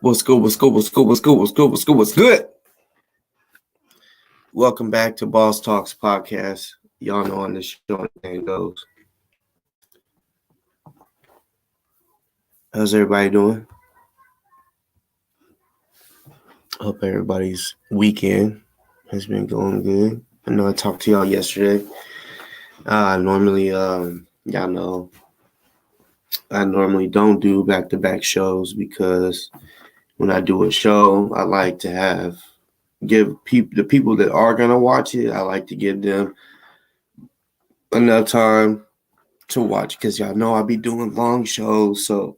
What's good? What's good? What's good? What's good? What's good? What's good? What's good? Welcome back to Boss Talks Podcast. Y'all know on this show anything goes. How's everybody doing? Hope everybody's weekend has been going good. I know I talked to y'all yesterday. Normally, y'all know I normally don't do back-to-back shows because when I do a show, I like to give the people that are gonna watch it. I like to give them enough time to watch because y'all know I be doing long shows, so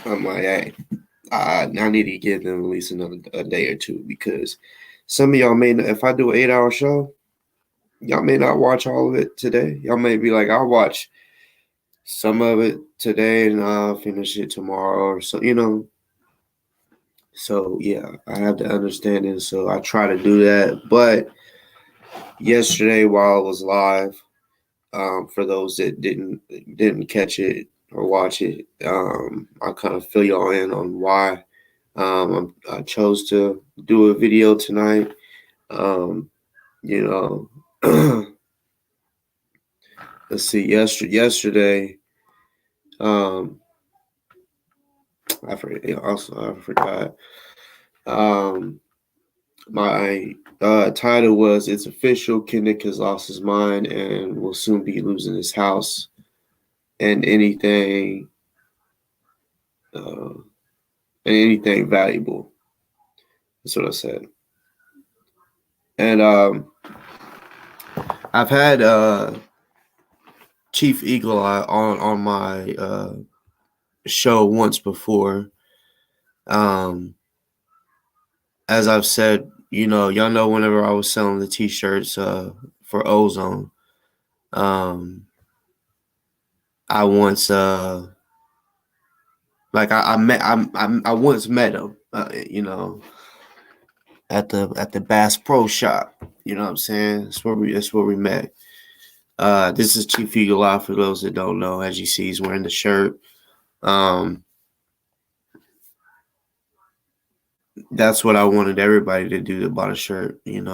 I'm like, hey, I need to give them at least a day or two because some of y'all may not, if I do an 8-hour show, y'all may not watch all of it today. Y'all may be like, I'll watch some of it today and I'll finish it tomorrow or so. So yeah, I have to understand it. So I try to do that. But yesterday while I was live, for those that didn't catch it or watch it, I'll kind of fill y'all in on why I chose to do a video tonight. You know, let's see. Yesterday, I forget. Also, I forgot. Um, my title was "It's official. Kendrick has lost his mind and will soon be losing his house and anything, and anything valuable." That's what I said. And I've had Chief Eagle Eye on my show once before. As I've said, y'all know whenever I was selling the t-shirts for Ozone, I once I once met him, at the Bass Pro Shop. You know what I'm saying? That's where we met. This is Chief Eagle Eye for those that don't know. As you see, he's wearing the shirt. That's what I wanted everybody to do about a shirt, And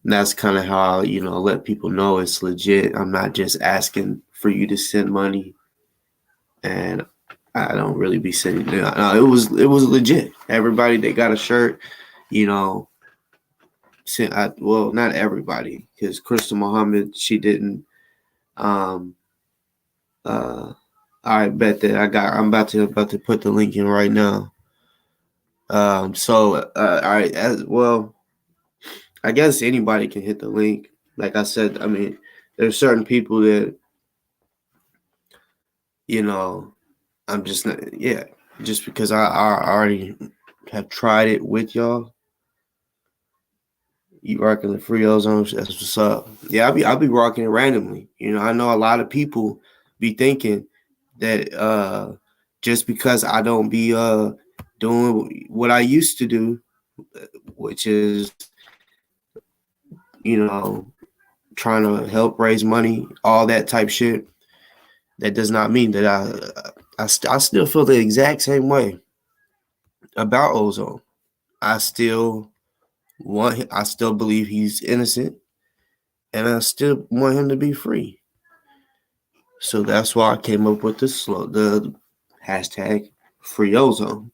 that's kind of how, let people know it's legit. I'm not just asking for you to send money, and I don't really be sending. No, it was legit. Everybody that got a shirt, well, not everybody, because Crystal Muhammad, she didn't. I bet that I'm about to put the link in right now. All right, I guess anybody can hit the link. Like I said, I mean, there's certain people that, I'm just not, just because I already have tried it with y'all. You rocking the free ozone, that's what's up. Yeah, I'll be rocking it randomly. I know a lot of people be thinking that just because I don't be doing what I used to do, which is, trying to help raise money, all that type shit, that does not mean that I still feel the exact same way about Ozone. I still believe he's innocent, and I still want him to be free. So that's why I came up with the hashtag Free Ozone.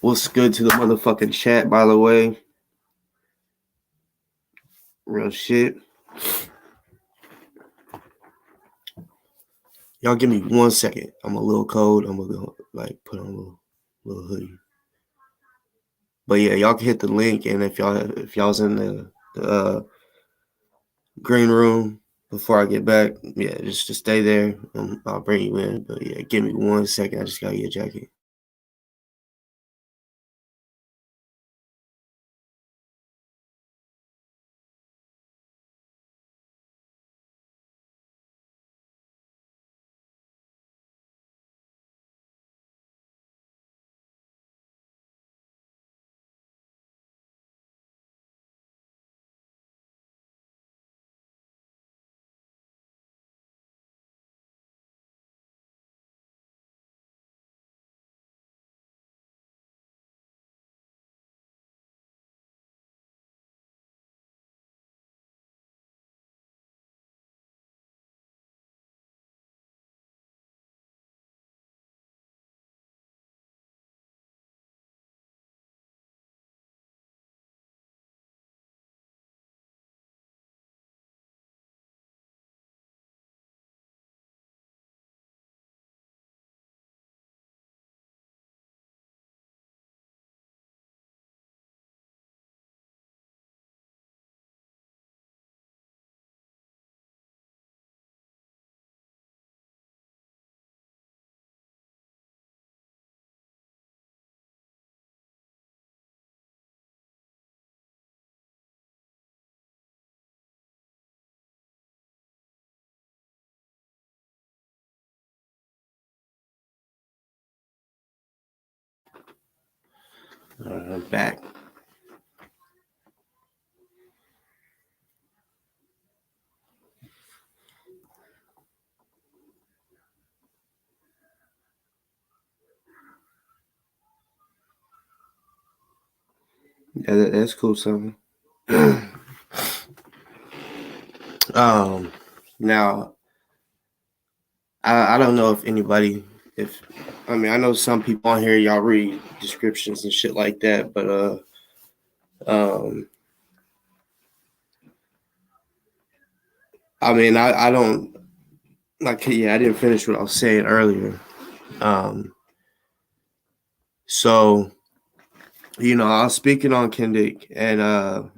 What's good to the motherfucking chat, by the way? Real shit. Y'all give me 1 second. I'm a little cold. I'm gonna go put on a little hoodie. But yeah, y'all can hit the link, and if y'all's in the green room before I get back, yeah, just to stay there, and I'll bring you in. But yeah, give me 1 second. I just gotta get a jacket. I'm back. Yeah, that's cool, something. Now I don't know if anybody, if I mean I know some people on here y'all read descriptions and shit like that, but um, I mean I don't like I didn't finish what I was saying earlier. Um, so I was speaking on Kendrick, and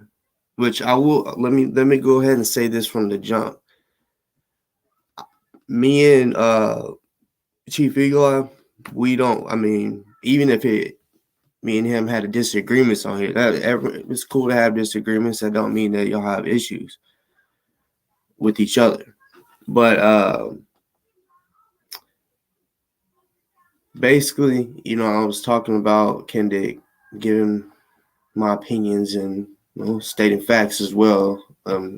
which I will let me go ahead and say this from the jump. Me and Chief Eagle, we don't. I mean, even if me and him had a disagreements on here, it's cool to have disagreements. That don't mean that y'all have issues with each other. But basically, I was talking about Kendrick, giving my opinions and stating facts as well.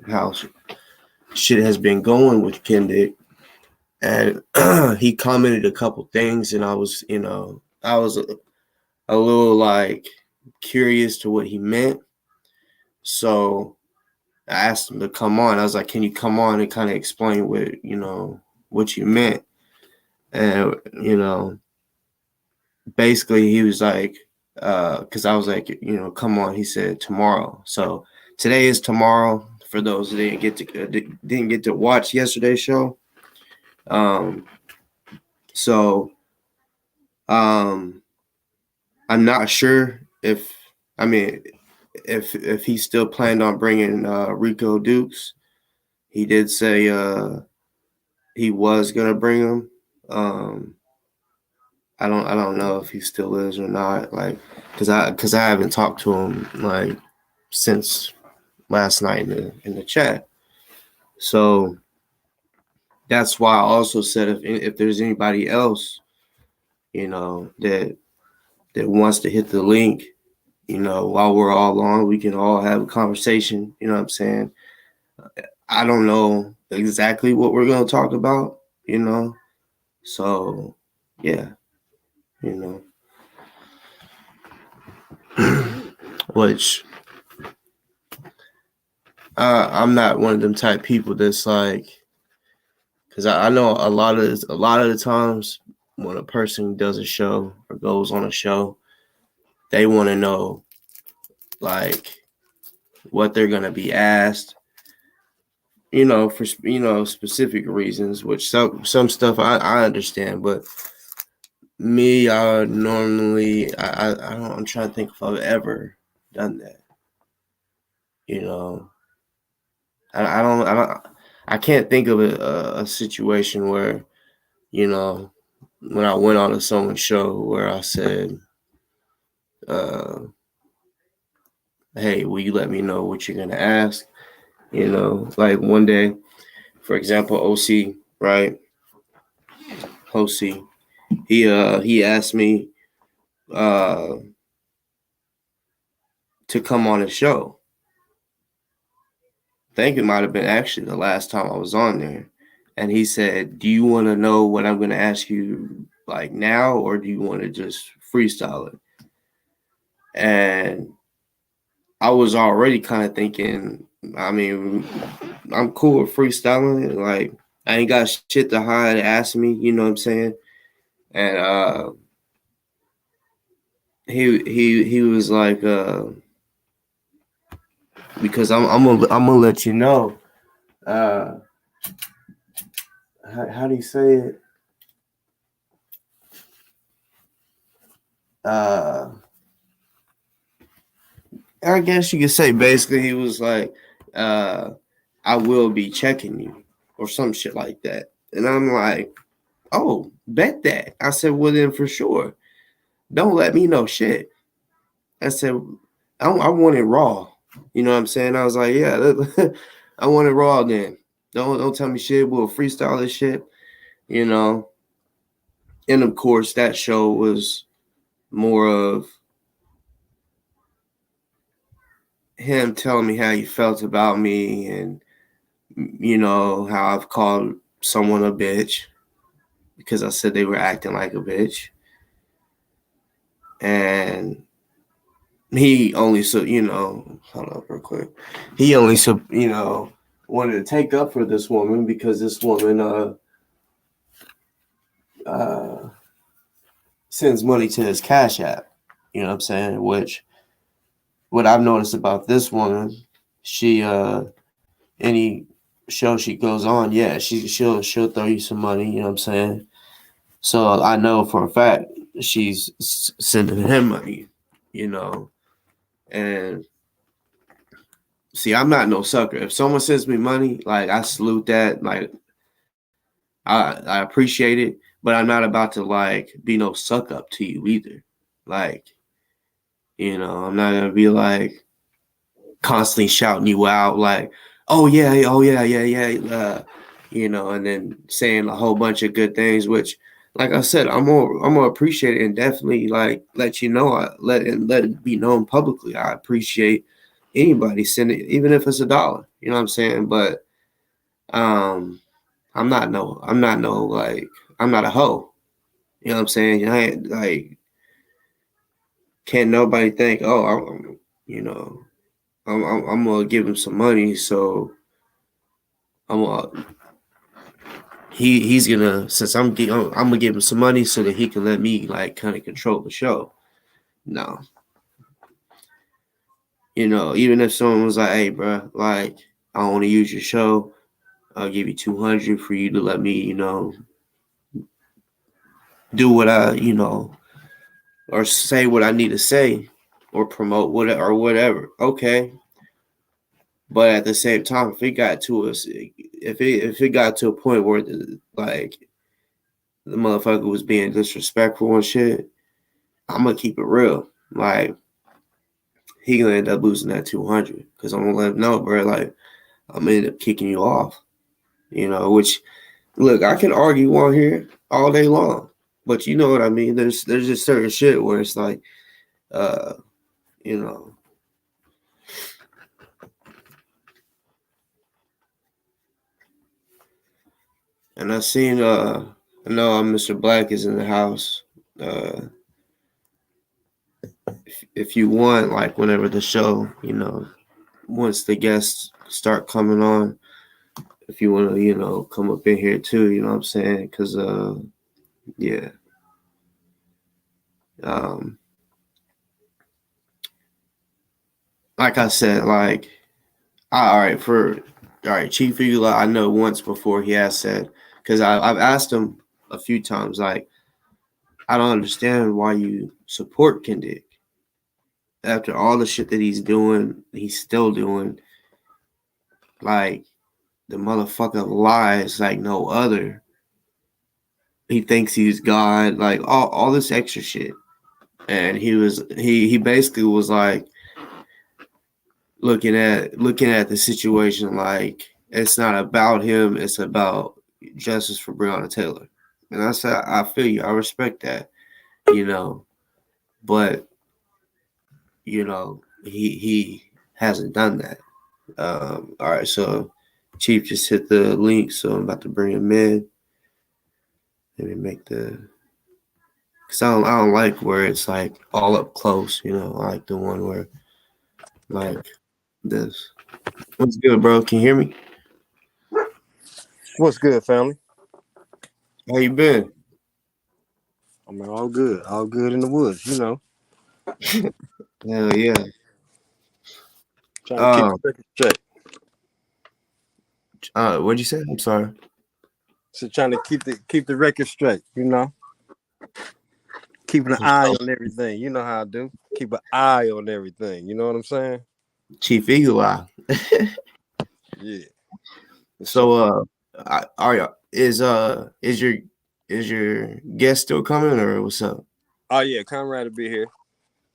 How shit has been going with Kendrick, and he commented a couple things, and I was, I was a little like curious to what he meant. So I asked him to come on. I was like, "Can you come on and kind of explain what you meant?" And basically he was like, because I was like, come on. He said tomorrow. So today is tomorrow. For those that didn't get to watch yesterday's show, um, so I'm not sure if he still planned on bringing Rico Dukes. He did say he was gonna bring him. I don't know if he still is or not. Like, cause I haven't talked to him like since last night in the chat. So that's why I also said if there's anybody else that wants to hit the link, while we're all on, we can all have a conversation. You know what I'm saying? I don't know exactly what we're gonna talk about. So yeah, you which I'm not one of them type people that's like, because I know a lot of the times when a person does a show or goes on a show, they want to know like what they're gonna be asked, for specific reasons. Which some stuff I understand, but me, I normally I don't. I'm trying to think if I've ever done that. You know, I can't think of a situation where you know when I went on to someone's show where I said, uh, "Hey, will you let me know what you're gonna ask?" Like one day, for example, OC, right? OC, he asked me uh to come on a show. I think it might have been actually the last time I was on there. And he said, "Do you want to know what I'm going to ask you like now, or do you want to just freestyle it?" And I was already kind of thinking, I mean, I'm cool with freestyling. Like, I ain't got shit to hide. Ask me, you know what I'm saying? And he was like, because I'm gonna let you know. Uh, how do you say it? Uh, I guess you could say basically he was like, uh, I will be checking you or some shit like that. And I'm like, oh, bet that. I said, well, then for sure. Don't let me know shit. I said, I want it raw. You know what I'm saying? I was like, yeah, I want it raw then. Don't tell me shit. We'll freestyle this shit, you know. And of course, that show was more of him telling me how he felt about me, and how I've called someone a bitch because I said they were acting like a bitch, and he only hold up real quick. He only wanted to take up for this woman because this woman uh sends money to his Cash App. You know what I'm saying? Which what I've noticed about this woman, she any show she goes on, yeah, she'll throw you some money. You know what I'm saying? So I know for a fact she's sending him money. You know, and see, I'm not no sucker. If someone sends me money, like I salute that. Like I appreciate it, but I'm not about to like be no suck up to you either. Like, I'm not gonna be like constantly shouting you out like, oh yeah, yeah, and then saying a whole bunch of good things, which like I said, I'm gonna appreciate it and definitely like let you know, let it be known publicly. I appreciate anybody sending, even if it's $1. You know what I'm saying? But um I'm not like I'm not a hoe. You know what I'm saying? I ain't like can't nobody think, oh, you know, I'm gonna give him some money, so I'm gonna he's gonna since I'm gonna give him some money so that he can let me like kind of control the show. No, even if someone was like, hey, bro, like I want to use your show, I'll give you 200 for you to let me, do what or say what I need to say, or promote whatever. Okay, but at the same time, if it got to us, if it got to a point where the motherfucker was being disrespectful and shit, I'm gonna keep it real. Like he gonna end up losing that 200 because I'm gonna let him know, bro. Like I'm gonna end up kicking you off. Which look, I can argue on here all day long, but you know what I mean. There's just certain shit where it's like, uh, you know, and I seen I know Mr. Black is in the house. If you want, like whenever the show, once the guests start coming on, if you want to, come up in here too, you know what I'm saying? Because, yeah. Um, like I said, like, all right, Chief Eagle, I know once before he has said, because I've asked him a few times, like, I don't understand why you support Kendick. After all the shit that he's doing, he's still doing, like, the motherfucker lies like no other. He thinks he's God, like all this extra shit. And he basically was like looking at the situation like it's not about him, it's about justice for Breonna Taylor. And I said I feel you, I respect that, but he hasn't done that. All right, so Chief just hit the link, so I'm about to bring him in. Let me make the because I don't like where it's like all up close, I like the one where like this. What's good, bro? Can you hear me? What's good, family? How you been? I mean, all good in the woods, Hell yeah. trying to keep Um, the record straight. what'd you say? I'm sorry. So trying to keep the record straight, keeping an eye on everything. You know how I do. Keep an eye on everything. You know what I'm saying? Chief Eagle Eye. Yeah. So, So is your guest still coming or what's up? oh yeah, Conrad will be here.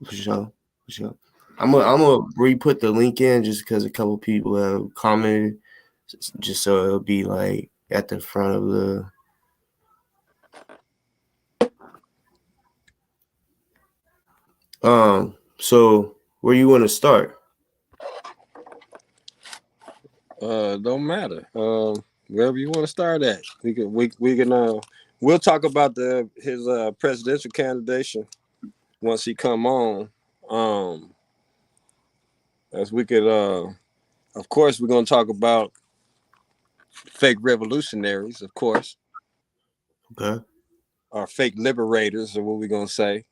For sure. For sure. I'm gonna re-put the link in just because a couple people have commented, just so it'll be like at the front of the. So where you want to start? Don't matter. Wherever you want to start at, we can we'll talk about his presidential candidation once he come on. Um, as we could of course we're gonna talk about fake revolutionaries, of course, Okay. or fake liberators, or what we're gonna say,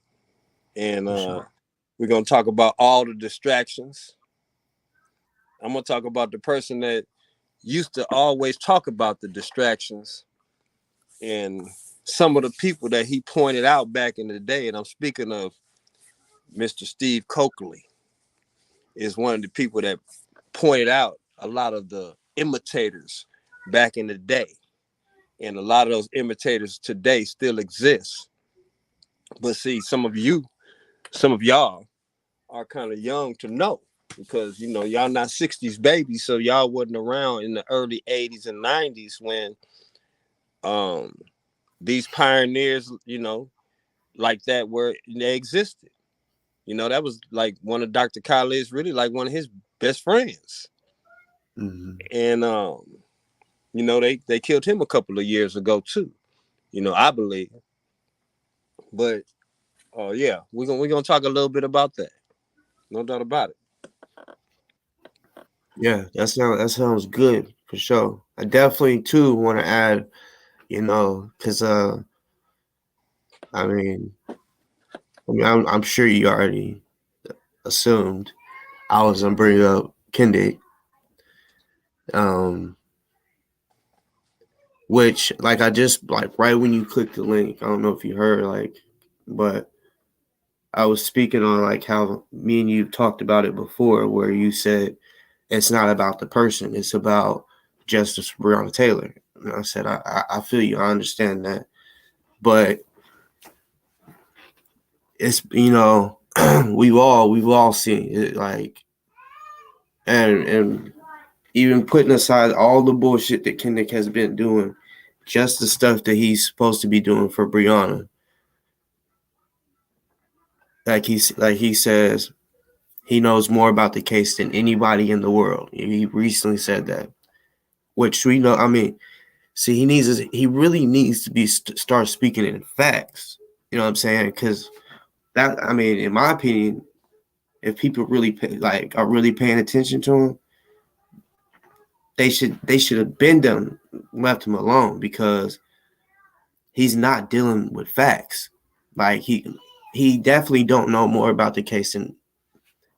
and For sure. we're gonna talk about all the distractions. I'm gonna talk about the person that used to always talk about the distractions and some of the people that he pointed out back in the day. And I'm speaking of Mr. Steve Coakley, is one of the people that pointed out a lot of the imitators back in the day. And a lot of those imitators today still exist. But see, some of y'all are kind of young to know because y'all not 60s babies, so y'all wasn't around in the early 80s and 90s when um these pioneers, like that were they existed. That was like one of Dr. Khaled's really like one of his best friends. Mm-hmm. And they killed him a couple of years ago too, I believe. But yeah, we're gonna talk a little bit about that. No doubt about it. Yeah, that sounds good for sure. I definitely too want to add, because I mean, I'm sure you already assumed I was gonna bring up Kendick, um, which like I just like right when you click the link, I don't know if you heard but I was speaking on like how me and you talked about it before, where you said it's not about the person, it's about Justice Breonna Taylor. And I said I feel you, I understand that, but it's we've all seen it, like, and even putting aside all the bullshit that Kendrick has been doing, just the stuff that he's supposed to be doing for Brianna. He says he knows more about the case than anybody in the world. He recently said that, which we know. I mean, see, he really needs to start speaking in facts. You know what I'm saying? Because that, I mean, in my opinion, if people really are really paying attention to him, they should have been done left him alone because he's not dealing with facts. Like he definitely don't know more about the case than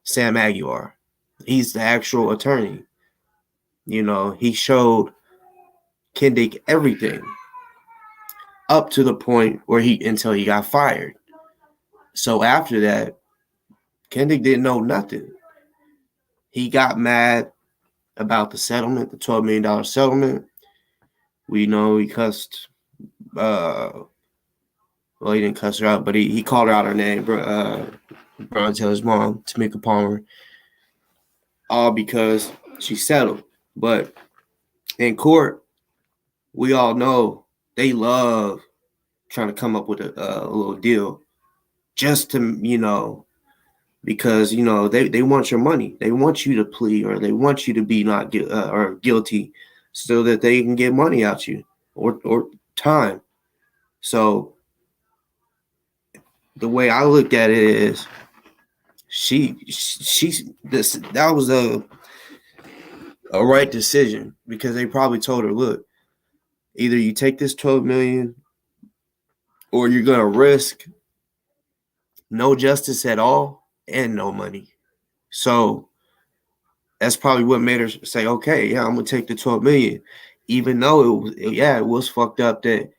Sam Aguilar. He's the actual attorney. He showed Kendick everything up to the point where he until he got fired. So after that, Kendick didn't know nothing. He got mad about the settlement, the $12 million settlement. We know he cussed. Well, he didn't cuss her out, but he called her out her name, Brian Taylor's mom, Tamika Palmer, all because she settled. But in court, we all know they love trying to come up with a little deal just to, because, they want your money. They want you to plea or they want you to be not or guilty so that they can get money out you or time. So the way I look at it is that was a right decision because they probably told her, look, either you take this 12 million or you're gonna risk no justice at all and no money. So that's probably what made her say, okay, yeah, I'm gonna take the 12 million, even though it was fucked up that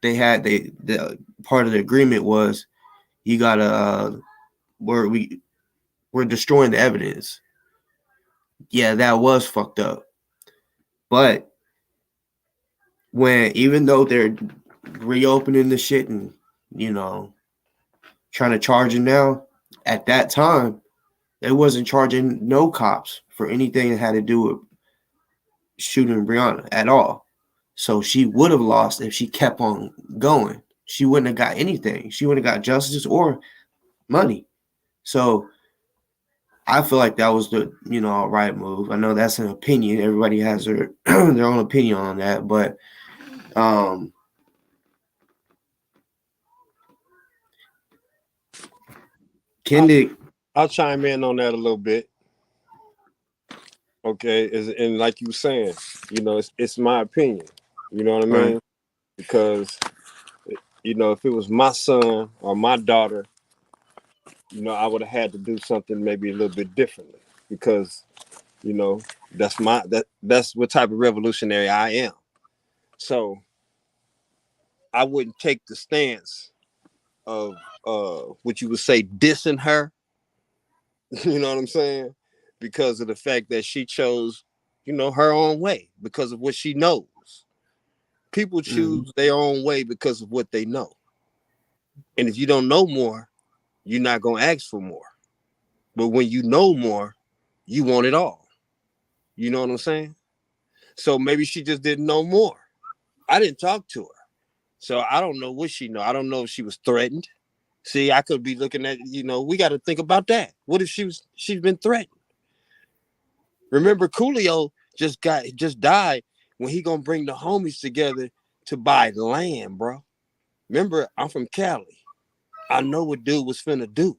the part of the agreement was you gotta we're destroying the evidence. Yeah, that was fucked up, but when even though they're reopening the shit and trying to charge him now, at that time they wasn't charging no cops for anything that had to do with shooting Brianna at all. So she would have lost if she kept on going. She wouldn't have got anything. She wouldn't have got justice or money. So I feel like that was the right move. I know that's an opinion. Everybody has their their own opinion on that, but um, I'll, Kendrick, I'll chime in on that a little bit. Okay, and like you were saying, it's my opinion. You know what I right? mean? Because if it was my son or my daughter, I would have had to do something maybe a little bit differently because you know that's what type of revolutionary I am. So I wouldn't take the stance of what you would say dissing her. You know what I'm saying? Because of the fact that she chose, her own way because of what she knows. People Mm-hmm. choose their own way because of what they know. And if you don't know more, you're not gonna ask for more. But when you know more, you want it all. You know what I'm saying? So maybe she just didn't know more. I didn't talk to her. So I don't know what she know. I don't know if she was threatened. See, I could be looking at, we got to think about that. What if she's been threatened? Remember, Coolio just died when he gonna bring the homies together to buy land, bro. Remember, I'm from Cali. I know what dude was finna do.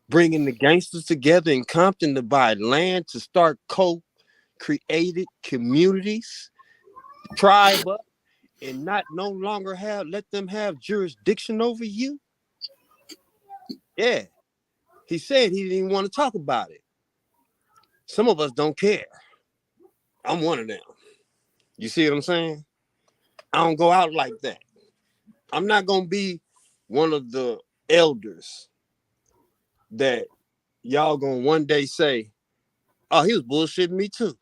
Bringing the gangsters together in Compton to buy land to start co-created communities, tribe up, and not no longer let them have jurisdiction over you. Yeah, he said he didn't even want to talk about it. Some of us don't care. I'm one of them. You see what I'm saying? I don't go out like that. I'm not gonna be one of the elders that y'all gonna one day say, "Oh, he was bullshitting me too."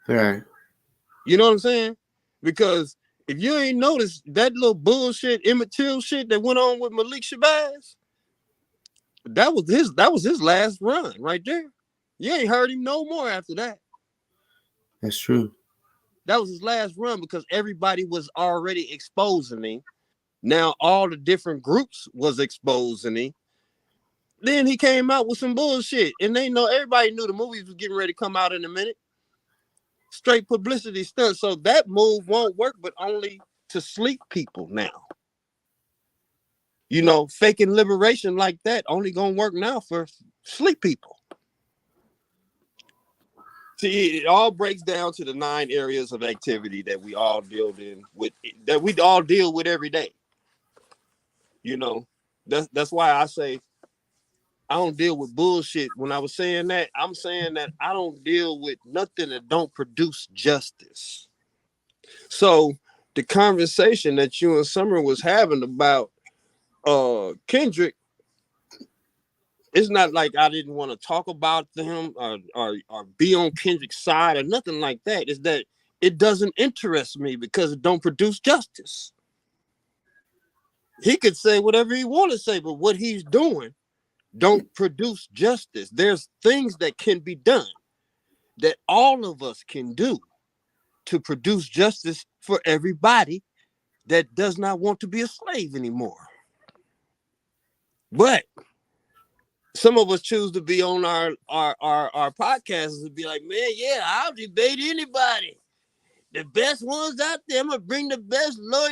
Right. You know what I'm saying? Because if you ain't noticed that little bullshit, immaterial shit that went on with Malik Shabazz, that was his last run right there. You ain't heard him no more after that. That's true. That was his last run because everybody was already exposing him. Now all the different groups was exposing him. Then he came out with some bullshit, and everybody knew the movies was getting ready to come out in a minute. Straight publicity stunt. So that move won't work, but only to sleep people now. Faking liberation like that only gonna work now for sleep people. See, it all breaks down to the 9 areas of activity that we all deal with every day. You know, that's why I say I don't deal with bullshit. When I was saying that, I'm saying that I don't deal with nothing that don't produce justice. So the conversation that you and Summer was having about Kendrick, it's not like I didn't want to talk about him or be on Kendrick's side or nothing like that. It's that it doesn't interest me because it don't produce justice. He could say whatever he want to say, but what he's doing don't produce justice. There's things that can be done that all of us can do to produce justice for everybody that does not want to be a slave anymore. But some of us choose to be on our podcasts and be like, man, yeah, I'll debate anybody. The best ones out there, I'm gonna bring the best lawyer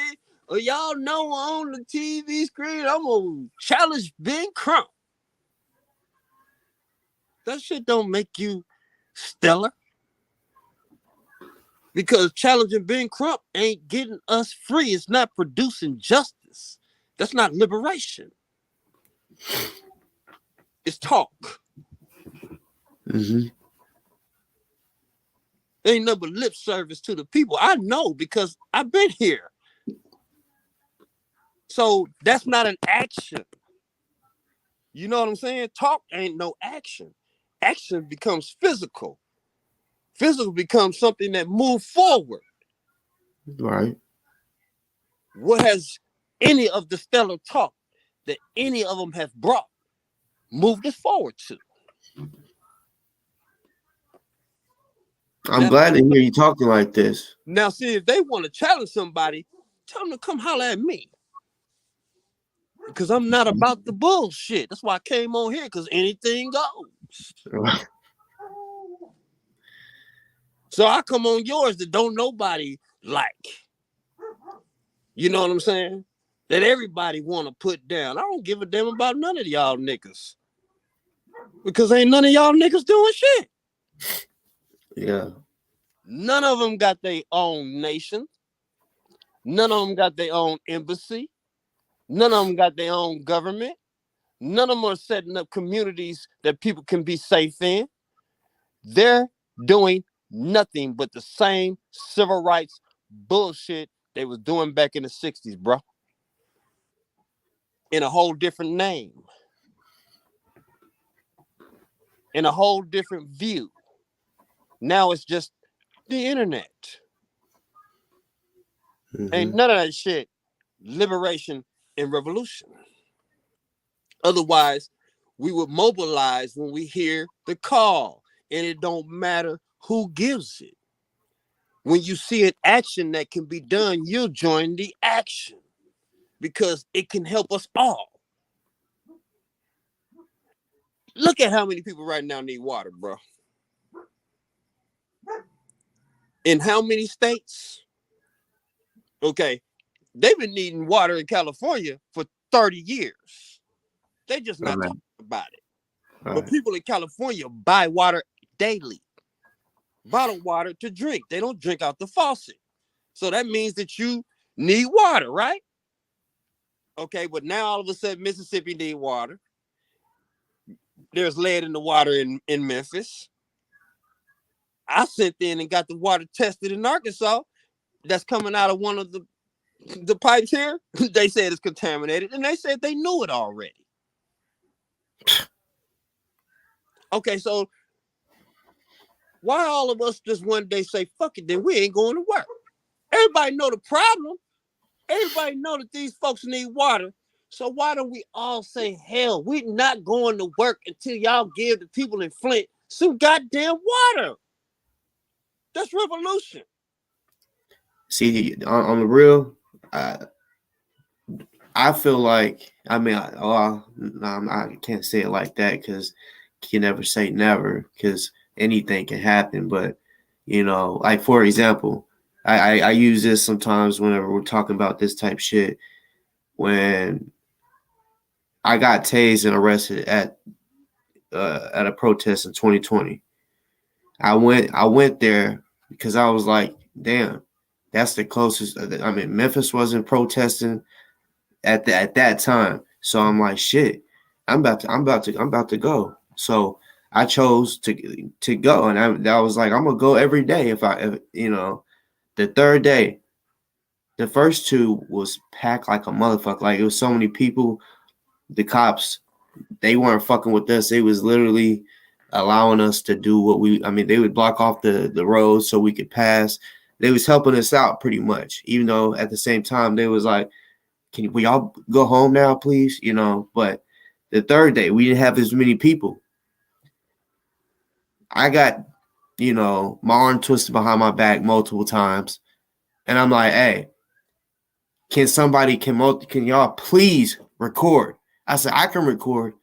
in. Or y'all know on the TV screen, I'm gonna challenge Ben Crump. That shit don't make you stellar. Because challenging Ben Crump ain't getting us free. It's not producing justice. That's not liberation. It's talk. Mm-hmm. Ain't nothing but lip service to the people. I know because I've been here. So that's not an action. You know what I'm saying? Talk ain't no action. Action becomes physical. Physical becomes something that moves forward. Right. What has any of the stellar talk that any of them have brought moved us forward to? I'm Now, glad to hear you talking like this. see if they want to challenge somebody, tell them to come holler at me. because I'm not about the bullshit. That's why I came on here, because anything goes. So I come on yours that don't nobody like. You know what I'm saying? That everybody want to put down. I don't give a damn about none of y'all niggas. Because ain't none of y'all niggas doing shit. Yeah. None of them got their own nation. None of them got their own embassy. None of them got their own government. None of them are setting up communities that people can be safe in. They're doing nothing but the same civil rights bullshit they was doing back in the 60s, bro. In a whole different name. In a whole different view. Now it's just the internet. Ain't none of that shit liberation and revolution. Otherwise, we would mobilize when we hear the call, and it don't matter who gives it. When you see an action that can be done, you'll join the action because it can help us all. Look at how many people right now need water, bro. In how many states? Okay, they've been needing water in California for 30 years. They just not talking about it. But people in California buy water daily. Bottled water to drink. They don't drink out the faucet. So that means that you need water, right? Okay, but now all of a sudden Mississippi need water. There's lead in the water in Memphis. I sent in and got the water tested in Arkansas. That's coming out of one of the pipes here. They said it's contaminated, and they said they knew it already. Okay, so why all of us just one day say, fuck it, then we ain't going to work? Everybody know the problem. Everybody know that these folks need water. So why don't we all say, hell, we're not going to work until y'all give the people in Flint some goddamn water? That's revolution. See, on the real, I feel like, I mean, I can't say it like that because you can never say never because anything can happen. But, you know, like, for example, I use this sometimes whenever we're talking about this type of shit. When I got tased and arrested at a protest in 2020, I went there because I was like, damn, that's the closest. I mean, Memphis wasn't protesting at that time, so I'm like, shit, I'm about to go. So I chose to go, and I was like, I'm gonna go every day if you know. The third day, the first two was packed like a motherfucker. Like, it was so many people. The cops, they weren't fucking with us. They was literally allowing us to do what they would block off the roads so we could pass. They was helping us out pretty much, even though at the same time they was like, we all go home now, please? You know, but the third day we didn't have as many people. I got, my arm twisted behind my back multiple times. And I'm like, hey, can y'all please record? I said, I can record.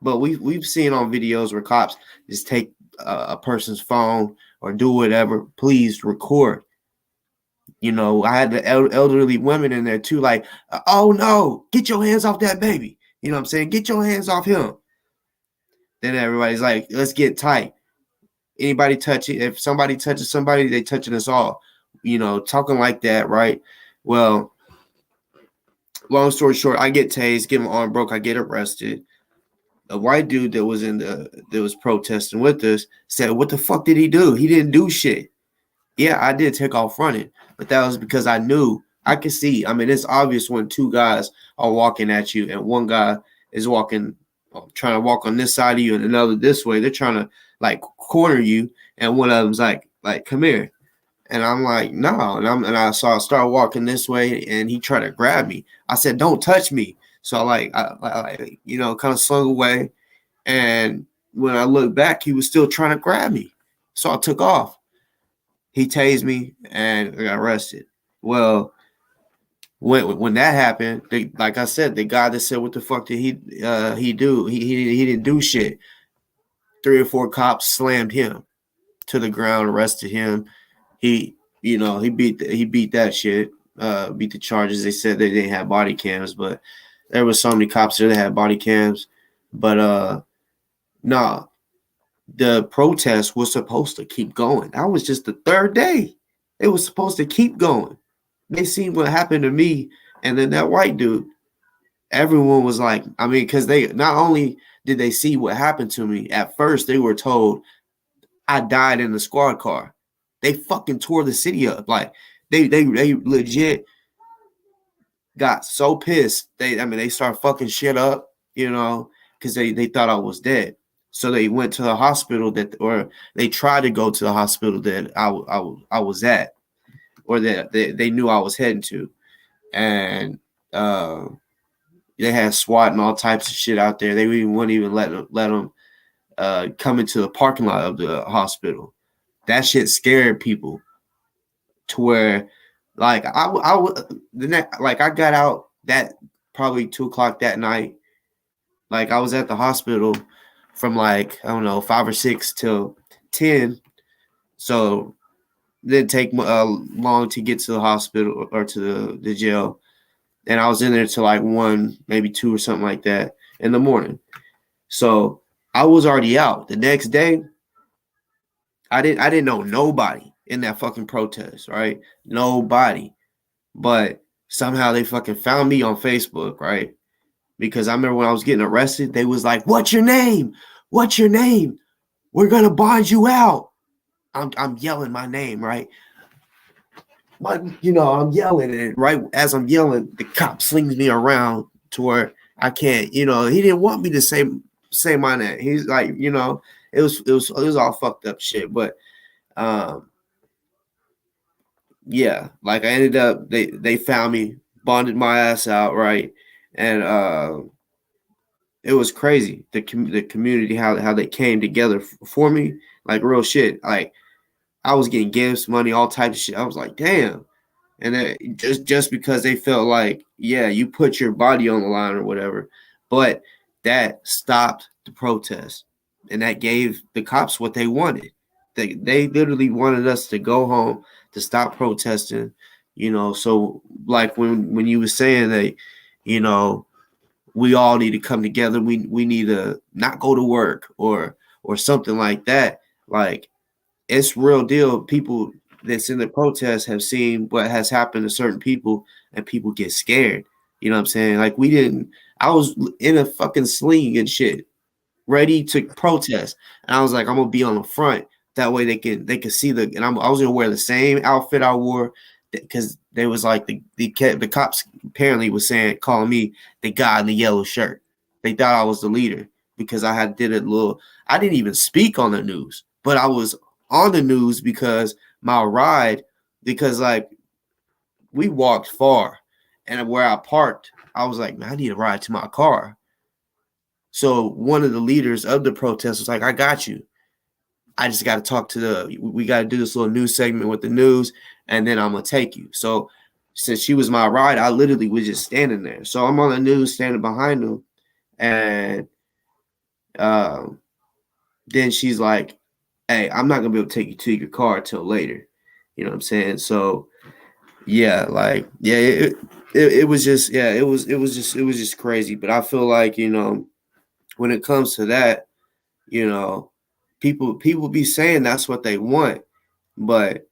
But we've seen on videos where cops just take a person's phone or do whatever. Please record. You know, I had the elderly women in there too, like, oh no, get your hands off that baby. You know what I'm saying? Get your hands off him. Then everybody's like, let's get tight. Anybody touch it? If somebody touches somebody, they touching us all. You know, talking like that, right? Well, long story short, I get tased, get my arm broke, I get arrested. A white dude that was protesting with us said, what the fuck did he do? He didn't do shit. Yeah, I did take off running, but that was because I knew. I could see. I mean, it's obvious when two guys are walking at you and one guy is trying to walk on this side of you and another this way. They're trying to like corner you, and one of them's like, come here. And I'm like, no. And I start walking this way, and he tried to grab me. I said, don't touch me. So I kind of slung away. And when I looked back, he was still trying to grab me. So I took off. He tased me and I got arrested. Well, when that happened, like I said, the guy that said, "What the fuck did he do? He didn't do shit." 3 or 4 cops slammed him to the ground, arrested him. He, he beat that shit. Beat the charges. They said they didn't have body cams, but there was so many cops there that had body cams. But nah, the protest was supposed to keep going. That was just the third day. It was supposed to keep going. They seen what happened to me, and then that white dude. Everyone was like, I mean, because they not only did they see what happened to me, at first they were told I died in the squad car. They fucking tore the city up. Like they legit got so pissed. They started fucking shit up, because they thought I was dead. So they went to the hospital or they tried to go to the hospital that I was at, or that they knew I was heading to, and they had SWAT and all types of shit out there. They wouldn't even let them come into the parking lot of the hospital. That shit scared people to where, like, I got out that probably 2 o'clock that night. Like, I was at the hospital from, like, I don't know, 5 or 6 till 10. So it didn't take long to get to the hospital or to the jail. And I was in there till like 1, maybe 2 or something like that in the morning. So I was already out. The next day, I didn't know nobody in that fucking protest, right? Nobody. But somehow they fucking found me on Facebook, right? Because I remember when I was getting arrested, they was like, "What's your name? What's your name? We're gonna bond you out." I'm yelling my name, right? But I'm yelling, and right as I'm yelling, the cop slings me around to where I can't. He didn't want me to say my name. He's like, it was all fucked up shit. But um, yeah, like I ended up, they found me, bonded my ass out, right, and it was crazy. The community, how they came together for me, like real shit. Like I was getting gifts, money, all types of shit. I was like, damn. And then just because they felt like, yeah, you put your body on the line or whatever, but that stopped the protest, and that gave the cops what they wanted. They literally wanted us to go home, to stop protesting. So like when you were saying that, you know, we all need to come together. We need to not go to work or something like that. Like, it's real deal. People that's in the protest have seen what has happened to certain people, and people get scared. You know what I'm saying? Like, we didn't. I was in a fucking sling and shit, ready to protest, and I was like, I'm gonna be on the front. That way they can see and I was gonna wear the same outfit I wore, because they was like the cops apparently was calling me the guy in the yellow shirt. They thought I was the leader because I had did a little. I didn't even speak on the news, but I was on the news because my ride, because like we walked far, and where I parked, I was like, man, I need a ride to my car. So one of the leaders of the protest was like, I got you. I just got to talk to we got to do this little news segment with the news, and then I'm going to take you. So since she was my ride, I literally was just standing there. So I'm on the news standing behind them. And um, then she's like, hey, I'm not going to be able to take you to your car until later. You know what I'm saying? So yeah, like, yeah, it was just, yeah, it was just crazy. But I feel like, when it comes to that, you know, people be saying that's what they want, but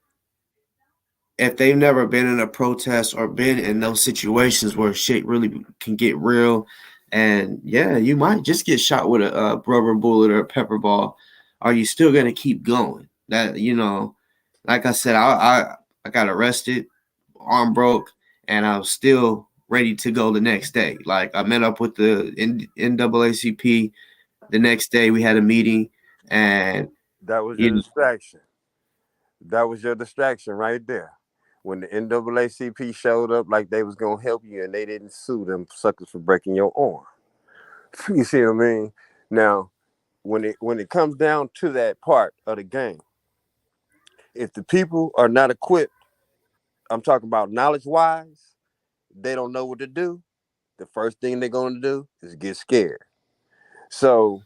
if they've never been in a protest or been in those situations where shit really can get real, and yeah, you might just get shot with a rubber bullet or a pepper ball, are you still gonna keep going? That, like I said, I got arrested, arm broke, and I was still ready to go the next day. Like, I met up with the NAACP the next day. We had a meeting, and That was your you distraction. That was your distraction right there. When the NAACP showed up like they was gonna help you, and they didn't sue them suckers for breaking your arm. You see what I mean? Now, when it comes down to that part of the game, if the people are not equipped, I'm talking about knowledge wise, they don't know what to do, the first thing they're going to do is get scared. So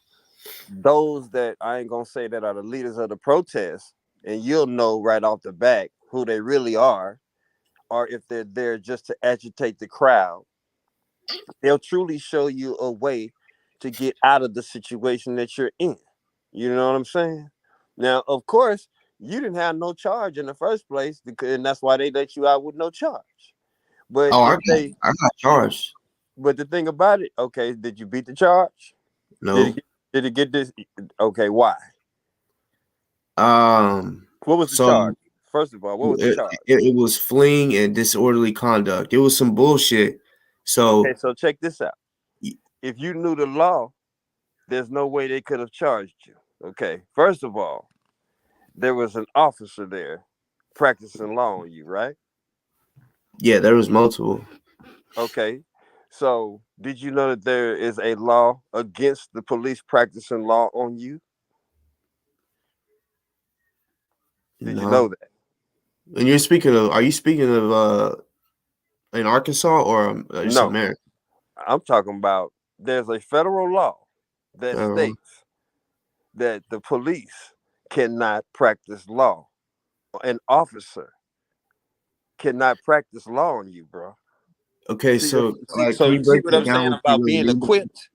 those that I ain't gonna say that are the leaders of the protest, and you'll know right off the bat who they really are, or if they're there just to agitate the crowd, they'll truly show you a way to get out of the situation that you're in. You know what I'm saying? Now, of course, you didn't have no charge in the first place, because, and that's why they let you out with no charge. But Oh, if they, I got charged. but the thing about it, okay, did you beat the charge? Did it No. get, did it get this? Okay, why? What was the So charge? First of all, what was the charge? it was fleeing and disorderly conduct. It was some bullshit. Okay, So so check this out. If you knew the law, there's no way they could have charged you. Okay, first of all, there was an officer there practicing law on you, right? yeah, there was multiple. Okay, so did you know that there is a law against the police practicing law on you? Did you know No. that? And are you speaking of in Arkansas or just No, America? I'm talking about there's a federal law that Federal. states that the police cannot practice law. An officer cannot practice law on you, bro. Okay, See, so so can you you see break what that I'm down saying with about the being legal? equipped?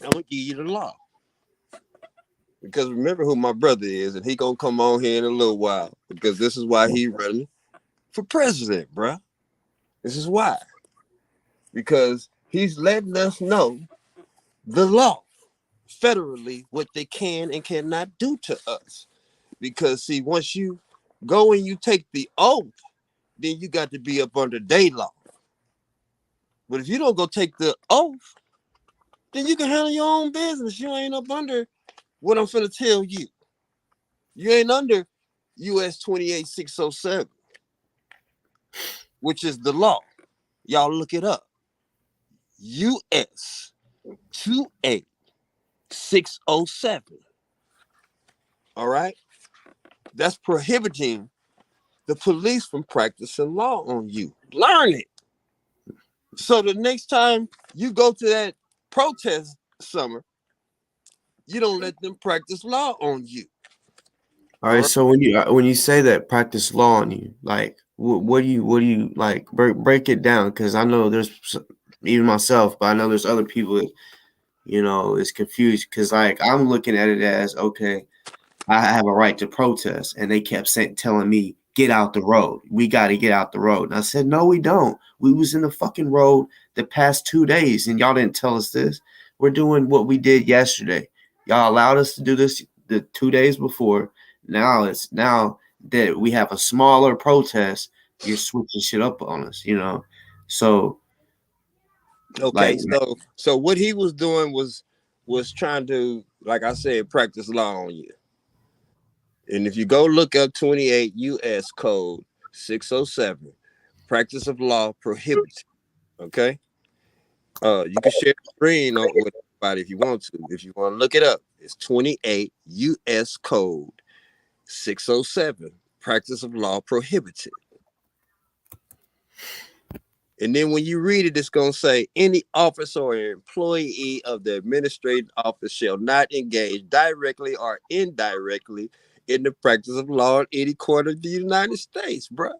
I'm gonna give you the law, because remember who my brother is, and he gonna come on here in a little while, because this is why he running for president, bro. This is why, because he's letting us know the law federally what they can and cannot do to us. Because see, once you go and you take the oath, then you got to be up under day law. But if you don't go take the oath, then you can handle your own business. You ain't up under what I'm finna tell you. You ain't under US 28607, which is the law. Y'all look it up. US 28607. All right? That's prohibiting the police from practicing law on you. Learn it. So the next time you go to that protest summer, you don't let them practice law on you. All All right, right. so when you say that practice law on you, like what do you like break it down? Because I know even myself, but I know there's other people that is confused. Because like I'm looking at it as okay, I have a right to protest, and they kept telling me get out the road. We got to get out the road, and I said no, we don't. We was in the fucking road the past 2 days, and y'all didn't tell us this. We're doing what we did yesterday. Y'all allowed us to do this the 2 days before. Now that we have a smaller protest, you're switching shit up on us. So Okay. like So what he was doing was trying to, like I said, practice law on you. And if you go look up 28 US code 607, practice of law prohibited. Okay. You can share the screen with everybody if you want to. If you want to look it up, it's 28 US code 607, practice of law prohibited. And then when you read it, it's going to say any officer or employee of the administrative office shall not engage directly or indirectly in the practice of law in any court of the United States, bro.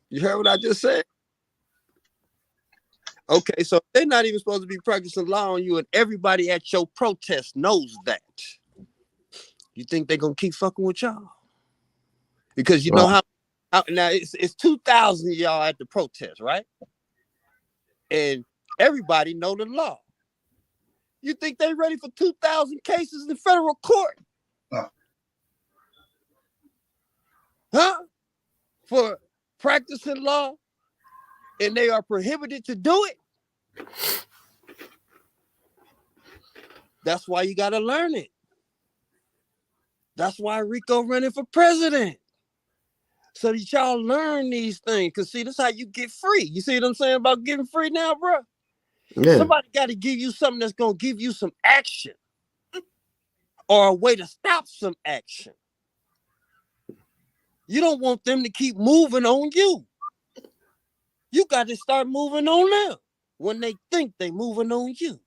You heard what I just said? Okay, so they're not even supposed to be practicing law on you, and everybody at your protest knows that. You think they're going to keep fucking with y'all? Because you know how now it's 2,000 of y'all at the protest, right? And everybody know the law. You think they ready for 2,000 cases in federal court? Huh? For practicing law, and they are prohibited to do it? That's why you got to learn it. That's why Rico running for president. So that y'all learn these things. Because see, this is how you get free. You see what I'm saying about getting free now, bro? yeah. Somebody got to give you something that's going to give you some action, or a way to stop some action. You don't want them to keep moving on you. You got to start moving on them when they think they moving on you.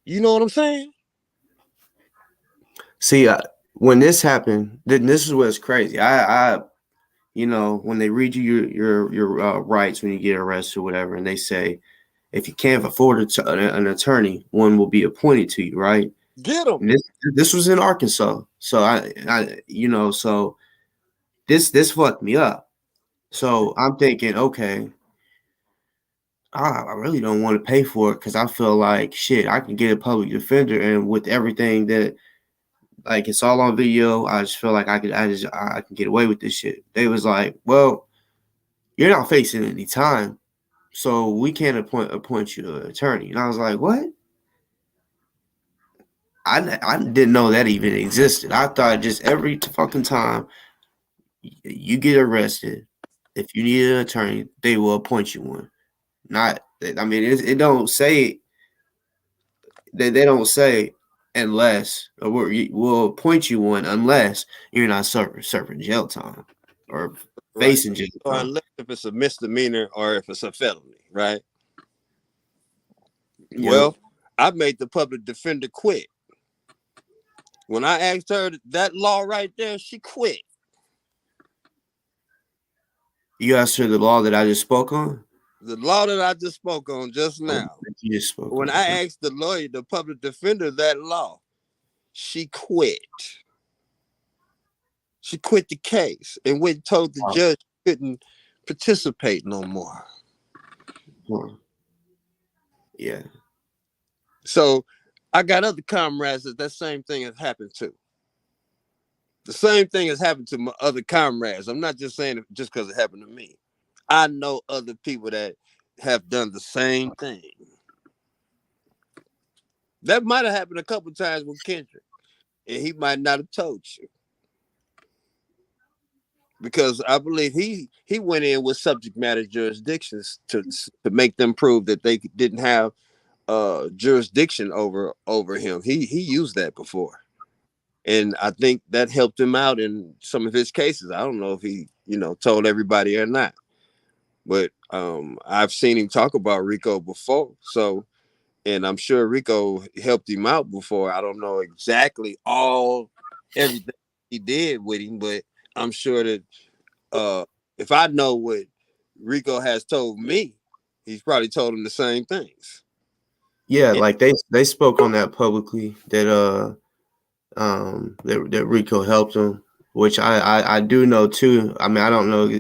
You know what I'm saying? See, when this happened, then this is what's crazy. When they read you your rights when you get arrested or whatever, and they say if you can't afford an attorney, one will be appointed to you, right? Get them. And this was in Arkansas, so so this fucked me up. So I'm thinking, okay, I really don't want to pay for it because I feel like shit. I can get a public defender, and with everything that like it's all on video, I just feel like I can get away with this shit. They was like, well, you're not facing any time, so we can't appoint you an attorney. And I was like, what? I didn't know that even existed. I thought just every fucking time you get arrested, if you need an attorney, they will appoint you one. Not, I mean, it don't say they don't say unless or we'll appoint you one unless you're not serving jail time or Right. facing jail Or time. unless if it's a misdemeanor or if it's a felony, right? Yep. Well, I made the public defender quit. When I asked her that law right there, she quit. You asked her the law that I just spoke on? The law that I just spoke on just now. You just spoke When on. I asked the lawyer, the public defender, that law, she quit. She quit the case and went and told the judge she couldn't participate no more. Yeah. So I got other comrades that same thing has happened to. The same thing has happened to my other comrades. I'm not just saying it just because it happened to me. I know other people that have done the same thing. That might have happened a couple times with Kendrick, and he might not have told you. Because I believe he went in with subject matter jurisdictions to make them prove that they didn't have jurisdiction over him. He used that before, and I think that helped him out in some of his cases. I don't know if he told everybody or not, but I've seen him talk about Rico before. So, and I'm sure Rico helped him out before. I don't know exactly everything he did with him, but I'm sure that if I know what Rico has told me, he's probably told him the same things. Yeah, like they spoke on that publicly that that Rico helped him, which I do know too. I mean, I don't know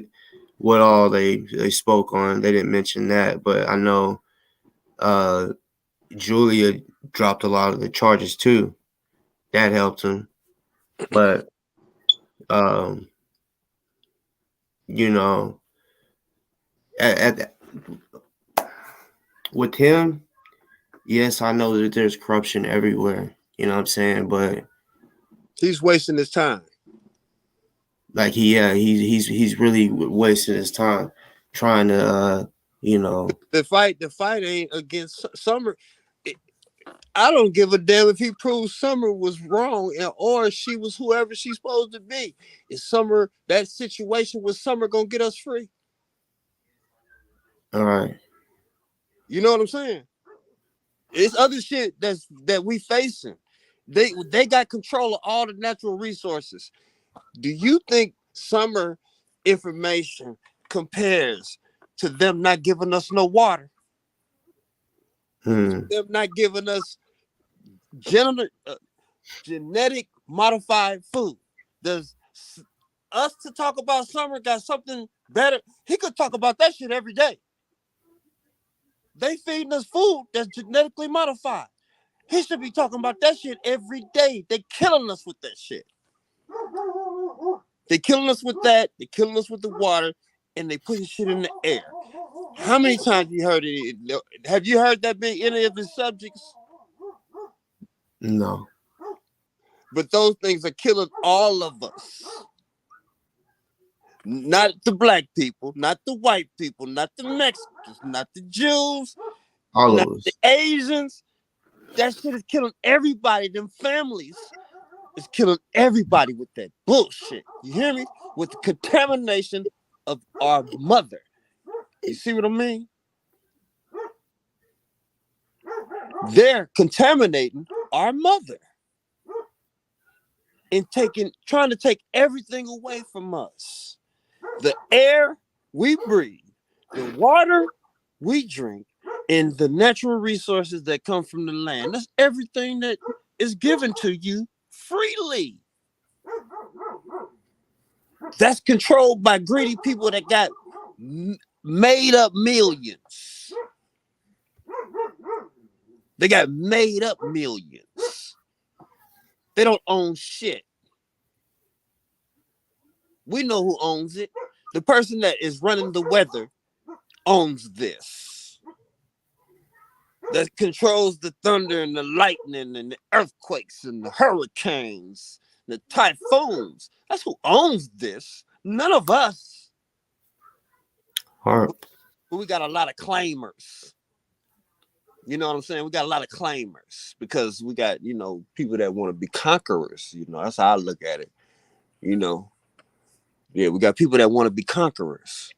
what all they spoke on. They didn't mention that, but I know Julia dropped a lot of the charges too. That helped him. But you know, at with him, yes, I know that there's corruption everywhere. You know what I'm saying? But he's wasting his time. Like he's really wasting his time trying to The fight ain't against Summer. I don't give a damn if he proves Summer was wrong or she was whoever she's supposed to be. Is Summer, that situation with Summer gonna get us free? All right. You know what I'm saying? It's other shit that we facing. They got control of all the natural resources. Do you think Summer information compares to them not giving us no water? Them not giving us genetic modified food? Does us to talk about Summer got something better? He could talk about that shit every day. They feeding us food that's genetically modified. He should be talking about that shit every day. They killing us with that shit. They killing us with that. They killing us with the water, and they putting shit in the air. How many times you heard it? Have you heard that be any of his subjects? No. But those things are killing all of us. Not the black people, not the white people, not the Mexicans, not the Jews, All not of us. the Asians. That shit is killing everybody. Them families is killing everybody with that bullshit. You hear me? With the contamination of our mother. You see what I mean? They're contaminating our mother and trying to take everything away from us. The air we breathe, the water we drink, and the natural resources that come from the land. That's everything that is given to you freely. That's controlled by greedy people that got made up millions. They got made up millions. They don't own shit. We know who owns it. The person that is running the weather owns this. That controls the thunder and the lightning and the earthquakes and the hurricanes, the typhoons. That's who owns this. None of us. Hard. But we got a lot of claimers. You know what I'm saying? We got a lot of claimers because we got, people that want to be conquerors. That's how I look at it. Yeah, we got people that want to be conquerors.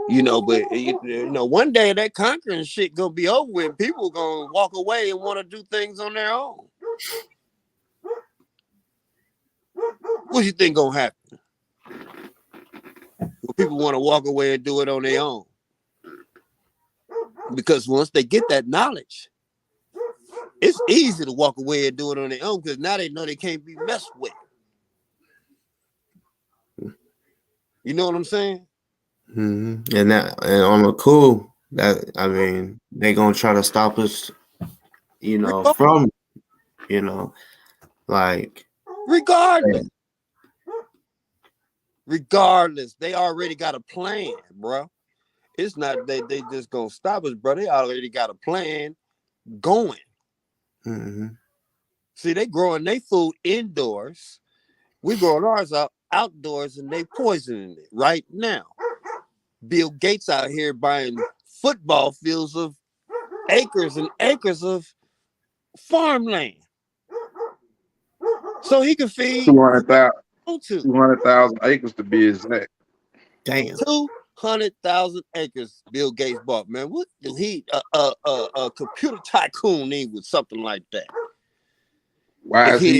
But one day that conquering shit gonna be over with. People gonna walk away and want to do things on their own. What you think gonna happen? Well, people want to walk away and do it on their own. Because once they get that knowledge, it's easy to walk away and do it on their own because now they know they can't be messed with. You know what I'm saying? Mm-hmm. And on the cool, they gonna try to stop us, from, like regardless, they already got a plan, bro. It's not they just gonna stop us, bro. They already got a plan going. Mm-hmm. See, they growing their food indoors. We growing ours outdoors, and they poisoning it right now. Bill Gates out here buying football fields of acres and acres of farmland, so he can feed 200,000 acres to be exact. Damn. 200,000 acres Bill Gates bought, man. What do he a computer tycoon need with something like that? Why is he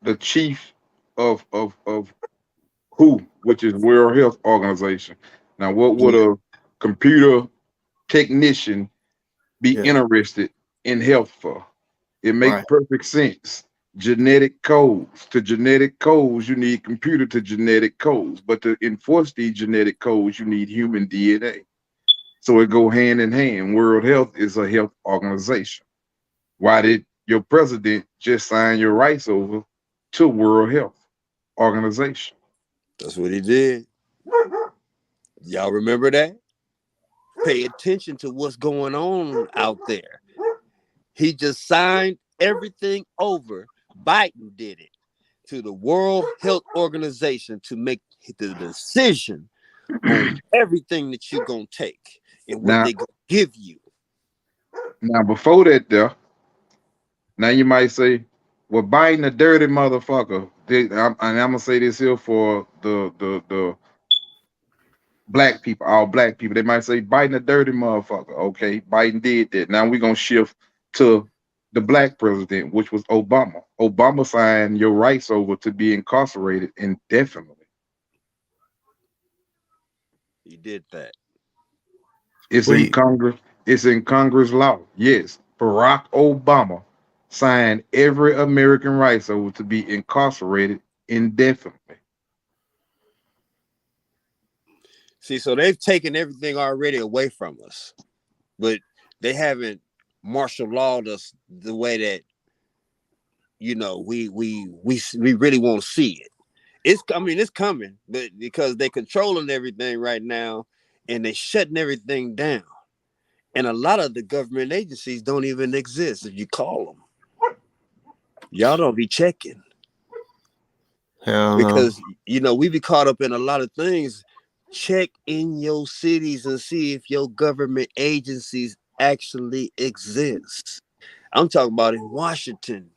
the chief of WHO, which is World Health Organization? Now, what would a computer technician be interested in health for? It makes perfect sense. Genetic codes. To genetic codes, you need computer to genetic codes. But to enforce these genetic codes, you need human DNA. So it go hand in hand. World Health is a health organization. Why did your president just sign your rights over to World Health Organization? That's what he did. Y'all remember that? Pay attention to what's going on out there. He just signed everything over. Biden did it to the World Health Organization to make the decision on everything that you're going to take and what they're going to give you. Now, before that, now you might say, well, Biden a dirty motherfucker. And I'm going to say this here for the black people, all black people. They might say Biden a dirty motherfucker. Okay, Biden did that. Now we're going to shift to the black president, which was Obama. Obama signed your rights over to be incarcerated indefinitely. He did that. It's in Congress. It's in Congress law. Yes, Barack Obama signed every American rights over to be incarcerated indefinitely. See, so they've taken everything already away from us, but they haven't martial lawed us the way that we really want to see it. It's coming, but because they're controlling everything right now and they're shutting everything down. And a lot of the government agencies don't even exist if you call them. Y'all don't be checking. Because we be caught up in a lot of things. Check in your cities and see if your government agencies actually exist. I'm talking about in Washington,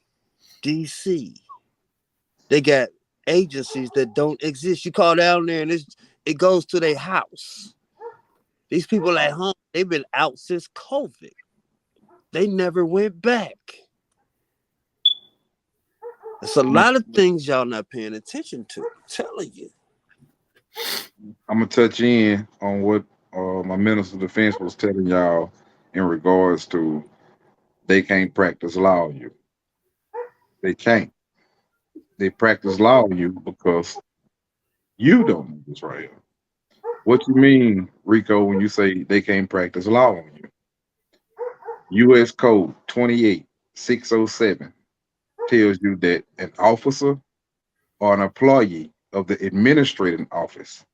D.C. They got agencies that don't exist. You call down there and it goes to their house. These people at home, they've been out since COVID. They never went back. It's a lot of things y'all not paying attention to. I'm telling you. I'm gonna touch in on what my minister of defense was telling y'all in regards to they can't practice law on you. They can't. They practice law on you because you don't know this right here. What you mean, Rico, when you say they can't practice law on you? U.S. Code 28607 tells you that an officer or an employee of the administrative office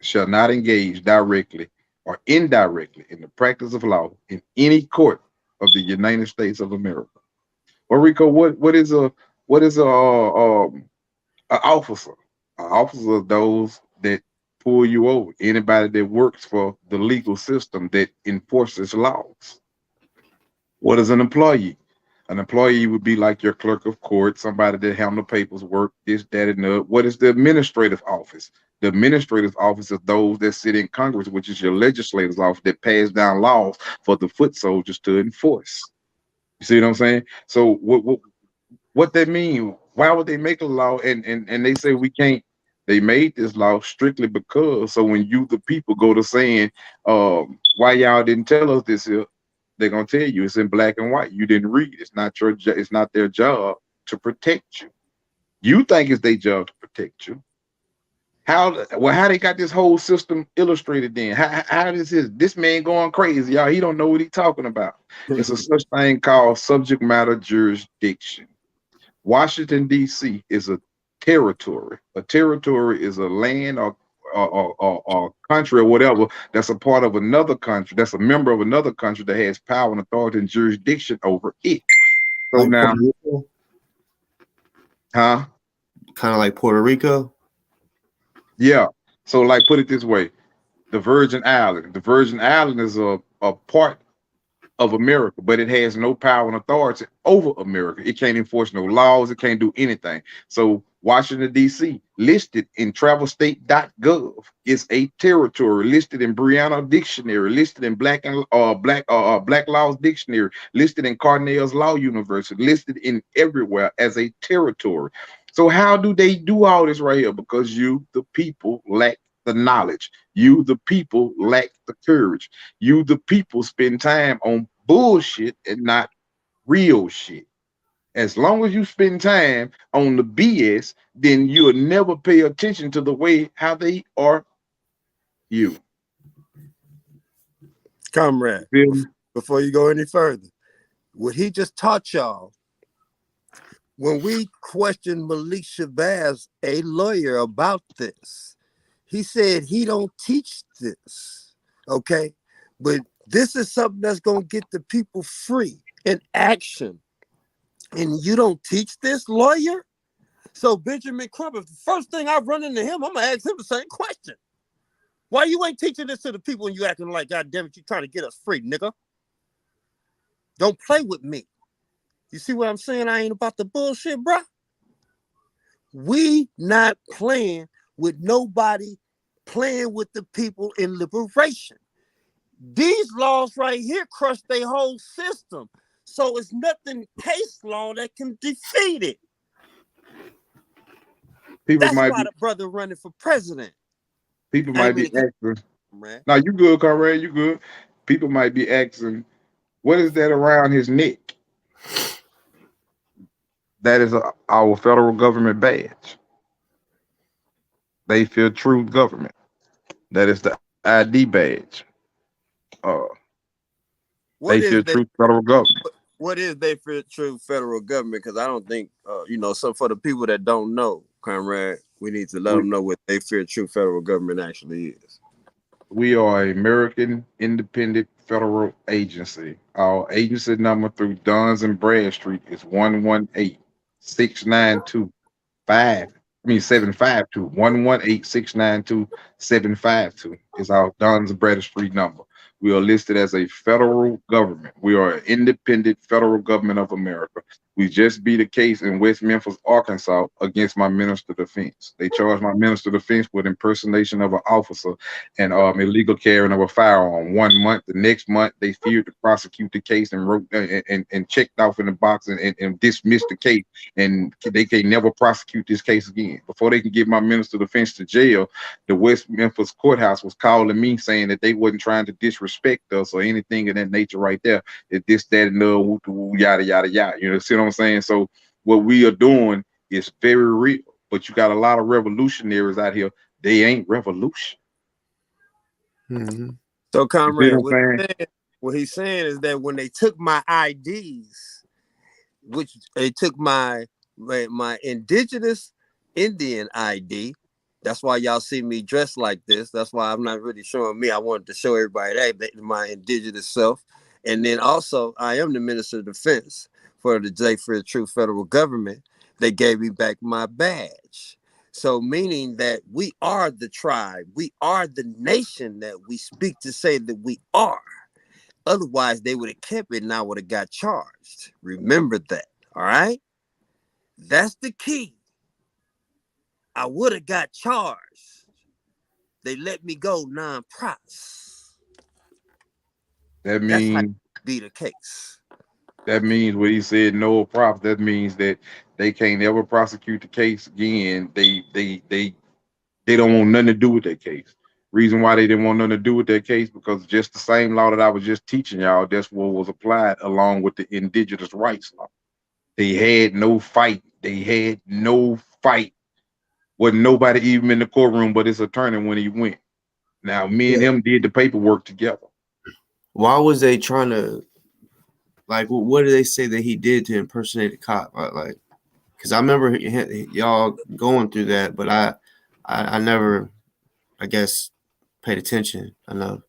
shall not engage directly or indirectly in the practice of law in any court of the United States of America. Well, Rico, what is a officer? An officer is those that pull you over. Anybody that works for the legal system that enforces laws. What is an employee? An employee would be like your clerk of court, somebody that handle papers, work, this, that, and the. What is the administrative office? The administrative office is those that sit in Congress, which is your legislative office that pass down laws for the foot soldiers to enforce. You see what I'm saying? So what that mean? Why would they make a law and they say we can't? They made this law strictly because so when you the people go to saying why y'all didn't tell us this here, they're gonna tell you it's in black and white. You didn't read. It's not their job to protect you. You think it's their job to protect you. How they got this whole system illustrated then? How this man going crazy, y'all? He don't know what he talking about. It's a such thing called subject matter jurisdiction. Washington, D.C. is a territory. A territory is a land or country or whatever that's a part of another country, that's a member of another country that has power and authority and jurisdiction over it. So like now, Puerto Rico? huh? Kind of like Puerto Rico? Yeah. So like put it this way, the Virgin Island. The Virgin Island is a part of America, but it has no power and authority over America. It can't enforce no laws. It can't do anything. So Washington, D.C., listed in travelstate.gov is a territory, listed in Brianna Dictionary, listed in Black Laws Dictionary, listed in Cornell's Law University, listed in everywhere as a territory. So how do they do all this right here? Because you, the people, lack the knowledge. You, the people, lack the courage. You, the people, spend time on bullshit and not real shit. As long as you spend time on the BS, then you'll never pay attention to the way how they are you. Comrade, before you go any further, what he just taught y'all, when we questioned Malik Shabazz, a lawyer, about this, he said he don't teach this, okay? But this is something that's going to get the people free in action. And you don't teach this, lawyer? So Benjamin Crump, if the first thing I run into him, I'm going to ask him the same question. Why you ain't teaching this to the people and you acting like, God damn it, you trying to get us free, nigga? Don't play with me. You see what I'm saying? I ain't about the bullshit, bro. We not playing with nobody, playing with the people in liberation. These laws right here crush their whole system. So it's nothing case law that can defeat it. That's why the brother running for president. People might be asking. Now you good, Conrad, you good. People might be asking, what is that around his neck? That is our federal government badge. They feel true government. That is the ID badge. They feel true federal government. What is they feel true federal government? Because I don't think, so for the people that don't know, Comrade, we need to let them know what they feel true federal government actually is. We are an American independent federal agency. Our agency number through Duns and Bradstreet is 118-692-752. 118-692-752 is our Duns and Bradstreet number. We are listed as a federal government. We are an independent federal government of America. We just beat a case in West Memphis, Arkansas, against my minister of defense. They charged my minister of defense with impersonation of an officer and illegal carrying of a firearm. 1 month, the next month, they feared to prosecute the case and wrote and checked off in the box and dismissed the case. And they can never prosecute this case again. Before they can get my minister of defense to jail, the West Memphis courthouse was calling me saying that they wasn't trying to disrespect us or anything of that nature right there. It's this, that, and the yada, yada, yada. You know, see what I'm saying? So what we are doing is very real. But you got a lot of revolutionaries out here. They ain't revolution. Mm-hmm. So, comrade, You know what he's saying is that when they took my IDs, which they took my indigenous Indian ID. That's why y'all see me dressed like this. That's why I'm not really showing me. I wanted to show everybody that my indigenous self. And then also, I am the Minister of Defense for the J for the True Federal Government. They gave me back my badge. So meaning that we are the tribe. We are the nation that we speak to say that we are. Otherwise, they would have kept it and I would have got charged. Remember that. All right? That's the key. I would have got charged. They let me go non-pros. That That's how means it be the case. that means what he said, no props. That means that they can't ever prosecute the case again. They don't want nothing to do with that case. Reason why they didn't want nothing to do with that case because just the same law that I was just teaching y'all, that's what was applied along with the indigenous rights law. They had no fight. They had no fight. Wasn't nobody even in the courtroom but his attorney when he went. Now me and him did the paperwork together. Why was they trying to, like, what did they say that he did to impersonate a cop? Like, because I remember y'all going through that, but I never, I guess, paid attention enough.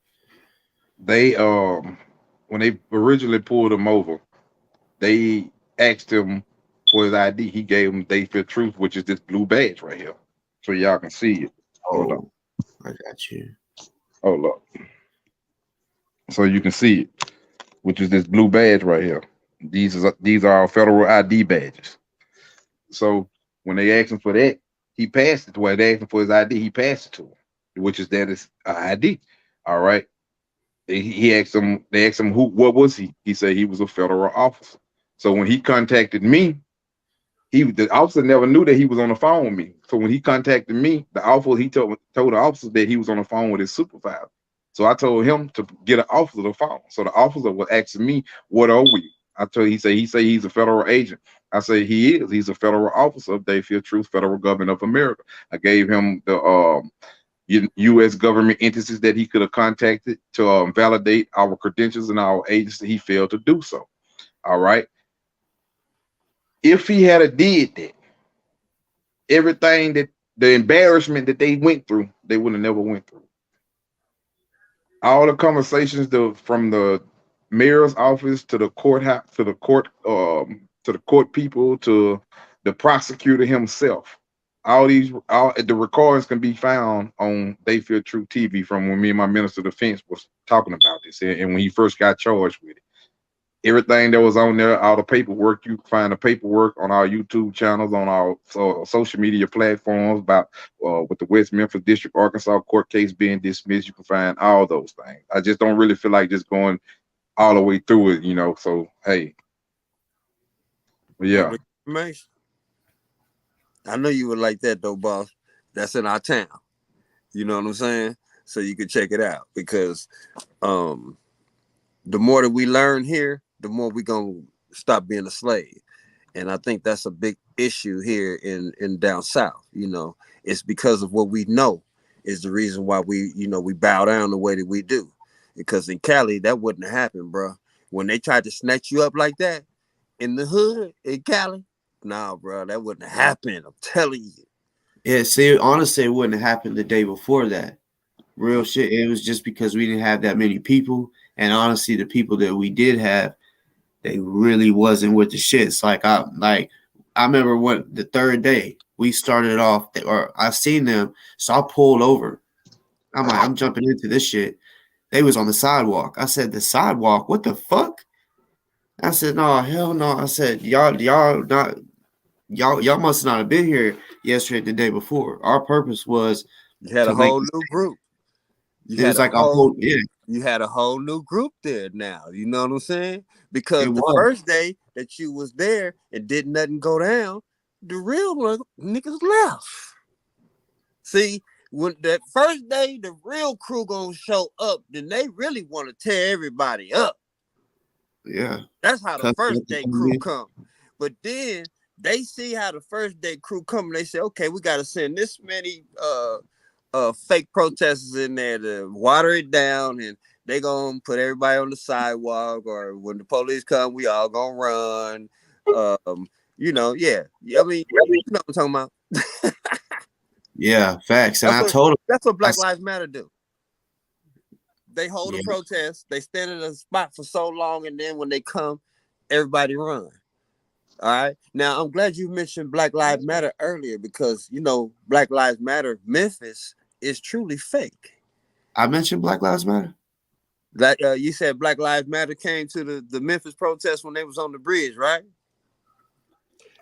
They when they originally pulled him over, they asked him for his ID. He gave them They Fear Truth, which is this blue badge right here. So y'all can see it. Hold on. I got you. Hold up. So you can see it, which is this blue badge right here. These are our federal ID badges. So when they asked him for that, he passed it. Well, they asked him for his ID, he passed it to him, which is that is an ID. All right. He asked him. They asked him what was he? He said he was a federal officer. So when he contacted me, the officer never knew that he was on the phone with me. So when he contacted me, the officer he told the officer that he was on the phone with his supervisor. So I told him to get an officer the phone. So the officer was asking me, "What are we?" I told he said he's a federal agent. I said he is. He's a federal officer of Dayfield Truth, Federal Government of America. I gave him the U.S. government entities that he could have contacted to validate our credentials and our agency. He failed to do so. All right. If he had a did that, everything that the embarrassment that they went through, they would have never went through. All the conversations from the mayor's office to the courthouse to the court people to the prosecutor himself. All the recordings can be found on They Feel True TV from when me and my minister of defense was talking about this and when he first got charged with it. Everything that was on there, all the paperwork, you can find the paperwork on our YouTube channels, on our social media platforms about with the West Memphis District, Arkansas court case being dismissed. You can find all those things. I just don't really feel like just going all the way through it, you know. So hey, yeah. Public information. I know you would like that though, boss. That's in our town. You know what I'm saying? So you can check it out because the more that we learn here, the more we're gonna stop being a slave. And I think that's a big issue here in down south. You know, it's because of what we know is the reason why we bow down the way that we do. Because in Cali, that wouldn't have happened, bro. When they tried to snatch you up like that in the hood in Cali, nah, bro, that wouldn't have happened. I'm telling you. Yeah, see, honestly, it wouldn't have happened the day before that. Real shit. It was just because we didn't have that many people, and honestly, the people that we did have, they really wasn't with the shits. I remember the third day we started off, or I seen them, so I pulled over. I'm like, I'm jumping into this shit. They was on the sidewalk. I said, the sidewalk? What the fuck? I said, no, hell no. I said, y'all must not have been here yesterday, the day before. Our purpose was You had a to make whole new group. You it had was a like a whole whole yeah, you had a whole new group there now. You know what I'm saying? Because it the was. first day that you was there and didn't nothing go down, the real niggas left. See, when that first day the real crew gonna show up, then they really want to tear everybody up. Yeah. That's how the Cut first day crew come. But then they see how the first day crew come and they say, okay, we got to send this many fake protesters in there to water it down, and they gonna put everybody on the sidewalk, or when the police come, we all gonna run. Yeah. I mean, you know what I'm talking about. Yeah, facts. And That's what I Black Lives Matter do. They hold a yeah, protest, they stand in a spot for so long, and then when they come, everybody run. All right. Now I'm glad you mentioned Black Lives Matter earlier, because Black Lives Matter Memphis is truly fake. I mentioned Black Lives Matter. Like you said, Black Lives Matter came to the Memphis protest when they was on the bridge, right?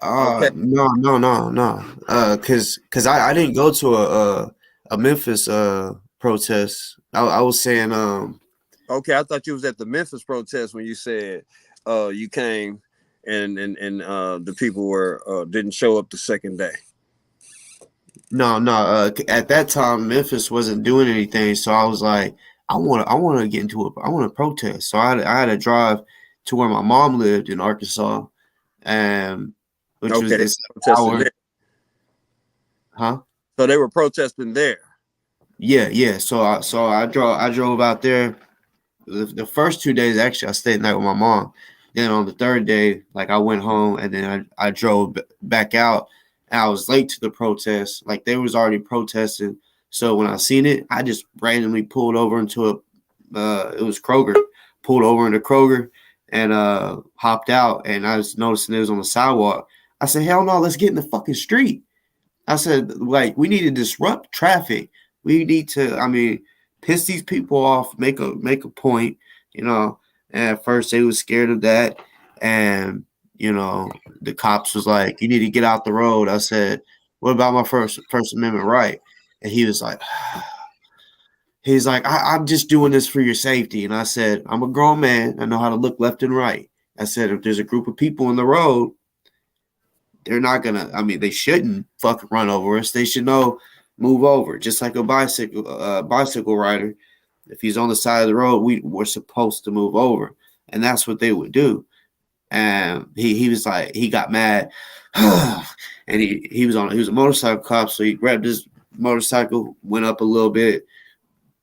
Okay. No. Cause I didn't go to a Memphis protest. I was saying Okay, I thought you was at the Memphis protest when you said you came and the people were didn't show up the second day. no. At that time, Memphis wasn't doing anything, so I was like, I want to get into it. I want to protest. So I had to drive to where my mom lived in Arkansas, and which was Okay, this protesting hour, there. huh? So they were protesting there. Yeah. So I drove out there. The first 2 days, actually, I stayed the night with my mom. Then on the third day, like I went home and then I drove back out. And I was late to the protest. Like they was already protesting. So when I seen it, I just randomly pulled over into it was Kroger. Pulled over into Kroger and hopped out. And I was noticing it was on the sidewalk. I said, hell no, let's get in the fucking street. I said, like, we need to disrupt traffic. We need to, I mean, piss these people off, make a point, you know. And at first they was scared of that. And, the cops was like, you need to get out the road. I said, what about my First Amendment right? And he was like, I'm just doing this for your safety. And I said, I'm a grown man. I know how to look left and right. I said, if there's a group of people in the road, they're not gonna. I mean, they shouldn't fucking run over us. They should know move over, just like a bicycle rider. If he's on the side of the road, we're supposed to move over, and that's what they would do. And he was like, he got mad, and he was a motorcycle cop, so he grabbed his motorcycle, went up a little bit,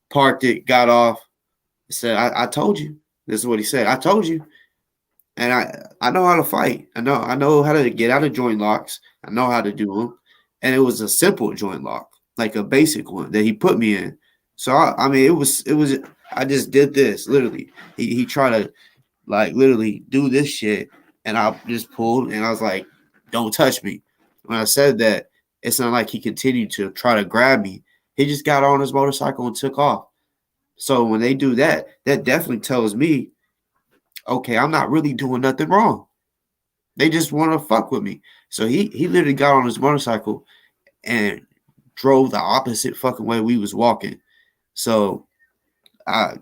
parked it, got off, said, I told you. This is what he said. I told you. And I know how to fight. I know how to get out of joint locks. I know how to do them. And it was a simple joint lock, like a basic one that he put me in. So I mean, it was. I just did this literally. He tried to like literally do this shit, and I just pulled, and I was like, "Don't touch me." When I said that, it's not like he continued to try to grab me. He just got on his motorcycle and took off. So when they do that, that definitely tells me, okay, I'm not really doing nothing wrong. They just want to fuck with me. So he literally got on his motorcycle and drove the opposite fucking way we was walking. So I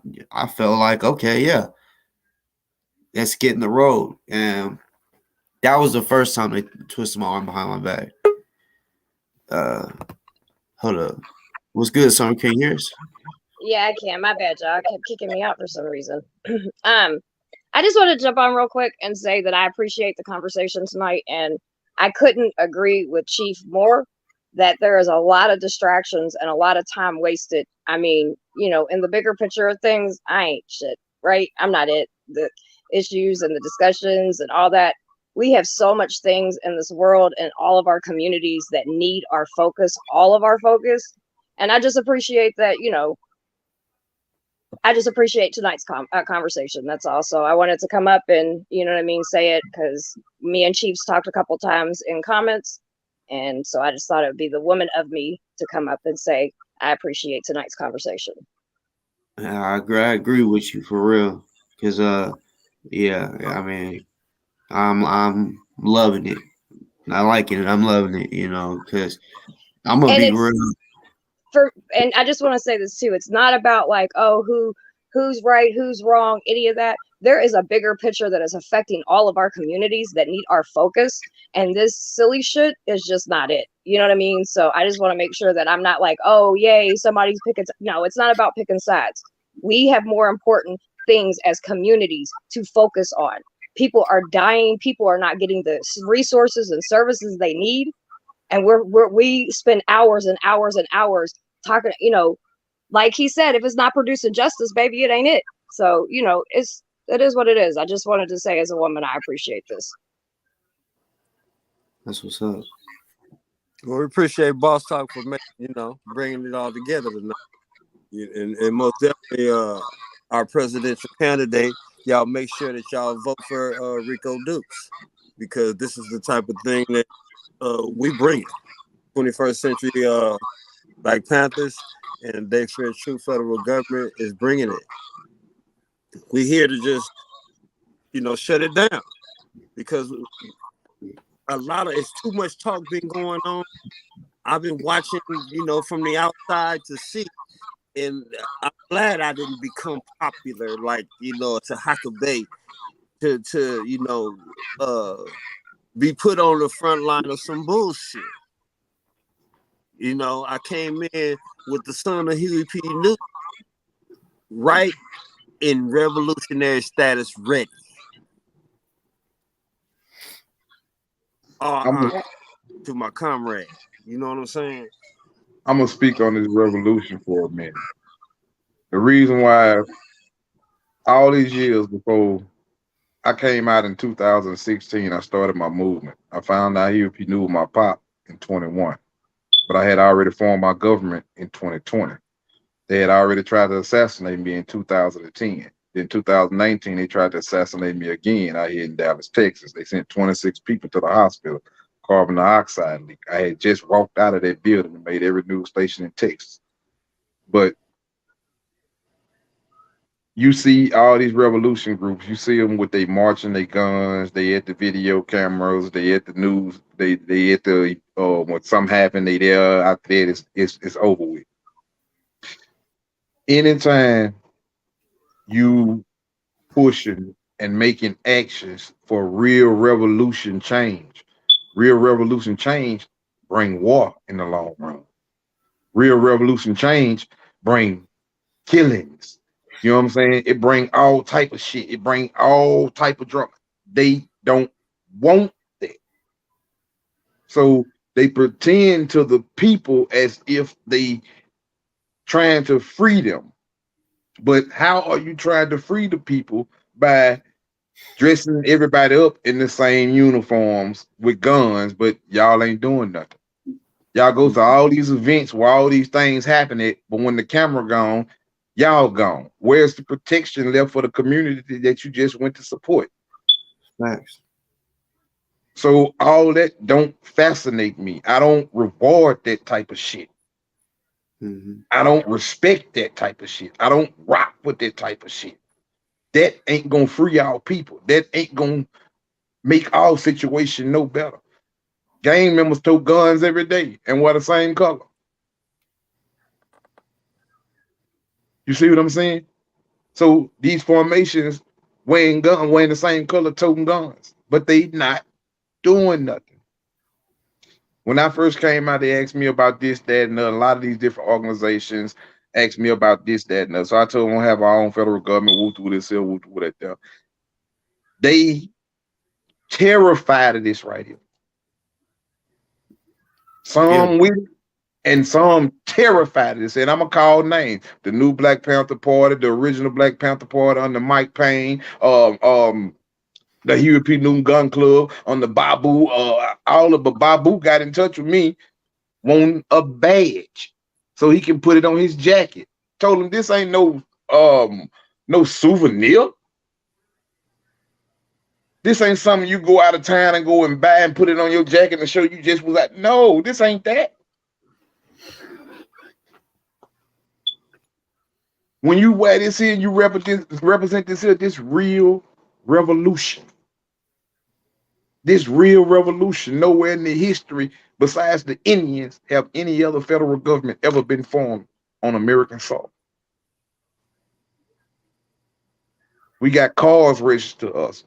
felt like, okay, yeah, let's get in the road. And that was the first time they twisted my arm behind my back. Uh, hold up. What's good, Summer? Can you hear us? Yeah, I can. My bad, y'all. Kept kicking me out for some reason. I just want to jump on real quick and say that I appreciate the conversation tonight, and I couldn't agree with Chief more that there is a lot of distractions and a lot of time wasted. I mean, in the bigger picture of things, I ain't shit, right? I'm not it. The issues and the discussions and all that. We have so much things in this world and all of our communities that need our focus, all of our focus. And I just appreciate that, I just appreciate tonight's conversation. That's all. So I wanted to come up and, say it, because me and Chiefs talked a couple times in comments. And so I just thought it would be the woman of me to come up and say, I appreciate tonight's conversation. I agree with you for real. Cause yeah, I mean, I'm loving it. I like it. I'm loving it. You know, cause I'm gonna And be it's real. and I just want to say this too. It's not about like, oh, who's right, who's wrong, any of that. There is a bigger picture that is affecting all of our communities that need our focus. And this silly shit is just not it. You know what I mean? So I just want to make sure that I'm not like, oh, yay, somebody's picking. No, it's not about picking sides. We have more important things as communities to focus on. People are dying. People are not getting the resources and services they need, and we spend hours and hours and hours talking, like he said, if it's not producing justice, baby, it ain't it. So it is what it is. I just wanted to say, as a woman, I appreciate this. That's what's up. Well, we appreciate Boss Talk for bringing it all together tonight. And most definitely, our presidential candidate, y'all make sure that y'all vote for Rico Dukes, because this is the type of thing that we bring it. 21st century Black Panthers and They Fear True federal government is bringing it. We here to just shut it down, because it's too much talk been going on. I've been watching from the outside to see, and I'm glad I didn't become popular like to Huckabee to be put on the front line of some bullshit. I came in with the son of Huey P. Newton, right in revolutionary status, ready. To my comrade. You know what I'm saying? I'm gonna speak on this revolution for a minute. The reason why all these years before I came out in 2016, I started my movement. I found out Huey P. Newton, my pop, in 21, but I had already formed my government in 2020. They had already tried to assassinate me in 2010. In 2019, they tried to assassinate me again out here in Dallas, Texas. They sent 26 people to the hospital, carbon dioxide leak. I had just walked out of that building and made every news station in Texas. But you see all these revolution groups, you see them with they marching their guns, they at the video cameras, they at the news, they at the when something happened, they there. After that, it's over with. Anytime you pushing and making actions for real revolution change. Real revolution change bring war in the long run. Real revolution change bring killings. You know what I'm saying? It bring all type of shit. It bring all type of drama. They don't want that. So they pretend to the people as if they trying to free them. But how are you trying to free the people? By dressing everybody up in the same uniforms with guns, but y'all ain't doing nothing. Y'all go to all these events where all these things happen, but when the camera gone, y'all gone. Where's the protection left for the community that you just went to support? Thanks. So all that don't fascinate me. I don't reward that type of shit. Mm-hmm. I don't respect that type of shit. I don't rock with that type of shit. That ain't gonna free our people. That ain't gonna make our situation no better. Gang members tote guns every day and wear the same color. You see what I'm saying? So these formations wearing the same color, toting guns, but they not doing nothing. When I first came out, they asked me about this, that, and a lot of these different organizations asked me about this, that, and so I told them we'll have our own federal government. We'll do this here, we'll do that there. They terrified of this right here. Some with it, and some terrified. They said, I'm going to call names. The new Black Panther Party, the original Black Panther Party under Mike Payne, the Huey P. Newton Gun Club on the Babu. All of the Babu got in touch with me, wanting a badge so he can put it on his jacket. Told him this ain't no souvenir. This ain't something you go out of town and go and buy and put it on your jacket and show you just was like, no, this ain't that. When you wear this here, you represent this here, this real revolution. This real revolution. Nowhere in the history besides the Indians have any other federal government ever been formed on American soil. We got cars registered to us.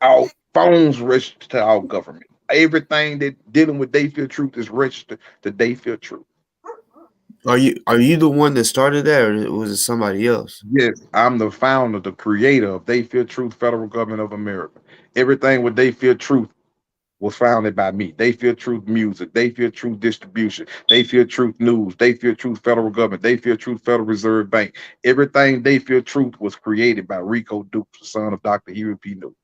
Our phones registered to our government. Everything that dealing with They Feel Truth is registered to They Feel Truth. Are you the one that started that, or was it somebody else? Yes, I'm the founder, the creator of They Feel Truth, Federal Government of America. Everything with They Feel Truth was founded by me. They Feel Truth Music, They Feel Truth Distribution, They Feel Truth News, They Feel Truth Federal Government, They Feel Truth Federal Reserve Bank. Everything They Feel Truth was created by Rico Dukes, the son of Dr. Huey P. Newton.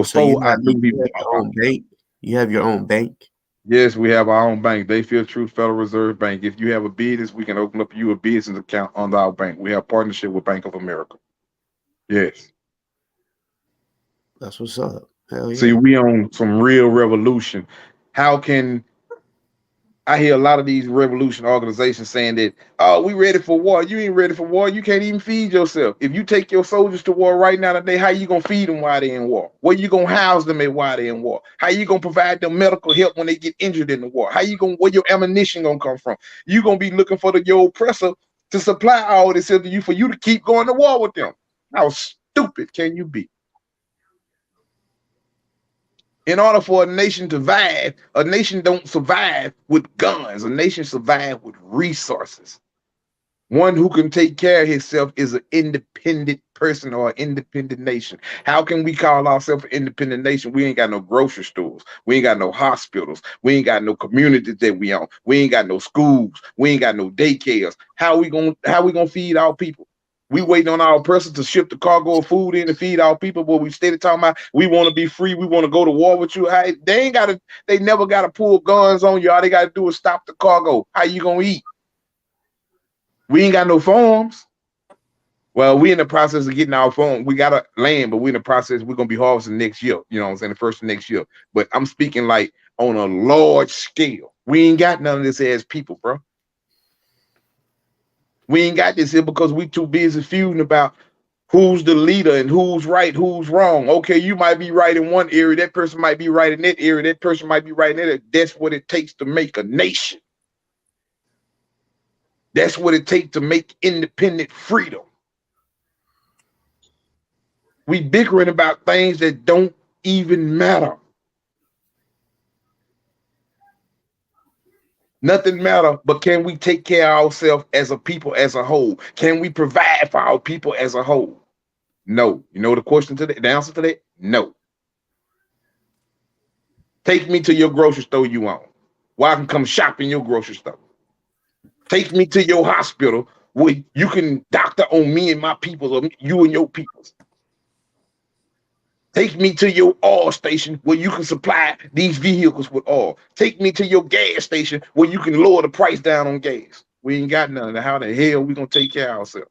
So you Before I have, knew he you was have my your own father. bank. You have your own bank. Yes, we have our own bank. They Feel Truth Federal Reserve Bank. If you have a business, we can open up you a business account under our bank. We have partnership with Bank of America. Yes. That's what's up. Hell See, yeah. we on some real revolution. How can I hear a lot of these revolution organizations saying that, oh, we ready for war. You ain't ready for war. You can't even feed yourself. If you take your soldiers to war right now today, how you gonna feed them while they in war? Where you gonna house them at while they in war? How you gonna provide them medical help when they get injured in the war? How you gonna where your ammunition gonna come from? You gonna be looking for your oppressor to supply all this to you for you to keep going to war with them. How stupid can you be? In order for a nation to survive, a nation don't survive with guns. A nation survives with resources. One who can take care of himself is an independent person or an independent nation. How can we call ourselves an independent nation? We ain't got no grocery stores. We ain't got no hospitals. We ain't got no communities that we own. We ain't got no schools. We ain't got no daycares. How we gonna feed our people? We waiting on our oppressors to ship the cargo of food in to feed our people, but we steady talking about we want to be free, we want to go to war with you. They never gotta pull guns on you. All they gotta do is stop the cargo. How you gonna eat? We ain't got no farms. Well, we in the process of getting our farm. We got a land, but we in the process, we're gonna be harvesting next year, you know what I'm saying, the first of next year. But I'm speaking like on a large scale. We ain't got none of this as people, bro. We ain't got this here because we too busy feuding about who's the leader and who's right, who's wrong. Okay, you might be right in one area, that person might be right in that area, that person might be right in that. That's what it takes to make a nation. That's what it takes to make independent freedom. We bickering about things that don't even matter. Nothing matter, but can we take care of ourselves as a people as a whole? Can we provide for our people as a whole? No. You know the answer to that? No. Take me to your grocery store you own, where I can come shop in your grocery store. Take me to your hospital where you can doctor on me and my people, or you and your peoples. Take me to your oil station where you can supply these vehicles with oil. Take me to your gas station where you can lower the price down on gas. We ain't got none of that. How the hell we gonna take care of ourselves?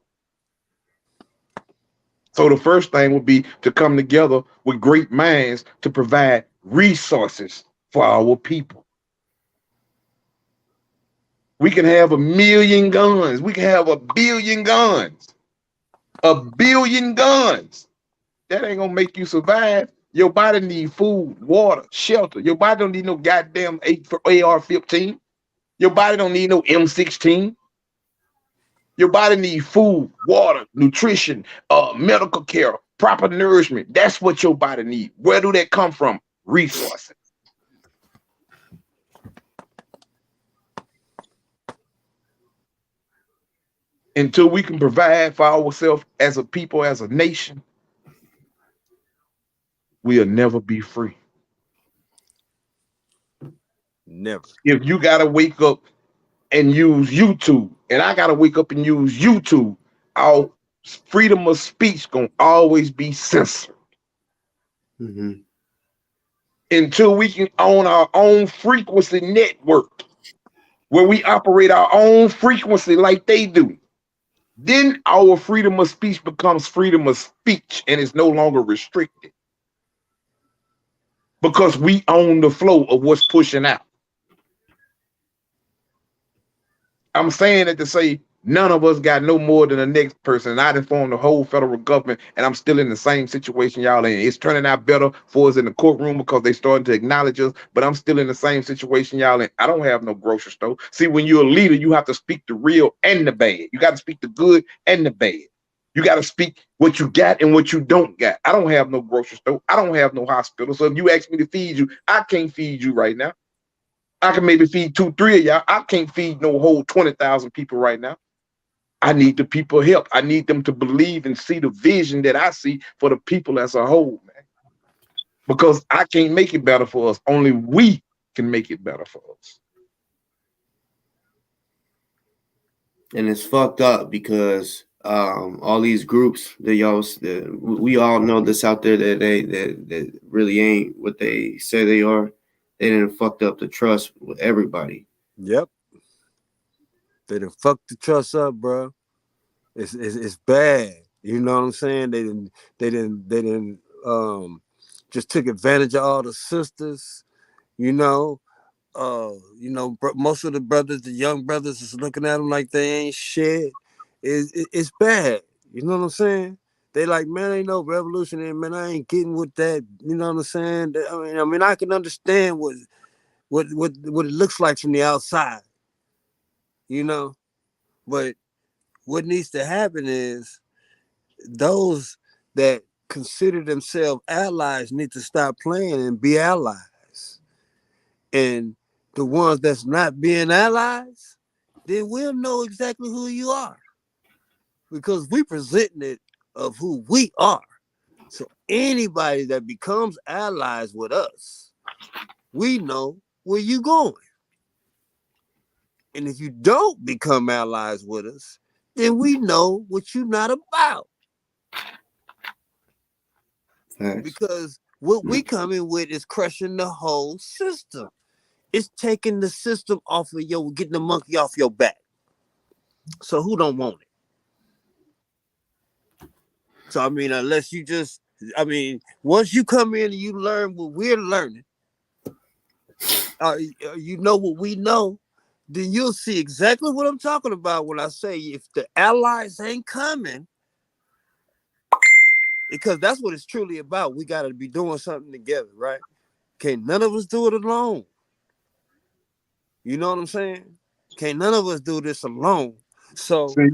So the first thing would be to come together with great minds to provide resources for our people. We can have 1,000,000 guns. We can have 1,000,000,000 guns. 1,000,000,000 guns. That ain't gonna make you survive. Your body need food, water, shelter. Your body don't need no goddamn AR-15. Your body don't need no M16. Your body need food, water, nutrition, medical care, proper nourishment. That's what your body need. Where do that come from? Resources. Until we can provide for ourselves as a people, as a nation, we'll never be free. Never. If you gotta wake up and use YouTube, and I gotta wake up and use YouTube, our freedom of speech gonna always be censored. Mm-hmm. Until we can own our own frequency network, where we operate our own frequency like they do, then our freedom of speech becomes freedom of speech and is no longer restricted. Because we own the flow of what's pushing out. I'm saying that to say None of us got no more than the next person. And I informed the whole federal government, and I'm still in the same situation y'all in. It's turning out better for us in the courtroom because they starting to acknowledge us, but I'm still in the same situation y'all in. I don't have no grocery store. See, when you're a leader, you have to speak the real and the bad. You got to speak the good and the bad. You got to speak what you got and what you don't got. I don't have no grocery store. I don't have no hospital. So if you ask me to feed you, I can't feed you right now. I can maybe feed 2, 3 of y'all. I can't feed no whole 20,000 people right now. I need the people help. I need them to believe and see the vision that I see for the people as a whole, man. Because I can't make it better for us. Only we can make it better for us. And it's fucked up because all these groups we all know this out there that really ain't what they say they are. They done fucked up the trust with everybody. Yep. They done fucked the trust up, bro. It's bad. You know what I'm saying? They didn't just took advantage of all the sisters, you know. Most of the brothers, the young brothers, is looking at them like they ain't shit. It's bad. You know what I'm saying? They like, man, ain't no revolution, and man, I ain't getting with that. You know what I'm saying? I mean, I can understand what it looks like from the outside, you know. But what needs to happen is those that consider themselves allies need to stop playing and be allies. And the ones that's not being allies, then we'll know exactly who you are. Because we presenting it of who we are. So anybody that becomes allies with us, we know where you going. And if you don't become allies with us, then we know what you're not about. Facts. Because what we come in with is crushing the whole system. It's taking the system off of getting the monkey off your back. So who don't want it? So I mean, once you come in and you learn what we're learning, you know what we know, then you'll see exactly what I'm talking about when I say if the allies ain't coming, because that's what it's truly about. We got to be doing something together, right? Can't none of us do it alone. You know what I'm saying? Can't none of us do this alone. So See,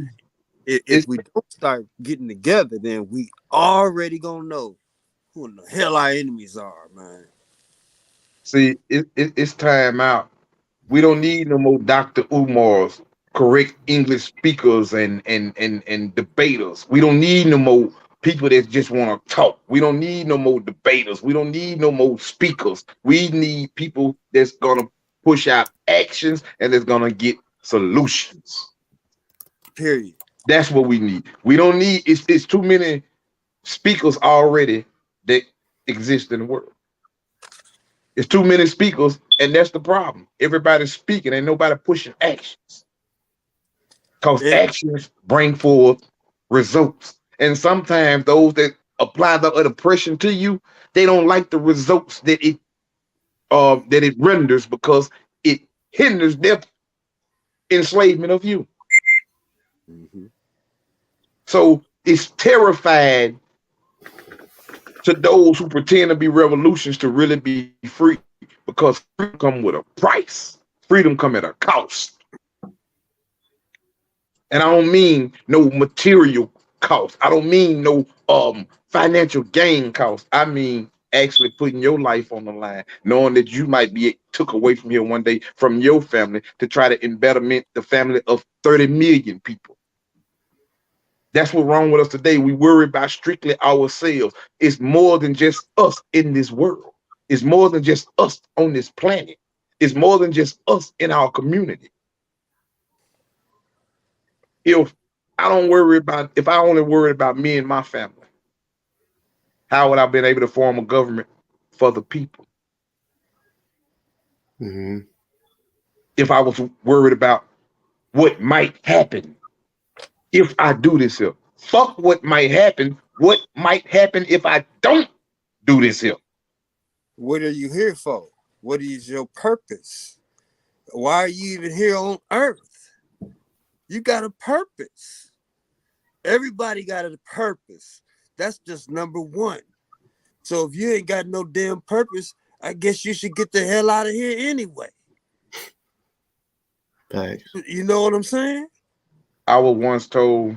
if we don't start getting together, then we already gonna know who in the hell our enemies are, man. it's time out. We don't need no more Dr. Umar's correct English speakers and debaters. We don't need no more people that just want to talk. We don't need no more debaters. We don't need no more speakers. We need people that's gonna push out actions and that's gonna get solutions. Period. That's what we need. We don't need it's too many speakers already that exist in the world. It's too many speakers, and that's the problem. Everybody's speaking, and nobody pushing actions. Because And actions bring forth results. And sometimes those that apply the pressure to you, they don't like the results that it renders because it hinders their enslavement of you. mm-hmm. So it's terrifying to those who pretend to be revolutions to really be free because freedom come with a price. Freedom come at a cost. And I don't mean no material cost. I don't mean no financial gain cost. I mean actually putting your life on the line, knowing that you might be took away from here one day from your family to try to embetterment the family of 30 million people. That's what's wrong with us today. We worry about strictly ourselves. It's more than just us in this world. It's more than just us on this planet. It's more than just us in our community. If if I only worried about me and my family, how would I been able to form a government for the people? Mm-hmm. If I was worried about what might happen if I do this here. Fuck what might happen. What might happen if I don't do this here? What are you here for? What is your purpose? Why are you even here on Earth? You got a purpose. Everybody got a purpose. That's just number one. So if you ain't got no damn purpose, I guess you should get the hell out of here anyway. Thanks. You know what I'm saying? I was once told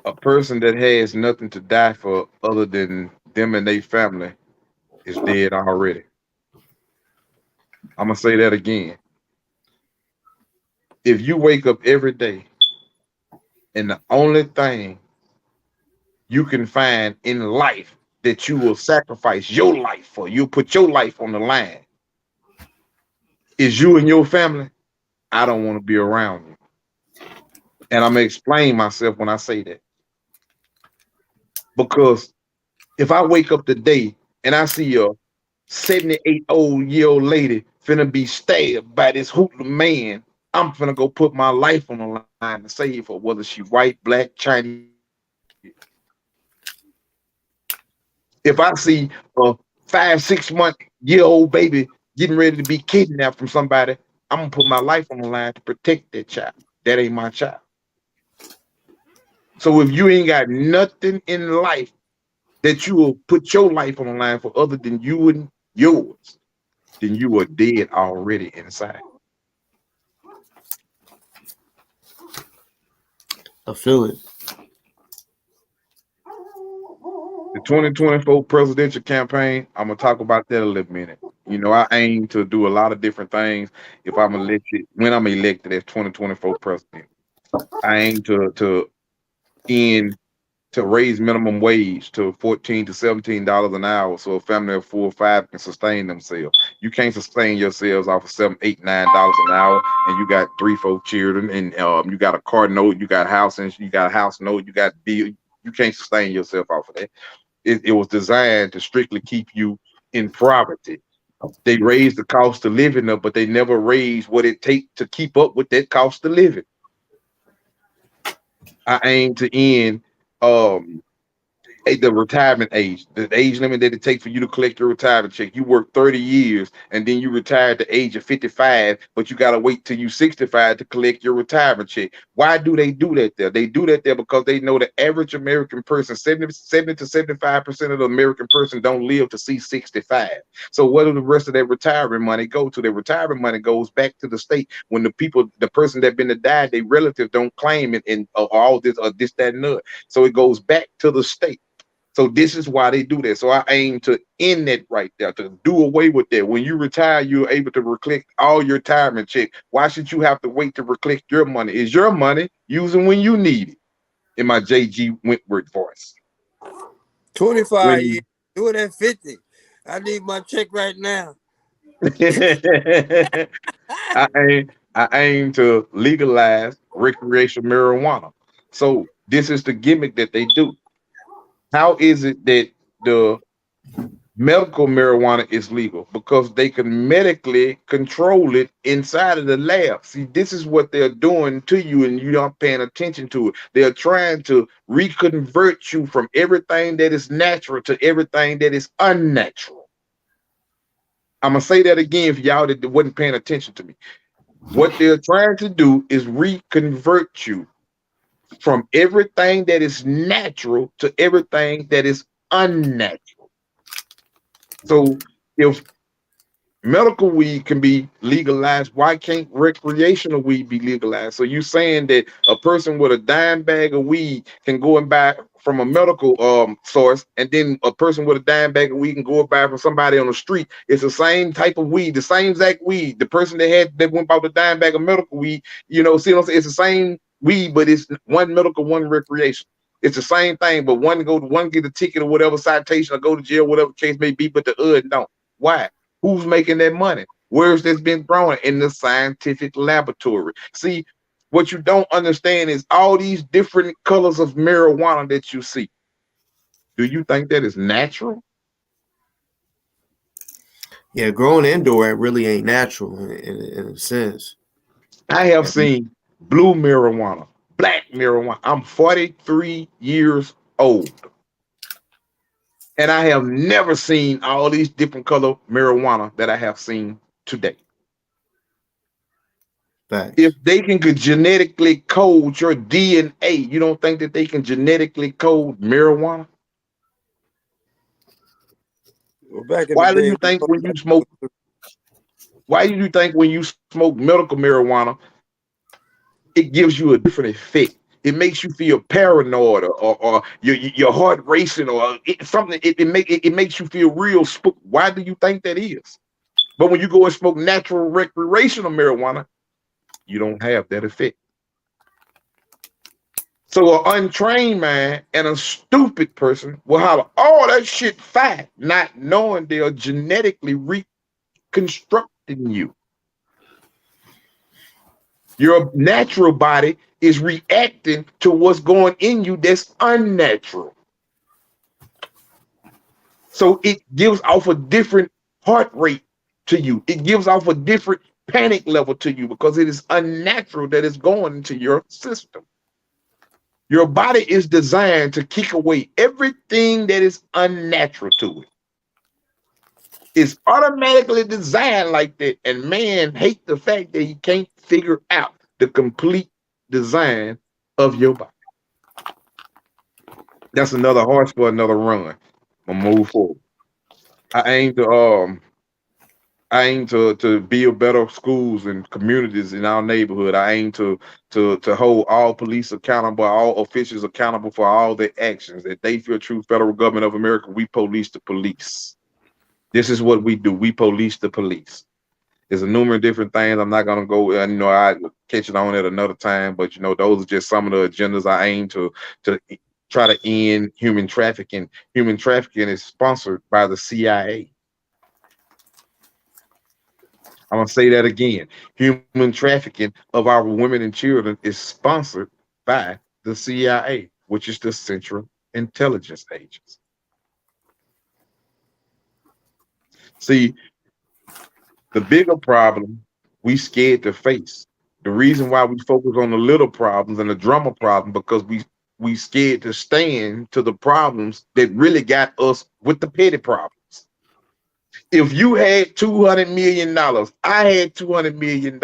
a person that has nothing to die for other than them and their family is dead already. I'm gonna say that again. If you wake up every day and the only thing you can find in life that you will sacrifice your life for, you put your life on the line, is you and your family, I don't want to be around you. And I'm gonna explain myself when I say that. Because if I wake up today and I see a 78-year-old lady finna be stabbed by this hoodlum man, I'm finna go put my life on the line to save her, whether she white, black, Chinese, Indian. If I see a 5, 6 month-year-old baby getting ready to be kidnapped from somebody, I'm gonna put my life on the line to protect that child. That ain't my child. So if you ain't got nothing in life that you will put your life on the line for other than you and yours, then you are dead already inside. I feel it. The 2024 presidential campaign, I'm gonna talk about that a little minute. You know, I aim to do a lot of different things if I'm elected, when I'm elected as 2024 president. I aim to end to raise minimum wage to $14 to $17 an hour, so a family of 4 or 5 can sustain themselves. You can't sustain yourselves off of $7, $8, $9 an hour, and you got 3, 4 children, and you got a car note, you got house, and you got a house note, you got bill. You can't sustain yourself off of that. It was designed to strictly keep you in poverty. They raised the cost of living up, but they never raised what it takes to keep up with that cost of living. I aim to end um the retirement age, the age limit that it takes for you to collect your retirement check. You work 30 years and then you retire at the age of 55, but you got to wait till you 65 to collect your retirement check. Why do they do that there? They do that there because they know the average American person, 70 to 75% of the American person don't live to see 65. So what do the rest of their retirement money go to? Their retirement money goes back to the state when the person that been to die, their relative don't claim it and all this or this, that, and that. So it goes back to the state. So this is why they do that. So I aim to end that right there, to do away with that. When you retire, you're able to recollect all your retirement check. Why should you have to wait to recollect your money? It's your money, using when you need it. In my J.G. Wentworth voice. 25 years, do it at 50. I need my check right now. I aim to legalize recreational marijuana. So this is the gimmick that they do. How is it that the medical marijuana is legal? Because they can medically control it inside of the lab. See, this is what they're doing to you, and you're not paying attention to it. They're trying to reconvert you from everything that is natural to everything that is unnatural. I'm gonna say that again for y'all that wasn't paying attention to me. What they're trying to do is reconvert you from everything that is natural to everything that is unnatural. So if medical weed can be legalized, why can't recreational weed be legalized? So you saying that a person with a dime bag of weed can go and buy from a medical source, and then a person with a dime bag of weed can go and buy from somebody on the street. It's the same type of weed, the same exact weed. The person that went bought the dime bag of medical weed, see what I'm saying? It's the same weed, but it's one medical, one recreation. It's the same thing, but one get a ticket or whatever citation or go to jail, whatever case may be, but the other don't. Why? Who's making that money? Where's this been grown? In the scientific laboratory. See, what you don't understand is all these different colors of marijuana that you see. Do you think that is natural? Yeah, growing indoor, it really ain't natural in a sense. I have seen blue marijuana, black marijuana. I'm 43 years old. And I have never seen all these different color marijuana that I have seen today. Facts. If they can genetically code your DNA, you don't think that they can genetically code marijuana? Well, back in the Why do day, you think when you smoke? Why do you think when you smoke medical marijuana, it gives you a different effect? It makes you feel paranoid, or your heart racing, or something. It makes you feel real spooked. Why do you think that is? But when you go and smoke natural recreational marijuana, you don't have that effect. So an untrained man and a stupid person will holler, "Oh, that shit fat," not knowing they are genetically reconstructing you. Your natural body is reacting to what's going in you that's unnatural. So it gives off a different heart rate to you. It gives off a different panic level to you because it is unnatural that is going into your system. Your body is designed to kick away everything that is unnatural to it. It's automatically designed like that, and man hate the fact that he can't figure out the complete design of your body. That's another horse for another run. I'm gonna move forward. I aim to to build better schools and communities in our neighborhood. I aim to hold all police accountable, all officials accountable for all their actions. That they feel true federal government of America, we police the police. This is what we do. We police the police. There's a number of different things. I'm not gonna go. I catch it on at another time. But those are just some of the agendas I aim to try to end human trafficking. Human trafficking is sponsored by the CIA. I'm gonna say that again. Human trafficking of our women and children is sponsored by the CIA, which is the Central Intelligence Agency. See, the bigger problem we scared to face. The reason why we focus on the little problems and the drama problem because we scared to stand to the problems that really got us with the petty problems. If you had $200 million, I had $200 million,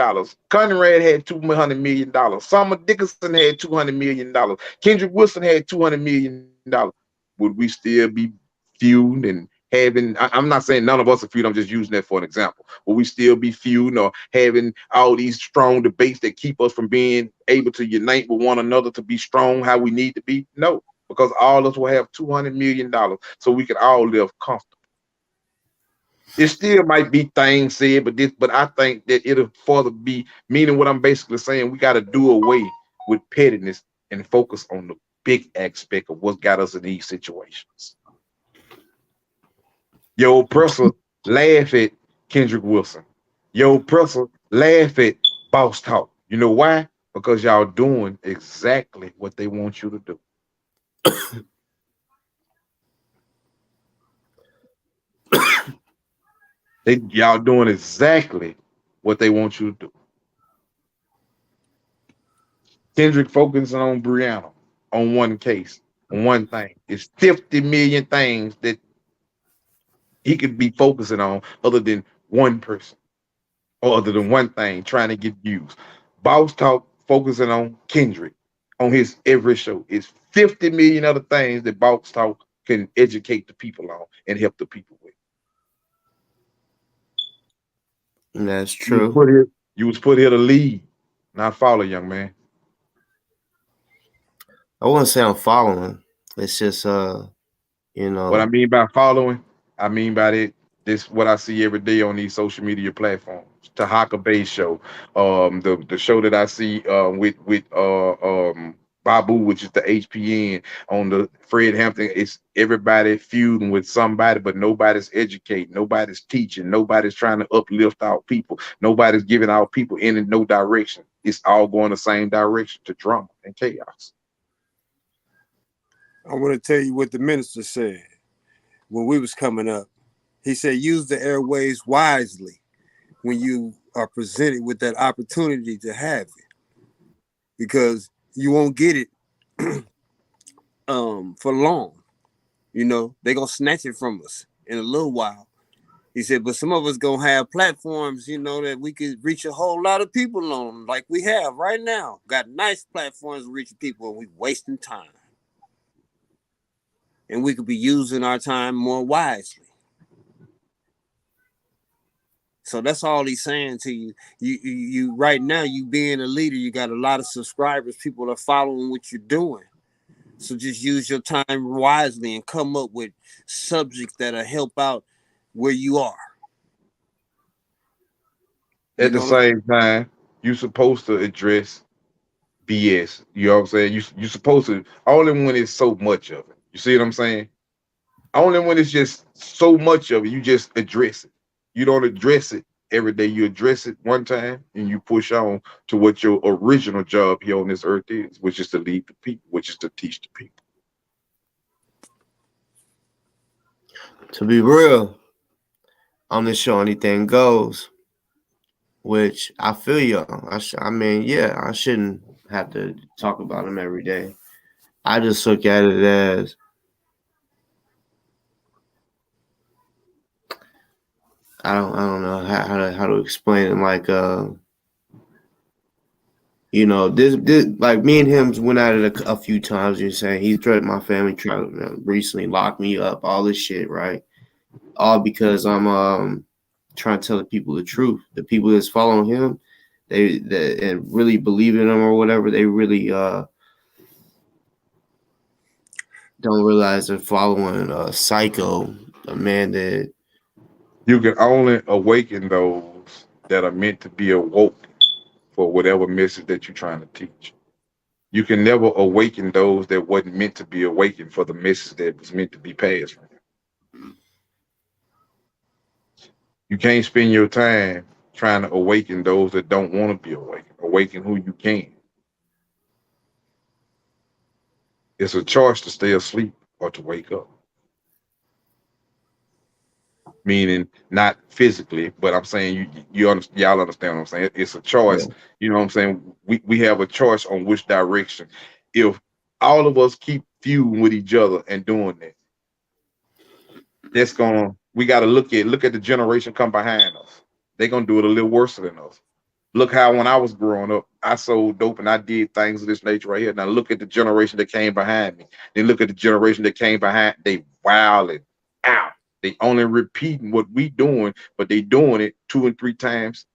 Conrad had $200 million, Summer Dickinson had $200 million, Kendrick Wilson had $200 million, would we still be feuding and having? I'm not saying none of us are feuding. I'm just using that for an example. Will we still be feuding or having all these strong debates that keep us from being able to unite with one another to be strong how we need to be? No, because all of us will have $200 million, so we can all live comfortably. It still might be things said, but I think that it'll further be meaning what I'm basically saying. We got to do away with pettiness and focus on the big aspect of what got us in these situations. Your oppressor laugh at Kendrick Wilson. Your oppressor laugh at Boss Talk. You know why? Because y'all doing exactly what they want you to do. Y'all doing exactly what they want you to do. Kendrick focusing on Brianna on one case, on one thing. It's 50 million things that he could be focusing on other than one person or other than one thing trying to get views. Boss Talk focusing on Kendrick on his every show. It's 50 million other things that Boss Talk can educate the people on and help the people with. That's true. You was put here to lead, not follow, young man. I wouldn't say I'm following. It's just What I mean by following, I mean by this what I see every day on these social media platforms. Tahaka Bay show, the show that I see with Babu, which is the HPN on the Fred Hampton. It's everybody feuding with somebody, but nobody's educating, nobody's teaching, nobody's trying to uplift our people, nobody's giving our people in no direction. It's all going the same direction to drama and chaos. I want to tell you what the minister said when we was coming up. He said, use the airways wisely when you are presented with that opportunity to have it, because you won't get it for long. They're going to snatch it from us in a little while. He said, but some of us gonna have platforms, that we could reach a whole lot of people on, like we have right now. Got nice platforms reaching people, and we wasting time. And we could be using our time more wisely. So that's all he's saying to you. You right now, you being a leader, you got a lot of subscribers. People are following what you're doing. So just use your time wisely and come up with subjects that'll help out where you are. At the same time, you're supposed to address BS. You know what I'm saying? You're supposed to, only when it's so much of it. You see what I'm saying? Only when it's just so much of it, you just address it. You don't address it every day. You address it one time and you push on to what your original job here on this earth is, which is to lead the people, which is to teach the people. To be real, on this show, anything goes, which I feel you. I mean, yeah, I shouldn't have to talk about them every day. I just look at it as I don't know how to explain it. Like this like me and him went at it a few times. You're saying he threatened my family, tried to recently lock me up, all this shit, right? All because I'm trying to tell the people the truth. The people that's following him, they and really believe in him or whatever, they really don't realize they're following a psycho, a man that You can only awaken those that are meant to be awoke for whatever message that you're trying to teach. You can never awaken those that wasn't meant to be awakened for the message that was meant to be passed. You can't spend your time trying to awaken those that don't want to be awakened. Awaken who you can. It's a choice to stay asleep or to wake up. Meaning not physically, but I'm saying y'all understand what I'm saying. It's a choice. yeah. You know what I'm saying? We have a choice on which direction. If all of us keep feuding with each other and doing that, we got to look at the generation come behind us. They're gonna do it a little worse than us. Look how when I was growing up, I sold dope and I did things of this nature right here. Now look at the generation that came behind me. Then look at the generation that came behind. They wilding out. They only repeating what we doing, but they doing it 2 and 3 times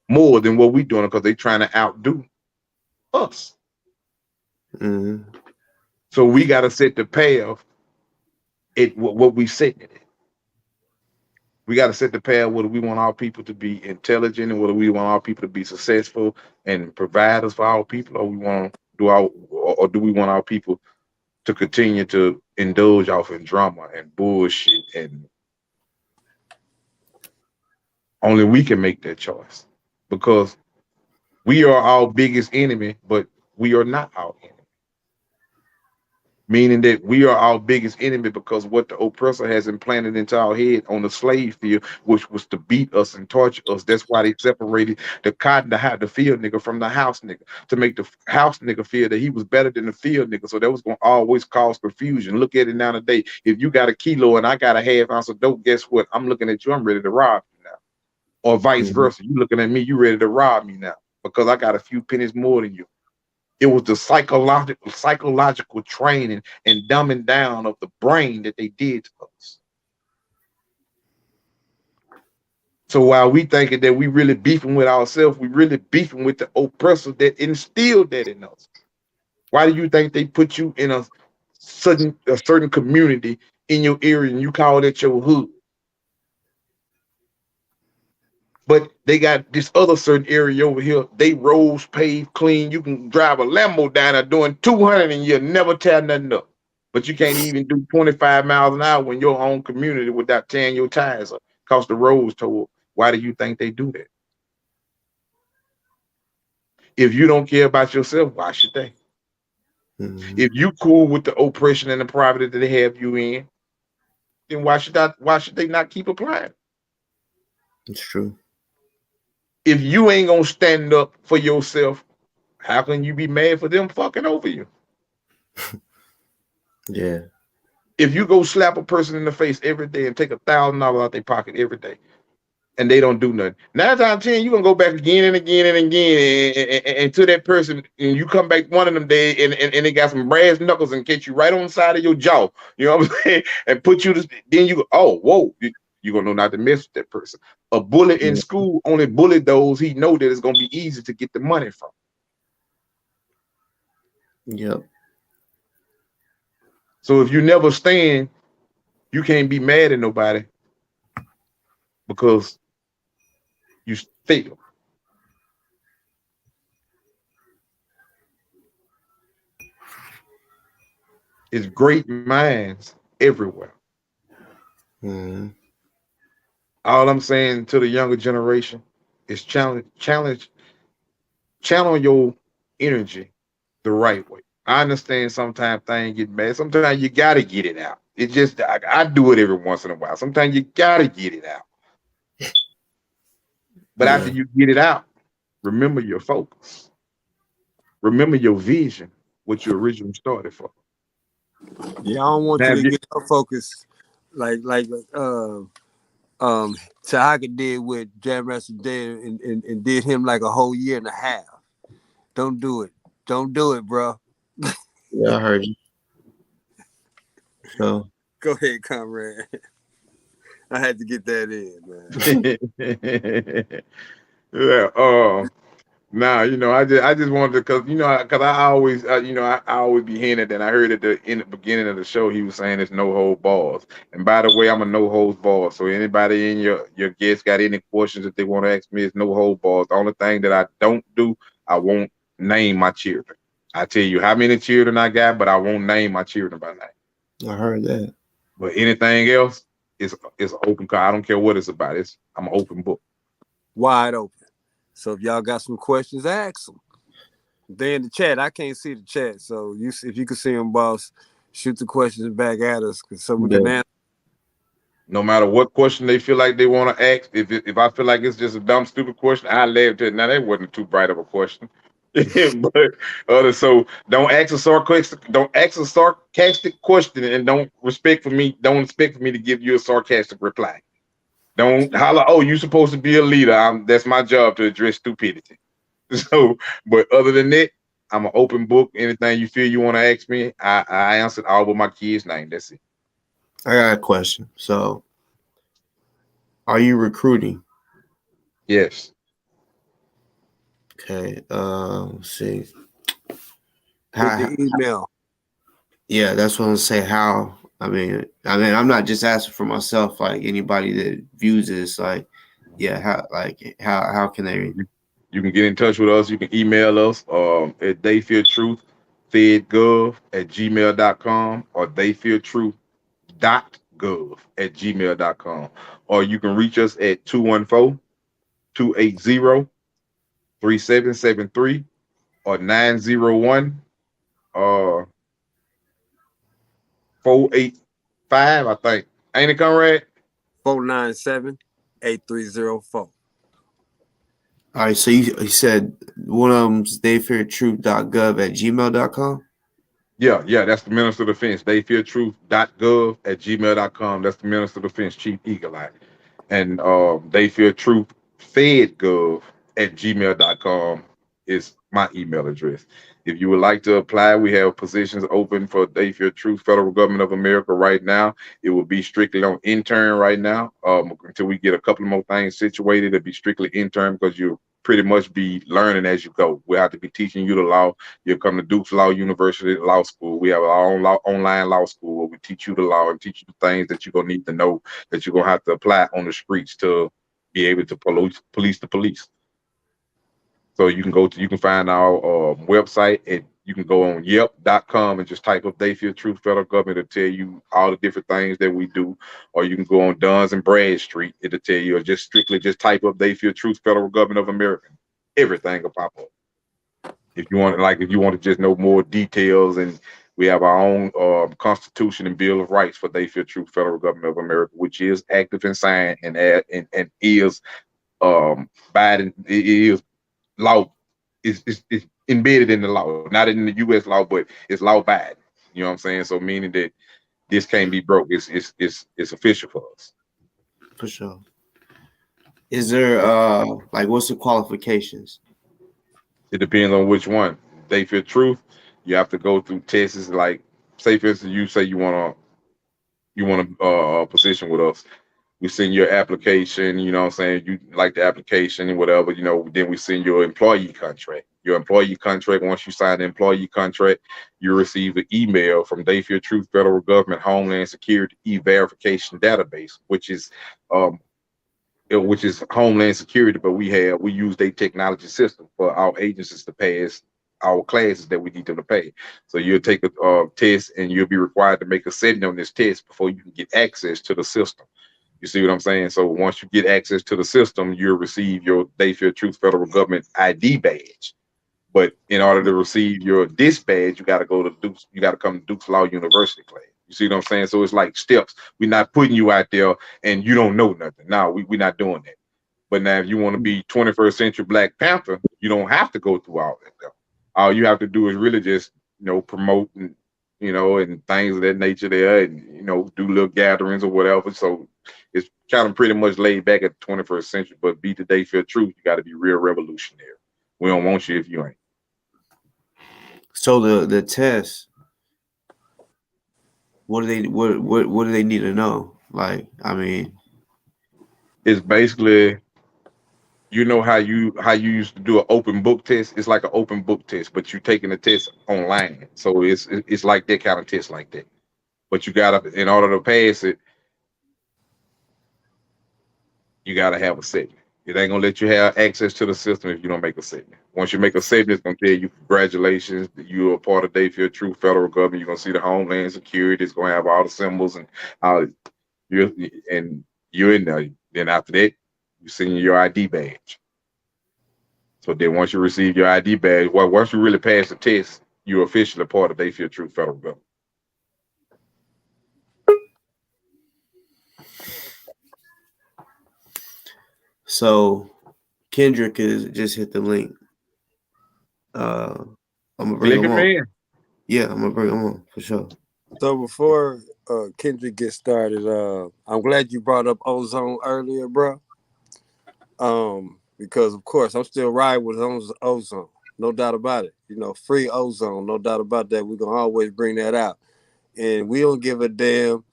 more than what we doing because they trying to outdo us. Mm-hmm. So we got to set the path at what we setting it at. We got to set the path whether we want our people to be intelligent and whether we want our people to be successful and providers for our people, or we want to do we want our people to continue to indulge off in drama and bullshit, and only we can make that choice because we are our biggest enemy, but we are not our enemy. Meaning that we are our biggest enemy because what the oppressor has implanted into our head on the slave field, which was to beat us and torture us. That's why they separated the field nigga from the house nigga, to make the house nigga feel that he was better than the field nigga. So that was going to always cause confusion. Look at it now today. If you got a kilo and I got a half ounce of dope, guess what? I'm looking at you, I'm ready to rob you now. Or vice versa. You looking at me, you ready to rob me now because I got a few pennies more than you. It was the psychological training and dumbing down of the brain that they did to us. So while we thinking that we really beefing with ourselves, we really beefing with the oppressor that instilled that in us. Why do you think they put you in a certain community in your area and you call that your hood? But they got this other certain area over here. They roads paved clean. You can drive a Lambo down there doing 200 and you'll never tear nothing up. But you can't even do 25 miles an hour in your own community without tearing your tires up because the roads tore up. Why do you think they do that? If you don't care about yourself, why should they? Mm-hmm. If you cool with the oppression and the poverty that they have you in, then why should they not keep applying? It's true. If you ain't gonna stand up for yourself, how can you be mad for them fucking over you? Yeah. If you go slap a person in the face every day and take $1,000 out their pocket every day, and they don't do nothing, 9 times 10, you're gonna go back again and again and again and to that person, and you come back one of them days and they got some brass knuckles and catch you right on the side of your jaw. You know what I'm saying? And put you to then you go, oh, whoa, you're gonna know not to mess with that person. A bully in Yeah. school only bully those he know that it's gonna be easy to get the money from. Yep. So if you never stand, you can't be mad at nobody because you fail. It's great minds everywhere. Mm-hmm. All I'm saying to the younger generation is channel your energy the right way. I understand sometimes things get bad. Sometimes you gotta get it out. It's just I do it every once in a while. Sometimes you gotta get it out. But after Yeah. you get it out, remember your focus. Remember your vision, what you originally started for. Yeah, I don't want Now, you if to you, get so focused like Tahaka did with Jam Master Jay and did him like a whole year and a half. Don't do it. Don't do it, bro. Yeah, I heard you. So Go ahead, comrade. I had to get that in, man. yeah, nah, I just wanted to, because I always, I always be hearing it, and I heard at in the beginning of the show he was saying it's no hold balls. And by the way, I'm a no holds ball. So anybody in your guests got any questions that they want to ask me, it's no hold balls. The only thing that I don't do, I won't name my children. I tell you how many children I got, but I won't name my children by name. I heard that. But anything else is an open call. I don't care what it's about. I'm an open book. Wide open. So if y'all got some questions, ask them. They in the chat. I can't see the chat, so if you can see them, boss, shoot the questions back at us, because so we can Yeah. answer. No matter what question they feel like they want to ask, if I feel like it's just a dumb, stupid question, I laugh to it. Now that wasn't too bright of a question, but so don't ask a sarcastic question, and don't expect for me to give you a sarcastic reply. Don't holler, oh, you supposed to be a leader. That's my job to address stupidity. So, but other than that, I'm an open book. Anything you feel you want to ask me, I answered all with my kid's name. That's it. I got a question. So, are you recruiting? Yes. Okay. Let's see. Hit How, the email. yeah, that's what I'm saying. How? I mean, I'm not just asking for myself. Like anybody that views this, like, yeah, how can they? You can get in touch with us. You can email us at theyfeartruth@gmail.com or theyfeartruth.gov@gmail.com. Or you can reach us at 214-280-3773 or 901 485, I think. Ain't it, Conrad? 497-8304. All right. So you said one of them's theyfeartruth.gov@gmail.com. Yeah, that's the Minister of Defense. Theyfeartruth.gov@gmail.com. That's the Minister of Defense, Chief Eagle Eye. And they feel truth fedgov@gmail.com is my email address. If you would like to apply, we have positions open for They Fear Truth, Federal Government of America right now. It will be strictly on intern right now until we get a couple more things situated. It'll be strictly intern because you'll pretty much be learning as you go. We'll have to be teaching you the law. You'll come to Duke's Law University Law School. We have our own online law school where we teach you the law and teach you the things that you're going to need to know that you're going to have to apply on the streets to be able to police the police. So you can find our website and you can go on yelp.com and just type up They Fear Truth Federal Government. It'll tell you all the different things that we do. Or you can go on Duns and Bradstreet. It'll tell you, or just strictly just type up They Fear Truth Federal Government of America. Everything will pop up. If you want to just know more details, and we have our own Constitution and Bill of Rights for They Fear Truth Federal Government of America, which is active and signed and is Biden. It is law is embedded in the law, not in the U.S. law, but it's law Biden. You know what I'm saying? So meaning that this can't be broke. It's official for us. For sure. Is there like what's the qualifications? It depends on which one. They feel truth. You have to go through tests. Like, say for instance, you say you want a position with us. We send your application, you know what I'm saying? You like the application and whatever, then we send your employee contract. Your employee contract, once you sign the employee contract, you receive an email from Dayfield Truth Federal Government Homeland Security E-Verification Database, which is Homeland Security, but we use their technology system for our agencies to pass our classes that we need them to pay. So you'll take a test and you'll be required to make a setting on this test before you can get access to the system. You see what I'm saying? So once you get access to the system, you'll receive your Dayfield Truth Federal Government ID badge. But in order to receive your this badge, you got to go to Duke's. You got to come to Duke's Law University class. You see what I'm saying? So it's like steps. We're not putting you out there and you don't know nothing. No, we're not doing that. But now if you want to be 21st century Black Panther, you don't have to go through all that stuff. All you have to do is really just, promote and, and things of that nature there and, do little gatherings or whatever. So it's kind of pretty much laid back at the 21st century, but be the Dayfield Truth, you got to be real revolutionary. We don't want you if you ain't. So the test, what do they need to know? Like, I mean, it's basically, how you used to do an open book test. It's like an open book test, but you're taking the test online. So it's like that kind of test like that. But you gotta, in order to pass it, you gotta have a segment. It ain't gonna let you have access to the system if you don't make a segment. Once you make a segment, it's gonna tell you congratulations, you're a part of Dayfield True Federal Government. You're gonna see the Homeland Security. It's gonna have all the symbols and you're in there. Then after that, you send your ID badge. So then once you receive your ID badge, once you really pass the test, you're officially part of Dayfield True Federal Government. So Kendrick is just hit the link. I'm gonna bring him on. Yeah, I'm gonna bring him on for sure. So before Kendrick gets started, I'm glad you brought up ozone earlier, bro. Because of course I'm still riding with ozone, no doubt about it. Free ozone, no doubt about that. We're gonna always bring that out, and we don't give a damn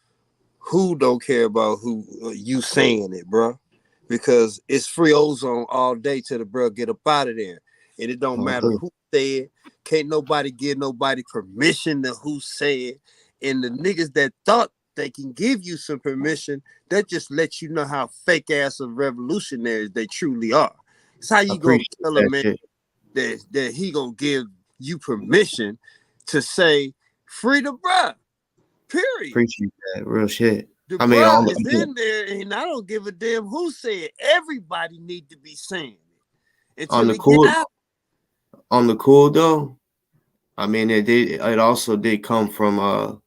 who don't care about who you saying it, bro. Because it's free ozone all day till the bro get up out of there. And it don't matter who said. Can't nobody give nobody permission to who said. And the niggas that thought they can give you some permission, that just lets you know how fake ass of revolutionaries they truly are. It's how you gonna tell a man that he gonna give you permission to say free the bruh. Period. Appreciate that. Real shit. The bruh is in there, and I don't give a damn who said it. Everybody need to be saying it. On the cool though, I mean it also did come from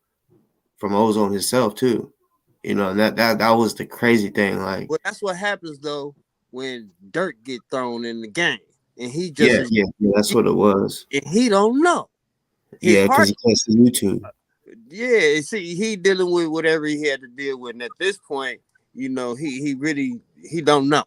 Ozone himself too. That was the crazy thing. Like, well, that's what happens though when dirt get thrown in the game, and he just that's what it was. And he don't know. Because he can't see YouTube. Yeah, see, he dealing with whatever he had to deal with, and at this point, he really don't know.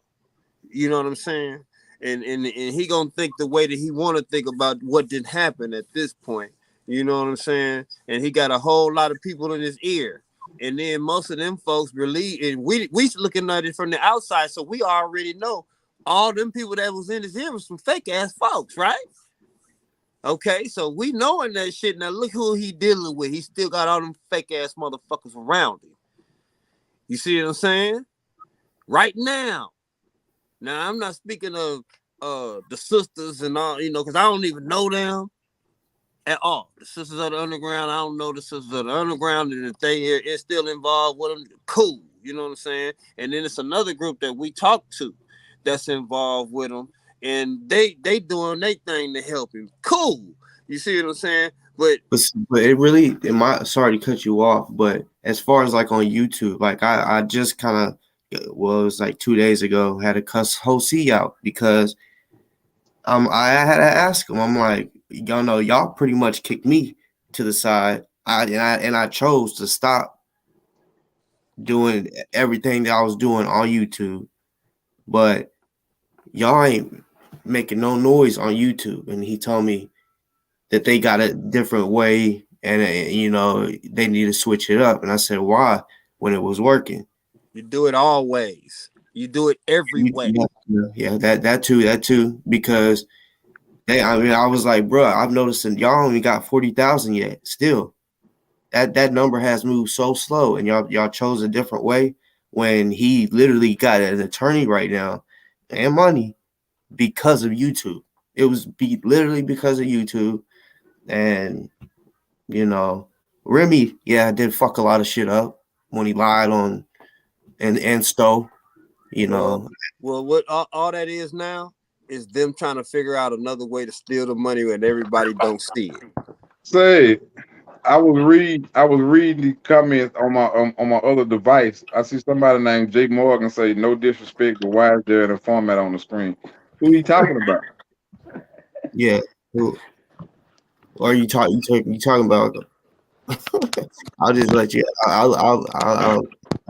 You know what I'm saying? And he gonna think the way that he want to think about what did happen at this point. You know what I'm saying? And he got a whole lot of people in his ear, and then most of them folks believe, and we looking at it from the outside, so we already know all them people that was in his ear was some fake ass folks, right? Okay, so we knowing that shit. Now look who he dealing with. He still got all them fake ass motherfuckers around him. You see what I'm saying? Right now. Now I'm not speaking of the sisters and all, because I don't even know them at all. The Sisters of the Underground, I don't know the Sisters of the Underground, and if they is still involved with them, cool. You know what I'm saying? And then it's another group that we talk to that's involved with them. And they doing their thing to help him. Cool. You see what I'm saying? But it really, sorry to cut you off, but as far as like on YouTube, like I just kind of, it was like 2 days ago, had to cuss Hosea out because I had to ask him. I'm like, y'all pretty much kicked me to the side. I chose to stop doing everything that I was doing on YouTube, but y'all ain't making no noise on YouTube. And he told me that they got a different way, and you know, they need to switch it up. And I said, why? When it was working. You do it always. You do it every way. Yeah, that too, because I was like, bro, I've noticed that y'all only got 40,000 yet. Still, that number has moved so slow, and y'all chose a different way when he literally got an attorney right now and money because of YouTube. It was literally because of YouTube, and you know, Remy, yeah, did fuck a lot of shit up when he lied on and Stowe. You know, well, what all that is now is them trying to figure out another way to steal the money when everybody don't see it. Say, I was reading the comments on my other device. I see somebody named Jay Morgan say, "No disrespect, but why is there in a format on the screen?" Who he talking about? yeah. Or are you talking about? I'll just let you. I'll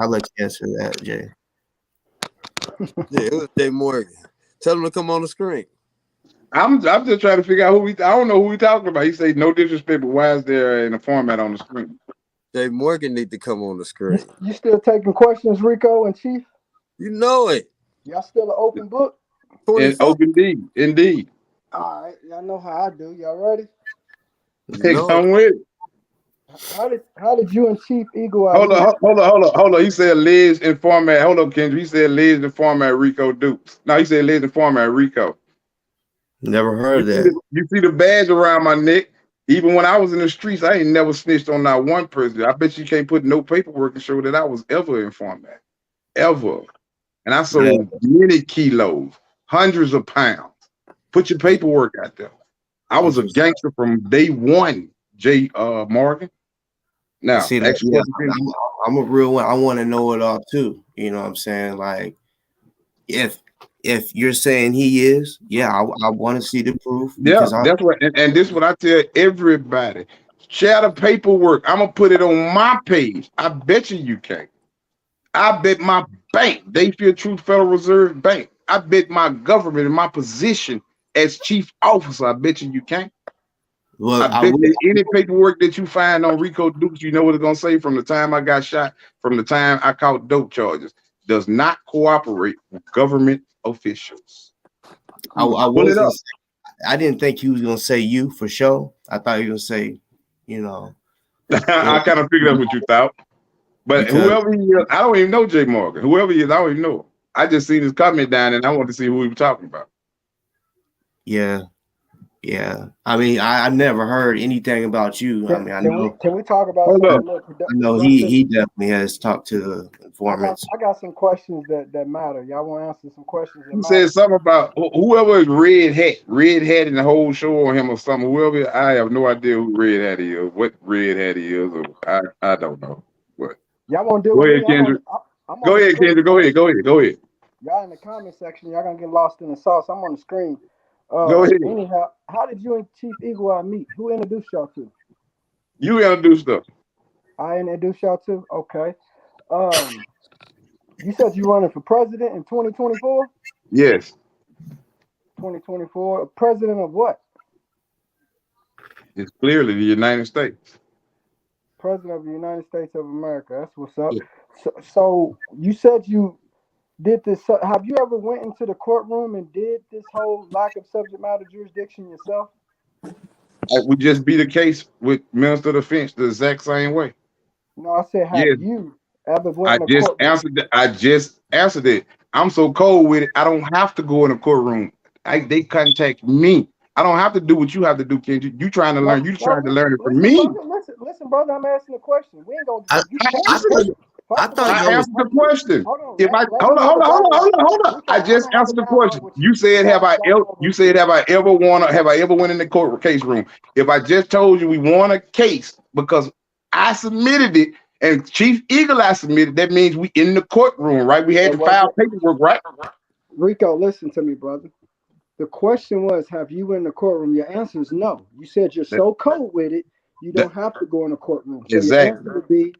let you answer that, Jay. Yeah, it was Jay Morgan. Tell him to come on the screen. I'm just trying to figure out who I don't know who we talking about. He say no disrespect, but why is there in a format on the screen? Jay Morgan need to come on the screen. You still taking questions, Rico and Chief? You know it. Y'all still an open book? Indeed. All right, y'all know how I do. Y'all ready? Come with it. How did you and Chief Eagle Hold on. He said alleged informant. Hold up, Kendra. He said alleged informant Rico Dukes. No, he said alleged informant Rico. Never heard of that. You see the badge around my neck. Even when I was in the streets, I ain't never snitched on not one person. I bet you can't put no paperwork to show that I was ever an informant. Ever. And I sold many kilos, hundreds of pounds. Put your paperwork out there. I was a gangster from day one, Jay Morgan. Now, see, I'm a real one. I want to know it all too. You know what I'm saying? Like, if you're saying he is, I want to see the proof. Yeah, that's what, and this is what I tell everybody. Share the paperwork. I'm gonna put it on my page. I bet you can't. I bet my bank, Dayfield Truth Federal Reserve Bank. I bet my government in my position as chief officer. I bet you can't. Well, I bet any paperwork that you find on Rico Dukes, you know what it's gonna say from the time I got shot, from the time I caught dope charges, does not cooperate with government officials. I didn't think he was gonna say you for sure. I thought he was gonna say, you know. I kind of figured that's what you thought. But whoever he is, I don't even know Jay Morgan. Whoever he is, I don't even know him. I just seen his comment down and I wanted to see who he was talking about. Yeah. I mean, I never heard anything about you. I mean, can we talk about I know he definitely has talked to the informants. I got some questions that matter. Y'all want to answer some questions that matter? Said something about whoever is red hat in the whole show on him or something. Whoever, I have no idea who red hat is, what red hat is, or I don't know. What? Y'all want to do? Go ahead, Kendra. Go ahead, Kendra. Go ahead. Y'all in the comment section, y'all gonna get lost in the sauce. I'm on the screen. Go ahead. Anyhow, how did you and Chief Eagle meet? Who introduced y'all to? You introduced us. I introduced y'all to? Okay. You said you running for president in 2024? Yes. 2024. President of what? It's clearly the United States. President of the United States of America. That's what's up. Yeah. So you said you did this. Have you ever went into the courtroom and did this whole lack of subject matter jurisdiction yourself? Would just be the case with Minister of Defense the exact same way. No, I said, have you ever went in a courtroom? I just answered it. I'm so cold with it. I don't have to go in a courtroom. They contact me. I don't have to do what you have to do, Kendrick. You trying to learn. You trying to learn it from me. Listen, brother. I'm asking a question. We ain't gonna. I answered the question. Hold on. I just answered the question. You said, have I ever went in the court case room? If I just told you we won a case because I submitted it and Chief Eagle I submitted, that means we in the courtroom, right? We had to file paperwork, right? Rico, listen to me, brother. The question was, have you in the courtroom? Your answer is no. You said you're so cold with it, you don't have to go in the courtroom. So your answer would be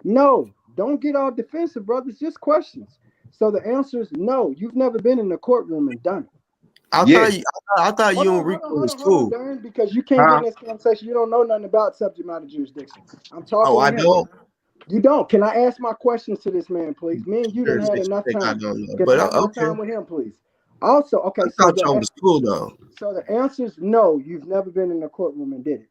no. Don't get all defensive, brothers. Just questions. So the answer is no. You've never been in the courtroom and done it. I thought you and Rico was Hold on, cool. Darren, because you can't get in this conversation. You don't know nothing about subject matter jurisdiction. I'm talking. Oh, I don't. You don't. Can I ask my questions to this man, please? Me and you done had enough time. I don't know, Can but I have my okay. time with him, please? Also, okay. I thought y'all was cool though. So the answer is no. You've never been in the courtroom and did it.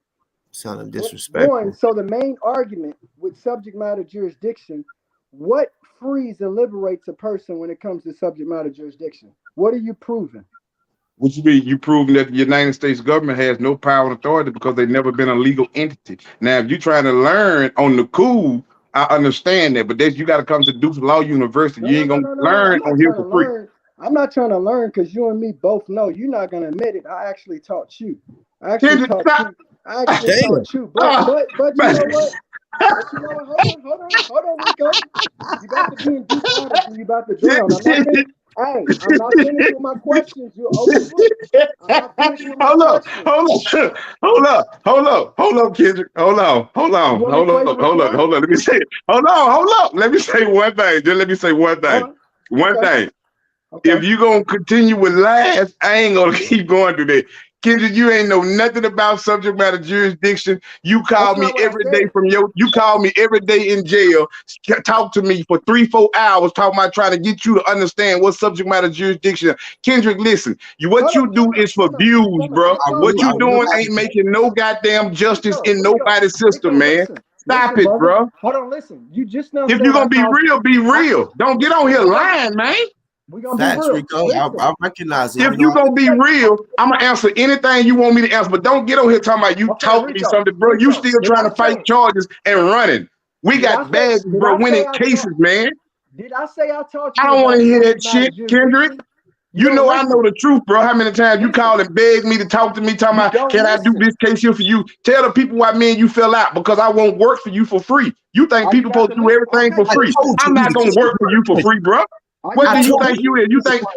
Sounded disrespectful. So the main argument with subject matter jurisdiction, what frees and liberates a person when it comes to subject matter jurisdiction? What are you proving? What you mean? You proving that the United States government has no power and authority because they've never been a legal entity. Now, if you're trying to learn on the cool, I understand that, but you got to come to Duke Law University. You ain't gonna learn on here for free. I'm not trying to learn because you and me both know you're not gonna admit it. I actually taught you. I actually taught you. But you know what? But you know what? Hold on, Rico. You about to be in deep waters and you about to drown. I'm not finished with my questions. You're overbooked. I'm not finished with my questions. Hold up, Kendrick. Hold on. Let me say it. Hold on. Let me say one thing. Just let me say one thing. One thing. Okay. If you gonna continue with lies, I ain't gonna keep going through that. Kendrick, you ain't know nothing about subject matter jurisdiction. You call me every day you call me every day in jail, talk to me for 3-4 hours, talking about trying to get you to understand what subject matter jurisdiction is. Kendrick, listen, what you do is for views, bro. What you doing ain't making no goddamn justice in nobody's system, man. Stop it, bro. Hold on, listen. You just know. If you're gonna be real, be real. Don't get on here lying, man. We're gonna be real. Rico. I recognize it. If you're gonna be real, I'm gonna answer anything you want me to answer, but don't get on here talking about you talking me something, bro. You still trying to fight charges and running. We got badges, bro, winning cases, man. Did I say I taught you? I don't want to hear that shit, Kendrick. You know I know the truth, bro. How many times you call and beg me to talk to me, talking about, can I do this case here for you? Tell the people why me and you fell out, because I won't work for you for free. You think people supposed to do everything for free. I'm not gonna work for you for free, bro. What do you think you is?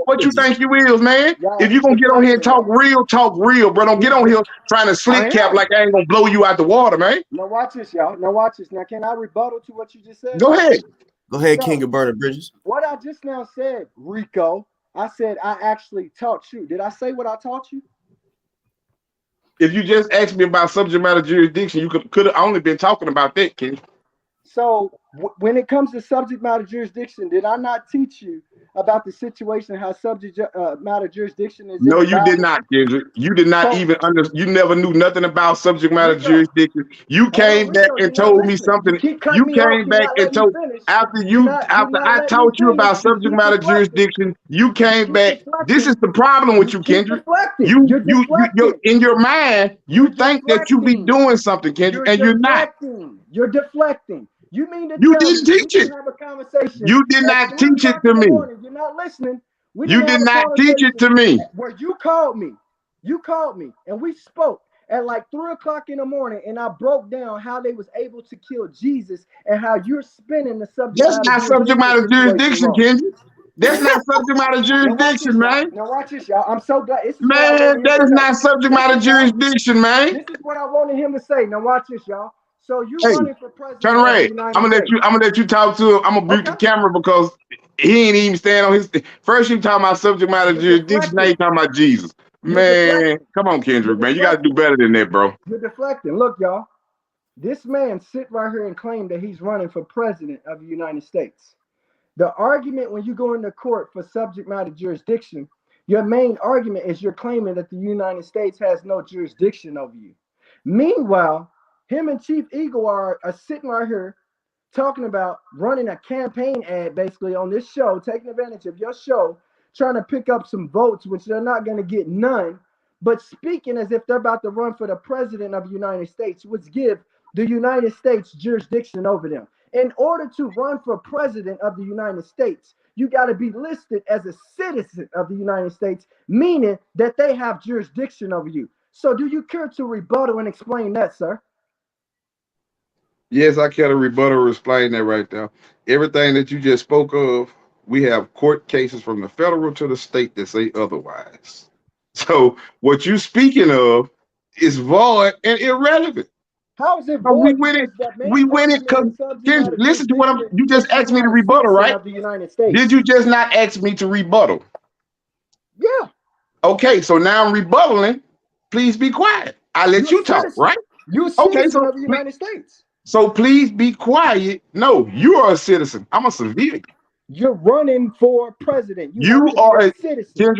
What you think you is, man? If you gonna get on here and talk real, bro. Don't get on here trying to slick cap like I ain't gonna blow you out the water, man. Now watch this, y'all. Now can I rebuttal to what you just said? Go ahead, King of Burning Bridges. What I just now said, Rico, I said I actually taught you. Did I say what I taught you? If you just asked me about subject matter jurisdiction, you could have only been talking about that, Ken. So when it comes to subject matter jurisdiction, did I not teach you about the situation, how subject matter jurisdiction is? No, you did not, Kendrick. You did not even you never knew nothing about subject matter jurisdiction. You came back and told me something. You came back and told after I taught you about subject matter jurisdiction, you came back. This is the problem with you, Kendrick. You in your mind, you think that you be doing something, Kendrick, and you're not. You're deflecting. You mean to you didn't teach it? Have a conversation you did not teach it to me. You're not listening. You did not teach it to me. Where you called me, and we spoke at like 3 o'clock in the morning, and I broke down how they was able to kill Jesus and how you're spinning the subject. That's not subject matter jurisdiction, Kenji. That's not subject matter jurisdiction, man. Now watch this, y'all. I'm so glad. Man, that is not subject matter jurisdiction, man. This is what I wanted him to say. Now watch this, y'all. So you running for president? Turn right. I'm gonna let you talk to him. I'm gonna mute the camera because he ain't even stand on his. First you talking about subject matter jurisdiction. Now you talking about Jesus. Man, come on, Kendrick, man. You gotta do better than that, bro. You're deflecting. Look, y'all. This man sit right here and claim that he's running for president of the United States. The argument when you go into court for subject matter jurisdiction, your main argument is you're claiming that the United States has no jurisdiction over you. Meanwhile, him and Chief Eagle are sitting right here talking about running a campaign ad basically on this show, taking advantage of your show, trying to pick up some votes, which they're not going to get none, but speaking as if they're about to run for the president of the United States, which give the United States jurisdiction over them. In order to run for president of the United States, you got to be listed as a citizen of the United States, meaning that they have jurisdiction over you. So do you care to rebuttal and explain that, sir? Yes, I can rebuttal or explain that right now. Everything that you just spoke of, we have court cases from the federal to the state that say otherwise. So what you speaking of is void and irrelevant. How is it We void? win it. Because that We main win it government because and subject Kendrick, matter listen to what I'm. jurisdiction You just makes you asked me to not a rebuttal, citizen right? of the United States. Did you just not ask me to rebuttal? Yeah. Okay, so now I'm rebuttaling. Please be quiet. I let You're a you talk, citizen. right? You're a Okay, citizen of the United States. so please be quiet. No, you are a citizen. I'm a civilian. You're running for president. You have You to be are a a citizen.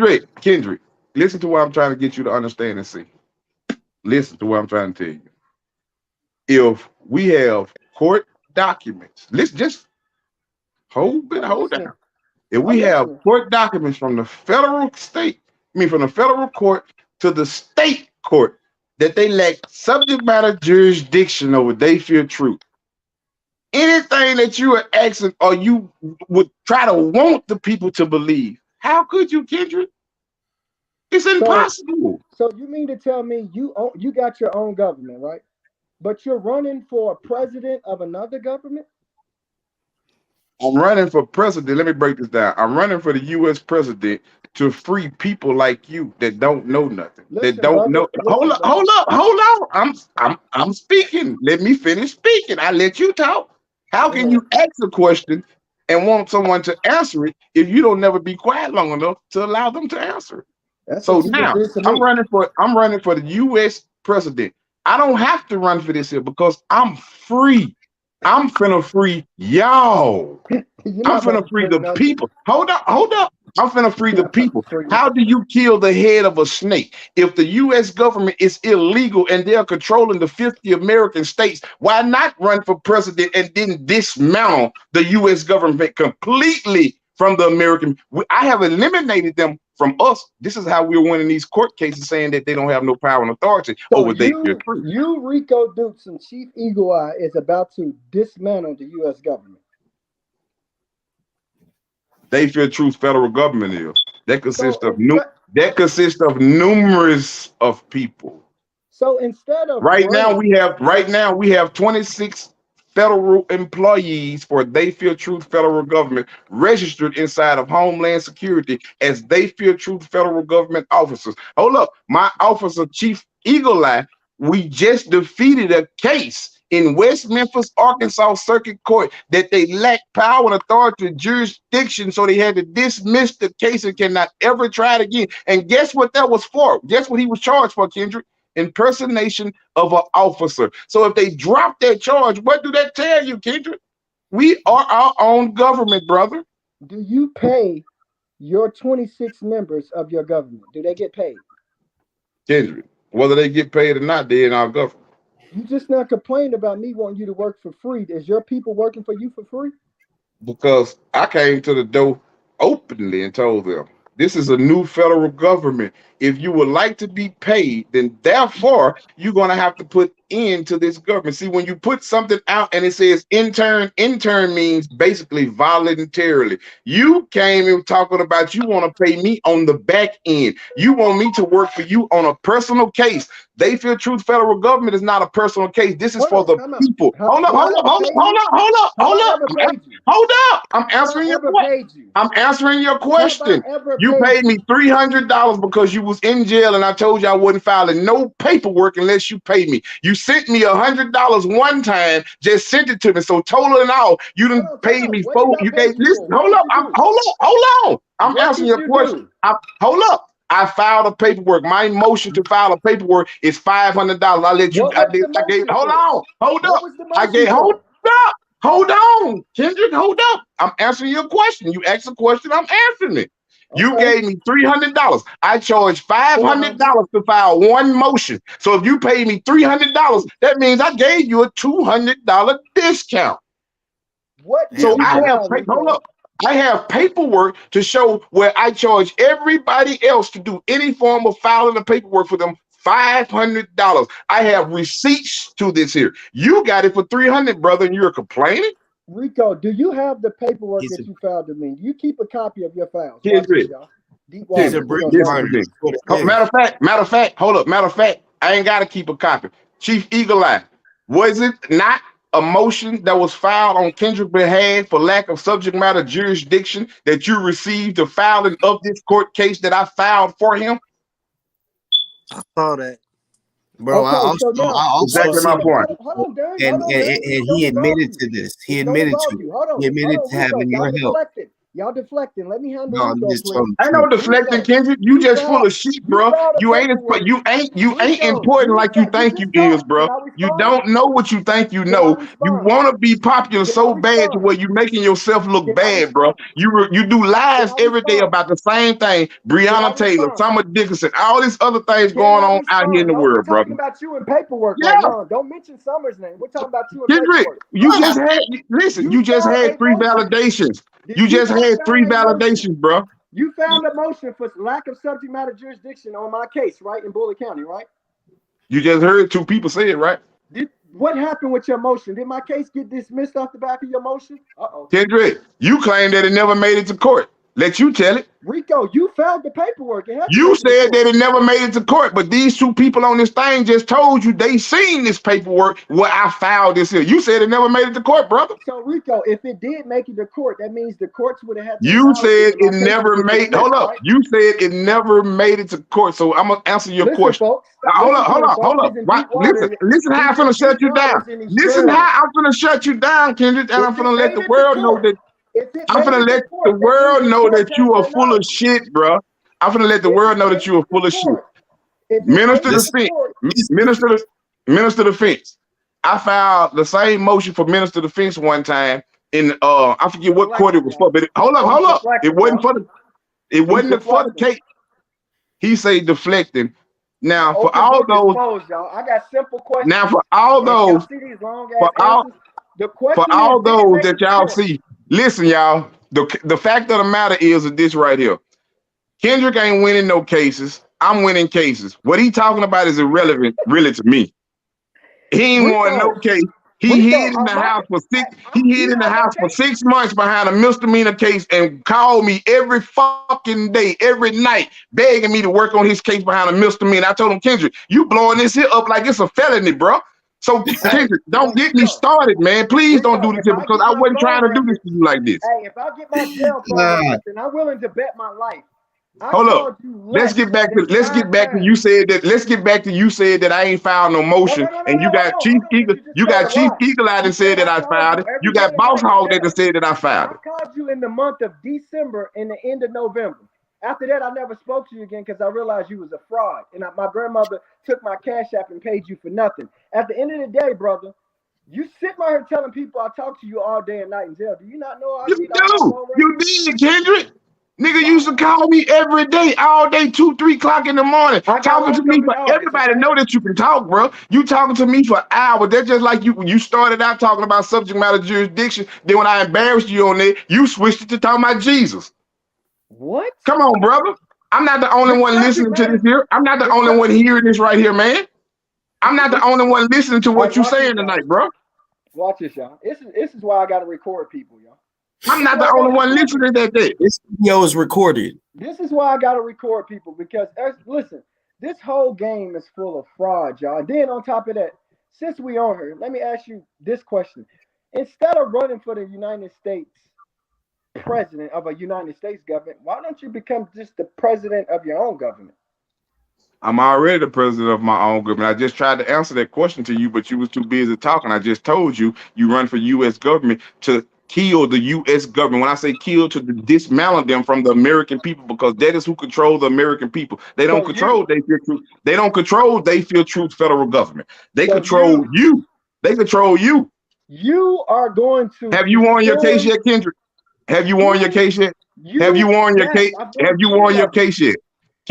Kendrick. Listen to what I'm trying to get you to understand and see. Listen to what I'm trying to tell you. If we have court documents, let's just hold I'm listening. down. If I'm we have listening. court documents from the from the federal court to the state court, that they lack subject matter jurisdiction over, they fear truth. Anything that you are asking or you would try to want the people to believe, how could you, Kendrick? It's impossible. So you mean to tell me you got your own government, right? But you're running for a president of another government? I'm running for president. Let me break this down. I'm running for the U.S. president to free people like you that don't know nothing. That Listen, don't brother. know. Hold Listen, up, brother. hold on. I'm speaking. Let me finish speaking. I let you talk. How Go can ahead. you ask a question and want someone to answer it if you don't never be quiet long enough to allow them to answer it? That's So what you just now did to me. I'm running for the US president. I don't have to run for this here because I'm free. I'm finna free y'all. You're I'm not about finna to free free the nothing. people. Hold up. I'm finna free You're the not about to people. free How nothing. do you kill the head of a snake? If the US government is illegal and they're controlling the 50 American states, why not run for president and then dismantle the US government completely from the American? I have eliminated them from us. This is how we're winning these court cases, saying that they don't have no power and authority So over their truth. Rico Dukes and Chief Eagle Eye is about to dismantle the U.S. government. They feel truth federal government is. That So consists of instead, numerous of people. instead of Right now running, we have 26 federal employees for They Fear Truth federal government registered inside of Homeland Security as They Fear Truth federal government officers. Hold up, my officer Chief Eagle Eye, we just defeated a case in West Memphis, Arkansas Circuit Court that they lack power and authority jurisdiction, so they had to dismiss the case and cannot ever try it again. And guess what that was for? Guess what he was charged for, Kendrick? Impersonation of an officer. So if they drop that charge, what do that tell you, Kendrick? We are our own government, brother. do you pay your 26 members of your government? Do they get paid? Kendrick, whether they get paid or not, they're in our government. You just not complain about me wanting you to work for free. Is your people working for you for free? Because I came to the door openly and told them this is a new federal government. If you would like to be paid, then therefore you're going to have to put into this government. See, when you put something out and it says intern means basically voluntarily. You came in talking about you want to pay me on the back end. You want me to work for you on a personal case. They Feel Truth federal government is not a personal case. This is Hold for on, the time out. people. Have I ever paid you? Have I ever paid you? Hold up. I'm Have I answering your ever question. paid you? I'm answering your Have I question. ever You paid paid me you? $300 because you was in jail, and I told you I wasn't filing no paperwork unless you pay me. You sent me $100 one time, just sent it to me. So total and all, you Hold didn't on, time pay out. me What did four. I You pay gave you listen. for? What did you do? Hold on. I'm What answering did your you question. do? Hold up. I filed a paperwork. My motion to file a paperwork is $500. I let you. What was the I gave. motion Hold for? on. Hold What up. was the I motion gave. Hold for? up. Hold on, Kendrick. Hold up. I'm answering your question. You asked a question. I'm answering it. You Okay. gave me $300. I charged $400. $500 to file one motion. So if you pay me $300, that means I gave you a $200 discount. What did So you I have file, hold Rico? up. I have paperwork to show where I charge everybody else to do any form of filing the paperwork for them $500. I have receipts to this here. You got it for $300, brother, and you're complaining? Rico, do you have the paperwork He's a that you filed to me? You keep a copy of your files. Watch this, Kendrick, y'all. Deep he's water. a We're bridge gonna listen dive to runner. in. me. That's what Oh, it is. matter of fact, I ain't got to keep a copy. Chief Eagle Eye, was it not a motion that was filed on Kendrick's behalf for lack of subject matter jurisdiction that you received the filing of this court case that I filed for him? I saw that. Bro, I Okay, so now, also Exactly my see, point. hold on, Darren. and Hold on, Darren. and Don't he involve admitted you. to this. He Don't admitted involve to you. it. Hold He on, admitted to Rico. having Y'all your help. deflecting. Y'all deflecting. Let me handle No, I'm Rico, just please. telling the Ain't no truth. deflecting, Rico, Kendrick. You just full filed, of shit, you bro. filed the You ain't paperwork. you ain't Rico, important like you you think you just is, talked. bro. Can I You respond? don't know what you think you Can I know. You respond? want to be popular Can I so bad to respond? where you making yourself look Can I bad, bro. respond? You do Can lives I every day respond? about the same thing. Can I Breonna Taylor, respond? Summer Dickinson, all these other things Can going I on out here in respond? the No, we're world, talking brother. about you in paperwork Yeah, right now. Don't mention Summer's name. We're talking about you in Kendrick, paperwork. you just What? had listen. You You just filed had a three motion. validations. Did You you just not had file three a motion? validations, bro. You filed a motion for lack of subject matter jurisdiction on my case, right, in Bullitt County, right? You just heard two people say it, right? What happened with your motion? Did my case get dismissed off the back of your motion? Uh-oh. Kendrick, you claim that it never made it to court. Let you tell it. Rico, you filed the paperwork. It had to You make it to said court. that it never made it to court, but these two people on this thing just told you they seen this paperwork where I filed this here. You said it never made it to court, brother. So, Rico, if it did make it to court, that means the courts would have had to You acknowledge said that my it case never was made. dismissed, Hold up. right? You said it never made it to court. So I'm gonna answer your Listen, question. folks. Hold Listen up. to Hold him, up. Hold folks. up. He's in Right. deep water. Listen. How I'm He's in finna shut deep you down. waters and he's Listen drowning. how I'm finna shut you down, Kendrick, and I'm If it finna let made the it to world know court, that if it I'm made finna it to let the court, that means world the know that courts had you to are full of acknowledge it. shit, bro. I'm finna let the If world it know made that you are it to full of shit. court, if it made Minister it of to This, Defense, court, this, Minister of Defense. I filed the same motion for Minister of Defense one time in I forget what court it deflecting, was for, y'all. but hold He's up. It deflecting, wasn't y'all. for the it He's wasn't for the deflecting. case. He say deflecting. The Now for open all book is those, closed, y'all. I got simple questions. now for all And y'all those, see these long for ass all answers? The for question is, all did it those make that it to y'all court? see, listen, y'all. The fact of the matter is this right here. Kendrick ain't winning no cases. I'm winning cases. What he talking about is irrelevant, really, to me. He ain't won no Rico, case. He Rico, hid in the house for six. I, He do hid you in the have my house for case? 6 months behind a misdemeanor case and called me every fucking day, every night, begging me to work on his case behind a misdemeanor. I told him, Kendrick, you blowing this here up like it's a felony, bro. So Hey, Kendrick, hey, don't get me Rico, started, man. Please don't Rico, do this if here I because get I my wasn't trying phone to do this records, to you like this. hey, if I get my jail phone nah, records, then I'm willing to bet my life. I Hold up. called you Let's less get back to than 5 times. you said that you said that I ain't filed no motion and you got Chief Hold on, Eagle because you just told a lie. out You and said said that I I called filed you it. You every day got and Boss night Hog that together. said that I And filed I it. called you in the month of December and the end of November. After that, I never spoke to you again because I realized you was a fraud. And my grandmother took my cash app and paid you for nothing. At the end of the day, brother, you sit right here telling people I talk to you all day and night in jail. Do you not know I You read all my do. phone You records? did, Kendrick. Nigga used to Wow. call me every day, all day, 2, 3 o'clock in the morning, I got talking to locked me up in for August, everybody okay? know that you can talk, bro. You talking to me for hours. That's just like you started out talking about subject matter jurisdiction. Then when I embarrassed you on there, you switched it to talking about Jesus. What? Come on, brother. I'm not the only The one subject listening to this matter. here. I'm not the The only one hearing this right here, man. I'm not the it's, only one listening to hey, what you watch this, saying y'all. tonight, bro. Watch this, y'all. This is why I gotta record people, y'all. I'm This is not why the I gotta only one record people. listening to that day. this video is recorded. This is why I gotta record people because listen, this whole game is full of fraud, y'all. Then on top of that, since we on here, let me ask you this question: instead of running for the United States president of a United States government, why don't you become just the president of your own government? I'm already the president of my own government. I just tried to answer that question to you, but you was too busy talking. I just told you you run for U.S. government to kill the U.S. government. When I say kill, to dismantle them from the American people, because that is who control the American people. They don't So you, control they feel truth. They don't control they feel truth federal government. They so control you, you. They control you. you are going to Have you won your case defend yet, Kendrick? Have you won your you, case yet? Have you won your yes, case? I've Have won you won plenty your of them. case yet,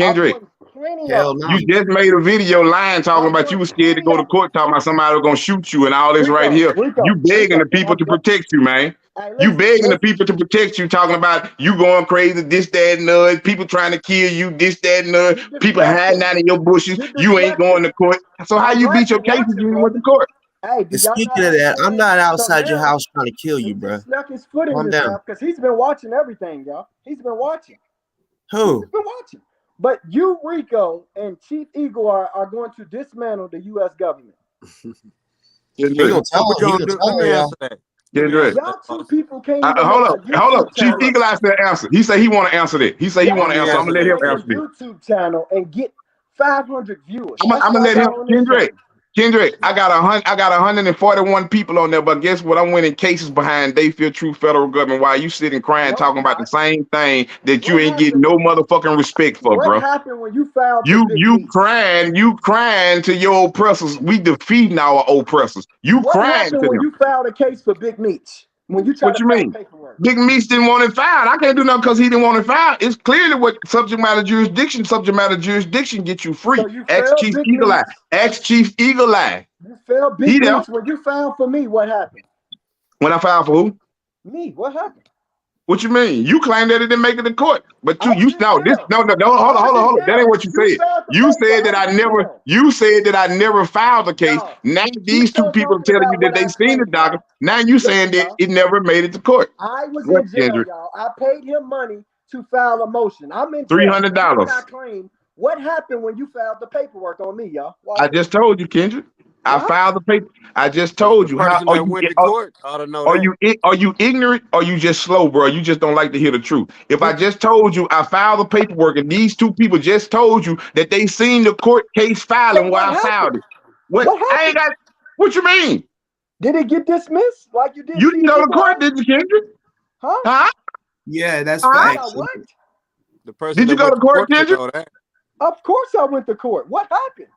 I've Kendrick? won plenty of Hell them. no. You just made a video lying talking I've about you won were scared to plenty go to of them. court talking about somebody was gonna shoot you and all this right here. You begging the people to protect you, man. Hey, You listen, begging the people to protect you, talking about you going crazy, this, that, and other, people trying to kill you, this, that, and other, you're people hiding deflecting. out in your bushes. You're You ain't going deflecting. to court. So how I'm you glad beat your you're case if watching, you ain't went to brother. court? Hey, do And y'all speaking not of that, I'm understand? not So outside your now house trying to kill he you, bro. just snuck his foot in Calm this down. now because he's been watching everything, y'all. He's been watching. He's Who? been watching. But you, Rico, and Chief Eagle are going to dismantle the U.S. government. He Kendrick, gonna tell What her. we He gonna gonna do? tell Let me her, y'all. answer that. Let me Kendrick. answer that, Y'all two boss. people can't even make Hold a up, hold up. YouTube Chief channel. Eagle Eyes said answer. He said he want to answer that. He said he Y'all want to me answer. can't I'm answer gonna let even him that. make a answer this. YouTube channel and get 500 viewers. I'm gonna let him, Kendrick. I got 141 people on there, but guess what? I'm winning cases behind they feel true federal government while you sitting crying talking about the same thing that you ain't getting no motherfucking respect for, bro. What happened when you filed you crying to your oppressors? We defeating our oppressors. What crying happened to when them. you filed a case for Big Meech? When you tried What to you file mean? paperwork? Big Meech didn't want it filed. I can't do nothing because he didn't want it filed. It's clearly what subject matter jurisdiction gets you free. So you Ask failed Chief Big Eagle Eye. Meech. Ask Chief Eagle Eye. You failed Big Meech. When you filed for me, what happened? When I filed for who? Me. What happened? What you mean? You claim that it didn't make it to court, but no. Hold on. That ain't what you said. You said that I never. You said that I never filed the case. Now these two people are telling you that they seen the document. Now you saying that it never made it to court. I was in jail, y'all. I paid him money to file a motion. I'm in jail. $300. What happened when you filed the paperwork on me, y'all? I just told you, Kendrick. I filed the paper. I just told you. How are you went to court? I don't know. Are you ignorant or you just slow, bro? You just don't like to hear the truth. If I just told you I filed the paperwork and these two people just told you that they seen the court case filing while I filed it. What I ain't got. What you mean? Did it get dismissed like you did? You didn't go to court, did you, Kendrick? Huh? Yeah, that's facts. What? The person did you go to court, Kendrick? Of course I went to court. What happened?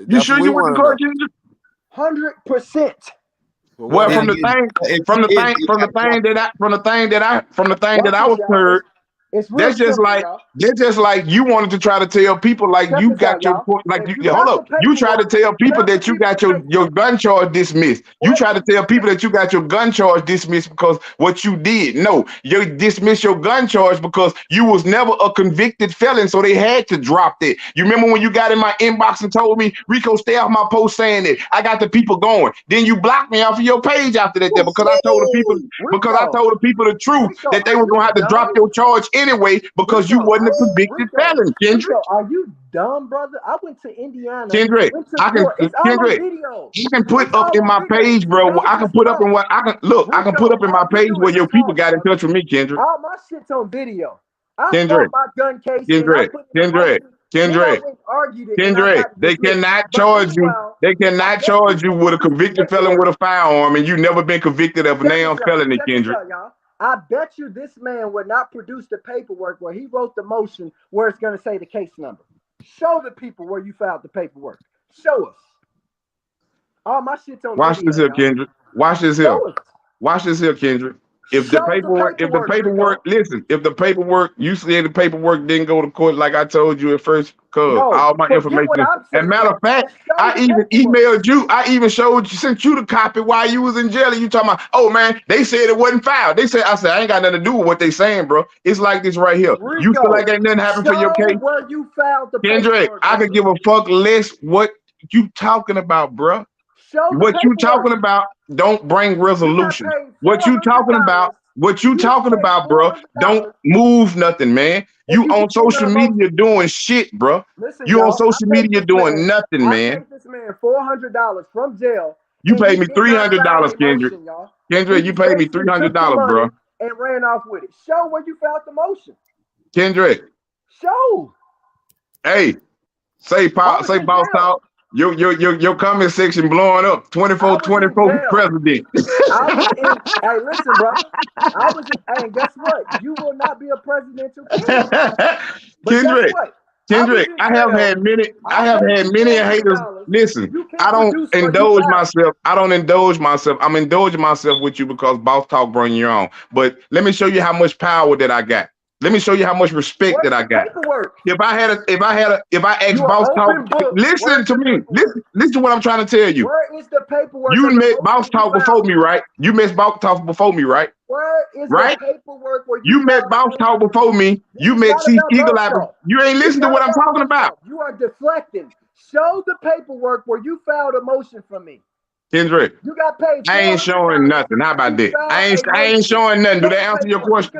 You sure you went to court, Kendrick? 100%. Well, from the thing that I was heard, that's just like you wanted to try to tell people like you got your you tried to tell people that you got your gun charge dismissed. You tried to tell people that you got your gun charge dismissed because what you did. No, you dismissed your gun charge because you was never a convicted felon, so they had to drop that. You remember when you got in my inbox and told me, Rico, stay off my post saying that I got the people going. Then you blocked me off of your page after that because I told the people the truth that they were gonna have to drop your charge anyway because you wasn't a convicted felon, Kendrick. Are you dumb, brother? I went to Indiana. Kendrick, I can put up in my page, bro. I can put up in what I can look. I can put up in my page where your people got in touch with me, Kendrick. All my shit's on video. Kendrick, my gun case. Kendrick, they cannot charge you. They cannot charge you with a convicted felon with a firearm, and you never been convicted of a named felony, Kendrick. I bet you this man would not produce the paperwork where he wrote the motion where it's going to say the case number. Show the people where you filed the paperwork. Show us. All my shit's on Watch this here, Kendrick. Watch this here. Watch this here, Kendrick. If the paperwork, listen, if the paperwork, you said the paperwork didn't go to court like I told you at first, cause all my information. As a matter of fact, I even emailed you. I even sent you the copy while you was in jail. And you talking about, oh man, they said it wasn't filed. I said, I ain't got nothing to do with what they saying, bro. It's like this right here. Rico, you feel like ain't nothing happened for your case? Where you filed the Kendrick, paperwork, I could give a fuck less what you talking about, bro. What you talking about don't bring resolution. What you talking about, bro, don't move nothing, man. You on social media doing shit, bro. You on social media doing nothing, man. I paid this man $400 from jail. You paid me $300, Kendrick. Kendrick, you paid me $300, bro. And ran off with it. Show where you filed the motion. Kendrick. Show. Hey, say Boss Talk. Your comment section blowing up. 24 president. Hey, listen, bro. And guess what? You will not be a presidential candidate. Kendrick, I have had many haters. Listen, I don't indulge myself. I'm indulging myself with you because Boss Talk bring you on. But let me show you how much power that I got. Let me show you how much respect that I got. If I asked Boss Talk, listen to me. Listen to what I'm trying to tell you. Where is the paperwork? You met Boss Talk before me, right? You met Boss Talk before me, right? Where is the paperwork where you met Boss Talk before me? You met Chief Eagle Eye. You ain't listen to what I'm talking about. You are deflecting. Show the paperwork where you filed a motion for me. Kendrick, you got paid. I ain't showing nothing. How about that? I ain't showing nothing. Do they answer your question?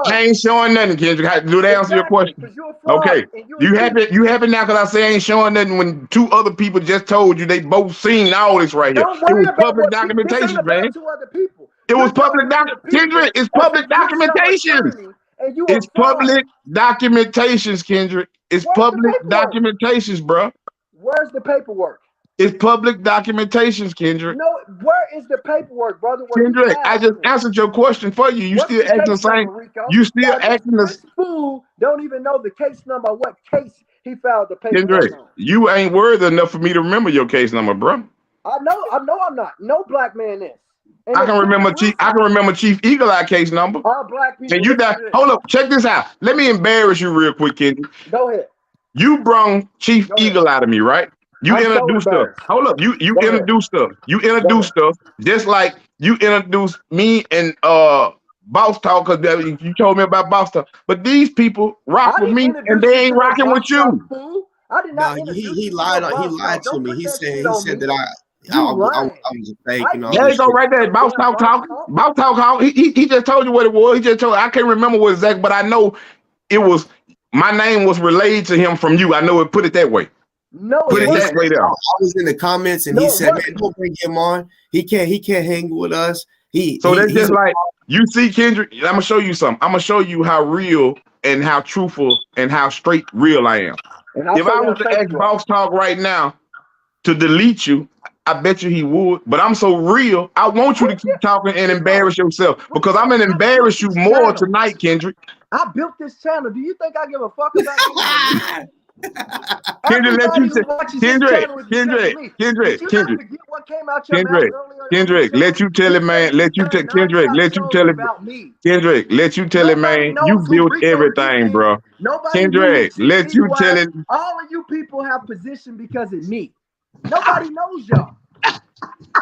I ain't showing nothing, Kendrick. Do they answer your question? Okay. You happy now because I say I ain't showing nothing when two other people just told you they both seen all this right here. It was public documentation, man. It was public documentation. Kendrick, it's public documentation. and you It's a fraud. public documentations, Kendrick. It's Where's the public paperwork? documentations, bro. Where's the paperwork? It's public documentations, Kendrick. No, where is the paperwork, brother? Where you Kendrick, I lied just to me? answered your question for you. You What's still the acting the case same. number, Rico? You still Now, acting the this fool don't even know the case number. What case he filed the paperwork Kendrick. on? You ain't worthy enough for me to remember your case number, bro. I know I'm not. No black man is. And I if can remember Kendrick Chief. I can remember Chief Eagle Eye case number. all black people. And you listen that to this. hold up, check this out. Let me embarrass you real quick, Kendrick. Go ahead. You brung Chief Go ahead. Eagle out of me, right? You I'm so introduced stuff. embarrassed. Hold up, you Go ahead. introduced stuff. You Go introduced stuff just like you introduced me and Boss Talk, because you told me about Boss Talk. But these people rock I with didn't me and introduce they you ain't to no rocking with Boss Talk, you. fool. I did No, not introduce you he to lied. no He Boss lied Talk. to Don't me. put He that said shit on me. that I You was lying. a fake and all There this you go, shit. right there. Boss Damn, Talk Boss talk. Talk. Boss Talk. He just told you what it was. He just told. I can't remember what exact, but I know it was. My name was relayed to him from you. I know it. Put it that way. No, Put it it he that wasn't. said, way there. I was in the comments and No, he it said, "Man, wasn't. don't bring him on. He can't hang with us." So that's He's just like you see, Kendrick. I'm gonna show you something. I'm gonna show you how real and how truthful and how straight real I am. And I'll If show I you was how to fake ask you are. Boss Talk right now to delete you, I bet you he would. But I'm so real. I want you to keep talking and embarrass yourself because I'm gonna embarrass you more tonight, Kendrick. I built this channel. Do you think I give a fuck about anything? Kendrick, let Everybody you who tell watches this channel is because of me. Did you not forget what came out your mouth earlier on Kendrick, this show? let you tell You it, man. said Let you tell Kendrick, let you tell it, about me. Kendrick, let you tell it, Nobody man. You knows who built Rico Duke everything, is. bro. Nobody knew who Kendrick, Chief let you Eagle tell was. it. All of you people have position because of me. Nobody knows y'all.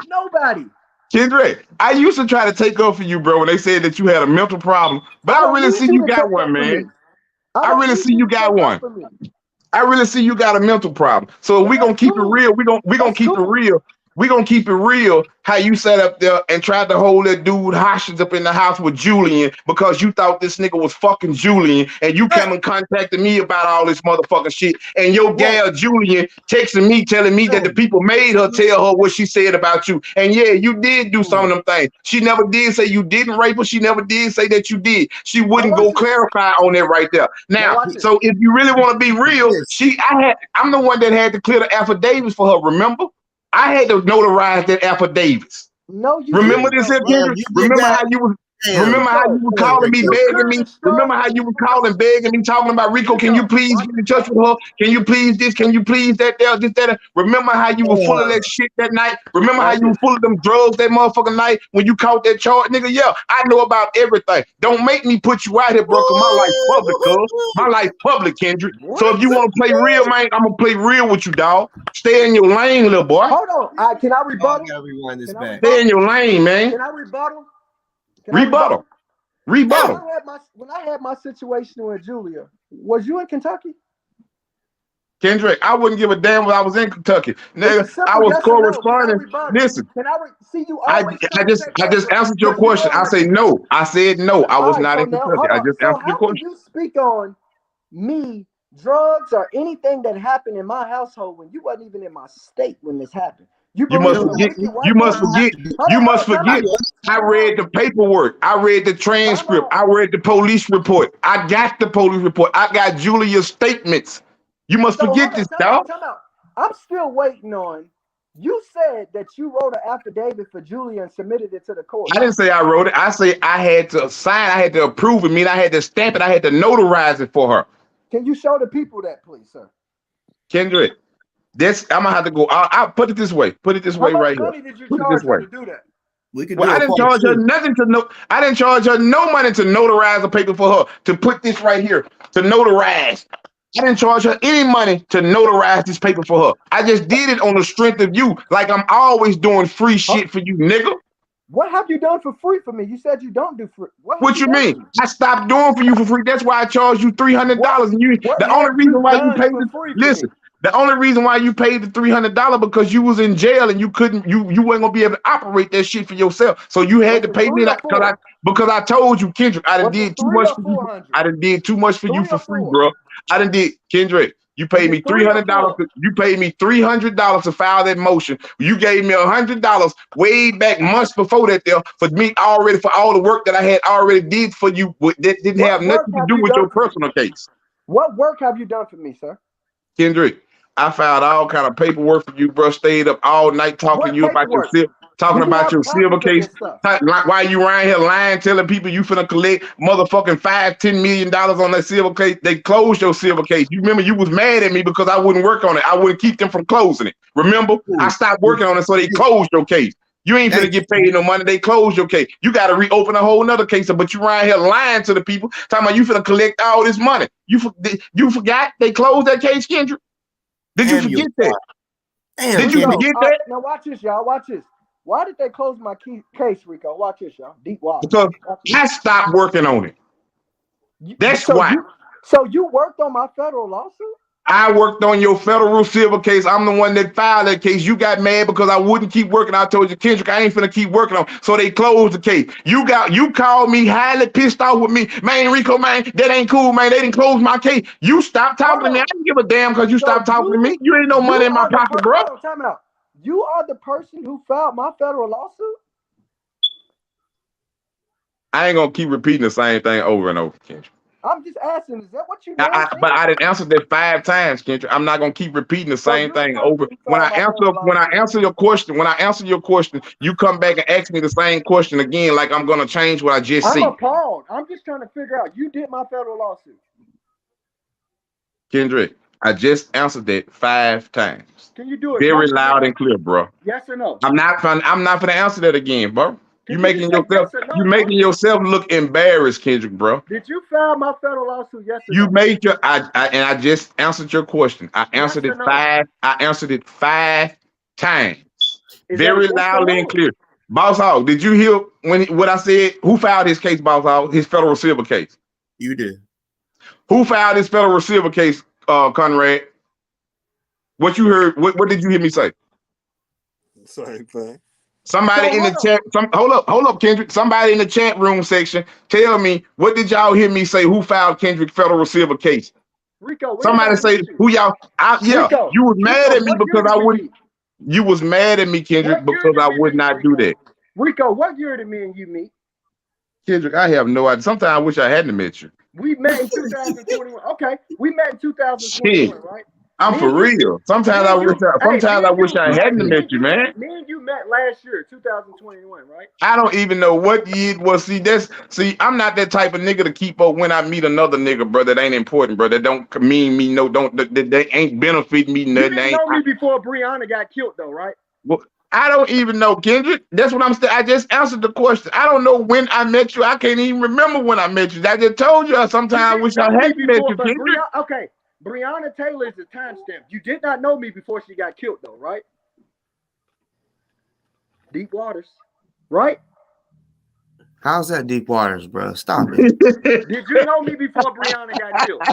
Nobody. Kendrick, I used to try to take up for you, bro, when they said that you had a mental problem. But I don't really need see you you to got take one, up for me. man. I I don't really need see you to got take up one. for me. I really see you got a mental problem. So Well, we're gonna that's keep it cool. real. We're gonna That's keep it cool. real. We're gonna keep it real how you sat up there and tried to hold that dude hostage up in the house with Julian because you thought this nigga was fucking Julian and you came and contacted me about all this motherfucking shit. And your gal Julian texting me telling me that the people made her tell her what she said about you. And yeah, you did do some of them things. She never did say you didn't rape her. She never did say that you did. She wouldn't go clarify on that right there. Now, so if you really want to be real, I'm the one that had to clear the affidavits for her, remember? I had to notarize that affidavits. No, you remember didn't. this here, Damn, Kendrick? you did Remember that. how you was Damn. remember how you was Come on, calling me, Rico. begging me? Remember how you was calling, begging me, talking about Rico, can you please get in touch with her? Can you please this? Can you please that? This, that. Remember how you were full of that shit that night? Remember how you were full of them drugs that motherfucking night when you caught that charge? Nigga, yeah, I know about everything. Don't make me put you out here, bro, because my life public, cuz. My life public, Kendrick. So if you want to play real, man, I'm going to play real with you, dog. Stay in your lane, little boy. Hold on. Can I rebuttal? I gotta rewind this back. Stay in your lane, man. Can I rebuttal? Rebuttal. When I had my situation with Julia, was you in Kentucky? Kendrick, I wouldn't give a damn when I was in Kentucky. Nigga, I was corresponding. Listen, see you I always just answered your question. I say no. I said no. I was not in Kentucky. I just answered your question. How can you speak on me, drugs, or anything that happened in my household when you wasn't even in my state when this happened? You must forget. You must forget. I read the paperwork. I read the transcript. I read the police report. I got the police report. I got Julia's statements. You must forget this, dog. I'm still waiting on. You said that you wrote an affidavit for Julia and submitted it to the court. I didn't say I wrote it. I say I had to sign. I had to approve it. I mean, I had to stamp it. I had to notarize it for her. Can you show the people that, please, sir? Kendrick, I'm gonna have to go. I'll put it this way. Put it this way right here. How much money did you charge her to do that? I didn't charge her nothing I didn't charge her no money to notarize a paper for her. To put this right here to notarize. I didn't charge her any money to notarize this paper for her. I just did it on the strength of you, like I'm always doing free shit for you, nigga. What have you done for free for me? You said you don't do free. What you mean? I stopped doing for you for free. That's why I charged you $300. And the only reason why you paid the only reason why you paid the $300 because you was in jail and you couldn't, you weren't gonna be able to operate that shit for yourself. So you had to pay me because I told you, Kendrick, I done did too much for you. I done did too much for you for free, bro. I done did, Kendrick. You paid me $300. You paid me $300 to file that motion. You gave me $100 way back months before that there for me already for all the work that I had already did for you that didn't have nothing to do with your personal case. What work have you done for me, sir? Kendrick, I filed all kind of paperwork for you, bro. Stayed up all night talking to you about your silver case. Why you around here lying, telling people you finna collect motherfucking $5-10 million on that silver case? They closed your silver case. You remember you was mad at me because I wouldn't work on it. I wouldn't keep them from closing it. Remember? I stopped working on it, so they closed your case. You ain't finna get paid no money. They closed your case. You got to reopen a whole nother case, but you around here lying to the people, talking about you finna collect all this money. You forgot they closed that case, Kendrick? Did you forget that? Did you forget that? Now watch this, y'all. Watch this. Why did they close my case, Rico? Watch this, y'all. Deep water. Because I stopped working on it. That's why. So you worked on my federal lawsuit? I worked on your federal civil case. I'm the one that filed that case. You got mad because I wouldn't keep working. I told you, Kendrick, I ain't finna keep working on. So they closed the case. You called me highly pissed off with me. Man, Rico, man, that ain't cool, man. They didn't close my case. You stopped talking to me. I didn't give a damn because you stopped talking to me. You ain't no money in my pocket, bro. Time out. You are the person who filed my federal lawsuit? I ain't gonna keep repeating the same thing over and over, Kendrick. I'm just asking, is that what you But I didn't answer that 5 times, Kendrick. I'm not gonna keep repeating the same thing over. When I answer your question, you come back and ask me the same question again, like I'm gonna change what I just said. I'm appalled. I'm just trying to figure out. You did my federal lawsuit. Kendrick, I just answered that 5 times. Can you do it very loud and clear, bro? Yes or no? I'm not gonna answer that again, bro. You making yourself look embarrassed, Kendrick, bro. Did you file my federal lawsuit? Yes or you no? made your I just answered your question. I answered it 5. I answered it 5 times. Very loudly and clear. Boss Hog, did you hear what I said? Who filed his case, Boss Hog? His federal civil case. You did. Who filed his federal civil case, Conrad? What you heard? What did you hear me say? Same thing. Somebody in the chat. Hold up, Kendrick. Somebody in the chat room section, tell me, what did y'all hear me say? Who filed Kendrick federal civil case? Rico. Somebody say who y'all? Rico, you was mad at me because I wouldn't. You was mad at me, Kendrick, because I would not do that. Rico, what year did me and you meet? Kendrick, I have no idea. Sometimes I wish I hadn't met you. We met in 2021. Okay, we met in 2021, right? I'm for real. Sometimes I wish I hadn't met you, man. Me and you met last year, 2021, right? I don't even know what year it was. See, I'm not that type of nigga to keep up when I meet another nigga, bro. That ain't important, bro. That don't mean me they ain't benefit me nothing. You didn't know me before Brianna got killed, though, right? Well, I don't even know, Kendrick. That's what I'm saying. I just answered the question. I don't know when I met you. I can't even remember when I met you. I just told you. Sometimes I wish I hadn't met you, Kendrick. Okay. Brianna Taylor is a timestamp. You did not know me before she got killed, though, right? Deep waters, right? How's that deep waters, bro? Stop it. Did you know me before Brianna got killed?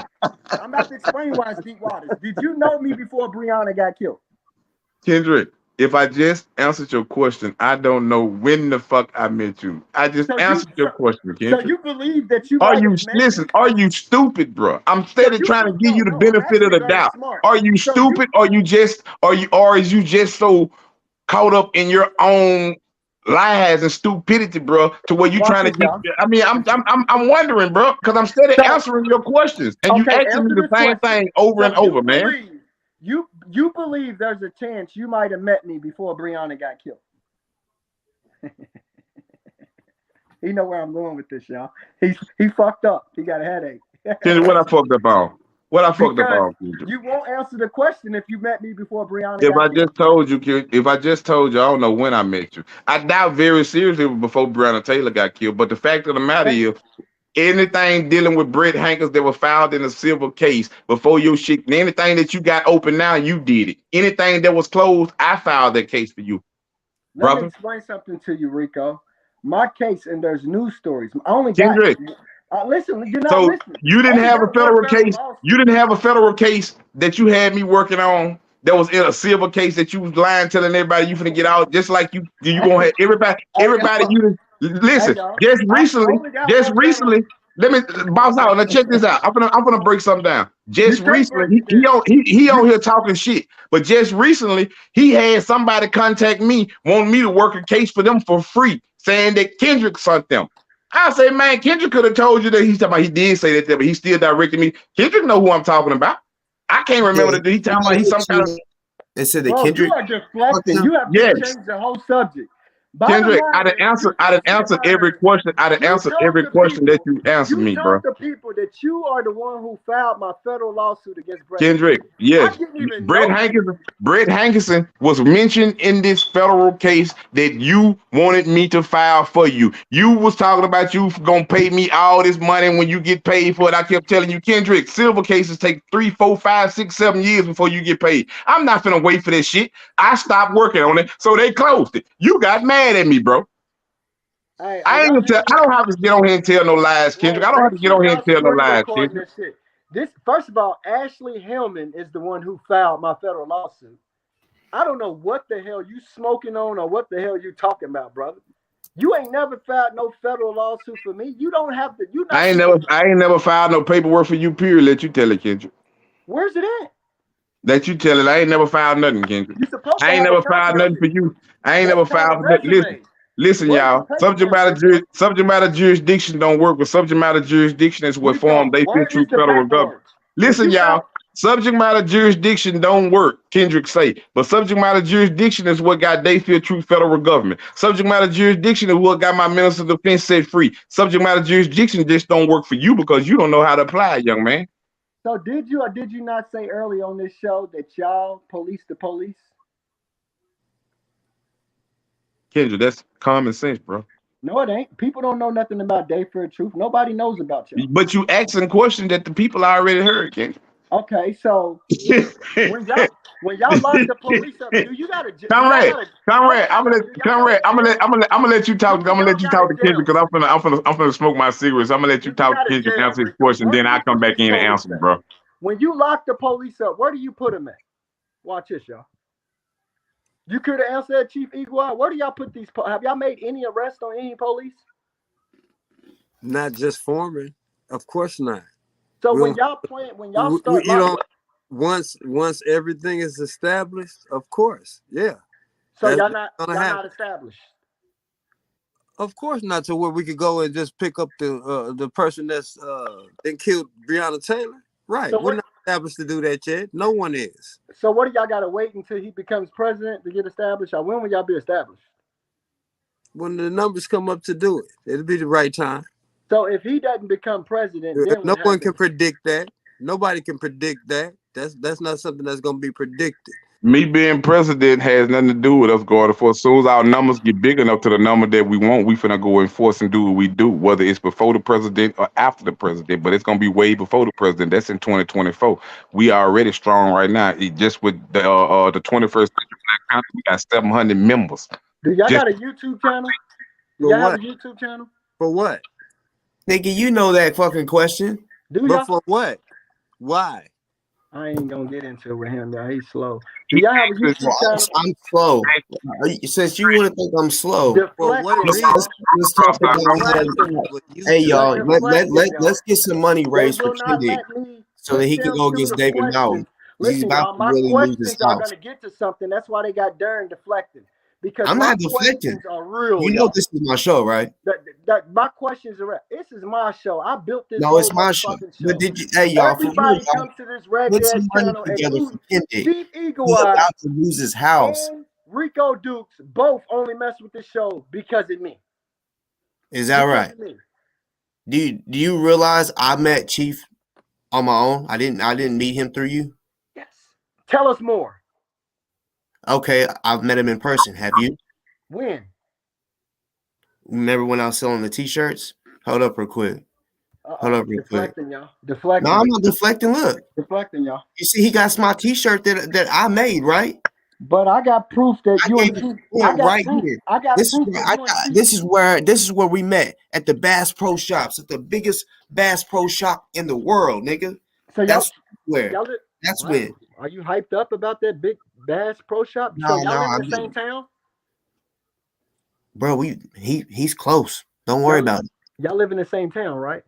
I'm about to explain why it's deep waters. Did you know me before Brianna got killed? Kendrick, if I just answered your question, I don't know when the fuck I met you. I just answered your question, Kendrick. So you believe that you are you stupid, bro? I'm steady trying to give you the benefit of the doubt. Are you stupid? Or is you just so caught up in your own lies and stupidity, bro, to where you trying to get? I mean, I'm wondering, bro, because I'm steady answering your questions, and you asking me the same thing over and over, man. You believe there's a chance you might have met me before Brianna got killed? He know where I'm going with this, y'all. He fucked up. He got a headache. Kendrick, what I fucked up on? What I fucked up on? You won't answer the question if you met me before Brianna. If I just told you, I don't know when I met you. I doubt very seriously before Brianna Taylor got killed. But the fact of the matter is, anything dealing with Brett Hankins that was filed in a civil case before your shit, anything that you got open now, you did it. Anything that was closed, I filed that case for you. Let me explain something to you, Rico. My case, and there's news stories. I only got listen. You're not listening. You didn't have a federal case. You didn't have a federal case that you had me working on. That was in a civil case that you was lying, telling everybody you finna get out, just like you gonna have everybody. You listen. Just recently, let me boss out. Now check this out. I'm gonna break something down. Just You can't recently, break it down. he on here talking shit. But just recently, he had somebody contact me, wanting me to work a case for them for free, saying that Kendrick sent them. I say, man, Kendrick could have told you that. He's talking about he did say that, but he still directed me. Kendrick know who I'm talking about. I can't remember that he talking about he's some kind of. It said that Bro, Kendrick. you are deflecting. You have Yes. to change the whole subject. Kendrick, Bottom I'd line have is, answered every question. I'd have you answered told every the question that people- you answered me, bro. You told the people that you are the one who filed my federal lawsuit against Brett. Kendrick, yes. I didn't even Brett know. Hankison was mentioned in this federal case that you wanted me to file for you. You was talking about you gonna pay me all this money when you get paid for it. I kept telling you, Kendrick, civil cases take 3, 4, 5, 6, 7 years before you get paid. I'm not finna wait for this shit. I stopped working on it, so they closed it. You got mad at me, bro. Hey, I don't have to get on here and tell no lies, Kendrick. I don't have to get on here and tell no lies, Kendrick. This, first of all, Ashley Hillman is the one who filed my federal lawsuit. I don't know what the hell you smoking on or what the hell you talking about, brother. You ain't never filed no federal lawsuit for me. You don't have to. I ain't never filed no paperwork for you. Period. Let you tell it, Kendrick. Where's it at? Let you tell it. I ain't never filed nothing, Kendrick. You supposed to I ain't have never a copy filed of nothing it. for you. I ain't What never kind filed of for nothing. Listen, Where's y'all. the Subject matter jurisdiction don't work, but subject matter jurisdiction is what form they Where feel true is the federal government. paperwork? Listen, If you y'all. Subject matter jurisdiction don't work, Kendrick say. But subject matter jurisdiction is what got they feel true federal government. Subject matter jurisdiction is what got my minister of defense set free. Subject matter jurisdiction just don't work for you because you don't know how to apply it, young man. So did you or did you not say early on this show that y'all police the police? Kendrick, that's common sense, bro. No, it ain't. People don't know nothing about Day for Truth. Nobody knows about y'all. But you asking questions that the people already heard, Kendrick. Okay, so when y'all lock the police up, do you gotta? Comrade, I'm gonna let you talk. I'm gonna let you talk to Kendrick because I'm finna smoke my cigarettes. I'm gonna let you talk to Kendrick and answer his question. Then I come back in and answer, bro. When you lock the police up, where do you put them at? Watch this, y'all. You could have answered that, Chief Eagle. Where do y'all put these? Have y'all made any arrests on any police? Not just foreman, of course not. So when y'all start, once everything is established, of course, yeah. So y'all not established. Of course not, to where we could go and just pick up the person that's then killed Brianna Taylor. Right, so we're not established to do that yet. No one is. So what do y'all got to wait until he becomes president to get established? Or when will y'all be established? When the numbers come up to do it, it'll be the right time. So if he doesn't become president, then no one can predict that. Nobody can predict that. That's not something that's going to be predicted. Me being president has nothing to do with us going for. As soon as our numbers get big enough to the number that we want, we finna go enforce and do what we do, whether it's before the president or after the president. But it's gonna be way before the president. That's in 2024. We are already strong right now. Just with the 21st century Black Country, we got 700 members. Do y'all got a YouTube channel? Do y'all have a YouTube channel? For what? Nigga, you know that fucking question. But for what? Why? I ain't gonna get into it with him, though. He's slow. Do y'all have a YouTube channel? I'm slow. Since you want to think I'm slow, let's talk about. Hey y'all, let's get some money raised for Kendrick so that he can go against David Mountain. Listen, y'all, my questions are gonna get to something. That's why they got Darren deflecting. Because I'm not deflecting. Are real. You know this is my show, right? My questions are real. This is my show. I built this. No, it's my show. But did you? Hey, y'all, everybody comes to this Red Dead channel and Steve Eagle He's about to lose his house. And Rico Dukes both only mess with the show because of me. Is that right? Do you realize I met Chief on my own? I didn't meet him through you. Yes. Tell us more. Okay, I've met him in person. Have you? When? Remember when I was selling the T-shirts? Hold up real quick. Hold up real quick. Y'all. Deflecting. No, I'm not deflecting. Look. Deflecting, y'all. You see, he got my T-shirt that I made, right? But I got proof that This is where we met at the Bass Pro Shops, at the biggest Bass Pro Shop in the world, nigga. So that's where. That's when. Are you hyped up about that big Bass Pro Shop? No, so y'all live in the same town? Bro, he's close. Don't worry about it. Y'all live in the same town, right?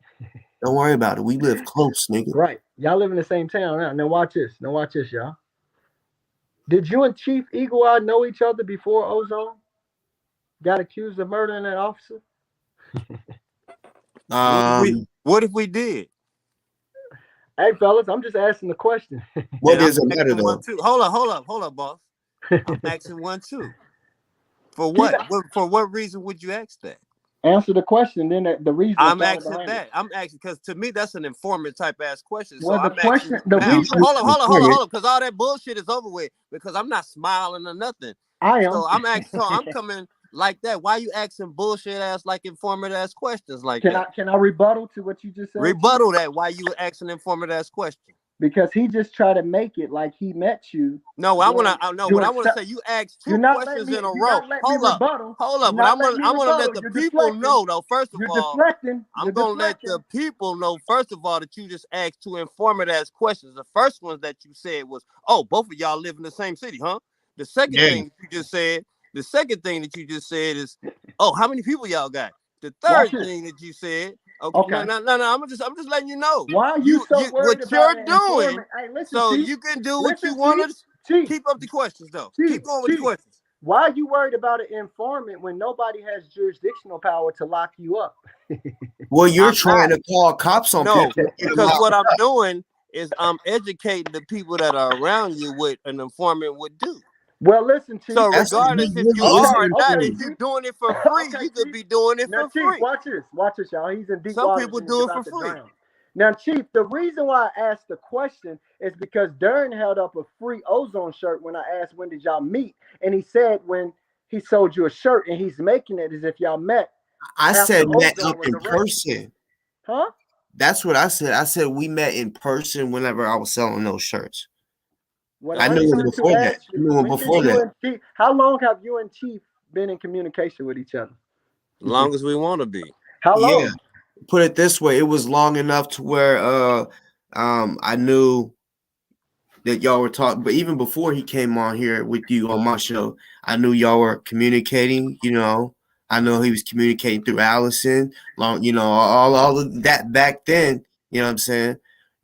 Don't worry about it. We live close, nigga. Right. Y'all live in the same town now. Now watch this. Now watch this, y'all. Did you and Chief Eagle Eye know each other before Ozone got accused of murdering that officer? What if we did? Hey, fellas, I'm just asking the question. What does it matter, though? Hold up, boss. I'm asking one too. For what? For what reason would you ask that? Answer the question. Then the reason I'm asking that. I'm asking because to me that's an informant type ass question. Well, so the I'm question, asking the now. reason. Hold up, because all that bullshit is over with. Because I'm not smiling or nothing. I am. So I'm asking. So I'm coming like that. Why you asking bullshit ass like informant ass questions like that? Can I rebuttal to what you just said? Rebuttal that. Why you asking informant ass questions? Because he just tried to make it like he met you. No, I want to say you asked two questions in a row. Hold up, but I'm gonna let the people know though. First of all, I'm gonna let the people know first of all that you just asked two informative ass questions. The first one that you said was, "Oh, both of y'all live in the same city, huh?" The second thing that you just said is, "Oh, how many people y'all got?" The third thing that you said. Okay. No. I'm just letting you know. Why are you so worried about you're doing? Hey, listen, so Chief, you can do what you want to. Keep up the questions, though. Keep going with the questions. Why are you worried about an informant when nobody has jurisdictional power to lock you up? Well, you're trying to call cops on people. Because what I'm doing is I'm educating the people that are around you what an informant would do. Well, listen, Chief. So regardless if you are or not, if you're doing it for free, you could be doing it for free. Watch this, y'all. He's in deep Some water. people do it for free. Now, Chief, the reason why I asked the question is because Dern held up a free Ozone shirt when I asked when did y'all meet, and he said when he sold you a shirt, and he's making it as if y'all met. I said met up in person. Huh? That's what I said. I said we met in person whenever I was selling those shirts. What I knew him before that. How long have you and Chief been in communication with each other? As long as we want to be. How long? Yeah. Put it this way, it was long enough to where I knew that y'all were talking, but even before he came on here with you on my show, I knew y'all were communicating, I know he was communicating through Allison, all of that back then, you know what I'm saying?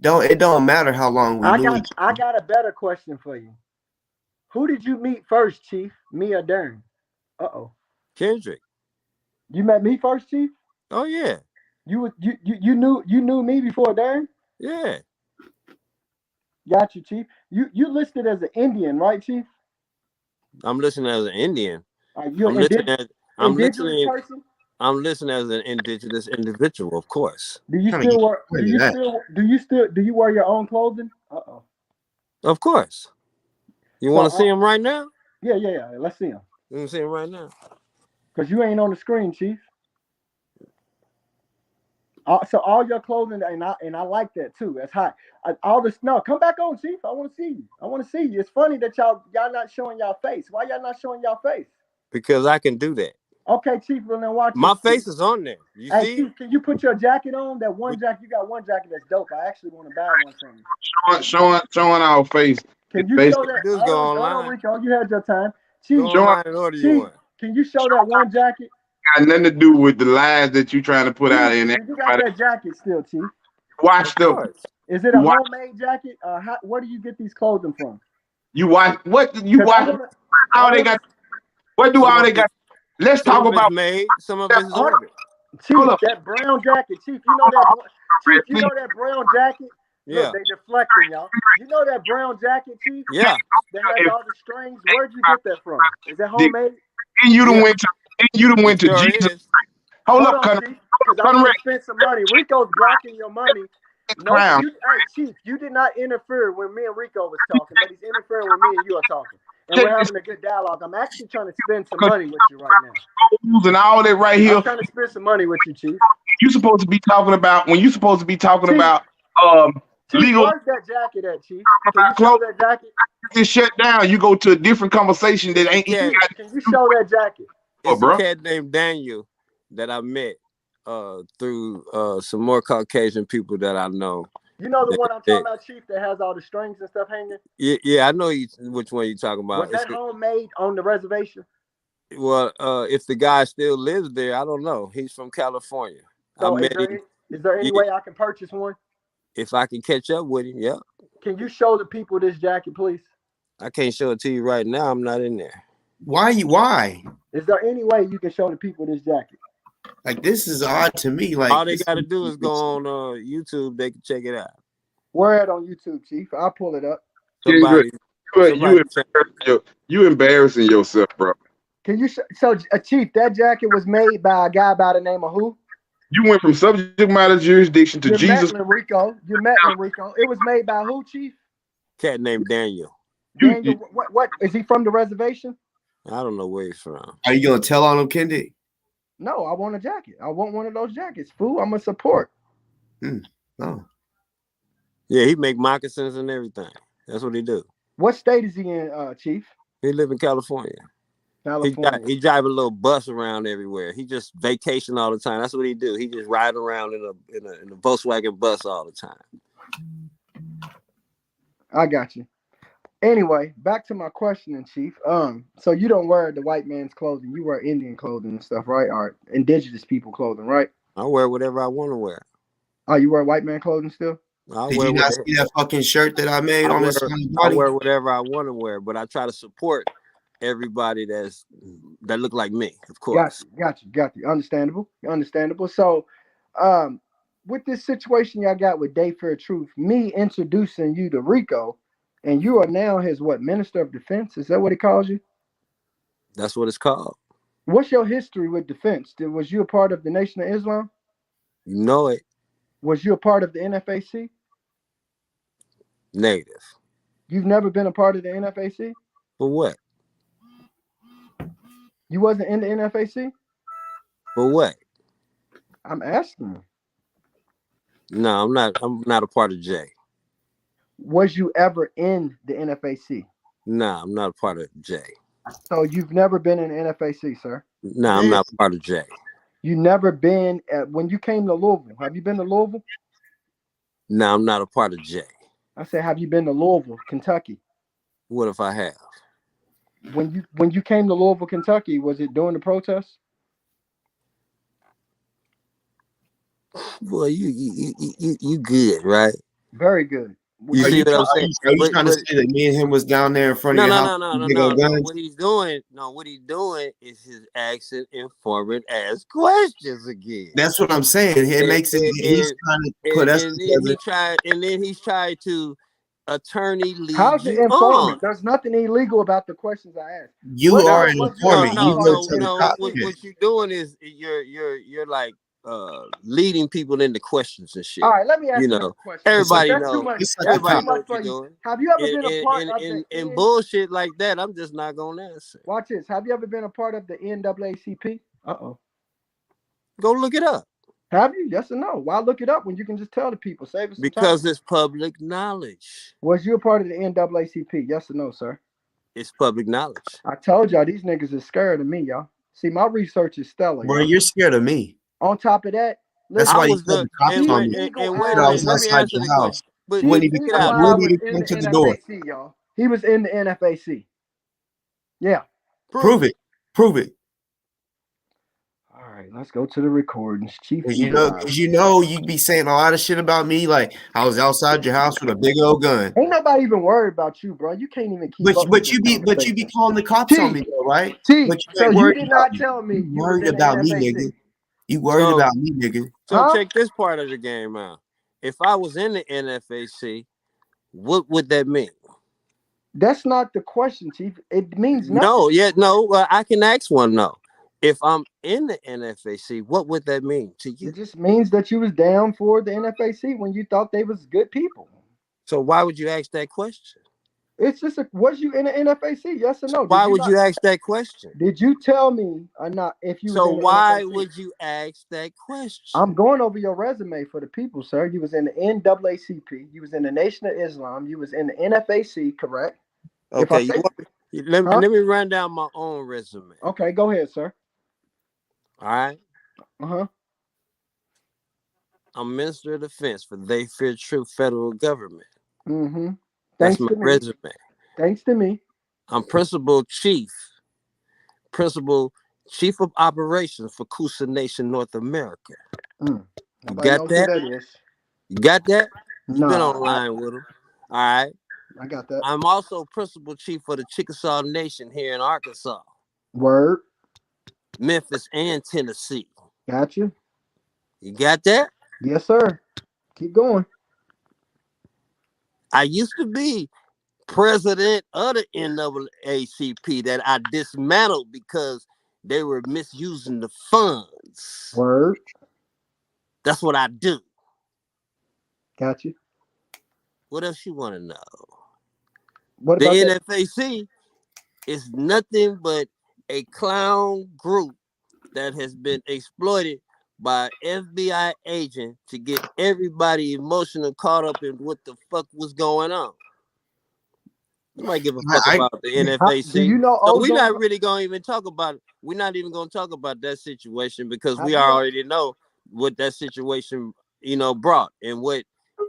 It don't matter how long we knew each other. I got a better question for you. Who did you meet first, Chief? Me or Dern? Kendrick. You met me first, Chief? Oh yeah. You knew me before Dern? Yeah. Got you, Chief. You listed as an Indian, right, Chief? I'm listening as an Indian. I'm listening as an indigenous individual, of course. Do you wear your own clothing? Of course. You want to see him right now? Yeah. Let's see him. You want to see him right now? Because you ain't on the screen, Chief. So all your clothing, and I like that too. That's hot. Come back on, Chief. I want to see you. It's funny that y'all not showing y'all face. Why y'all not showing y'all face? Because I can do that. Okay, Chief. Well, then watch. My face is on there. You see? Chief, can you put your jacket on? That one jacket. You got one jacket that's dope. I actually want to buy one from you. Showing our face. Can you show that? Just go online. Rico, you had your time. Chief, go online and order you one. Can you show that one jacket? Got nothing to do with the lies that you trying to put out in there. You got that jacket still, Chief. Watch them. Is it a homemade jacket? Where do you get these clothing from? You watch what you watch? How they got? What do all they got? Let's talk about made. Some of it is ordered. Chief, that brown jacket, Chief. You know that brown jacket. Yeah. Look, they deflecting, y'all. You know that brown jacket, Chief? Yeah. That has all the strings. Where'd you get that from? Is that homemade? And you done went to Jesus. Hold up, Chief, because I want to spend some money. Rico's blocking your money. No, Chief, you did not interfere when me and Rico was talking, but he's interfering when me and you are talking. And we're having a good dialogue. I'm actually trying to spend some money with you right now. And all that right here. I'm trying to spend some money with you, Chief. You're supposed to be talking about Chief, legal. Where's that jacket at, Chief? Can you show that jacket? Just shut down. You go to a different conversation that ain't. Can you show that jacket? It's a cat named Daniel that I met through some more Caucasian people that I know. You know the one I'm talking about, Chief, that has all the strings and stuff hanging? Yeah, I know which one you're talking about. Was that homemade on the reservation? Well, if the guy still lives there, I don't know. He's from California. So Is there any way I can purchase one? If I can catch up with him, yeah. Can you show the people this jacket, please? I can't show it to you right now. I'm not in there. Why? Is there any way you can show the people this jacket? Like, this is odd to me. Like, all they got to do is go on YouTube. They can check it out. Where at on YouTube, Chief? I'll pull it up. You embarrassing yourself, bro. Can you Chief, that jacket was made by a guy by the name of who? You went from subject matter jurisdiction to Jesus. You met Rico. It was made by who, Chief? Cat named Daniel. Daniel, what is he from the reservation? I don't know where he's from. Are you gonna tell on him, Kendi? No, I want a jacket. I want one of those jackets, fool. I'm a support. Oh. Yeah, he make moccasins and everything. That's what he do. What state is he in, Chief? He live in California. He drive a little bus around everywhere. He just vacation all the time. That's what he do. He just ride around in a Volkswagen bus all the time. I got you. Anyway, back to my question, Chief. So you don't wear the white man's clothing. You wear Indian clothing and stuff, right? Or indigenous people clothing, right? I wear whatever I want to wear. Oh, you wear white man clothing still? Did you not see that fucking shirt that I made on this? I wear whatever I want to wear, but I try to support everybody that look like me, of course. Got you. Understandable. So, with this situation y'all got with Day Fair Truth, me introducing you to Rico, and you are now his Minister of Defense? Is that what he calls you? That's what it's called. What's your history with defense? Was you a part of the Nation of Islam? You know it. Was you a part of the NFAC? Negative. You've never been a part of the NFAC? For what? You wasn't in the NFAC? For what? I'm asking. No, I'm not. I'm not a part of J. Was you ever in the NFAC? No, I'm not a part of J. So you've never been in the NFAC, sir? No, I'm not a part of J. You never been when you came to Louisville. Have you been to Louisville? No, I'm not a part of J. I said, have you been to Louisville, Kentucky? What if I have? When you came to Louisville, Kentucky, was it during the protests? Boy, you good, right? Very good. You see what I'm saying? Are you trying to say that me and him was down there in front of your house? No. What he's doing is he's asking informant ask questions again. That's what I'm saying. It makes it. He's trying to put us together. And then he's trying to attorney lead. How's it informant? There's nothing illegal about the questions I asked. You are an informant. No. What you're doing is you're like leading people into questions and shit. All right, let me ask you a question. Everybody knows. Everybody knows what you're doing. Have you ever been a part of in bullshit like that? I'm just not gonna answer. Watch this. Have you ever been a part of the NAACP? Go look it up. Have you? Yes or no? Why look it up when you can just tell the people? Save us some because time. It's public knowledge. Was you a part of the NAACP? Yes or no, sir? It's public knowledge. I told y'all these niggas is scared of me, y'all. See, my research is stellar. Bro, you're scared of me. On top of that, that's why you put the cops on me. I was outside your house. But when he come to the door. Y'all. He was in the NFAC. Yeah. Prove it. All right, let's go to the recordings. Chief. Because you know, you be saying a lot of shit about me. Like, I was outside your house with a big old gun. Ain't nobody even worried about you, bro. You can't even keep up. But you be calling the cops on me, though, right? So you did not tell me you worried about me, nigga. You worried about me, nigga. So check this part of the game out. If I was in the NFAC, what would that mean? That's not the question, Chief. It means nothing. No. I can ask one though. If I'm in the NFAC, what would that mean to you? It just means that you was down for the NFAC when you thought they was good people. So why would you ask that question? It's just was you in the NFAC? Yes or no? Why would you ask that question? Did you tell me or not if you? So why would you ask that question? I'm going over your resume for the people, sir. You was in the NAACP. You was in the Nation of Islam. You was in the NFAC, correct? Okay. Let me run down my own resume. Okay, go ahead, sir. All right. I'm Minister of Defense for They Fear Truth federal government. Mm-hmm. That's my resume. Thanks to me. I'm Principal Chief of Operations for Coosa Nation, North America. You Nobody got knows who that? that is. You got that? You've been Nah, online with him. All right. I got that. I'm also principal chief for the Chickasaw Nation here in Arkansas, Word. Memphis, and Tennessee. Got you. You got that? Yes, sir. Keep going. I used to be president of the NAACP that I dismantled because they were misusing the funds. Word. That's what I do. Got you. What else you want to know? What The about that? NFAC is nothing but a clown group that has been exploited by FBI agent to get everybody emotional caught up in what the fuck was going on. Nobody give a fuck about the NFAC. Do you know So we're ozone? not really gonna even talk about it. We're not even gonna talk about that situation because Have we you- already know what that situation, brought and what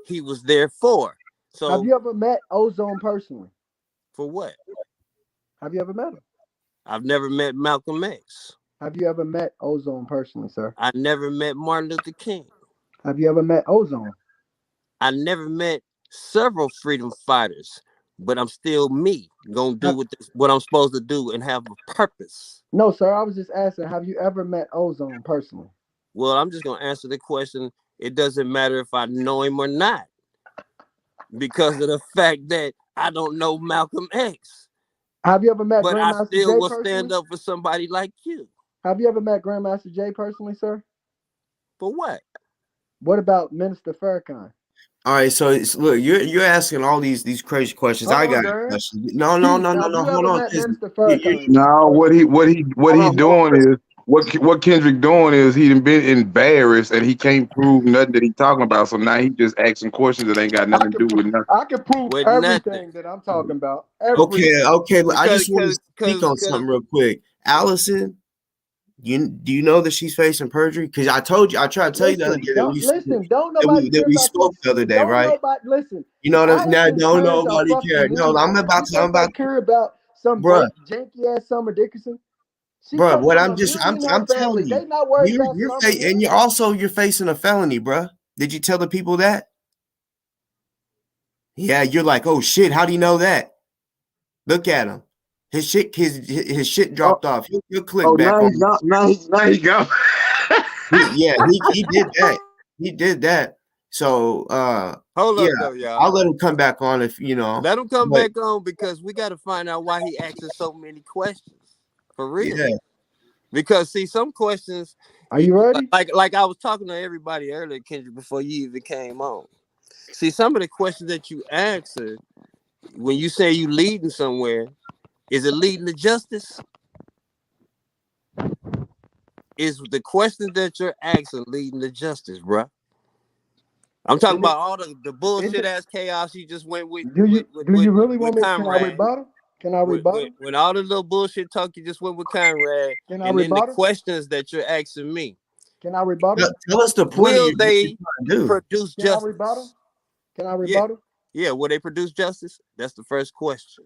he was there for. So Have you ever met Ozone personally? for what? Have you ever met him? I've never met Malcolm X. Have you ever met Ozone personally, sir? I never met Martin Luther King. Have you ever met Ozone? I never met several freedom fighters, but I'm still me, gonna do what I'm supposed to do and have a purpose. No, sir. I was just asking, have you ever met Ozone personally? Well, I'm just gonna answer the question. It doesn't matter if I know him or not, because of the fact that I don't know Malcolm X. Have you ever met But I Grandmaster still Jay will personally? stand up for somebody like you. Have you ever met Grandmaster Jay personally, sir? For what? What about Minister Farrakhan? All right, so look, you're asking all these crazy questions. Hold I on, got a Darren. question. No, Have you hold ever on. met 'Cause Minister you- Farrakhan? No, what he Hold on. doing is what Kendrick doing is he done been embarrassed and he can't prove nothing that he talking about. So now he just asking questions that ain't got nothing to do with nothing. I can prove With everything nothing. that I'm talking about. Okay. I just want to speak on Because something real quick. Allison, do you know that she's facing perjury? Because I told you, I tried to tell you the other day Don't nobody care that we about spoke this. the other day, Don't right? nobody listen. You know that now Allison's don't friends are nobody fucking care. No, idiots. I'm about You think they care about some bruh. janky ass Summer Dickinson? She Bruh, comes what from a millionaire I'm telling family. you, They not worried about Summer. and you're facing a felony, bruh. Did you tell the people that? Yeah, you're like, oh shit, how do you know that? Look at him. His shit dropped off. He'll click back on. Now he gone. He did that. He did that. So hold yeah, up though, y'all. I'll let him come back on if you know. Let him come back on because we got to find out why he asking so many questions. For real. Yeah. Because see, some questions. Are you ready? Like I was talking to everybody earlier, Kendrick, before you even came on. See, some of the questions that you answered when you say you leading somewhere, is it leading to justice? Is the questions that you're asking leading to justice, bro? I'm talking about all the bullshit ass chaos you just went with. Do you really want me? Conrad. Can I rebuttal? Can I rebuttal? When all the little bullshit talk you just went with Conrad, Can I and then the rebuttal? questions that you're asking me. Can I rebuttal? Tell us the point. Will they produce Can I justice? rebuttal? Can I rebuttal? Yeah, will they produce justice? That's the first question.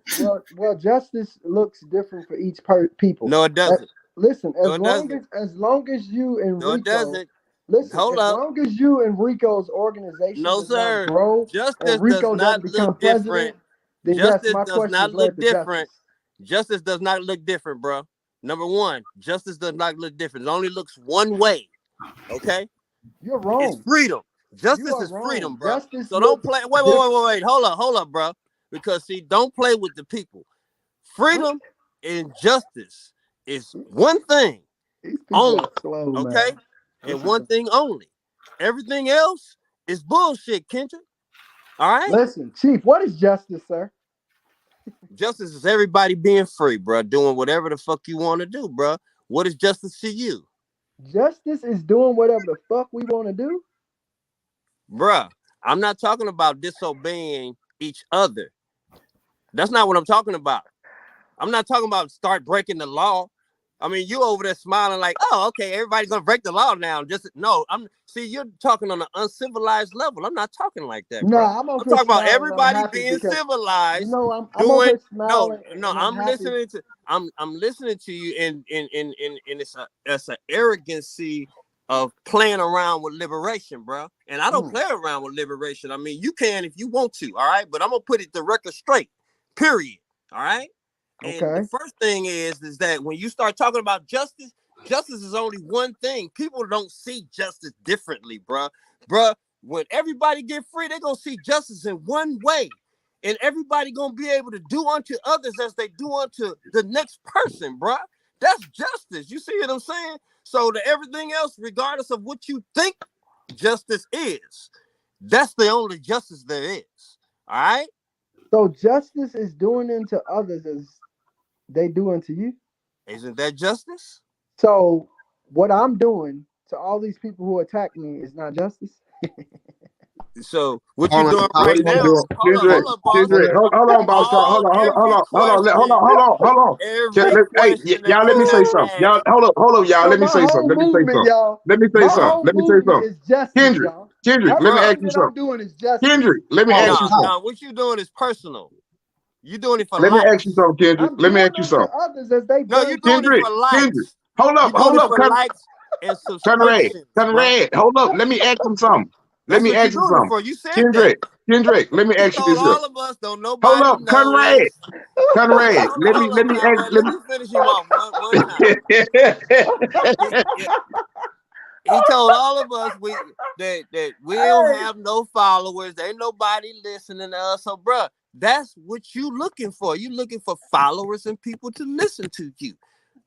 Well, justice looks different for each people. No, it doesn't. Listen, No, as it long doesn't. as you and No, it Rico, doesn't. listen, Hold as up. long as you and Rico's organization No, does not sir. grow Justice and Rico does not doesn't become look president, different. then yes, Justice my does question not is led look to different. justice. Justice does not look different, bro. Number one, justice does not look different. It only looks one way. Okay? You're wrong. It's freedom. Justice You are is wrong. freedom, bro. Justice So don't looks play. Wait. Hold up, bro. Because see, don't play with the people. Freedom and justice is one thing These people only. are slow, Okay? man. And one thing only. Everything else is bullshit, Kendrick. All right? Listen, Chief, what is justice, sir? Justice is everybody being free, bro. Doing whatever the fuck you want to do, bro. What is justice to you? Justice is doing whatever the fuck we want to do. Bruh, I'm not talking about disobeying each other. That's not what I'm talking about. I'm not talking about start breaking the law. I mean, you over there smiling like, oh, okay, everybody's gonna break the law now. Just no, you're talking on an uncivilized level. I'm not talking like that, bro. I'm I'm talking about everybody being civilized. I'm doing over smiling. I'm listening to you, and it's a arrogancy of playing around with liberation, bro. And I don't play around with liberation. I mean, you can if you want to, all right? But I'm gonna put it the record straight, period. All right. And the first thing is that when you start talking about justice, justice is only one thing. People don't see justice differently, bro. When everybody get free, they're gonna see justice in one way. And everybody gonna be able to do unto others as they do unto the next person, bro. That's justice. You see what I'm saying? So to everything else, regardless of what you think justice is, that's the only justice there is. All right? So justice is doing unto others as they do unto you? Isn't that justice? So what I'm doing to all these people who attack me is not justice? So what you doing right now? Hold on, boss. Hold on. Hey, y'all, let me say something. Y'all, hold up, y'all. Let me say something. Let me say something. Kendrick, let me ask you something. Doing is justice. Kendrick, let me ask you something. No, what you doing is personal. You doing it for likes. Let me ask you something, Kendrick. Let me ask you something. No, you doing it for likes. Kendrick, hold up. Likes and subscriptions. Red. Hold up. Let me ask him something. Let me ask you something. You said Kendrick, let me ask you this. All of us don't nobody hold up, Conrad. Let me finish him off one time. He told all of us that we don't have no followers. Ain't nobody listening to us. So, bro, that's what you looking for. You looking for followers and people to listen to you.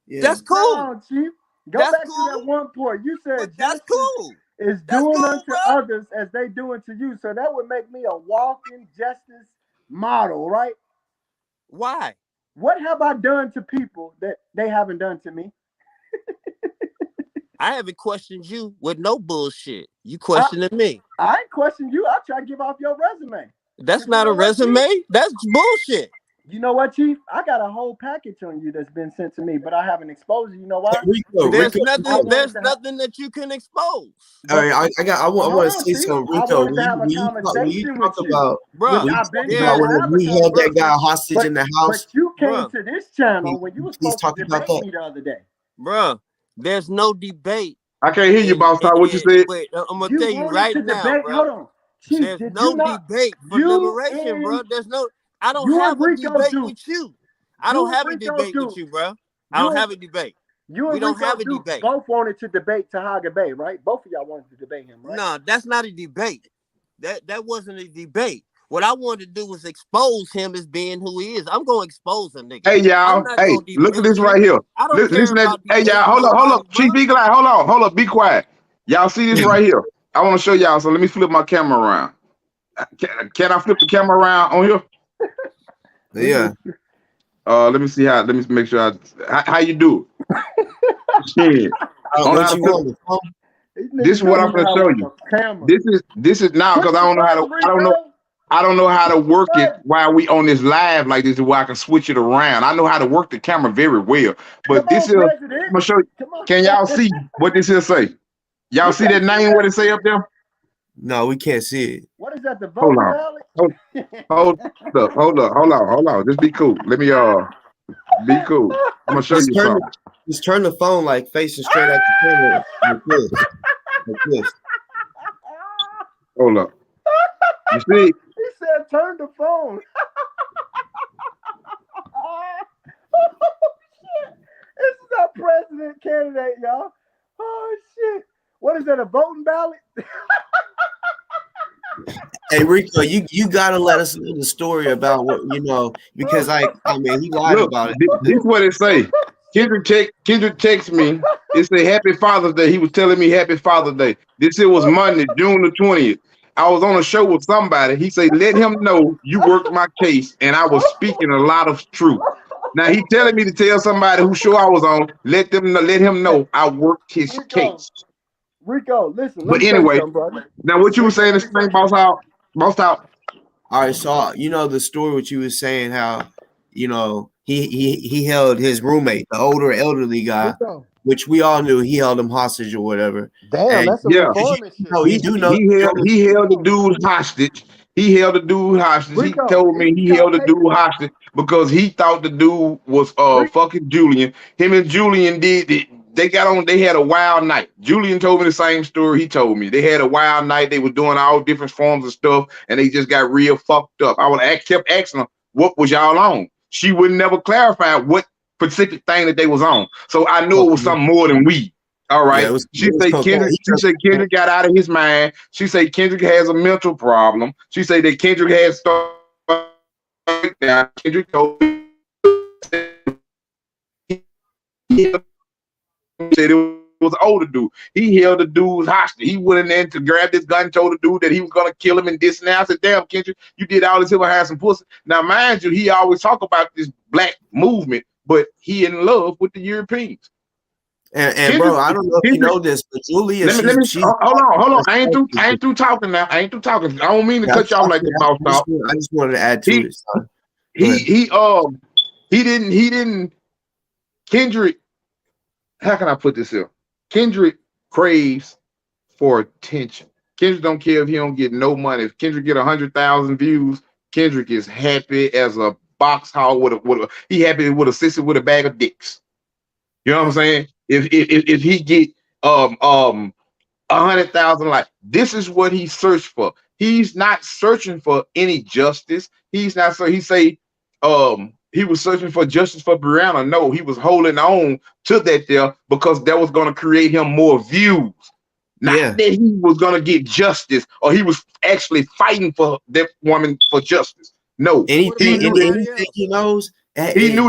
Yeah. That's cool. No, Chief. Go back to that one point. You said that's cool. Is doing unto others as they do unto you. So that would make me a walking justice model, right? Why? What have I done to people that they haven't done to me? I haven't questioned you with no bullshit. You questioning me. I ain't questioning you. I try to give off your resume. That's not a resume. That's bullshit. You know what, Chief? I got a whole package on you that's been sent to me, but I haven't exposed you. You know why? There's nothing that you can expose. All right, I want to say something, Rico. When you talk about, bro, we held that guy hostage in the house. But you came to this channel when you were supposed to debate me the other day. Bro, there's no debate. I can't hear you, boss. What you said? Wait, I'm gonna tell you right now, bro. Hold on. Chief, there's no debate for liberation, bro. There's no. I don't have a debate with you. I don't have a debate with you, bro. I don't have a debate. We don't have a debate. Both wanted to debate Tahaga Bay, right? Both of y'all wanted to debate him, right? No, that's not a debate. That wasn't a debate. What I wanted to do was expose him as being who he is. I'm gonna expose him, nigga. Hey, y'all. Hey, look at this right here. I don't care about hey, y'all. Hold up. Chief Eagle Eye, hold up. Be quiet. Y'all see this right here? I want to show y'all. So let me flip my camera around. Can I flip the camera around on here? Yeah. Let me see how. Let me make sure. How you do it? This is what I'm gonna show you. This is now because I don't know how to work it while we on this live like this. Where I can switch it around. I know how to work the camera very well. But I'm gonna show you. Can y'all see what this here say? Y'all see that name? What it say up there? No, we can't see it. What is that? The vote ballot? Hold on. Just be cool. Let me be cool. I'm gonna show you something. Just turn the phone like facing straight at the camera. Like this. Hold up. You see? He said turn the phone. Oh shit. This is our president candidate, y'all. Oh shit. What is that? A voting ballot? Hey Rico, you gotta let us know the story about what because I mean he lied about it. This is what it say. Kendrick text me. It say Happy Father's Day. He was telling me Happy Father's Day. This was Monday, June the 20th. I was on a show with somebody. He said, let him know you worked my case, and I was speaking a lot of truth. Now he telling me to tell somebody whose show I was on, let him know I worked his case. Rico, listen. But anyway, now what you were saying, this thing, boss out. All right, so the story what you was saying, how he held his roommate, the older elderly guy, which we all knew he held him hostage or whatever. Damn, that's a reformist shit. He held the dude hostage. He told me he held the dude hostage because he thought the dude was fucking Julian. Him and Julian did they had a wild night. Julian told me the same story he told me. They had a wild night. They were doing all different forms of stuff, and they just got real fucked up. Kept asking her, what was y'all on? She would never clarify what specific thing that they was on. So I knew it was something more than weed. All right. She said Kendrick got out of his mind. She said Kendrick has a mental problem. She said that Kendrick has started down. Kendrick told me said it was an older dude. He held the dude's hostage. He went in there to grab this gun and told the dude that he was gonna kill him and this and that. I said, damn, Kendrick, you did all this here behind some pussy. Now, mind you, he always talk about this black movement, but he in love with the Europeans. And Kendrick, bro, I don't know if you know this, but Julia, hold on. I ain't through talking now. I don't mean to cut you off like the boss talk. I just wanted to add to it. He didn't. Kendrick, how can I put this here? Kendrick craves for attention. Kendrick don't care if he don't get no money. If Kendrick get 100,000 views, Kendrick is happy as a box hog he happy with a sister with a bag of dicks. You know what I'm saying? If he get 100,000 likes, this is what he searched for. He's not searching for any justice. He's not so he say he was searching for justice for Brianna. No, he was holding on to that there because that was going to create him more views. Not that he was going to get justice or he was actually fighting for that woman for justice. No, he knew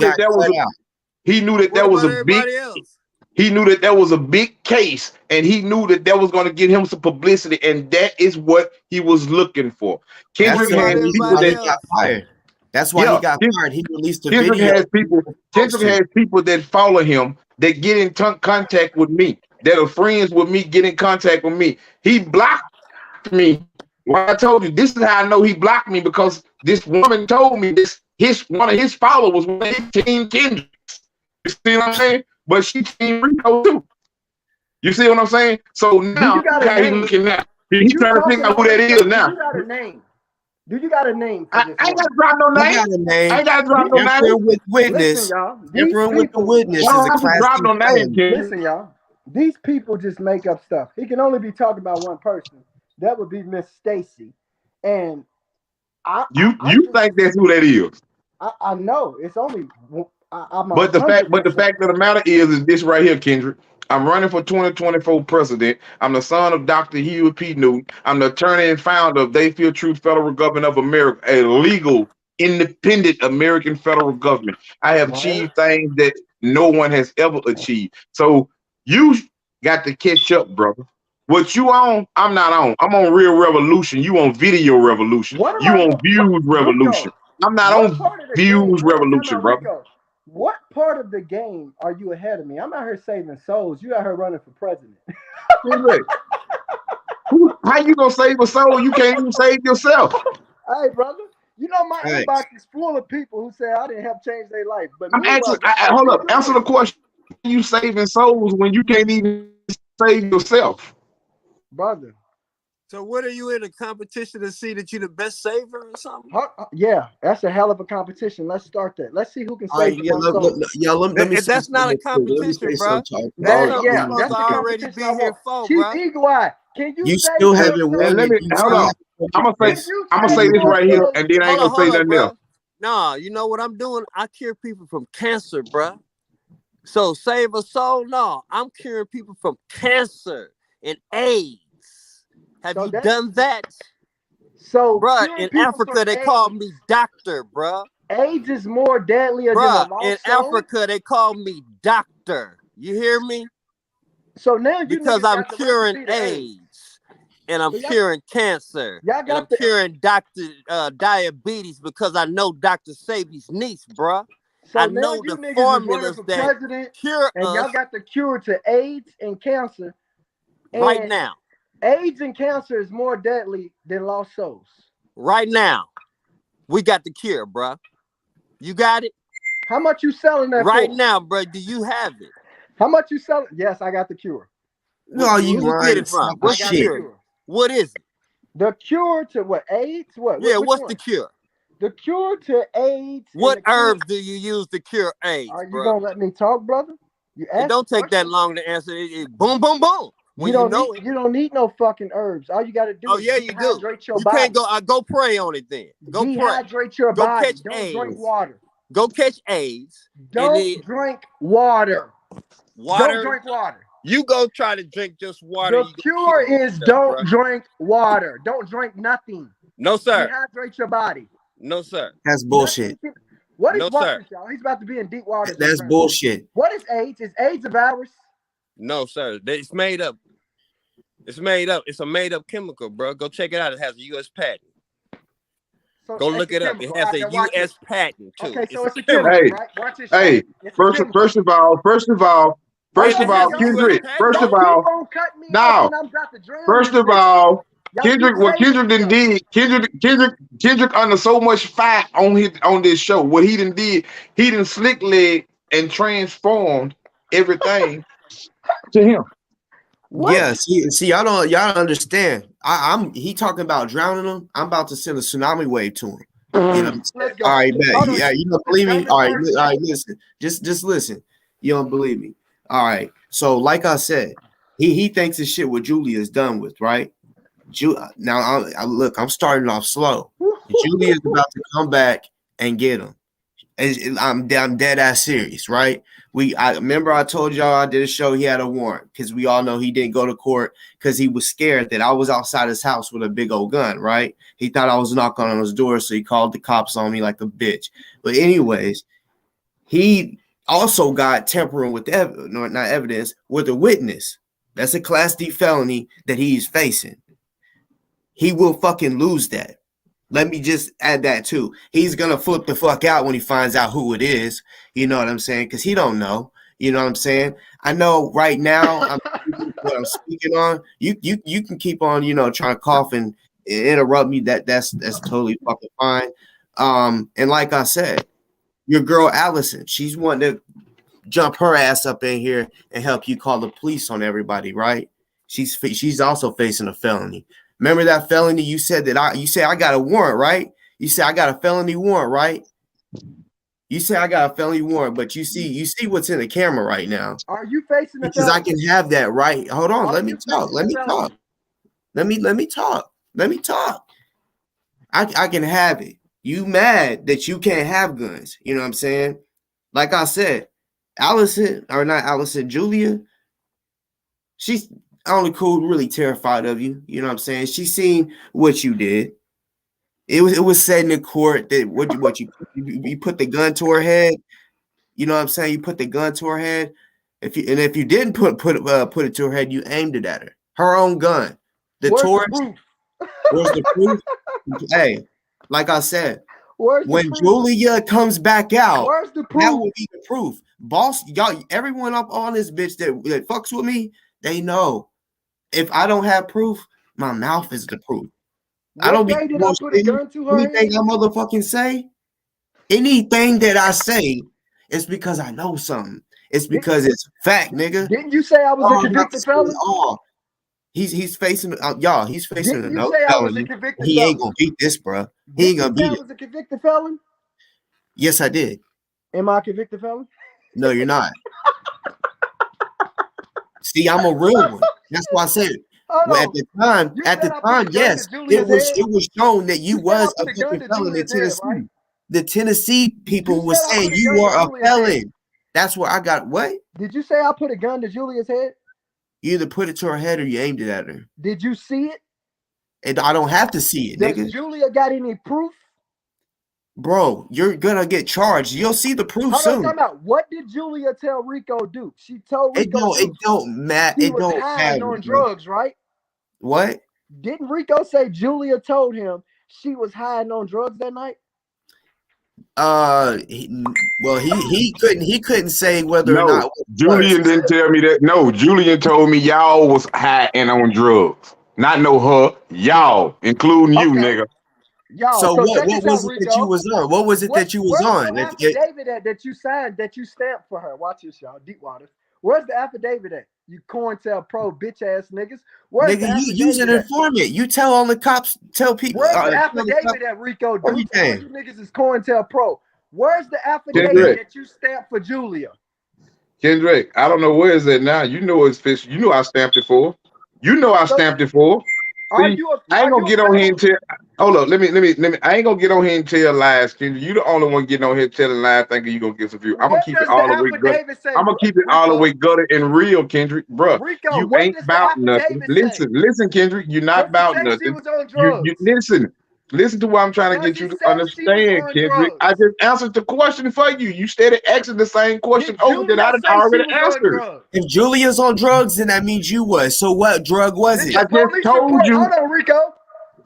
that there was a big case, and he knew that was going to get him some publicity, and that is what he was looking for. Kendrick had people that got fired. That's why he got fired. He released a Kendrick video. Kendrick has people that follow him that get in contact with me, that are friends with me, get in contact with me. He blocked me. Well, I told you, this is how I know he blocked me, because this woman told me one of his followers was Team Kendrick. You see what I'm saying? But she Team Rico too. You see what I'm saying? So now how he looking now? He's trying to figure out who that is now. You got a name? Do you got a name? I ain't got to drop no name. I ain't got to drop no name. With witness. Listen, with the witness is a class. Listen, y'all. These people just make up stuff. He can only be talking about one person. That would be Miss Stacy. And you think that's who that is? I know it's only. But the fact of the matter is this right here, Kendrick. I'm running for 2024 president. I'm the son of Dr. Huey P. Newton. I'm the attorney and founder of They Feel Truth Federal Government of America, a legal, independent American federal government. I have achieved things that no one has ever achieved. So you got to catch up, brother. What you on, I'm not on. I'm on Real Revolution. You on Video Revolution. You on Views Revolution. I'm not on Views Revolution, brother. What part of the game are you ahead of me? I'm out here saving souls. You out here running for president. How you gonna save a soul? You can't even save yourself. Hey, brother. You know my inbox is full of people who say I didn't help change their life. But I'm actually, hold up. Answer the question. You saving souls when you can't even save yourself, brother? So what are you in a competition to see that you're the best saver or something? Yeah, that's a hell of a competition. Let's start that. Let's see who can save let me that's not a competition, bro. That's already be here for, bro. Eagle-Eye, can you still haven't won? Let me hold on. I'm gonna say this right here, and then I ain't gonna say nothing else. Nah, you know what I'm doing? I cure people from cancer, bro. So save a soul? No, I'm curing people from cancer and AIDS. Have you done that? So, bro, in Africa they call me doctor, bro. AIDS is more deadly than a lost soul. In Africa they call me doctor. You hear me? So now because I'm curing AIDS and I'm curing cancer. And I'm curing diabetes because I know Dr. Sabi's niece, bro. So I know the formulas that cure us. And y'all got the cure to AIDS and cancer right now. AIDS and cancer is more deadly than lost souls. Right now, we got the cure, bro. You got it? How much you selling that right for? now, bro? Do you have it? How much you selling? Yes, I got the cure. No, you get it from? What's the cure? What is it? The cure to what? AIDS? What? Yeah, what's the cure? The cure to AIDS. What herbs do you use to cure AIDS? Are you gonna let me talk, brother? It don't take that long to answer. It boom, boom, boom. When you know it. You don't need no fucking herbs. All you got to do is you do. dehydrate your You body. can't go. Go pray on it then. Go pray. Dehydrate your Go body. catch Don't AIDS. drink water. Go catch AIDS. Don't drink water. Don't drink water. You go try to drink just water. The cure is don't drink water. Don't drink nothing. No, sir. Dehydrate your body. No, sir. That's bullshit. What is No, sir. Y'all? He's about to be in deep water. That's bullshit. What is AIDS? Is AIDS a virus? No, sir. It's made up. It's made up. It's a made up chemical, bro. Go check it out. It has a U.S. patent. So go look it up. It has a U.S. patent too. Okay, so it's a chemical, right? Watch this. Hey, first of all, Kendrick. First of all, now. First of all, Kendrick. What Kendrick under so much fire on this show. What he done did, he done slick leg and transformed everything to him. What? Yeah, see, y'all don't understand. He talking about drowning him. I'm about to send a tsunami wave to him. You know, all right, man. Yeah, you don't believe me? All right, listen. Just listen. You don't believe me? All right. So, like I said, he thinks this shit with Julia is done with, right? Now, look, I'm starting off slow. Julia is about to come back and get him. I'm dead ass serious, right? I remember I told y'all I did a show. He had a warrant because we all know he didn't go to court because he was scared that I was outside his house with a big old gun, right? He thought I was knocking on his door, so he called the cops on me like a bitch. But anyways, he also got tampering with not evidence with a witness. That's a Class D felony that he's facing. He will fucking lose that. Let me just add that too. He's gonna flip the fuck out when he finds out who it is. You know what I'm saying? Because he don't know. You know what I'm saying? I know right now what I'm speaking on. You can keep on, trying to cough and interrupt me. That's totally fucking fine. And like I said, your girl Allison, she's wanting to jump her ass up in here and help you call the police on everybody, right? She's also facing a felony. Remember that felony you said I got a warrant, right? You said I got a felony warrant, right? You say I got a felony warrant, but you see what's in the camera right now. Are you facing the because felony? I can have that right. Hold on, let me talk. Let me talk. I can have it. You mad that you can't have guns? You know what I'm saying? Like I said, Julia, she's only cool, really terrified of you. You know what I'm saying? She seen what you did. It was said in the court that what you put the gun to her head. You know what I'm saying? You put the gun to her head. If you didn't put it to her head, you aimed it at her. Her own gun. Where's the proof? Hey, like I said, when Julia comes back out, that will be the proof. Boss, y'all, everyone up on this bitch that fucks with me, they know. If I don't have proof, my mouth is the proof. I don't be anything I motherfucking say. Anything that I say, it's because I know something. It's because it's fact, nigga. Didn't you say I was a convicted felon? He's facing y'all. He's facing another felony. He ain't gonna beat this, bro. He ain't gonna beat it. I was a convicted felon. Yes, I did. Am I a convicted felon? No, you're not. See, I'm a real one. That's why I said it. Well, at the time, yes, it was shown that you was a fucking felon in Tennessee. Right? The Tennessee people were saying you were a felon. That's where I got what? Did you say I put a gun to Julia's head? You either put it to her head or you aimed it at her. Did you see it? And I don't have to see it, nigga. Does Julia got any proof? Bro, you're gonna get charged. You'll see the proof soon. What did Julia tell Rico Duke? She told Rico it don't matter. It don't matter. On drugs, right? What? Didn't Rico say Julia told him she was hiding on drugs that night? He couldn't say whether or not. Julian didn't tell me that. No, Julian told me y'all was hiding on drugs. Not her, y'all, including you, nigga. Y'all, so what was it that you was on? What was it that you was on? Where's the affidavit that you signed, that you stamped for her? Watch this, y'all. Deep water. Where's the affidavit at? You COINTELPRO bitch ass niggas. Nigga, you use an informant. You tell all the cops, tell people. Where's the affidavit at, Rico? Dude, you niggas is COINTELPRO. Where's the affidavit that you stamped for Julia? Kendrick, I don't know where is it now. You know it's fish. You know I stamped it for. You know I stamped it for. Are See, you a I ain't gonna get on here and federal? tell. Hold up, let me. I ain't gonna get on here and tell lies, Kendrick. You the only one getting on here telling lies, thinking you gonna get some views. I'm gonna What keep it does the all the way gutter. affidavit say, I'm gonna keep it all the Rico? way gutter and real, Kendrick, bruh. Rico, You what ain't does the about nothing. affidavit say? Listen, Kendrick. You're not Does it about say she nothing. was on You drugs? listen. Listen to what I'm trying to Does get you it to say she was understand, on Kendrick. I drugs? just answered the question for you. You started asking the same question Did over that I Julia done say she already was on answered. drugs? If Julia's on drugs, then that means you was. So what drug was Did it? I the just police told report? Hold you. on, Rico.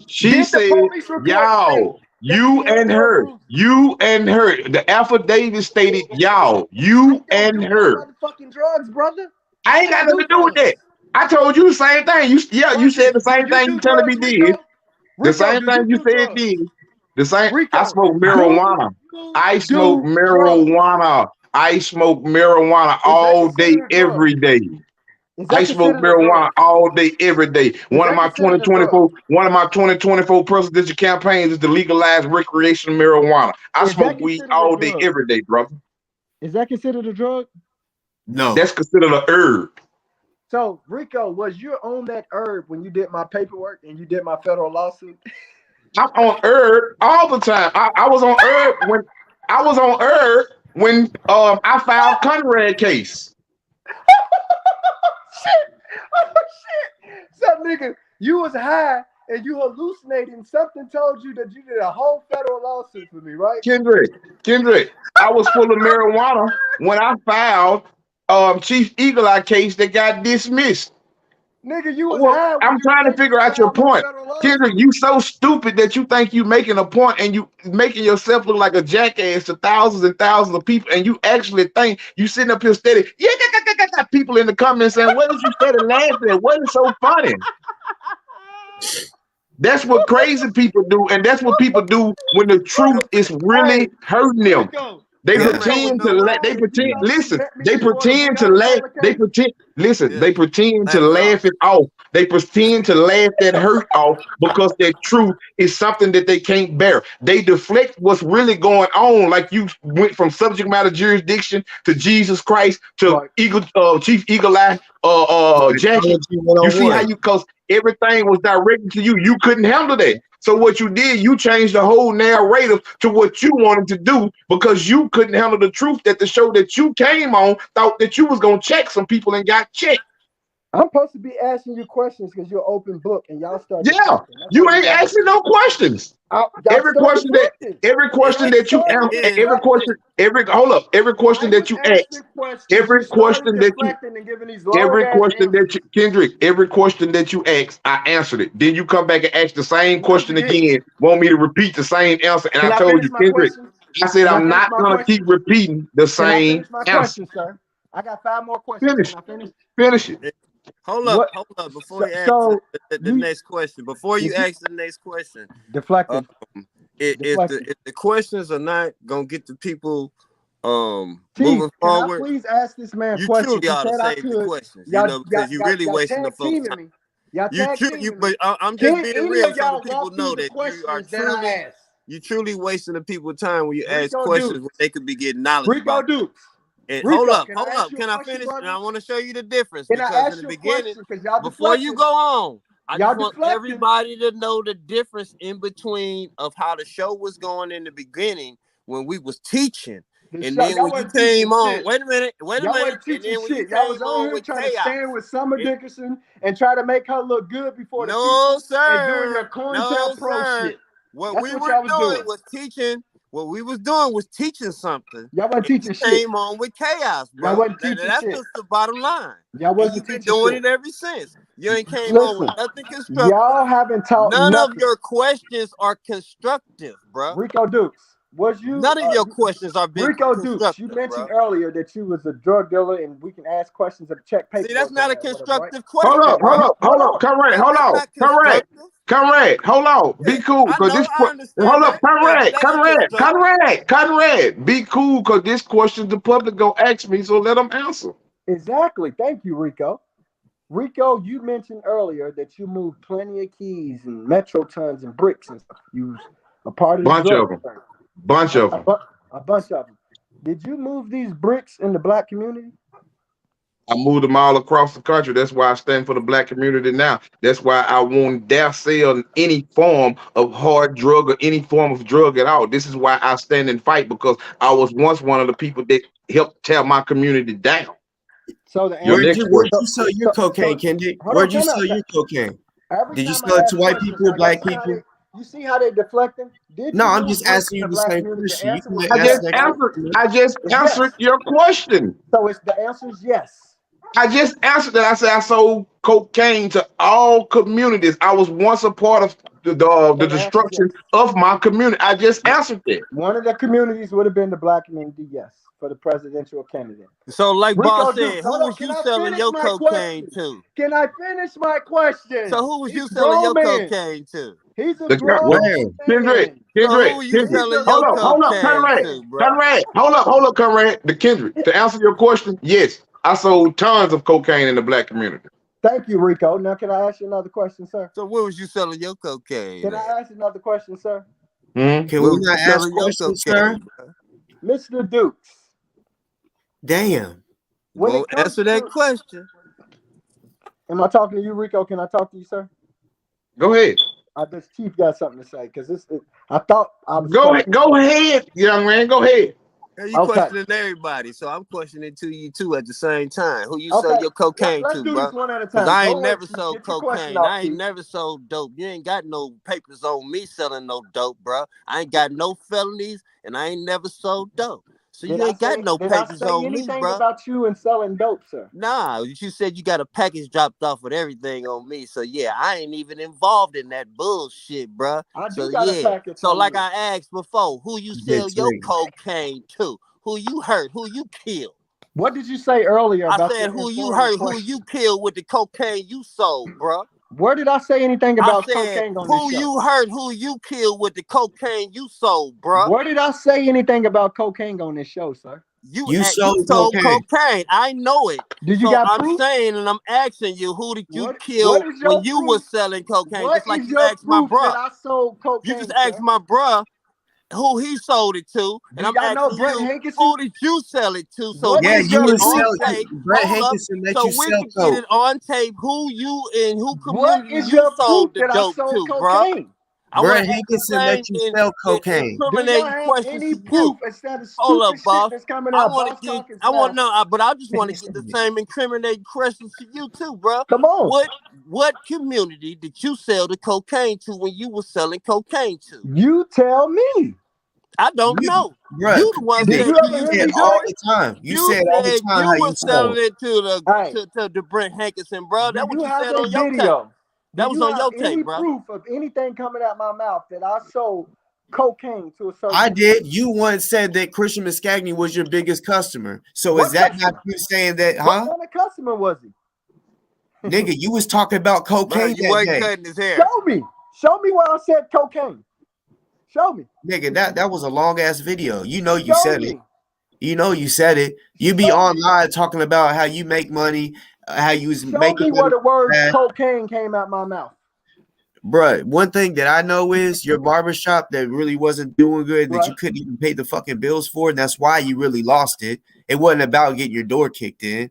She Did the said, police report state y'all, that she you had and drug her, use? you and her. The affidavit stated, y'all, I you don't and do no her. motherfucking drugs, brother. I I ain't got don't nothing do to do with that. drugs. I told you the same thing. You said Question: the do same you thing you do telling me drugs, did. Rico? The Rico, same do thing you you do said drugs? did. The same. I Rico, smoke do marijuana. you I smoke do drugs? marijuana. I smoke marijuana Is that all day, considered a drug? every day. Is I that smoke considered a drug? marijuana all day, every day. Is that considered a drug? One of my 2024 presidential campaigns is to legalize recreational marijuana. I Is that smoke weed considered a all day, drug? every day, brother. Is that considered a drug? No. That's considered a herb. So, Rico, was you on that herb when you did my paperwork and you did my federal lawsuit? I'm on herb all the time. I was on herb when I filed Conrad case. Shit! Oh shit! So, nigga, you was high and you hallucinating. Something told you that you did a whole federal lawsuit for me, right? Kendrick, I was full of marijuana when I filed Chief Eagle Eye case that got dismissed. Nigga, you was Well, high when I'm you trying to when you figure out your filed my point. federal Kendrick, lawsuit. you so stupid that you think you making a point and you making yourself look like a jackass to thousands and thousands of people, and you actually think you sitting up here steady. Yeah, got people in the comments saying, "What is you steady laughing at? What is so funny?" That's what crazy people do, and that's what people do when the truth is Hey, really hurting them. Rico, They Yeah. Rico, pretend you to let. They lied. You pretend. thought you Listen. met me They before the pretend to Breonna laugh. Taylor They case. pretend. Listen. Yeah. They pretend to Laugh it off. laugh it off. They pretend to laugh that hurt off because that truth is something that they can't bear. They deflect what's really going on. Like you went from subject matter jurisdiction to Jesus Christ to Right. Chief Eagle Eye Jackie. Psychology You see how 101. you cause everything was directed to you. You couldn't handle that. So what you did, you changed the whole narrative to what you wanted to do because you couldn't handle the truth that the show that you came on thought that you was gonna check some people and got checked. I'm supposed to be asking you questions because you're open book and y'all start Yeah, deflecting. That's you what ain't y'all do. asking no questions. Y'all Every start question that deflecting. every And question You that you started answer, then every deflecting. question, every question I that was you asking ask, questions. You every started question that you deflecting and giving these long every ass question that answers. you Kendrick, every question that you asked, I answered it. Then you come back and ask the same No, you question didn't. again, want me to repeat the same answer. And I Can I told finish you, my Kendrick, question? I said Can I I'm finish not my gonna keep question? repeating the Can I same finish my answer. question, sir? I got 5 more questions. Finish, Can I finish? finish it. What? hold up before So, you ask so the you next question. Before you did you ask the next question, deflecting? if Deflecting. the questions are not gonna get the people Chief, moving can I forward, please ask this man you questions? truly He ought to said I save the could. questions, Y'all, y'all, because you y'all, really y'all wasting the tag folks' teaming time. me. Y'all tag teaming me. I'm just Can being any real of so the y'all people walk through know the that you are questions that I truly asked? wasting the people's time when you ask Rico questions when Dukes. they could be getting knowledge Rico about that. Dukes. And Rico, can I hold ask up. you a Can I question, finish? And I brother? want to show you the difference Can I because in ask the you a beginning, question? Because y'all before you deflecting. go on, I Y'all just want deflecting. everybody to know the difference in between of how the show was going in the beginning when we was teaching. The And show, then y'all when you wasn't teaching came on, shit. wait a minute. Y'all wasn't And teaching then when you shit. Y'all was came on on here with trying to chaos. stand with Summer Dickerson and try to make her look good before the No, people and doing your sir. No, COINTELPRO sir. shit. What That's we what were y'all was doing doing. was teaching. What we was doing was teaching something. Y'all wasn't And you teaching shit. came on with chaos, Y'all bro. wasn't teaching That's shit. just the bottom line. Y'all And wasn't you've been teaching doing shit. it ever since. You ain't came on with Listen, nothing constructive. y'all haven't taught None of nothing. your questions are constructive, bro. Rico Dukes, was you None of your questions are being Rico Dukes? You constructive, mentioned bro. earlier that you was a drug dealer and we can ask questions and check See, that's paperwork on not a that, whatever, right? constructive question, bro. Hold on. That's not constructive. Hold on, Yeah, be cool, I cause know. this I understand that. Yeah, that ain't constructive. Conrad, be cool, cause this question the public gonna ask me, so let them answer. Exactly. Thank you, Rico. Rico, you mentioned earlier that you moved plenty of keys and metro tons and bricks and stuff. You was a part of the Bunch drug of them, thing. bunch of them. A bunch of them. Did you move these bricks in the black community? I moved them all across the country. That's why I stand for the black community now. That's why I won't dare sell any form of hard drug or any form of drug at all. This is why I stand and fight, because I was once one of the people that helped tear my community down. So the Your answer, next Where'd question. you sell your cocaine, Kendrick? hold on, Where'd you time out. sell your cocaine? Every Did you time sell I it ask to white questions, people, now black you see how people? you see how they deflecting? Did No, you I'm move just bricks asking in you the the black same community? The question. You answer can was I ask just the yes. next answered. question. I just It's answered yes. your question. So it's the answer is yes. I just answered that. I said I sold cocaine to all communities. I was once a part of the So the answer is destruction yes. of my community. I just answered that. One of the communities would have been the black community, yes, for the presidential candidate. So, like Rico Boss Dukes, said, hold who on. was Can you I selling finish your my cocaine question? to? Can I finish my question? So, who was He's you a selling grown your man. cocaine to? He's a The grown Where? Kendrick, man. So, Kendrick, who were you Kendrick. He's selling a your Hold up, cocaine Conrad, to, bro? Conrad. Hold up, Conrad. The Kendrick. To answer your question, yes, I sold tons of cocaine in the black community. Thank you, Rico. Now, can I ask you another question, sir? So, where was you selling your cocaine Can I at? ask another question, sir? Hmm? Can Where we was you not ask selling your questions, sir? cocaine, bro? Mr. Dukes, Damn. when Go it comes answer that to, question. am I talking to you, Rico? Can I talk to you, sir? Go ahead. This chief got something to say because I thought I was Go talking. ahead. Go ahead, young man. Go ahead. You Okay. questioning everybody, so I'm questioning to you too at the same time. Who you Okay. sell your cocaine Let's to, do bro? this one at a Because time. I Go ain't ahead, never Chief. sold Get your question cocaine. off, I ain't Chief. never sold dope. You ain't got no papers on me selling no dope, bro. I ain't got no felonies, and I ain't never sold dope. So you ain't got no Did I papers say on me, anything bro. about you and selling dope, sir? Nah, you said you got a package dropped off with everything on me. So yeah, I ain't even involved in that bullshit, bruh. I So do got a yeah. package So on like you. I asked before, who you sell Bitch, your nigga. cocaine to? Who you hurt? Who you killed? What did you say earlier I about said your who you informative hurt, who question? you killed with the cocaine you sold, bruh. Where did I say anything I about said cocaine on this who show? you hurt, who you killed with the cocaine you sold, bruh. Where did I say anything about cocaine on this show, sir? You You sold sold cocaine. cocaine. I know it. Do you So got I'm proof? saying and I'm asking you, who did you What kill is when your you proof? was selling cocaine? What Just like is you your asked my proof that bruh. I sold You just cocaine, asked sir? my bruh who he sold it to, and Do I'm y'all know asking Brett you, Hankinson? who did you sell it to? So What Yeah, we is can you get your it would proof? on sell. tape. Brett Hold up. Hankinson let So you we sell can get coke. it on tape who you and who What community is you your proof sold the that I dope sold to, bruh. cocaine? I want Brett to ask the Hankinson let same you sell cocaine. Do y'all incriminating have questions any to you. proof instead of Hold stupid up, shit boss. that's coming I out? want to Boss get. Talk is I want smash. no, but I just want to get the same incriminating questions to you too, bro. Come on. What community did you sell the cocaine to when you were selling cocaine to? You tell me. I don't You, know. bruh, You the one Did Kendrick, said you you ever you hear used said to me do all it. say? the time. You You said all the said time you how you were sold. selling it to Hey, the Brent Hankinson, bro. do That's what you you have said a on your tape. video? Do That was you on have your any tape, bro. proof of anything coming out my mouth that I sold cocaine to a certain I community? did. You once said that Christian Muscagni was your biggest customer. So is What that not customer? you saying that, What huh? kind of customer was he? Nigga, you was talking about Bro, cocaine you that wasn't day. cutting his hair. Show me. Show me where I said cocaine. Show me. Nigga, that was a long ass video. You know you Show said it. me. You know you said it. You be Show me. online talking about how you make money, how you was Show making me where money. the word cocaine came out my mouth. Bruh, one thing that I know is your barbershop that really wasn't doing good, that Right. you couldn't even pay the fucking bills for, and that's why you really lost it. It wasn't about getting your door kicked in.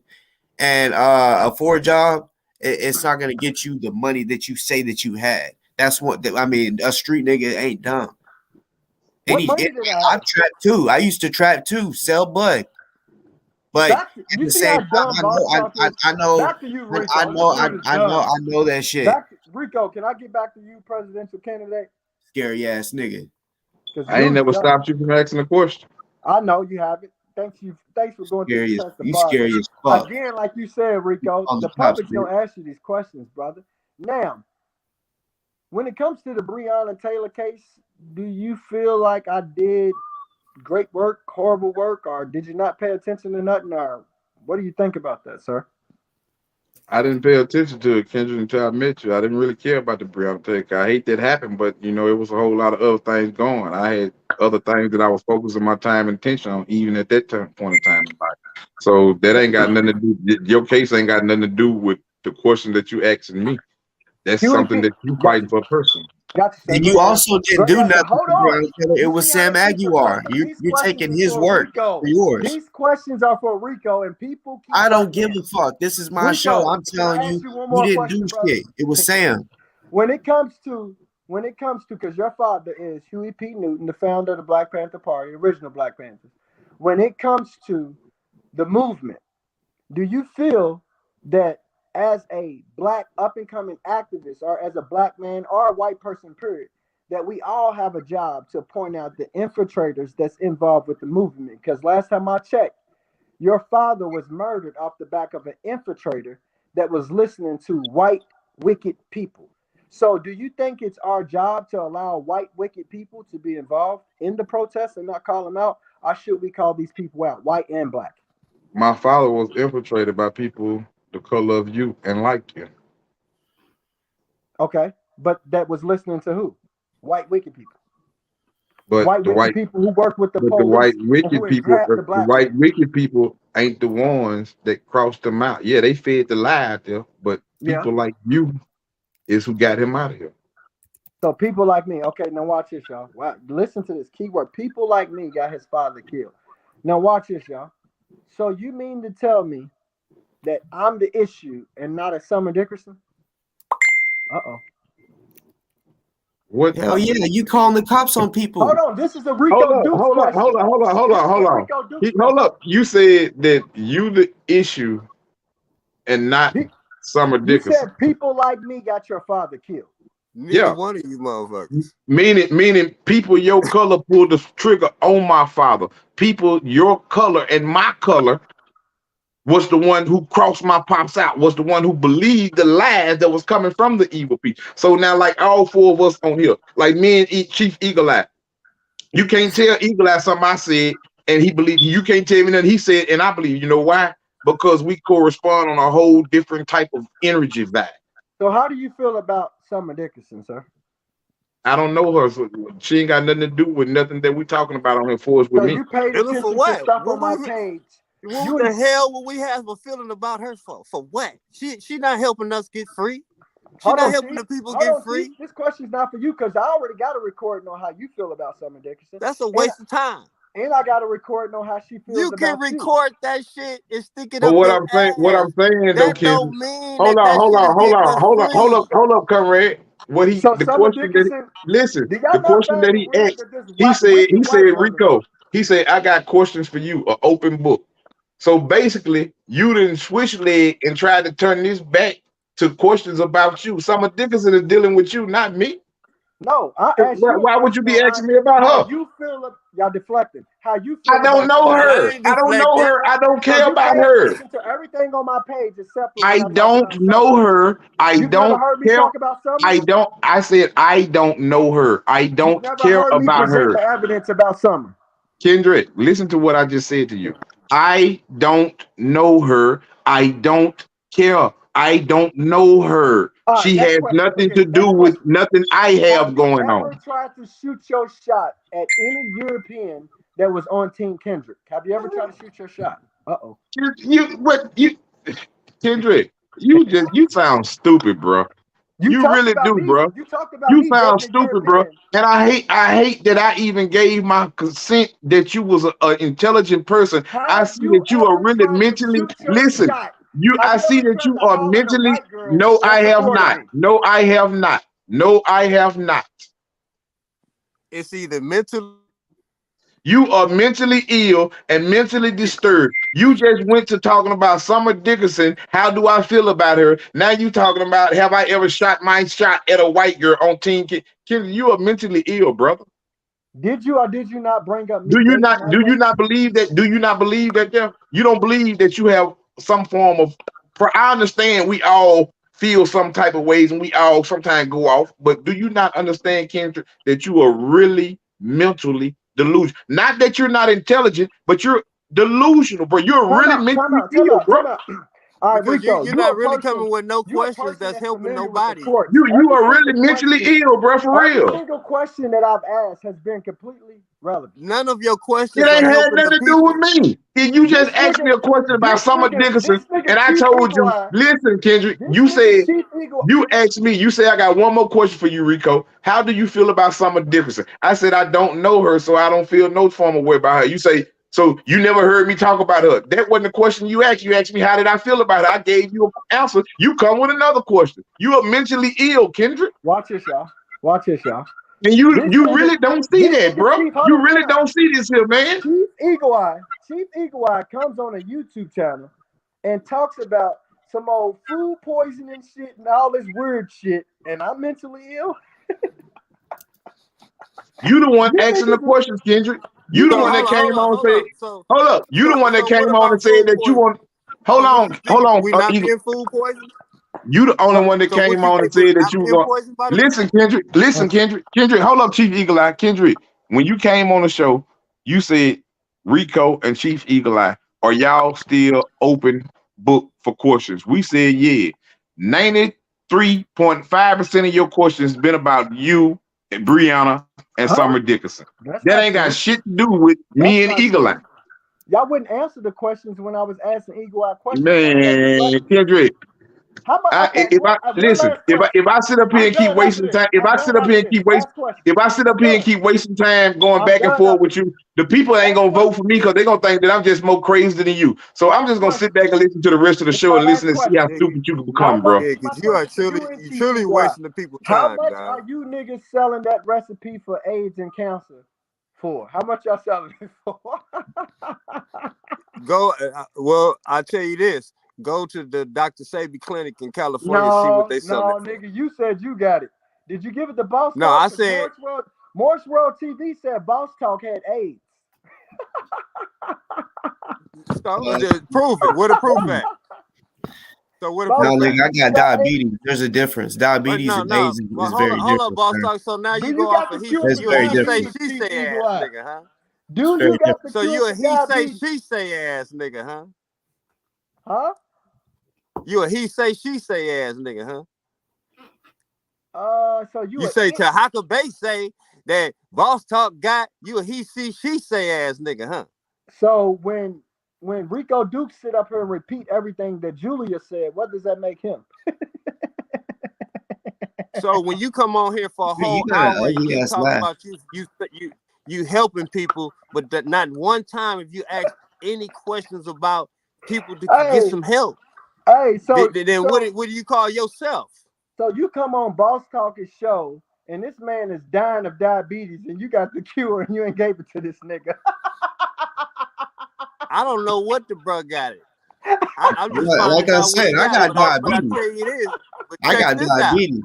And a 4 job, it's not gonna get you the money that you say that you had. That's what I mean. A street nigga ain't dumb. And What money did I I've have? trapped too. I used to trap too, sell bud. But at You the see same how time, dumb Boss Talk is? I know, Back to you, Rico. This dude is I dumb. know that shit. Rico, can I get back to you, presidential candidate? Scary ass nigga. I ain't never stopped you from asking a question. I know you haven't. Thanks for going through the test of You fire. scary as fuck. Again, like you said, Rico, On the the cops, public's gonna ask you these questions, brother. Now, when it comes to the Breonna Taylor case, do you feel like I did great work, horrible work, or did you not pay attention to nothing? Or what do you think about that, sir? I didn't pay attention to it, Kendrick, until I met you. I didn't really care about the Breonna Taylor. I hate that happened, but it was a whole lot of other things going. I had other things that I was focusing my time and attention on, even at that point in time in life. So that ain't got nothing to do. Your case ain't got nothing to do with the question that you asking me. That's something that you fighting for personally. Gotcha, sir. And Go you ahead, also didn't do Brianna. nothing Hold for on. Breonna Taylor. It You was see how Sam they keep Aguilar. deflecting? You're These you're questions taking is his for work Rico. for yours. These questions are for Rico, and people keep I don't butting give in. a fuck. This is my show. Rico, I'm can I telling ask you, you one you more didn't do question, brother? shit. It was Sam. When it comes to, because your father is Huey P. Newton, the founder of the Black Panther Party, original Black Panthers. When it comes to the movement, do you feel that as a black up and coming activist, or as a black man or a white person, period, that we all have a job to point out the infiltrators that's involved with the movement? Because last time I checked, your father was murdered off the back of an infiltrator that was listening to white wicked people. So, do you think it's our job to allow white wicked people to be involved in the protests and not call them out? Or should we call these people out, white and black? My father was infiltrated by people the color of you and like you. Okay. But that was listening to who? White wicked people. But White the wicked white people who work with the but the white police and who wicked people, entrap the the black white man. wicked people ain't the ones that crossed them out. Yeah, they fed the lie out there, but Yeah. people like you is who got him out of here. So people like me, okay, now watch this, y'all. Wow, listen to this keyword. People like me got his father killed. Now watch this, y'all. So you mean to tell me that I'm the issue and not a Summer Dickerson? Uh-oh. What? Hell yeah, you calling the cops on people. Hold on. This is a Hold Rico on, Dukes hold on, hold question. on, hold on, hold This on, is hold a on. Rico Dukes Hold question. up. You said that you the issue and not He- Summer You Dickerson. said people like me got your father killed. Neither Yeah. one of you motherfuckers. Meaning people your color pulled the trigger on my father. People your color and my color was the one who crossed my pops out, was the one who believed the lies that was coming from the evil people. So now, like all four of us on here, like me and Chief Eagle Eye, you can't tell Eagle Eye something I said, and he believed. You can't tell me nothing he said, and I believe. You know why? Because we correspond on a whole different type of energy vibe. So how do you feel about Summer Dickerson, sir? I don't know her, so she ain't got nothing to do with nothing that we talking about on here for us with So me. you paid Feeling for attention to what? stuff on my page. What the hell would we have a feeling about her for? For what? She not helping us get free. She Hold not on, helping Chief. the people Hold get on, Chief. free. This question's not for you because I already got a recording on how you feel about Summer Dickerson. That's a waste of time. And I got a recording on how she feels You can about you. record that shit and stick it But up what your I'm saying, ass. though, That Kendrick, don't mean hold that on, that hold shit is on, hold getting on, us hold on, free. hold up, Conrad. So The Summer question that Dickerson, listen, do y'all the not question that find it he weird asked, that this he wicked said, white woman, Rico, he said, I got questions for you, an open book. So basically, you didn't switch leg and tried to turn this back to questions about you. Summer Dickinson is dealing with you, not me. no, I asked you a Why would you question be on asking me about how her? you feel. Y'all deflecting. How you I feel don't about know Summer I her. Dickerson. ain't I don't know deflecting. her. I don't So care you about paid her. attention to everything on my page except for I when I talk don't about know Summer. her. I You've never don't heard me care. talk about Summer? I don't. I said I don't know her. I You've don't never care heard me about present her. the evidence about Summer. Kendrick, listen to what I just said to you. I don't know her. I don't care. I don't know her. All right, She next has question. nothing Okay, to do next with question. nothing I Have have you going ever on. tried to shoot your shot at any European that was on Team Kendrick? Have you ever tried to shoot your shot? Uh-oh. You Kendrick, you sound stupid, bro. You You talked really about do, me. bro. You talked about You me sound dating a stupid, bro. European. And I hate that I even gave my consent that you was an intelligent person. I Have see you that you are ever really tried to mentally shoot your listen. shot? I Have you see ever that tried you to are holler at a mentally. white girl No, that I have supported not. me? No, I have not. No, I have not. It's either mentally. You are mentally ill and mentally disturbed. You just went to talking about Summer Dickinson. How do I feel about her? Now you talking about have I ever shot my shot at a white girl on Team Kid? You are mentally ill, brother. Did you or did you not bring up me Do you dating not white do you women? not believe that? Do you not believe that there? You don't believe that you have some form of I understand we all feel some type of ways and we all sometimes go off, but do you not understand, Kendrick, that you are really mentally delusional? Not that you're not intelligent, but you're delusional, bro. You're Time really out, time mentally out, time ill, out, bro. time out. All right, Because Rico, you're you a not really person. coming with no You a questions person that's that's helping familiar with the nobody. courts. You Every are really single mentally question, ill, bro, for every real. single question that I've asked has been completely relevant. None of your It questions are ain't had helping nothing the to do with people. me. You This just asked me nigga, a question about Summer Dickinson, this nigga and I Chief told Eagle you, Eye, listen, Kendrick, this you nigga said, Chief Eagle. you asked me, you say I got one more question for you, Rico. How do you feel about Summer Dickinson? I said, I don't know her, so I don't feel no form of way about her. You say, so you never heard me talk about her. That wasn't the question you asked. You asked me, how did I feel about her? I gave you an answer. You come with another question. You are mentally ill, Kendrick. Watch this, y'all. Watch this, y'all. And you really don't see this that, nigga bro. Chief, hold You on, really time out. don't see this here, man. Chief Eagle Eye comes on a YouTube channel and talks about some old food poisoning shit and all this weird shit, and I'm mentally ill. You the one You asking the niggas, questions, Kendrick. you You the So one that niggas, came on and said, So hold up. You the one that what came on and about said food that you poisoning? want, hold on, We not Eagle. being food poisoned? You the only one that So what came you on think, and we said that not you were being going, poisoned by the listen, food? Kendrick, hold up, Chief Eagle Eye. Kendrick, when you came on the show, you said Rico and Chief Eagle Eye, are y'all still open book for questions? We said, yeah. 93.5% of your questions been about you and Brianna and Summer Dickinson. That's That not ain't true. got shit to do with That's me and not Eagle Eye. true. Y'all wouldn't answer the questions when I was asking Eagle Eye questions. Man, Kendrick. How about okay? If I One listen, last question. if I sit up here I'm and keep done after wasting this. time, I'm done after this. Last question. if I sit I'm up here and done. keep wasting time going I'm back and done forth after with this. you, the people ain't gonna vote for me because they're gonna think that I'm just more crazy than you. So I'm Last just gonna question. sit back and listen to the rest of the It's show my and listen last and see how question. stupid you can How become, much? bro. Yeah, My because you are question to you and you Chief truly Eagle Eye. wasting the people's How time, much dog. are you niggas selling that recipe for AIDS and cancer for? How much y'all selling it for? Go. Well, I'll tell you this. Go to the Dr. Sabi Clinic in California and see what they sell it for. Nigga, you said you got it. Did you give it to Boss No, Talk? I said. Morris World TV said Boss Talk had AIDS. So prove it. Where the proof at? So where the Boss proof No, at? nigga, I got diabetes. There's a difference. But Diabetes and AIDS But is very hold up, different, boss man. talk. So now Do you you go off got of the cure That's you for a very he say diabetes, different. she Chief say Eagle ass Eye? nigga, huh? It's Do very you got different. the So cure you a for he say diabetes? she say ass nigga, huh? Huh? You a he say she say ass nigga, huh? So you You say Tahaka Bay say that boss talk got you a he see she say ass nigga, huh? So when Rico Duke sit up here and repeat everything that Julia said, what does that make him? So when you come on here for a You whole got an hour and ugly keep ass talking laugh. about you helping people, but that not one time if you ask any questions about people to get some help. Hey, Then what do you call yourself? So you come on Boss Talk's show, and this man is dying of diabetes, and you got the cure, and you ain't gave it to this nigga. I don't know what the bro got it. I'm just Like finding I out what said, he I got. got But I diabetes. tell you this. But I check got this out. diabetes.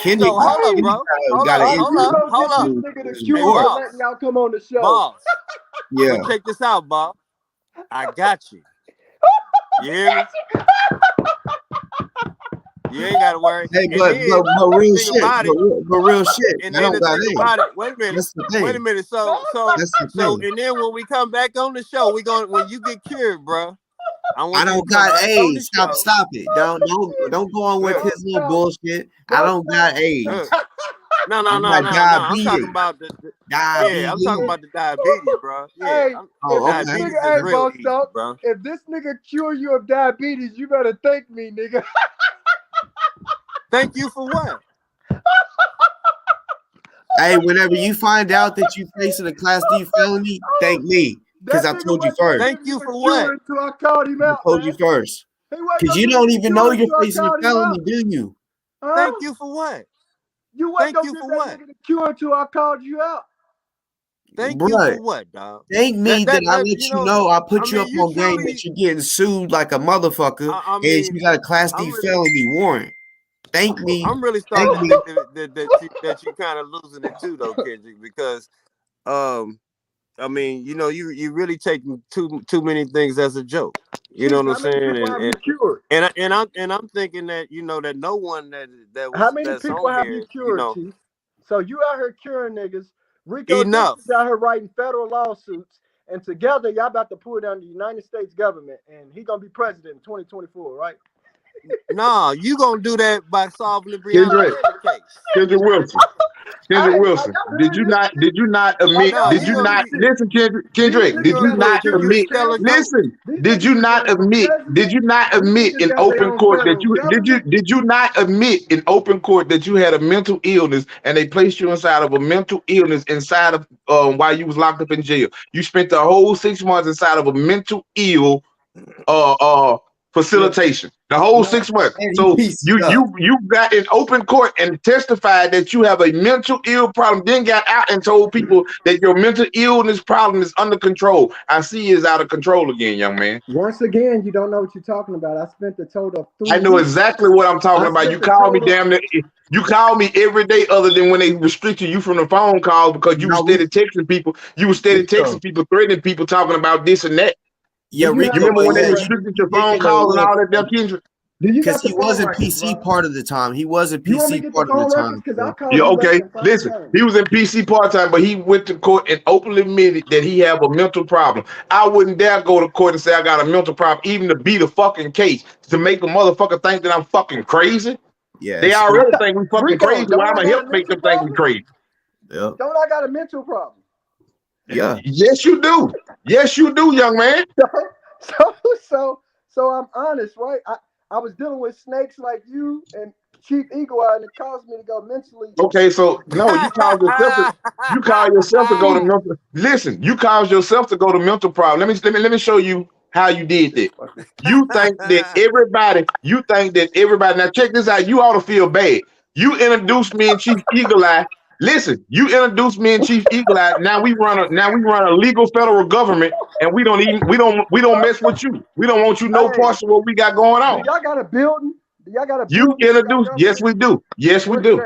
Kendrick, So hold up, Kendrick bro. Hold got up, an Are hold you up, gonna hold get up. this nigga the issue cure before. for letting y'all come on the show? Boss. Yeah. But check this out, boss. I got you. You hear me? You ain't gotta worry. Hey, And but then real the thing shit. about it, But real shit. and I then don't the got thing AIDS. about it, wait a minute. That's the thing. Wait a minute. That's the thing. And then when we come back on the show, when you get cured, bro, I I want you to don't come got back on the AIDS. show. Stop it. Don't go on with Look, his little bullshit. I don't got AIDS. look. No. I got I'm diabetes. talking about I'm talking about the diabetes, bro. Yeah, Hey, Oh, if okay. this diabetes nigga, is hey, real Boss easy, Talk, bro. if this nigga cure you of diabetes, you better thank me, nigga. Thank you for what? Hey, whenever you find out that you facing a Class D felony, thank me. Because That I nigga told you wasn't gonna first. Thank give you you the for cure what? until I called him I out, told man. you first. He wasn't Because gonna you give don't you the even know cure you're until I facing a called him felony, out. do you? Huh? Thank you for what? You wasn't Thank gonna you give for that what? nigga the cure until I called you out. Thank you Bruh, for what, dog? thank me that I let You you know, know I I put you mean, up you on game that truly, you're getting sued like a motherfucker I and mean, you got a Class D I'm really, felony warrant. Thank me. I'm really Thank starting to me. think that you kind of losing it too, though, Kendrick, because, I mean, you know, you really taking too many things as a joke. You know Chief, what I'm how many saying? people have you cured? And I'm thinking that that no one How many that's people on have you here, cured, Chief? So you out here curing niggas. Rico Dukes enough. is out here writing federal lawsuits, and together y'all about to put down the United States government, and he gonna be president in 2024, right? No, you gonna do that by solving the Brianna case. Kendrick Wilson. Kendrick Wilson, did you not admit? No, Did you you gonna not be- listen, Kendrick? Did you not admit? Listen, did you not admit? Did you not admit in open court that you did you not admit in open court that you had a mental illness and they placed you inside of a mental illness inside of while you was locked up in jail? You spent the whole 6 months inside of a mental ill facilitation. The whole 6 months. So you got in open court and testified that you have a mental ill problem, then got out and told people that your mental illness problem is under control. I see it's out of control again, young man. Once again, you don't know what you're talking about. I spent the total of 3 I know exactly what I'm talking about. You call me damn near, you call me every day other than when they restricted you from the phone calls because you were steady texting people. You were steady texting people, threatening people, talking about this and that. Yeah, you remember when they restricted your phone calls and all that, Kendrick? Because he wasn't PC part of the time. He wasn't PC part of the time. Yeah, okay. Listen, he was in PC part-time, but he went to court and openly admitted that he have a mental problem. I wouldn't dare go to court and say I got a mental problem, even to beat a fucking case, to make a motherfucker think that I'm fucking crazy. Yeah, they already think we fucking crazy. Why am I help make them think we crazy? Yeah. Don't I got a mental problem? Yeah. Yes, you do. Yes, you do, young man. So I'm honest, right? I was dealing with snakes like you and Chief Eagle Eye, and it caused me to go mentally. Okay, so no, you call yourself to go to mental. Listen, you caused yourself to go to mental problem. Let me show you how you did that. You think that everybody. Now check this out. You ought to feel bad. You introduced me and Chief Eagle Eye. Listen, you introduced me and Chief Eagle Eye. Now we run a legal federal government, and we don't mess with you. We don't want you no parts of what we got going on. Y'all got a building? Y'all got a building? You introduced? Yes, we do. Yes, we do.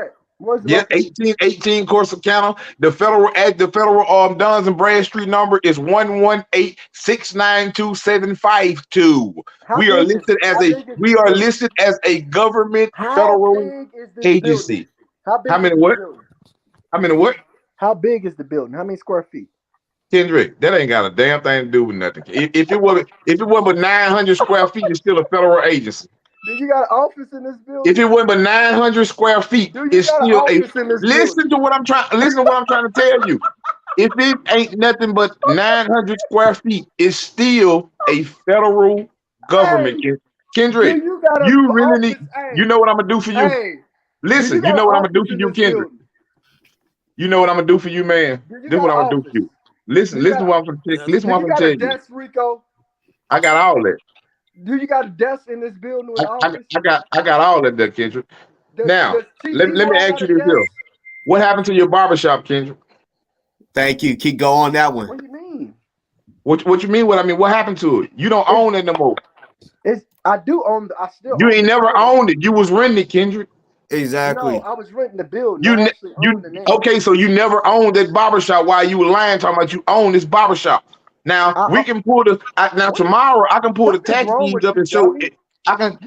Yes, 1818 Corsicana. The federal Duns and Bradstreet number is 118-692-752. We are listed as a government federal agency. How many what? How many what? How big is the building? How many square feet? Kendrick, that ain't got a damn thing to do with nothing. If it was but 900 square feet, it's still a federal agency. Do you got an office in this building? If it wasn't but 900 square feet, it's still a. Listen to what I'm trying to tell you. If it ain't nothing but 900 square feet, it's still a federal government. Hey, Kendrick, you really need. You know what I'm gonna do for you? Hey, listen, you know what I'm gonna do for you, Kendrick. You know what I'm gonna do for you, man. This is what I'm gonna do for you. Listen what I'm gonna tell you. Listen what I'm gonna tell you. Rico? I got all that. Do you got a desk in this building with office? I got all that there, Kendrick. Now, let me ask you this here. What happened to your barbershop, Kendrick? Thank you. Keep going on that one. What do you mean? What you mean? What I mean? What happened to it? You don't own it no more. I do own. I still. You ain't never owned it. You was renting it, Kendrick. Exactly. No, I was renting the building. Okay, so you never owned that barbershop while you were lying talking about you own this barbershop. Now we can pull tomorrow I can pull the tax deeds up and show it. I can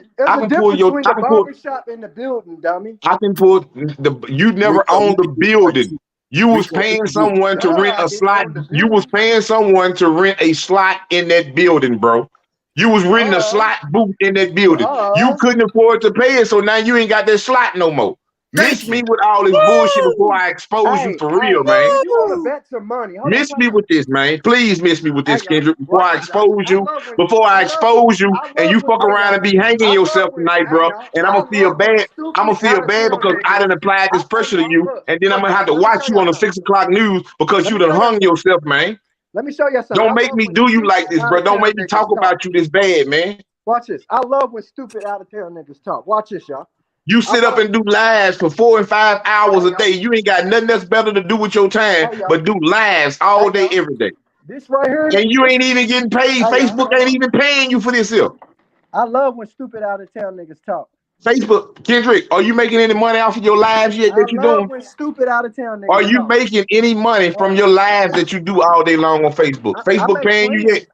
pull your barbershop in the building, dummy. I can pull you never owned the building. You was paying someone to rent a slot. You was paying someone to rent a slot in that building, bro. You was renting a slot booth in that building. You couldn't afford to pay it, so now you ain't got that slot no more. Miss me with all this bullshit before I expose you for real, man. You want to bet some money? Miss me with this, man. Please miss me with this, Kendrick, before I expose you. Before I expose you, and you fuck around and be hanging yourself tonight, bro. And I'm gonna feel bad. I'm gonna feel bad because I didn't apply this pressure to you, and then I'm gonna have to watch you on the 6 o'clock news because you done hung yourself, man. Let me show you something. Don't make me do you like this, bro. Don't make me talk about you this bad, man. Watch this. I love when stupid out of town niggas talk. Watch this, y'all. You sit up and do lives for 4 and 5 hours a day. You ain't got nothing else better to do with your time but do lives all day, every day. This right here. And you ain't even getting paid. Facebook ain't even paying you for this here. I love when stupid out of town niggas talk. Facebook, Kendrick, are you making any money off of your lives yet that you doing? When stupid out of town niggas are you making any money from your lives that you do all day long on Facebook? Facebook paying you yet?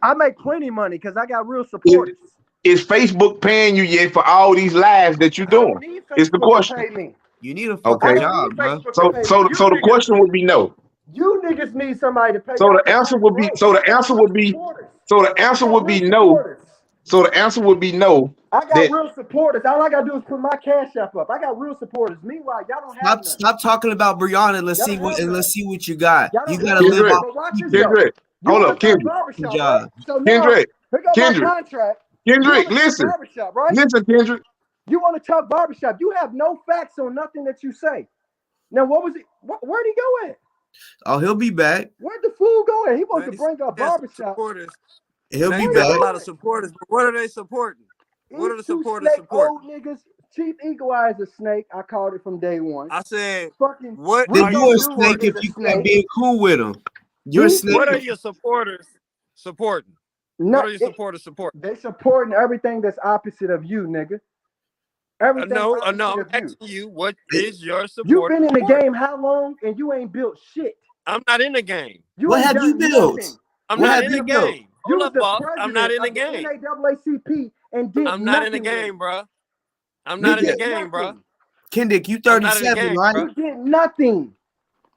I make plenty money because I got real supporters. Is Facebook paying you yet for all these lives that you're doing? It's the question. You need a fucking job, bro. So the question would be no. You niggas need somebody to pay. So the answer would be. So the answer would be. So the answer would be no. So the answer would be no. I got real supporters. All I gotta do is put my cash app up. I got real supporters. Meanwhile, y'all don't have none. Stop talking about Brianna. Let's see what you got. You gotta Kendrick, live off. Kendrick, hold up, Kendrick. Right? So now, Kendrick, pick up Kendrick, my contract. Kendrick, listen. Right? Listen, Kendrick. You want to talk barbershop? You have no facts on nothing that you say. Now, what was it? Where'd he go at? Oh, he'll be back. Where'd the fool go at? He wants to bring up barbershop. He'll be back. A lot of supporters, but what are they supporting? What are the supporters supporting? Old niggas. Chief Eagle Eye is a snake. I called it from day one. I said, fucking. What? Then you a snake if you can't be cool with him. You're a snake. What are your supporters supporting? What are your supporters supporting? They supporting everything that's opposite of you, nigga. Everything. No, I'm asking you, what is your support? You've been in the game how long and you ain't built shit? I'm not in the game. What have you built? I'm not in the game. Hold up, boss. I'm not in the game. NAACP and did I'm not in the game, bro. I'm not in the game, bro. Kendrick, you 37, right? You did nothing.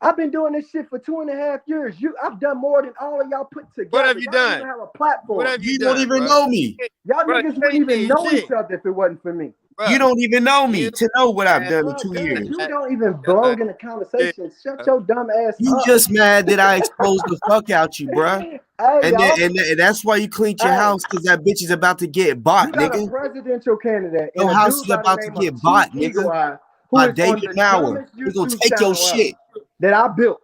I've been doing this shit for 2.5 years. I've done more than all of y'all put together. What have you done? Don't have a platform. What have you don't even know me. Y'all niggas wouldn't even know each other if it wasn't for me. You don't even know me to know what I've done in 2 years. You don't even belong in the conversation. Shut your dumb ass up. You just mad that I exposed the fuck out you, bruh. And that's why you cleaned your house, because that bitch is about to get bought, you got nigga. a presidential candidate. Your house is about to get bought, nigga. By David Maurer. He's gonna take your shit. That I built.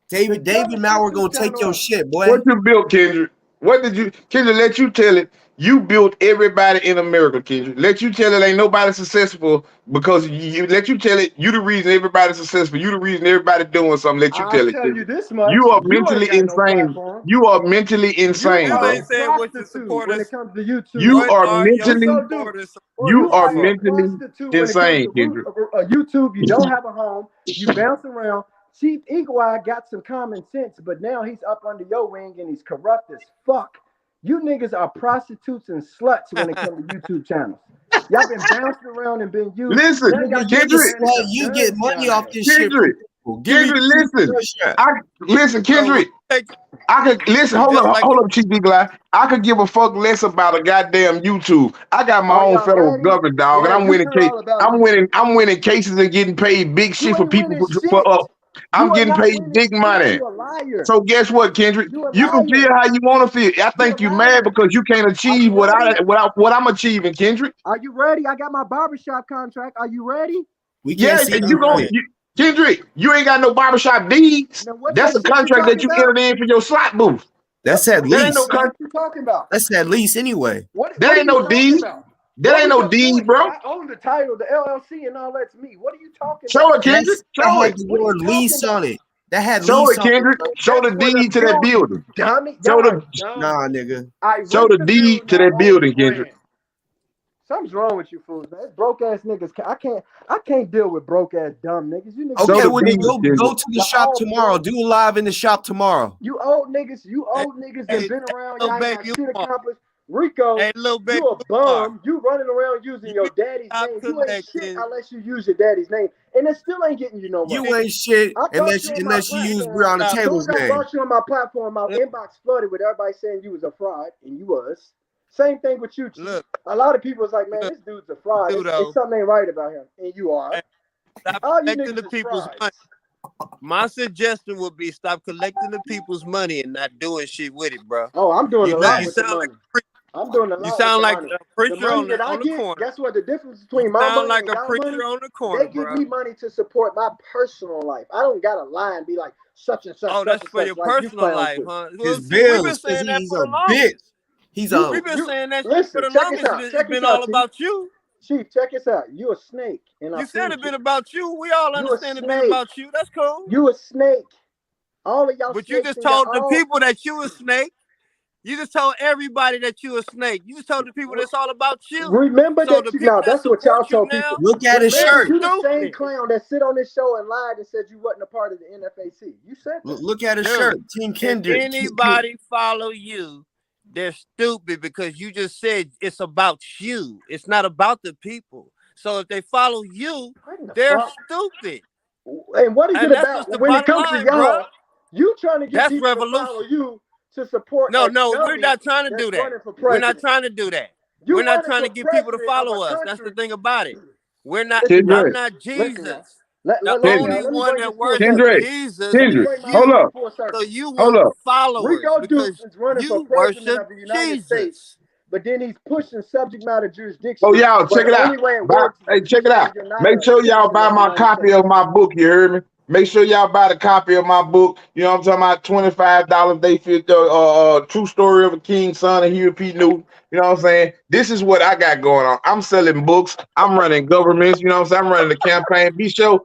David Maurer gonna take your shit, boy. What you built, Kendrick? What did you, Kendrick? Let you tell it. You built everybody in America, Kendrick. Let you tell it. Ain't nobody successful because you. Let you tell it. You the reason everybody's successful. You the reason everybody doing something. Let you tell it. Tell you this much. You are mentally insane. You are mentally insane, bro. Ain't saying what your supporters. When it comes to YouTube, you are mentally. You are mentally insane, Kendrick. YouTube, you don't have a home. You bounce around. Chief Eagle Eye got some common sense, but now he's up under your wing and he's corrupt as fuck. You niggas are prostitutes and sluts when it comes to YouTube channels. Y'all been bouncing around and been used. Listen, Kendrick, you get money off this Kendrick, shit. Kendrick, listen, Kendrick. I could listen. Hold up, Chief Eagle Eye. I could give a fuck less about a goddamn YouTube. I got my own federal government, dog, and I'm winning cases and getting paid big shit for people I'm getting paid big money. So guess what, Kendrick? You can feel how you want to feel. I think you're mad because you can't achieve what I'm achieving, Kendrick. Are you ready? I got my barbershop contract. Are you ready? Kendrick, you ain't got no barbershop deeds. That's a contract that you entered in for your slot booth. That's at least. What you talking about? That's at least anyway. That ain't no deed. That ain't no deed, bro. I own the title, the LLC, and all that's me. What are you talking about? Show it, Kendrick. Show it. The word lease on it. That had show lease it, Kendrick. Show the deed to that building. Nah, nigga. Show the deed to that building, Kendrick. Something's wrong with you fools, man. Broke ass niggas. I can't deal with broke ass dumb niggas. You niggas. Okay, well then go to the shop tomorrow. Do a live in the shop tomorrow. You old niggas that been around. Y'all ain't got shit accomplished. Rico, you a bum. You running around using your daddy's name. You ain't shit unless you use your daddy's name, and it still ain't getting you no money. You ain't shit unless you use Brianna Table's name. I brought you on my platform. My inbox flooded with everybody saying you was a fraud, and you was. Same thing with you. Look, a lot of people was like, man, this dude's a fraud. It's something ain't right about him, and you are. Stop collecting the people's money. My suggestion would be stop collecting the people's money and not doing shit with it, bro. Oh, I'm doing a lot with the money. I'm doing a lot. You sound like a preacher on the corner. Guess what? The difference between my money like and a preacher money, on the corner, they give me money to support my personal life. I don't gotta lie and be like such and such. Oh, that's for your personal life, huh? His bills. We've been saying that for the longest. We've been saying that shit for the longest. It's been all about you. Chief, check this out. You a snake. And you said it been about you. We all understand it been about you. That's cool. You a snake. All of y'all. But you just told the people that you a snake. You just told everybody that you a snake. You just told the people that's all about you. Remember that you now. That's what y'all told people. Look at his shirt. You the same clown that sit on this show and lied and said you wasn't a part of the NFAC. You said that. Look at his shirt. Team Kendrick. If anybody follow you, they're stupid because you just said it's about you. It's not about the people. So if they follow you, they're stupid. And what is it about when it comes to y'all? You trying to get That's people to revolution. follow you to support? No, a we're dummy not trying to that's do that. running for We're not president. trying to do that. You We're not running trying to for get people to president of follow a us. That's the country. thing about it. We're not. Listen, y'all. I'm not Listen, y'all. Jesus. Let The me only let me one bring that this full worships circle. Kendrick, Jesus Let me is Kendrick, bring my hold you. argument up, full So circle. you hold want up. followers Rico Dukes because is running for you president worship of the United States, Jesus. but then he's pushing subject matter Oh, jurisdiction. y'all, But check it the out. only way it works is Hey, if you check it say out. you're not Make a sure y'all citizen buy of the my United copy States. of my book. You heard me? Make sure y'all buy the copy of my book. You know what I'm talking about? $25. They fit the true story of a king, son of Huey P. Newton. You know what I'm saying? This is what I got going on. I'm selling books. I'm running governments. You know what I'm saying? I'm running the campaign. Be sure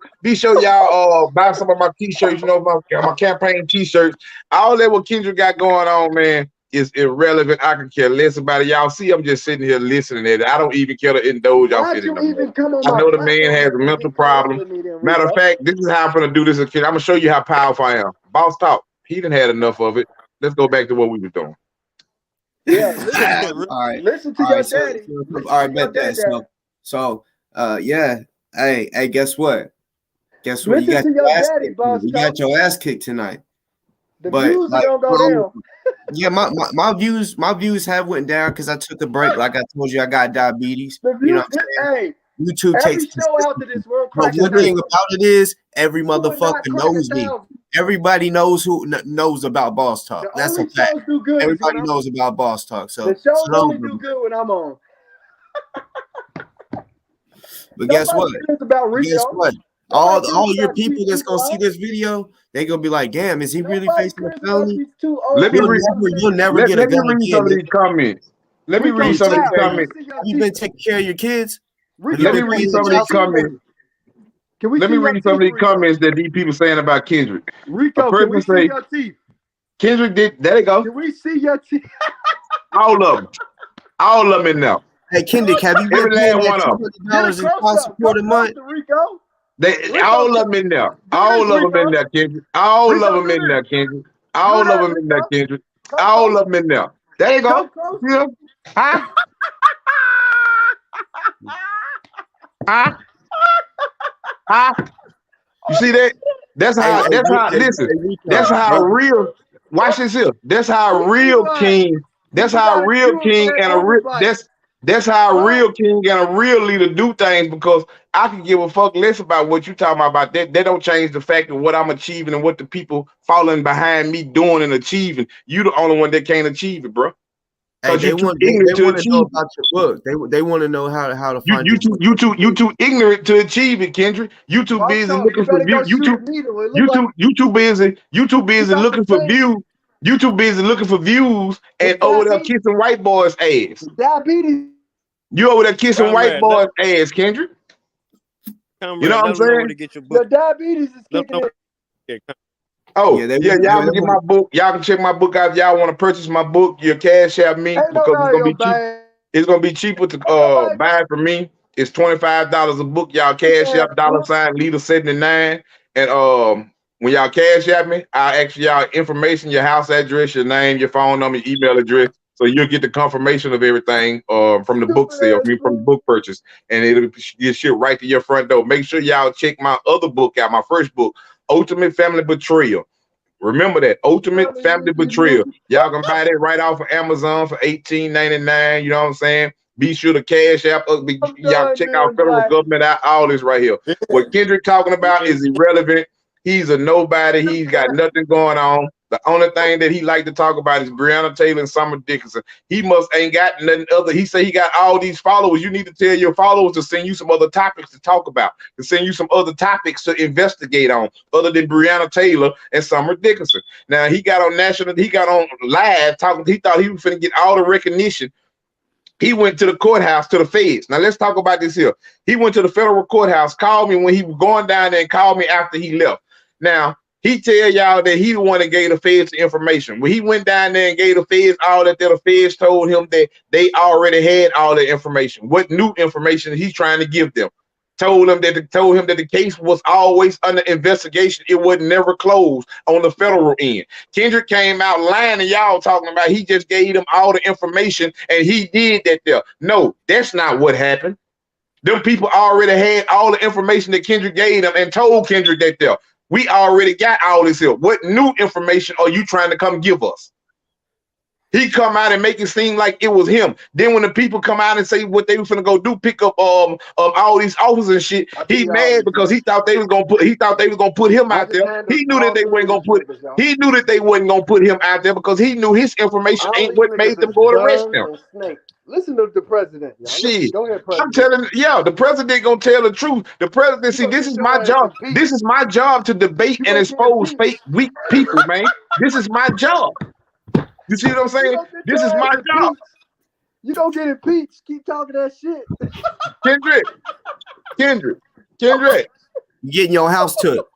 y'all buy some of my t-shirts. You know, my campaign t-shirts. All that what Kendrick got going on, man, is irrelevant. I can care less about it. Y'all see, I'm just sitting here listening at it. I don't even care to indulge y'all Why'd feeling you no more. even come on I my know the man platform has a and mental get cut up problem. with me then, Matter of Rico? fact, this is how I'm gonna do this, kid. I'm gonna show you how powerful I am. Boss talk. He didn't had enough of it. Let's go back to what we were doing. Yeah, All right. listen to All your right. So, daddy. all Listen right, to your bet that. daddy. Yeah. Hey, guess what? Guess what? You Listen got to your your ass daddy, kicked. boss You talk. got your ass kicked tonight. The But views are like, gonna go down. yeah, my views have went down because I took a break. Like I told you, I got diabetes. The You know views, what I'm saying? hey, YouTube takes every show after consistency. this world But crack one thing 1,000. about it is, every You would motherfucker not crack knows me. 1,000. Everybody knows knows about Boss Talk. The That's a only fact. shows do good is when Everybody I'm. knows about Boss Talk. The So shows only don't. do good when I'm on. But guess what? Nobody cares about Guess Rico. what? Nobody cares All your about people Chief that's gonna see Equalizer. this video, they gonna be like, "Damn, is he really Nobody facing a cares about felony? these two old Let me read. You'll never get a Let me gun read again, some of these nigga. comments. Let me Rico read some of these Proud. Can we comments. see your Have you teeth? been taking care of your kids? Have you Rico, Let me been can we read paying see some of your these child teeth? support? comments. Can we Let see me your read some of teeth, these Rico? comments that these people saying about Kendrick. A Rico, can we person see say your teeth? Kendrick did. There they go. Can we see your teeth? All of them in there. Hey, Kendrick, have you been Every paying last that one of them. Get a $200 in close child up. support Come a month? closer, Rico. They Rico, all of them in there. do All this, of them in Rico. there, Kendrick. All Rico, of them do in there, this. Kendrick. Do All of that, them in there, Rico. Kendrick. Come All close. of them in there. There you Come go. close. Yeah. Huh? Huh? Huh? You see that? That's Hey, how. That's how. Listen. That's Rico, how real. Watch this here. That's how He real rewind. king. That's He how got a real cure for king that and a real. overbite. That's how a What? real king and a real leader do things, because I can give a fuck less about what you talking about. That don't change the fact of what I'm achieving and what the people following behind me doing and achieving. You the only one that can't achieve it, bro. Hey, Because you too they ignorant to want to know achieve it. about your book. They want to know how to You find you your too book. you too ignorant to achieve it, Kendrick. You too Boss busy talk. You looking for better views. go shoot a needle. It look like You too busy you got the looking for same. views. You too busy looking for views The and over there diabetes. kissing white boys' ass. Diabetes. You over there kissing white Comrade, boys' ass, Kendrick. You know what I'm let them know where saying? to get your book. The diabetes is Let kicking them in. know. Oh, Yeah, they yeah, want y'all they can get want my book. Y'all can check my book out if y'all want to purchase my book. Your cash out me, Ain't because it's nobody gonna gonna be cheap. buy it. It's gonna be cheaper to Ain't nobody buy it from me. It's $25 a book. Y'all gonna cash buy out $ leader 79. And when y'all cash at me, I ask y'all information, your house address, your name, your phone number, your email address. So you'll get the confirmation of everything from the book stupid sale, ass from the fool. book purchase, and it'll get shit right to your front door. Make sure y'all check my other book out, my first book, Ultimate Family Betrayal. Remember that, Ultimate Family Betrayal. Y'all can buy that right off of Amazon for $18.99. You know what I'm saying? Be sure to cash app. I'm Y'all done check our being federal black. government out. All this right here. What Kendrick talking about is irrelevant. He's a nobody. He's got nothing going on. The only thing that he like to talk about is Brianna Taylor and Summer Dickinson. He must ain't got nothing other. He say he got all these followers. You need to tell your followers to send you some other topics to talk about, to send you some other topics to investigate on, other than Brianna Taylor and Summer Dickinson. Now he got on live talking. He thought he was finna get all the recognition. He went to the courthouse, to the feds. Now let's talk about this here. He went to the federal courthouse, called me when he was going down there, and called me after he left. Now he tell y'all that he the one that gave the feds the information. When he went down there and gave the feds all that, the feds told him that they already had all the information. What new information he's trying to give them? Told him that the case was always under investigation. It would never close on the federal end. Kendrick came out lying to y'all, talking about he just gave them all the information and he did that there. No, that's not what happened. Them people already had all the information that Kendrick gave them and told Kendrick that there. We already got all this here. What new information are you trying to come give us? He come out and make it seem like it was him. Then when the people come out and say what they were finna go do, pick up all these offers and shit, he mad because he thought they was gonna put him out there. He knew that they weren't gonna put him out there because he knew his information ain't what made them go arrest him. Listen to the president. Shit. Go ahead, President. I'm telling the president gonna tell the truth. The president, see, this is my job. This is my job to debate and expose fake, weak people, man. This is my job. You see what I'm saying? This is my job. You don't get impeached. Keep talking that shit. Kendrick. You getting your house took.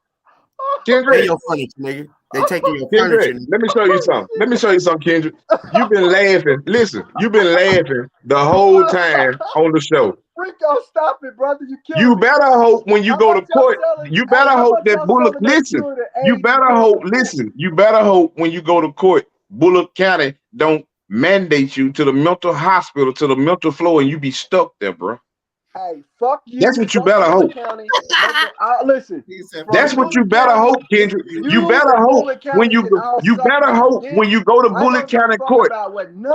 Kendrick. They your furniture, nigga. They taking your Kendrick, furniture. let me show you something. Kendrick. You've been laughing. Listen, you've been laughing the whole time on the show. Rico, stop it, brother. You better hope when you go to court. You better hope that Bullock. Listen. You better hope. Listen. You better hope when you go to court, Bullock County don't mandate you to the mental hospital, to the mental floor, and you be stuck there, bro. Hey, fuck you. That's what you better hope. Listen. That's what you better hope, Kendrick. You better hope when you go to Bullock County Court.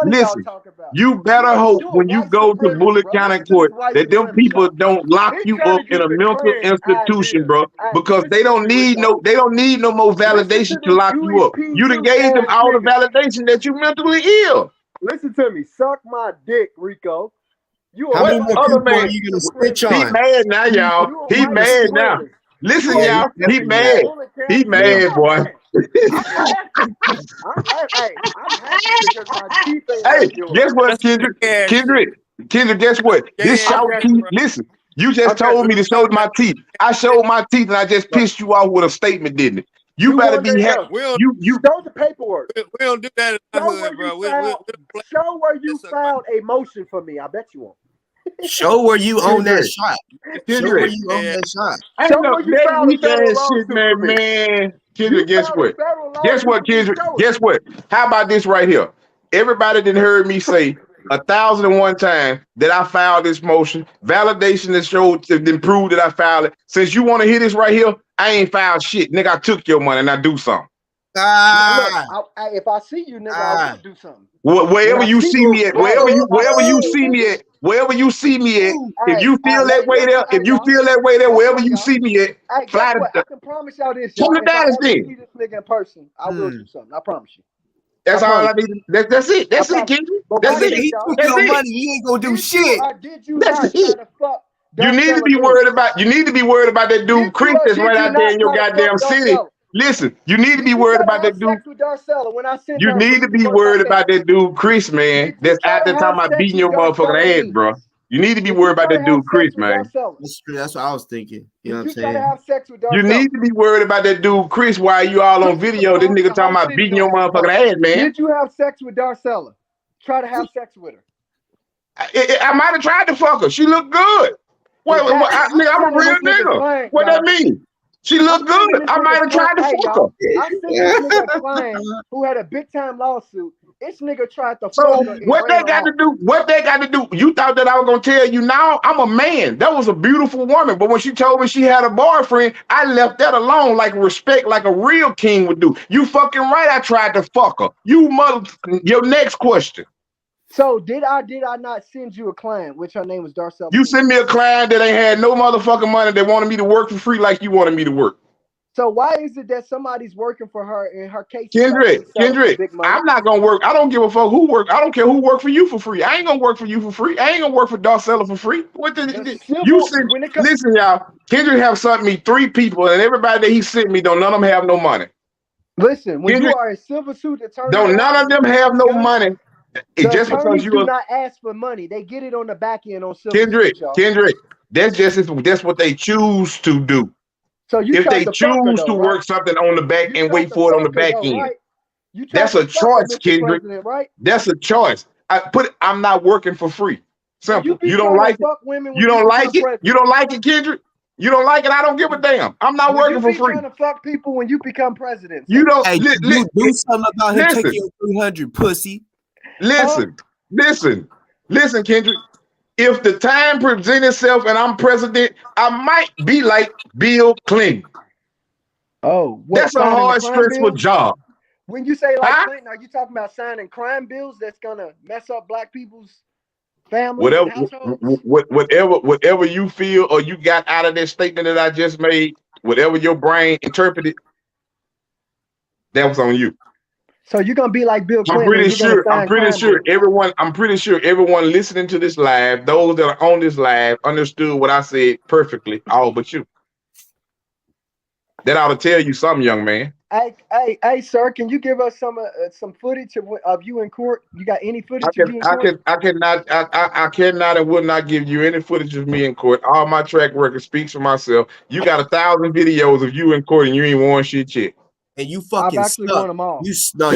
Listen, you better hope when you go to Bullock County Court that them people don't lock you up in a mental institution, bro, because they don't need no more validation to lock you up. You done gave them all the validation that you mentally ill. Listen to me. Suck my dick, Rico. How many more people are you gonna snitch on? He mad now, y'all. He mad now. Listen, y'all. He mad. He mad, boy. Hey, guess what, Kendrick? Kendrick, guess what? This shout teeth. Listen, you just told me to show my teeth. I showed my teeth and I just pissed you off with a statement, didn't it? You better be happy. You show the paperwork. We don't do that in the hood, bro. Show where you filed a motion for me. I bet you won't. Show where you own that shot. Show where you own that shot. Show where you filed a federal lawsuit for me. Man. Kendrick, guess what? Guess what, Kendrick? Guess what? How about this right here? Everybody done heard me say 1,001 times that I filed this motion. Validation that showed to prove that I filed it. Since you want to hear this right here, I ain't filed shit. Nigga, I took your money and I do something. Look, if I see you, nigga, I'll do something. Wherever you see me at, wherever you see me at, if you feel that way there, wherever you see me at, fly to I can promise y'all this. If I ever see this nigga in person, I will do something. I promise you. That's all I need. That's it. That's it, Kendrick. That's it. He took your money. He ain't gonna do shit. That's it. You need to be worried about. You need to be worried about that dude Chris that's right out there in your goddamn city. Listen, you need to be worried about that dude. You need to be worried about that dude Chris, man. That's out there talking about beating your motherfucking ass, bro. You need to be worried about that dude Chris, man. That's true. That's what I was thinking. You know what I'm saying? You need to be worried about that dude Chris while you all on video. This nigga talking about beating your motherfucking ass, man. Did you have sex with Darcella? Try to have sex with her. I might have tried to fuck her. She looked good. Wait, I'm a real nigga. What that mean? She looked good. I might have tried to fuck her. I seen this nigga client who had a big time lawsuit. This nigga tried to fuck her. What they got to do? What they got to do? You thought that I was gonna tell you now? I'm a man. That was a beautiful woman. But when she told me she had a boyfriend, I left that alone like respect, like a real king would do. You fucking right. I tried to fuck her. You mother. Your next question. So did I not send you a client, which her name was Darcella? You sent me a client that ain't had no motherfucking money. They wanted me to work for free like you wanted me to work. So why is it that somebody's working for her in her case? Kendrick, I'm not gonna work. I don't give a fuck who work. I don't care who work for you for free. I ain't gonna work for you for free. I ain't gonna work for Darcella for free. What the you sent? Listen, y'all. Kendrick have sent me 3 people, and everybody that he sent me don't none of them have no money. Listen, when Kendrick, you are a civil suit attorney, don't none of them have no money. It's just because you do not ask for money, they get it on the back end on civil Kendrick, that's what they choose to do. So if they choose to work something on the back and wait for it on the back end, that's a choice, Kendrick. Right? That's a choice. I'm not working for free. Simple. You don't like it. You don't like it. You don't like it, Kendrick. You don't like it. I don't give a damn. I'm not working for free. Trying to fuck people when you become president. You don't. Hey, you do something about him taking your 300, pussy. Listen, Kendrick. If the time presents itself and I'm president, I might be like Bill Clinton. Oh, what, That's a signing the hard, crime stressful bills? job. When you say like Huh? Clinton, are you talking about signing crime bills that's gonna mess up black people's families and households? Whatever you feel or you got out of that statement that I just made, whatever your brain interpreted, that was on you. So you're gonna be like Bill I'm Clinton pretty and you're gonna sure. I'm sign pretty crime sure bills. everyone listening to this live, those that are on this live, understood what I said perfectly. All but you. That ought to tell you something, young man. Hey, sir, can you give us some footage of you in court? You got any footage of you in court? I cannot and will not give you any footage of me in court. All my track record speaks for myself. You got 1,000 videos of you in court and you ain't won shit yet. And you I've fucking actually suck. won them all. You suck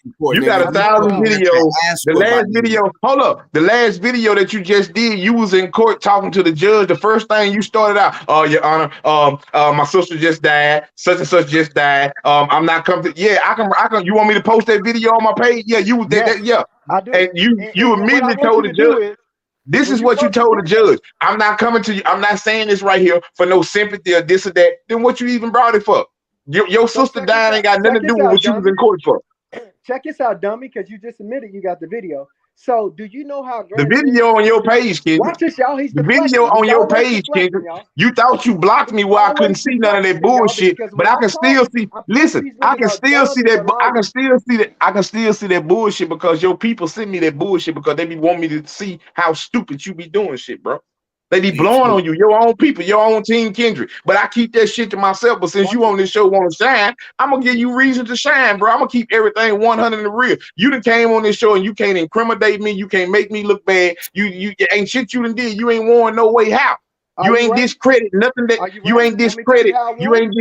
in court, You nigga. got You 1,000 fucking got videos. your ass The whooped by last me. video, hold up. The last video that you just did, you was in court talking to the judge. The first thing you started out, Your Honor, my sister just died. Such and such just died. I'm not coming to. Yeah, I can. You want me to post that video on my page? Yeah, you was Yes, yeah. I do. And you And what I immediately want you told the to do judge. is This when is you what you post the told the video, judge. I'm not coming to you. I'm not saying this right here for no sympathy or this or that. Then what you even brought it for? Your so sister dying ain't got nothing to do with out, what you was dummy. in court for. Check this out, dummy, because you just admitted you got the video. So, do you know how The grand video on your page, Kendrick. Watch this, y'all. He's The video deflecting. on He's your always page, deflecting, Kendrick. y'all. You thought you blocked me where I couldn't Always see none of that deflecting, y'all, bullshit, because but when I I can still talk, see. I prove Listen, these I niggas can are still dumb see and that. they're I can liars. still see that. I can still see that bullshit because your people send me that bullshit because they be want me to see how stupid you be doing shit, bro. They be blowing on you, your own people, your own team, Kendrick. But I keep that shit to myself. But since you on this show want to shine, I'm gonna give you reason to shine, bro. I'm gonna keep everything 100 in the real. You done came on this show and you can't incriminate me. You can't make me look bad. You ain't shit you done did. You ain't won no way how. You ain't discredit nothing that you ain't discredit. You ain't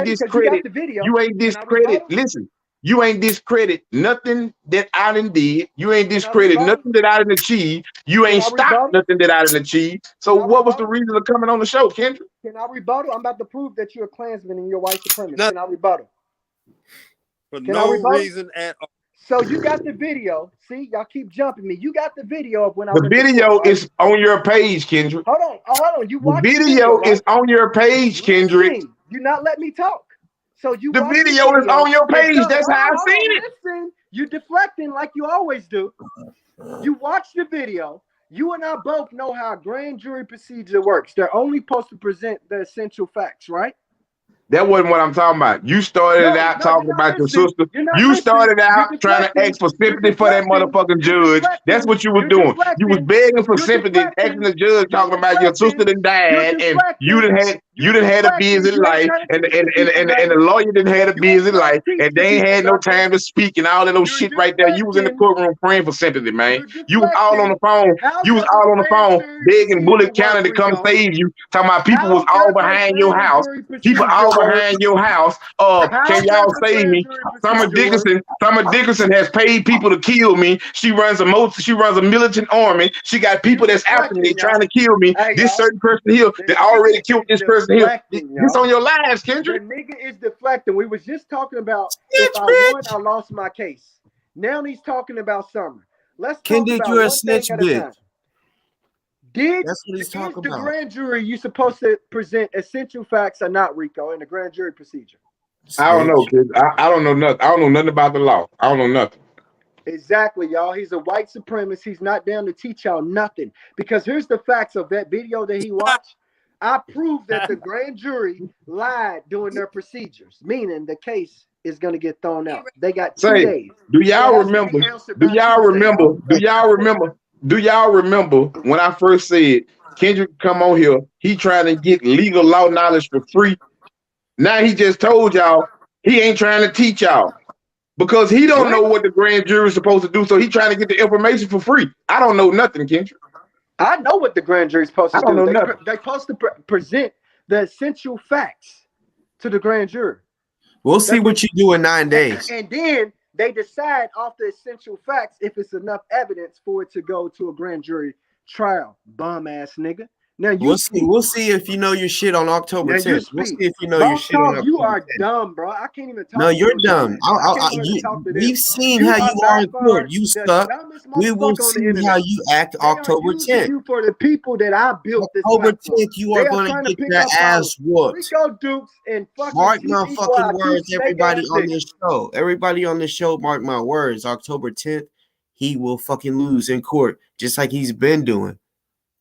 discredit. The video. You ain't discredit. Listen. You ain't discredit nothing that I done did. You ain't discredit nothing that I done achieved. You ain't stopped nothing that I done achieved. So what was the reason of coming on the show, Kendrick? Can I rebuttal? I'm about to prove that you're a Klansman and you're white supremacist. Can I rebuttal? For no reason at all. So you got the video. See, y'all keep jumping me. You got the video of when I The went video to court, right? is on your page, Kendrick. Hold on. You watch the video right? is on your page, Kendrick. Listen, you not let me talk. So you the watch video is on your page. That's how I seen it. Listen, you deflecting like you always do. You watch the video. You and I both know how grand jury procedure works. They're only supposed to present the essential facts, right? That wasn't what I'm talking about. You started out talking about your sister. You started out trying to ask for sympathy for that motherfucking judge. That's what you were doing. You was begging for sympathy, asking the judge, talking about your sister that died, and you didn't had a busy life, and the lawyer didn't have a busy life, and they ain't had no time to speak, and all that old shit right there. You was in the courtroom praying for sympathy, man. You was all on the phone. You was all on the phone begging Bullitt County to come save you. Talking about people was all behind your house. People all behind your house. Can y'all save me? Summer Dickerson has paid people to kill me. She runs a militant army. She got people that's after me trying to kill me. This certain person here that already killed this person here. This on your lives, Kendrick. The nigga is deflecting. We was just talking about if I won, I lost my case. Now he's talking about Summer. Let's talk about you're a one snitch thing at a time. That's what he's talking the about. Grand jury, you supposed to present essential facts or not, Rico, in the grand jury procedure? I don't know, kid. I don't know nothing. I don't know nothing about the law. I don't know nothing. Exactly, y'all. He's a white supremacist. He's not down to teach y'all nothing. Because here's the facts of that video that he watched. I proved that the grand jury lied during their procedures, meaning the case is going to get thrown out. They got 2 days. Do y'all remember when I first said Kendrick come on here, he trying to get legal law knowledge for free? Now he just told y'all he ain't trying to teach y'all because he don't know what the grand jury is supposed to do, so he trying to get the information for free. I don't know nothing, Kendrick. I know what the grand jury is supposed to do. They're supposed to present the essential facts to the grand jury. We'll see what you do in 9 days. And then they decide off the essential facts if it's enough evidence for it to go to a grand jury trial. Bum ass nigga. Now you We'll see. speak. We'll see if you know your shit on October Now you 10th. We'll see speak. if you know your Boss shit on Talk, you October are 10th. dumb, bro. I can't even talk. No, to you're your dumb dumb. ass. I can't even talk to them. We've seen You how are you are by in far court. You the suck. dumbest We will motherfucker on see the internet. how you act They are October using 10th. you for the people that I built this October platform. 10th, you They are are going to trying to get pick your up ass whooped. Rico Dukes and fucking Mark Chief my Equal fucking IQ words, snake everybody ass on niggas. this show. Everybody on this show, mark my words. October 10th, he will fucking lose in court, just like he's been doing.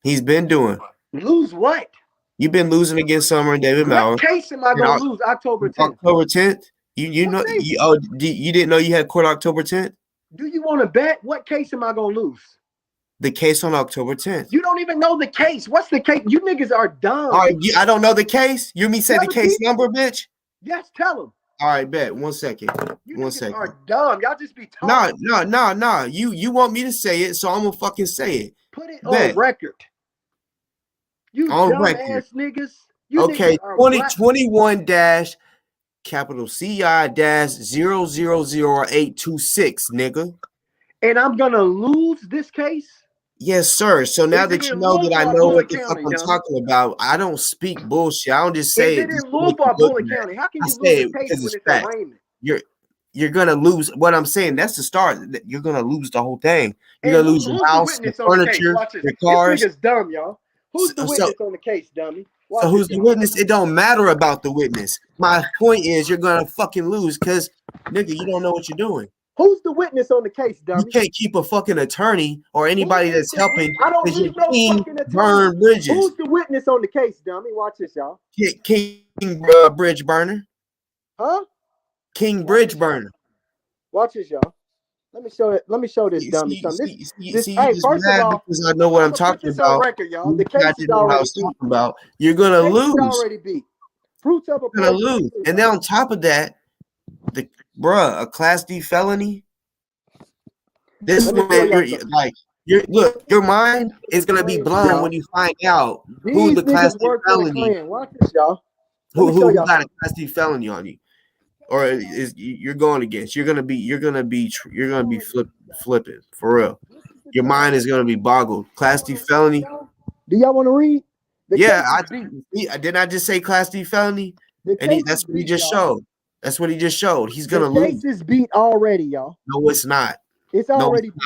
He's been doing. Lose what? You've been losing against Summer and David Maurer. What case am I gonna lose October 10th? October 10th? You know you didn't know you had court October 10th? Do you want to bet? What case am I gonna lose? The case on October 10th. You don't even know the case. What's the case? You niggas are dumb. All right, I don't know the case. You mean say the case number, bitch? Yes, tell them. All right, bet. 1 second. You One niggas second. are dumb. Y'all just be talking. No. You want me to say it, so I'm gonna fucking say it. Put it on record. You on dumb record. ass niggas. You Okay, niggas are 2021 dash capital CI dash 0000826, nigga. And I'm gonna lose this case? Yes, sir. So now that you know that I know what the fuck I'm talking about, I don't speak bullshit. I don't just say it. If it didn't lose by Bullitt County, how can you lose the case when it's arraignment? You're gonna lose. What I'm saying, that's the start. You're gonna lose the whole thing. You're gonna lose your house, your furniture, your cars. This nigga's dumb, y'all. Who's the witness on the case, dummy? So who's the witness? It don't matter about the witness. My point is you're gonna fucking lose because nigga, you don't know what you're doing. Who's the witness on the case, dummy? You can't keep a fucking attorney or anybody that's helping. I don't need no fucking attorney. Burn bridges. Who's the witness on the case, dummy? Watch this, y'all. King Bridge Burner. Huh? King Bridge Burner. Watch this, y'all. Let me show it. Let me show this dummy something. Hey, first of all, because I know what I'm talking about. Record, y'all. The case is already beat. About. You're gonna lose. Already beat. Fruits of a You're gonna lose. And then on top of that, a Class D felony. This is where your mind is gonna be blown when you find out who the Class D felony. Watch this, y'all. Who got a Class D felony on you, or is you're going against? You're gonna be flipping for real. Your mind is gonna be boggled. Class D felony. Do y'all want to read? Didn't I just say Class D felony? And that's what he just showed. That's what he just showed. He's gonna lose. The case is beat already, y'all. No, it's not. It's already beat.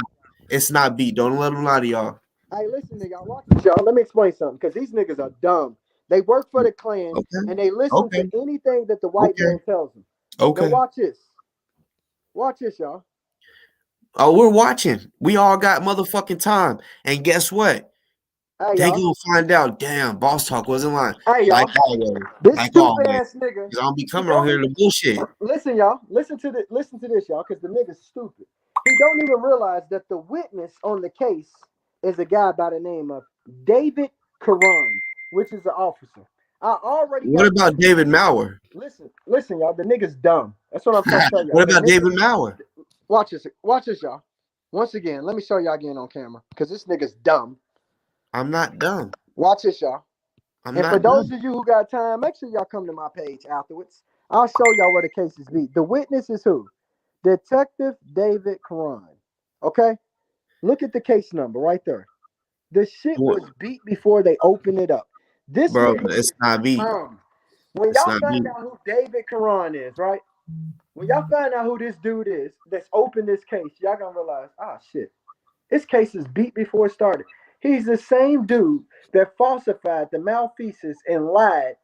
It's not beat. Don't let them lie to y'all. Hey, listen, nigga, watch this, y'all. Let me explain something, because these niggas are dumb. They work for the Klan, and they listen to anything that the white man tells them. Okay. Now watch this. Watch this, y'all. Oh, we're watching. We all got motherfucking time. And guess what? Hey, they gonna find out. Damn, Boss Talk wasn't lying. Hey, y'all. This stupid ass nigga. Because I don't be coming on here to bullshit. Listen, y'all. Listen to this, y'all, because the nigga's stupid. He don't even realize that the witness on the case is a guy by the name of David Karan, which is an officer. What about David Maurer? Listen, y'all. The nigga's dumb. That's what I'm trying to tell y'all. What about David Maurer? Watch this, y'all. Once again, let me show y'all again on camera, because this nigga's dumb. I'm not dumb. Watch this, y'all. For those dumb. of you who got time, make sure y'all come to my page afterwards. I'll show y'all where the cases be. The witness is who? Detective David Karan. Okay? Look at the case number right there. The shit was beat before they opened it up. This bro, it's not beat. When y'all find out who David Karan is, right? When y'all find out who this dude is that's opened this case, y'all gonna realize, shit. This case is beat before it started. He's the same dude that falsified the malfeasance and lied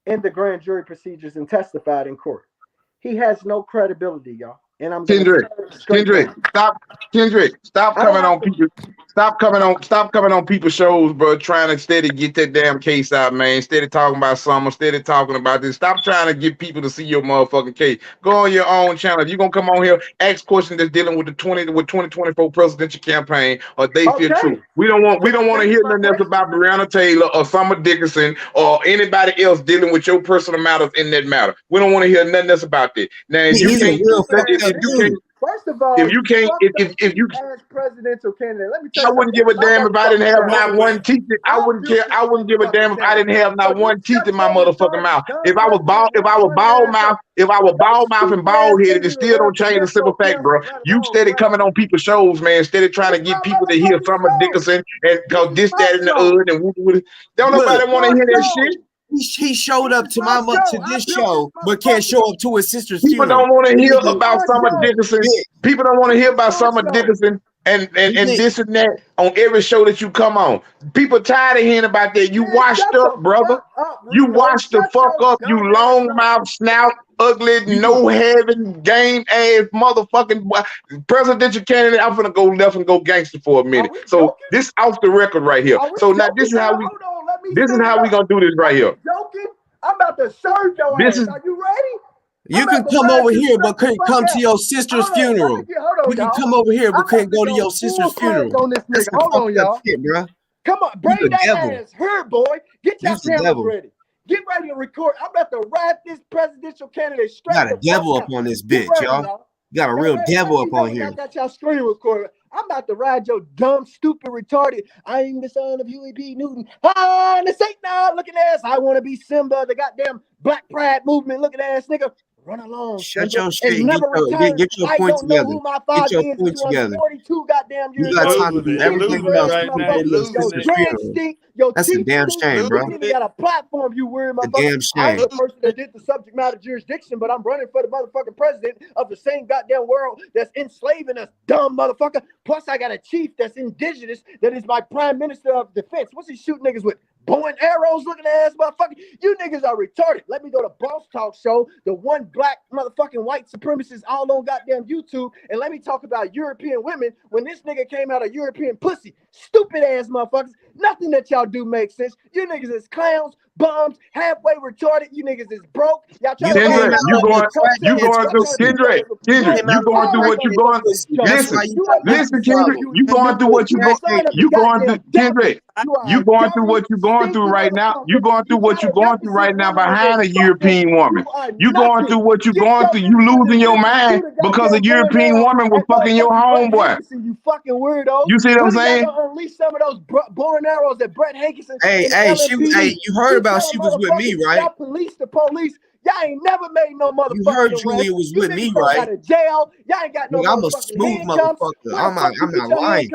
in the grand jury procedures and testified in court. He has no credibility, y'all. And I'm Kendrick, stop coming on people's shows, bro. Trying to steady get that damn case out, man. Steady talking about something, steady talking about this. Stop trying to get people to see your motherfucking case. Go on your own channel. If you're gonna come on here, ask questions that's dealing with the 2024 presidential campaign, or they feel true. We don't want to hear nothing else about Brianna Taylor or Summer Dickinson or anybody else dealing with your personal matters in that matter. We don't want to hear nothing else about that. Now, if you can't First of all, if you can't, if you as presidential candidate, let me tell I you wouldn't something. give a damn if I didn't have not one teeth. I I'll wouldn't build care. this I wouldn't give a damn if I didn't have not one teeth in my motherfucking mouth. If I was bald, if I was bald mouth and bald headed, it still don't change the simple fact, bro. You steady coming on people's shows, man. Steady trying to get people to hear Summer Dickinson and cause this, that, and the other. And don't nobody want to hear that shit. He showed up to this show, but can't show up to his sister's People funeral. don't want to hear about Summer Dickinson. People don't want to hear about Summer Dickinson and this and that on every show that you come on. People tired of hearing about that. You washed up, brother. You washed the fuck up. You long mouth, snout, ugly, no having, game ass motherfucking presidential candidate. I'm gonna go left and go gangster for a minute. So this off the record right here. So now this is how we. This is how we gonna do this right here. Joking? I'm about to serve your ass. Are you ready? You can come over here, but couldn't come to your sister's funeral. We can come over here, but couldn't go to your sister's funeral. On this nigga. Hold on, y'all. Shit, bro. Come on, bring that ass here, boy. Get your cameras ready. Get ready to record. I'm about to ride this presidential candidate straight. Got a devil up on this bitch, y'all. You got a real devil up on here. I got y'all screen recorded. I'm about to ride your dumb, stupid, retarded. I'm the son of Huey P. Newton. Ah, the Satan out looking ass. I want to be Simba, the goddamn Black Pride movement looking ass nigga. Run along. Shut your shit. Get your point together. Get your point together. 42 goddamn years. You got time to do everything else. That's a damn shame, bro. You even got a platform, you weird motherfucker. Damn shame. I'm the person that did the subject matter jurisdiction, but I'm running for the motherfucking president of the same goddamn world that's enslaving us, dumb motherfucker. Plus, I got a chief that's indigenous that is my prime minister of defense. What's he shooting niggas with? Bow and arrows looking ass motherfucker. You niggas are retarded. Let me go to Boss Talk Show, the one black motherfucking white supremacist all on goddamn YouTube, and let me talk about European women when this nigga came out of European pussy. Stupid ass motherfuckers. Nothing that y'all do makes sense. You niggas is clowns, bums, halfway retarded. You niggas is broke. Y'all trying Kendrick, you going through what you going. Listen, Kendrick, you going through what you going. You going through Kendrick. You going through what you going through right now. You going through what you going through right now behind a European woman. You going through what you going through. You losing your mind because a European woman was fucking your homeboy. You fucking weirdo. You see what I'm saying? Unleash some of those born arrows that Brett Hankinson. Hey, you heard about she was with me, right? Y'all police the police. Y'all ain't never made no motherfucker. You heard Julia was with me, right? Out of jail. Y'all ain't got no. I'm a smooth motherfucker. I'm not lying.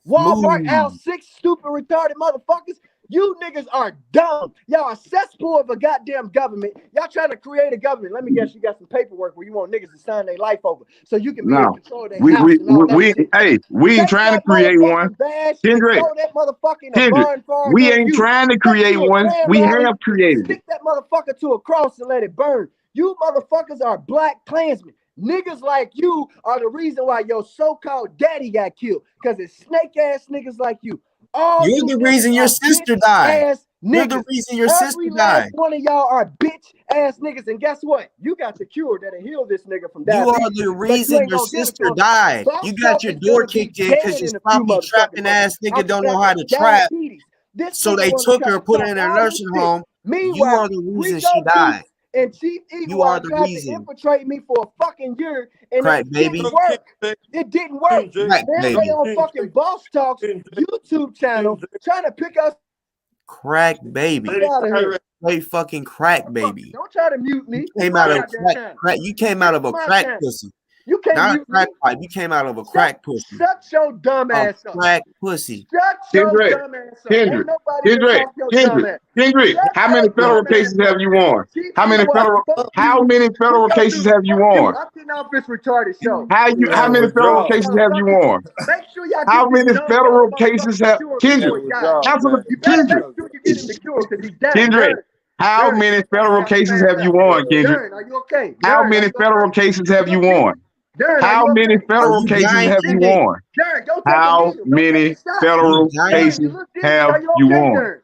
Walmart L6, stupid retarded motherfuckers. You niggas are dumb. Y'all a cesspool of a goddamn government. Y'all trying to create a government. Let me guess, you got some paperwork where you want niggas to sign their life over so you can be in control of their house. We ain't trying to create one. Kendrick, we ain't trying to create one. We have created. Stick that motherfucker to a cross and let it burn. You motherfuckers are black Klansmen. Niggas like you are the reason why your so-called daddy got killed. Because it's snake-ass niggas like you. You're the reason your sister died. You're the reason your sister died. One of y'all are bitch-ass niggas. And guess what? You got the cure that'll heal this nigga from diabetes. You are the reason your sister died. You got your door kicked in because you sloppy trapping-ass nigga don't know how to trap. So they took her, put her in a nursing home. You are the reason she died. And Chief Eagle tried to infiltrate me for a fucking year, and it didn't work. It didn't work. Now they on fucking Boss Talk's YouTube channel trying to pick us. Crack baby. Straight fucking crack baby. Don't try to mute me. You came out of crack. You came out of a crack pussy. You can't not a crack pipe. You came out of a crack pussy. Shut your dumb ass up. Crack pussy. Shut your dumb ass up. Kendrick, how many federal cases have you won? How many federal cases have you won? I'm getting off this retarded show. How many federal cases have you won? Make sure y'all how many federal cases have Kendrick? Kendrick. How many federal cases have you won, Kendrick? Are you okay? How many federal cases have you won? How many federal cases have you won? How many federal cases have you won?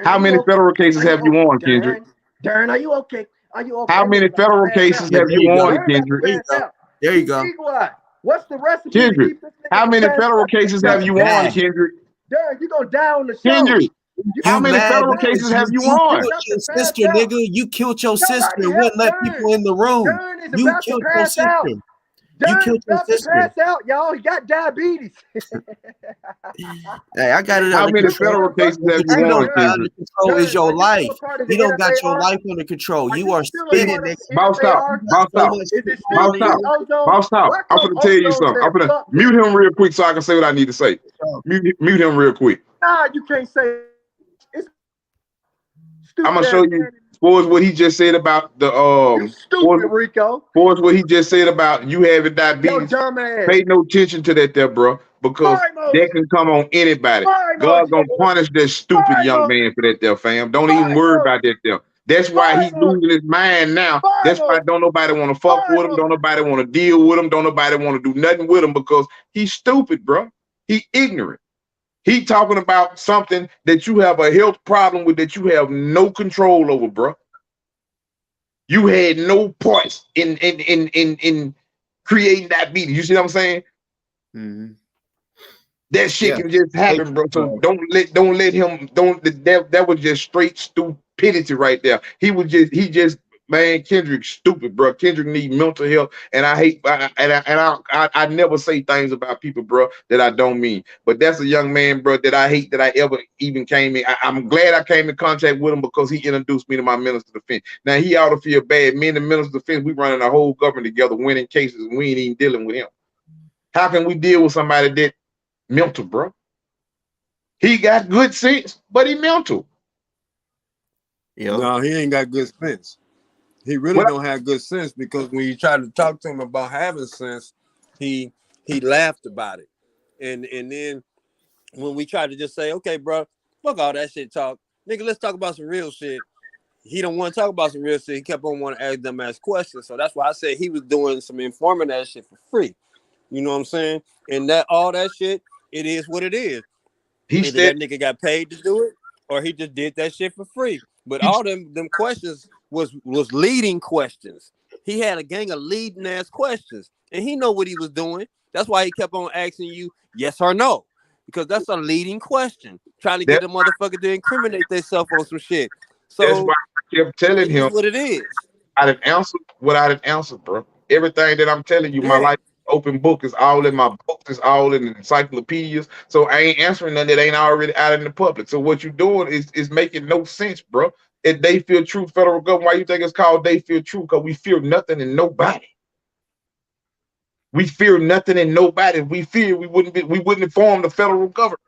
How many federal cases have you won, Kendrick? Darren, are you okay? Are you okay? How many federal cases have you won, Kendrick? There you go. What's the recipe? Kendrick, how many federal cases have you won, Kendrick? Darren, you're gonna die on the show. Kendrick, How many mad federal because cases have you killed won? your sister, nigga. You killed your sister and wouldn't let people in the room. Dern is You about to killed your pass out. sister. You Dern is killed your about to sister. pass out, y'all. He got diabetes. Hey, I got it How under many control. federal cases have What you you don't won, got Kendrick? under control is your life. You don't got your life under control. You are spinning, nigga. Boss stop. Boss So stop. much Is it shit still Boss going stop. on. Boss stop. I'm gonna tell you something. I'm gonna mute him real quick so I can say what I need to say. Mute him real quick. Nah, you can't say. It's stupid. I'm gonna show you towards what he just said about the You stupid, Rico. towards what he just said about you having diabetes. Yo, dumb ass. Pay no attention to that there, bro, because that can come on anybody. God gonna punish that stupid young man for that there, fam. Don't even worry about that there. That's why he's losing his mind now. That's why don't nobody want to fuck with him. Don't nobody want to deal with him. Don't nobody want to do nothing with him because he's stupid, bro. He ignorant. He talking about something that you have a health problem with that you have no control over, bro. You had no parts in creating diabetes. You see what I'm saying? Mm-hmm. That shit can just happen, bro. So don't let him that was just straight stupidity right there. He just man, Kendrick stupid, bro. Kendrick need mental health, and I never say things about people, bro, that I don't mean. But that's a young man, bro, that I hate that I ever even came in. I'm glad I came in contact with him because he introduced me to my minister of defense. Now he ought to feel bad. Me and the minister of defense, we running a whole government together, winning cases, and we ain't even dealing with him. How can we deal with somebody that mental, bro? He got good sense, but he mental. No, he ain't got good sense. He really don't have good sense because when you try to talk to him about having sense, he laughed about it. And then when we try to just say, okay, bro, fuck all that shit talk. Nigga, let's talk about some real shit. He don't want to talk about some real shit. He kept on wanting to ask them ass questions. So that's why I said he was doing some informing that shit for free. You know what I'm saying? And that all that shit, it is what it is. Either that nigga got paid to do it, or he just did that shit for free. But all them questions was leading questions. He had a gang of leading ass questions, and he know what he was doing. That's why he kept on asking you yes or no, because that's a leading question, trying to get the motherfucker to incriminate themselves on some shit. So that's why I kept telling him what it is. I didn't answer what I didn't answer, bro. Everything that I'm telling you, my life open book is all in my books, it's all in the encyclopedias. So I ain't answering nothing that ain't already out in the public. So what you're doing is making no sense, bro. If they feel true, federal government, why you think it's called they feel true? Because we fear nothing and nobody. We fear nothing and nobody. If we fear, we wouldn't inform the federal government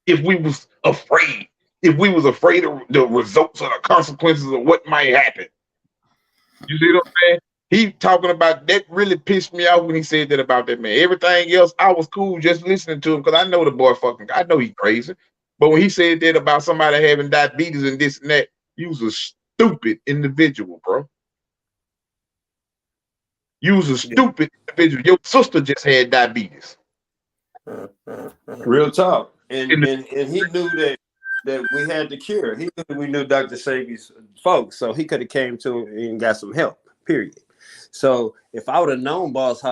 if we was afraid. If we was afraid of the results or the consequences of what might happen. You see what I'm saying? He talking about that really pissed me off when he said that about that man. Everything else, I was cool just listening to him because I know the boy I know he crazy. But when he said that about somebody having diabetes and this and that, you was a stupid individual, bro. You was a stupid individual. Your sister just had diabetes. Real talk. And he knew that we had the cure. He knew we knew Dr. Sabi's folks, so he could have came to and got some help. Period. So if I would have known Boss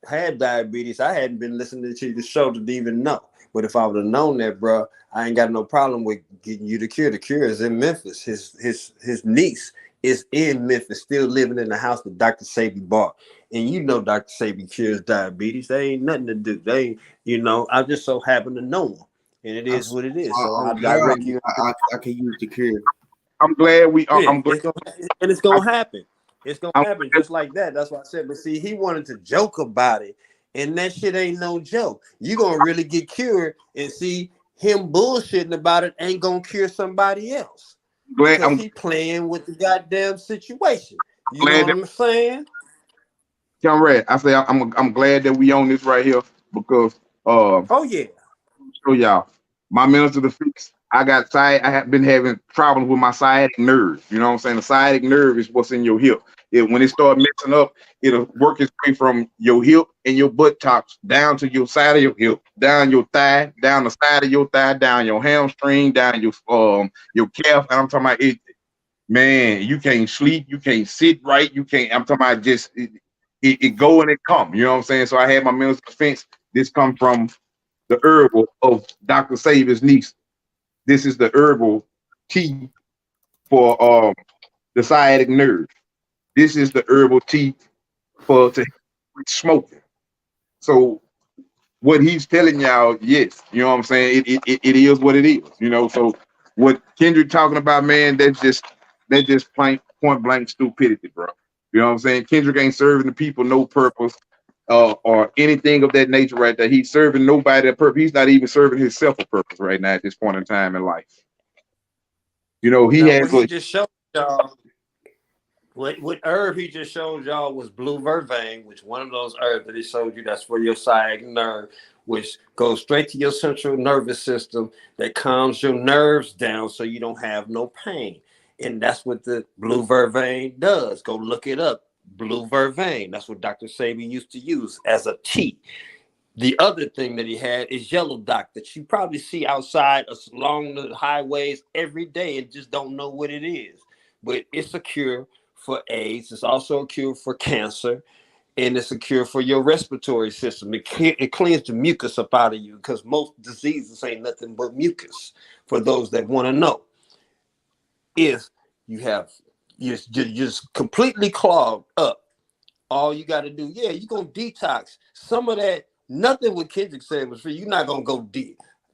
had diabetes, I hadn't been listening to the show to even know. But if I would have known that, bro, I ain't got no problem with getting you the cure. The cure is in Memphis. His niece is in Memphis, still living in the house that Dr. Sabi bought. And you know Dr. Sabi cures diabetes. They ain't nothing to do. They, I just so happen to know him. And it is what it is. So I direct you. I can use the cure. I'm glad it's gonna happen. It's gonna happen just like that. That's what I said. But see, he wanted to joke about it, and that shit ain't no joke. You gonna really get cured, and see him bullshitting about it ain't gonna cure somebody else. Because he playing with the goddamn situation. You know what I'm saying? Comrade, I say I'm glad that we on this right here because oh yeah. Show y'all my mental defense. I have been having problems with my sciatic nerve. You know what I'm saying? The sciatic nerve is what's in your hip. When it starts messing up, it'll work its way from your hip and your buttocks down to your side of your hip, down your thigh, down the side of your thigh, down your hamstring, down your calf. And I'm talking about it, man. You can't sleep, you can't sit right, you can't. I'm talking about just it go and it come. You know what I'm saying? So I had my mental defense. This come from the herbal of Dr. Sabi's niece. This is the herbal tea for the sciatic nerve. This is the herbal tea to smoking. So what he's telling y'all, yes, you know what I'm saying? It is what it is, you know. So what Kendrick talking about, man, that's just point blank stupidity, bro. You know what I'm saying? Kendrick ain't serving the people no purpose or anything of that nature right there. He's serving nobody a purpose. He's not even serving himself a purpose right now at this point in time in life. You know, he has what he just showed y'all. What herb he just showed y'all was blue vervain, which one of those herbs that he showed you that's for your sciatic nerve, which goes straight to your central nervous system that calms your nerves down so you don't have no pain. And that's what the blue vervain does. Go look it up. Blue vervain. That's what Dr. Sabi used to use as a tea. The other thing that he had is yellow dock that you probably see outside along the highways every day and just don't know what it is. But it's a cure for AIDS. It's also a cure for cancer, and it's a cure for your respiratory system. It cleans the mucus up out of you because most diseases ain't nothing but mucus. For those that want to know, if you have you're just completely clogged up, all you got to do, you're gonna detox some of that. Nothing what Kendrick said was free. You're not gonna go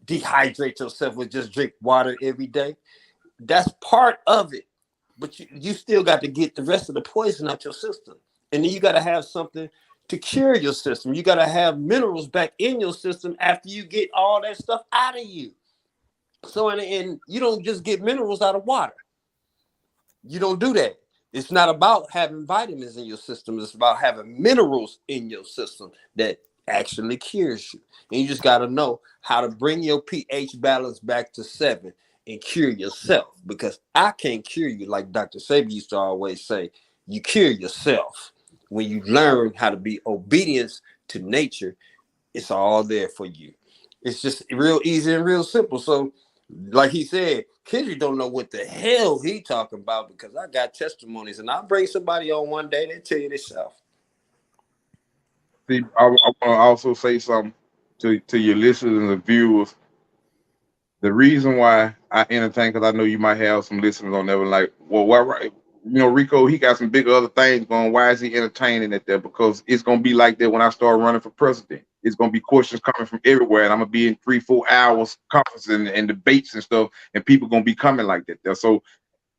dehydrate yourself with just drink water every day. That's part of it. But you still got to get the rest of the poison out your system. And then you got to have something to cure your system. You got to have minerals back in your system after you get all that stuff out of you. So, and you don't just get minerals out of water. You don't do that. It's not about having vitamins in your system. It's about having minerals in your system that actually cures you. And you just got to know how to bring your pH balance back to 7 and cure yourself, because I can't cure you. Like Dr. Sabi used to always say, you cure yourself. When you learn how to be obedient to nature, it's all there for you. It's just real easy and real simple. So like he said, Kendrick don't know what the hell he talking about, because I got testimonies, and I'll bring somebody on one day, they tell you themselves. See, I want to also say something to your listeners and viewers. The reason why I entertain, because I know you might have some listeners on there like, well, why, right? You know, Rico, he got some big other things going. Why is he entertaining it there? Because it's gonna be like that when I start running for president. It's gonna be questions coming from everywhere, and I'm gonna be in 3-4 hours conferences and debates and stuff, and people gonna be coming like that there. So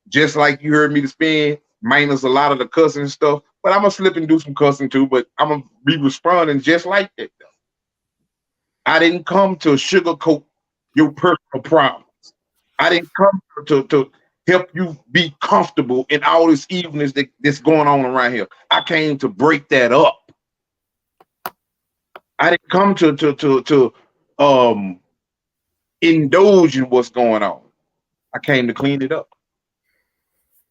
just like you heard me to spin, minus a lot of the cussing and stuff, but I'm gonna slip and do some cussing too. But I'm gonna be responding just like that there. I didn't come to sugarcoat your personal problems. I didn't come to help you be comfortable in all this evilness that's going on around here. I came to break that up. I didn't come to indulge in what's going on. I came to clean it up.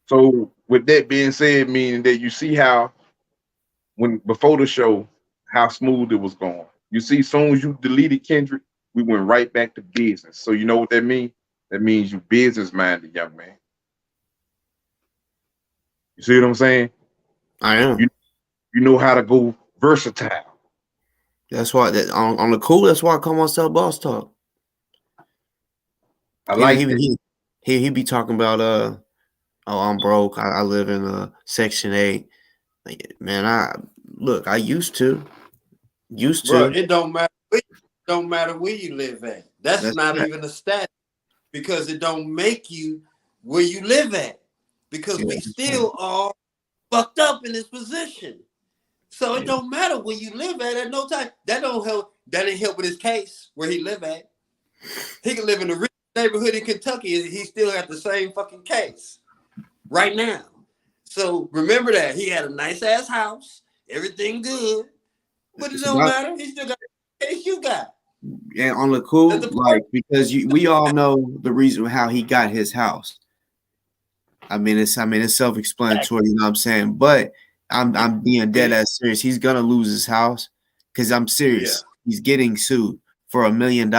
So with that being said, meaning that you see how when before the show, how smooth it was going. You see, as soon as you deleted Kendrick, we went right back to business. So you know what that means? That means you business minded, young man. You see what I'm saying? I am. You know how to go versatile. That's why on the cool. That's why I come on Sell Boss Talk. I like that. He be talking about oh, I'm broke. I live in Section 8. Man, I used to. Bro, it don't matter where you live at. That's not right. even a stat, because it don't make you where you live at, because we still are fucked up in this position. So it don't matter where you live at no time. That don't help. That ain't helping his case where he live at. He can live in a rich neighborhood in Kentucky and he still got the same fucking case right now. So remember that he had a nice ass house, everything good, but it don't matter. He still got the case you got. And on the cool, like, because we all know the reason how he got his house. I mean, it's self-explanatory, you know what I'm saying? But I'm being dead ass serious. He's gonna lose his house, because I'm serious. Yeah. He's getting sued for $1 million.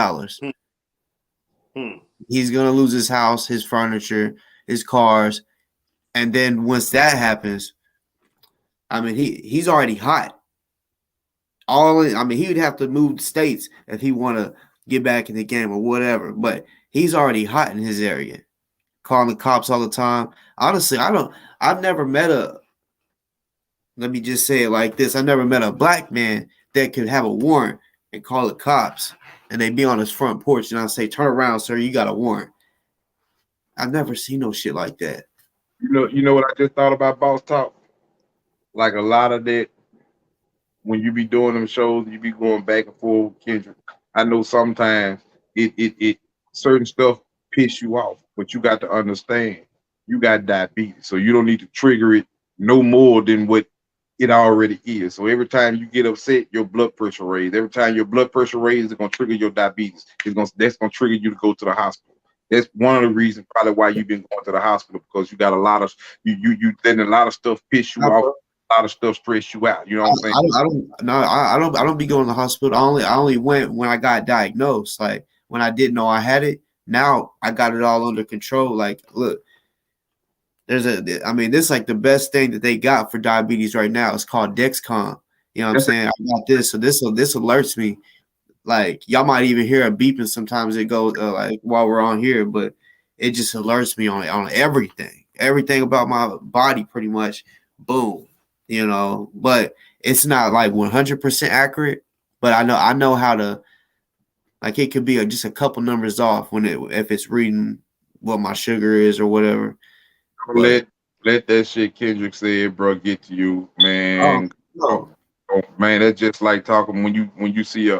He's gonna lose his house, his furniture, his cars, and then once that happens, I mean, he's already hot. He would have to move states if he want to get back in the game or whatever. But he's already hot in his area, calling the cops all the time. Honestly, I've never met a, let me just say it like this. I never met a black man that could have a warrant and call the cops and they be on his front porch and I say, turn around, sir, you got a warrant. I've never seen no shit like that. You know what I just thought about Boss Talk? Like a lot of that, when you be doing them shows, you be going back and forth with Kendrick. I know sometimes it certain stuff piss you off, but you got to understand you got diabetes, so you don't need to trigger it no more than what it already is. So every time you get upset, your blood pressure raises. Every time your blood pressure raises, it's gonna trigger your diabetes. That's gonna trigger you to go to the hospital. That's one of the reasons probably why you've been going to the hospital, because you got a lot of you letting a lot of stuff piss you off, a lot of stuff stress you out. You know what I'm saying? I don't be going to the hospital. I only went when I got diagnosed. Like when I didn't know I had it. Now I got it all under control. Like, look, this is like the best thing that they got for diabetes right now. It's called Dexcom. You know what I'm saying? I got this, so this alerts me. Like y'all might even hear a beeping sometimes. It goes like while we're on here, but it just alerts me on everything about my body, pretty much. Boom, you know. But it's not like 100% accurate. But I know how to. Like it could be just a couple numbers off if it's reading what my sugar is or whatever. But Let that shit Kendrick said, bro, get to you, oh man. no, Oh, man, that's just like talking when you see a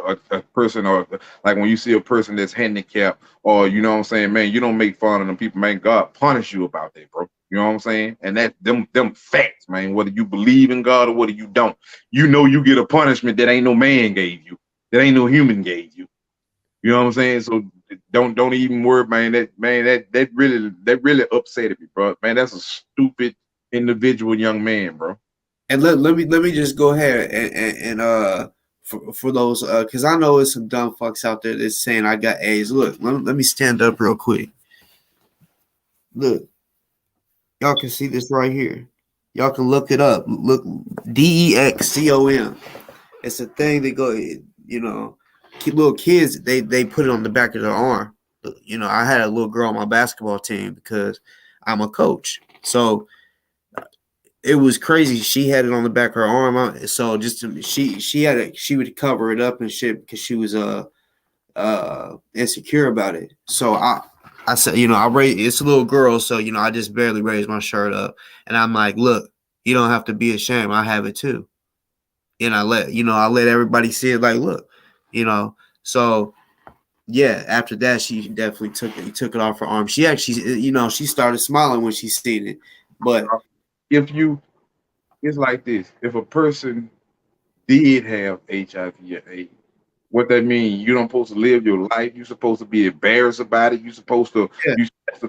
person, or like when you see a person that's handicapped, or you know what I'm saying, man, you don't make fun of them people, man. God punish you about that, bro. You know what I'm saying? And that them facts, man. Whether you believe in God or whether you don't, you know you get a punishment that ain't no man gave you, that ain't no human gave you. You know what I'm saying? So don't even worry, man. That really upset me, bro. Man, that's a stupid individual young man, bro. and let me just go ahead and for those because I know there's some dumb fucks out there that's saying I got AIDS. Look, let me stand up real quick. Look, y'all can see this right here. Y'all can look it up. Look, DEXCOM. It's a thing that go, you know, little kids they put it on the back of their arm. You know, I had a little girl on my basketball team because I'm a coach, so it was crazy. She had it on the back of her arm. So she would cover it up and shit because she was insecure about it. So I said, you know, it's a little girl, so you know, I just barely raised my shirt up, and I'm like, look, you don't have to be ashamed. I have it too, and I let everybody see it. Like, look, you know, so. Yeah, after that, she definitely took it off her arm. She actually, you know, she started smiling when she seen it. But If you It's like this: if a person did have HIV or AIDS, what that means, you don't supposed to live your life. You're supposed to be embarrassed about it. yeah, You supposed to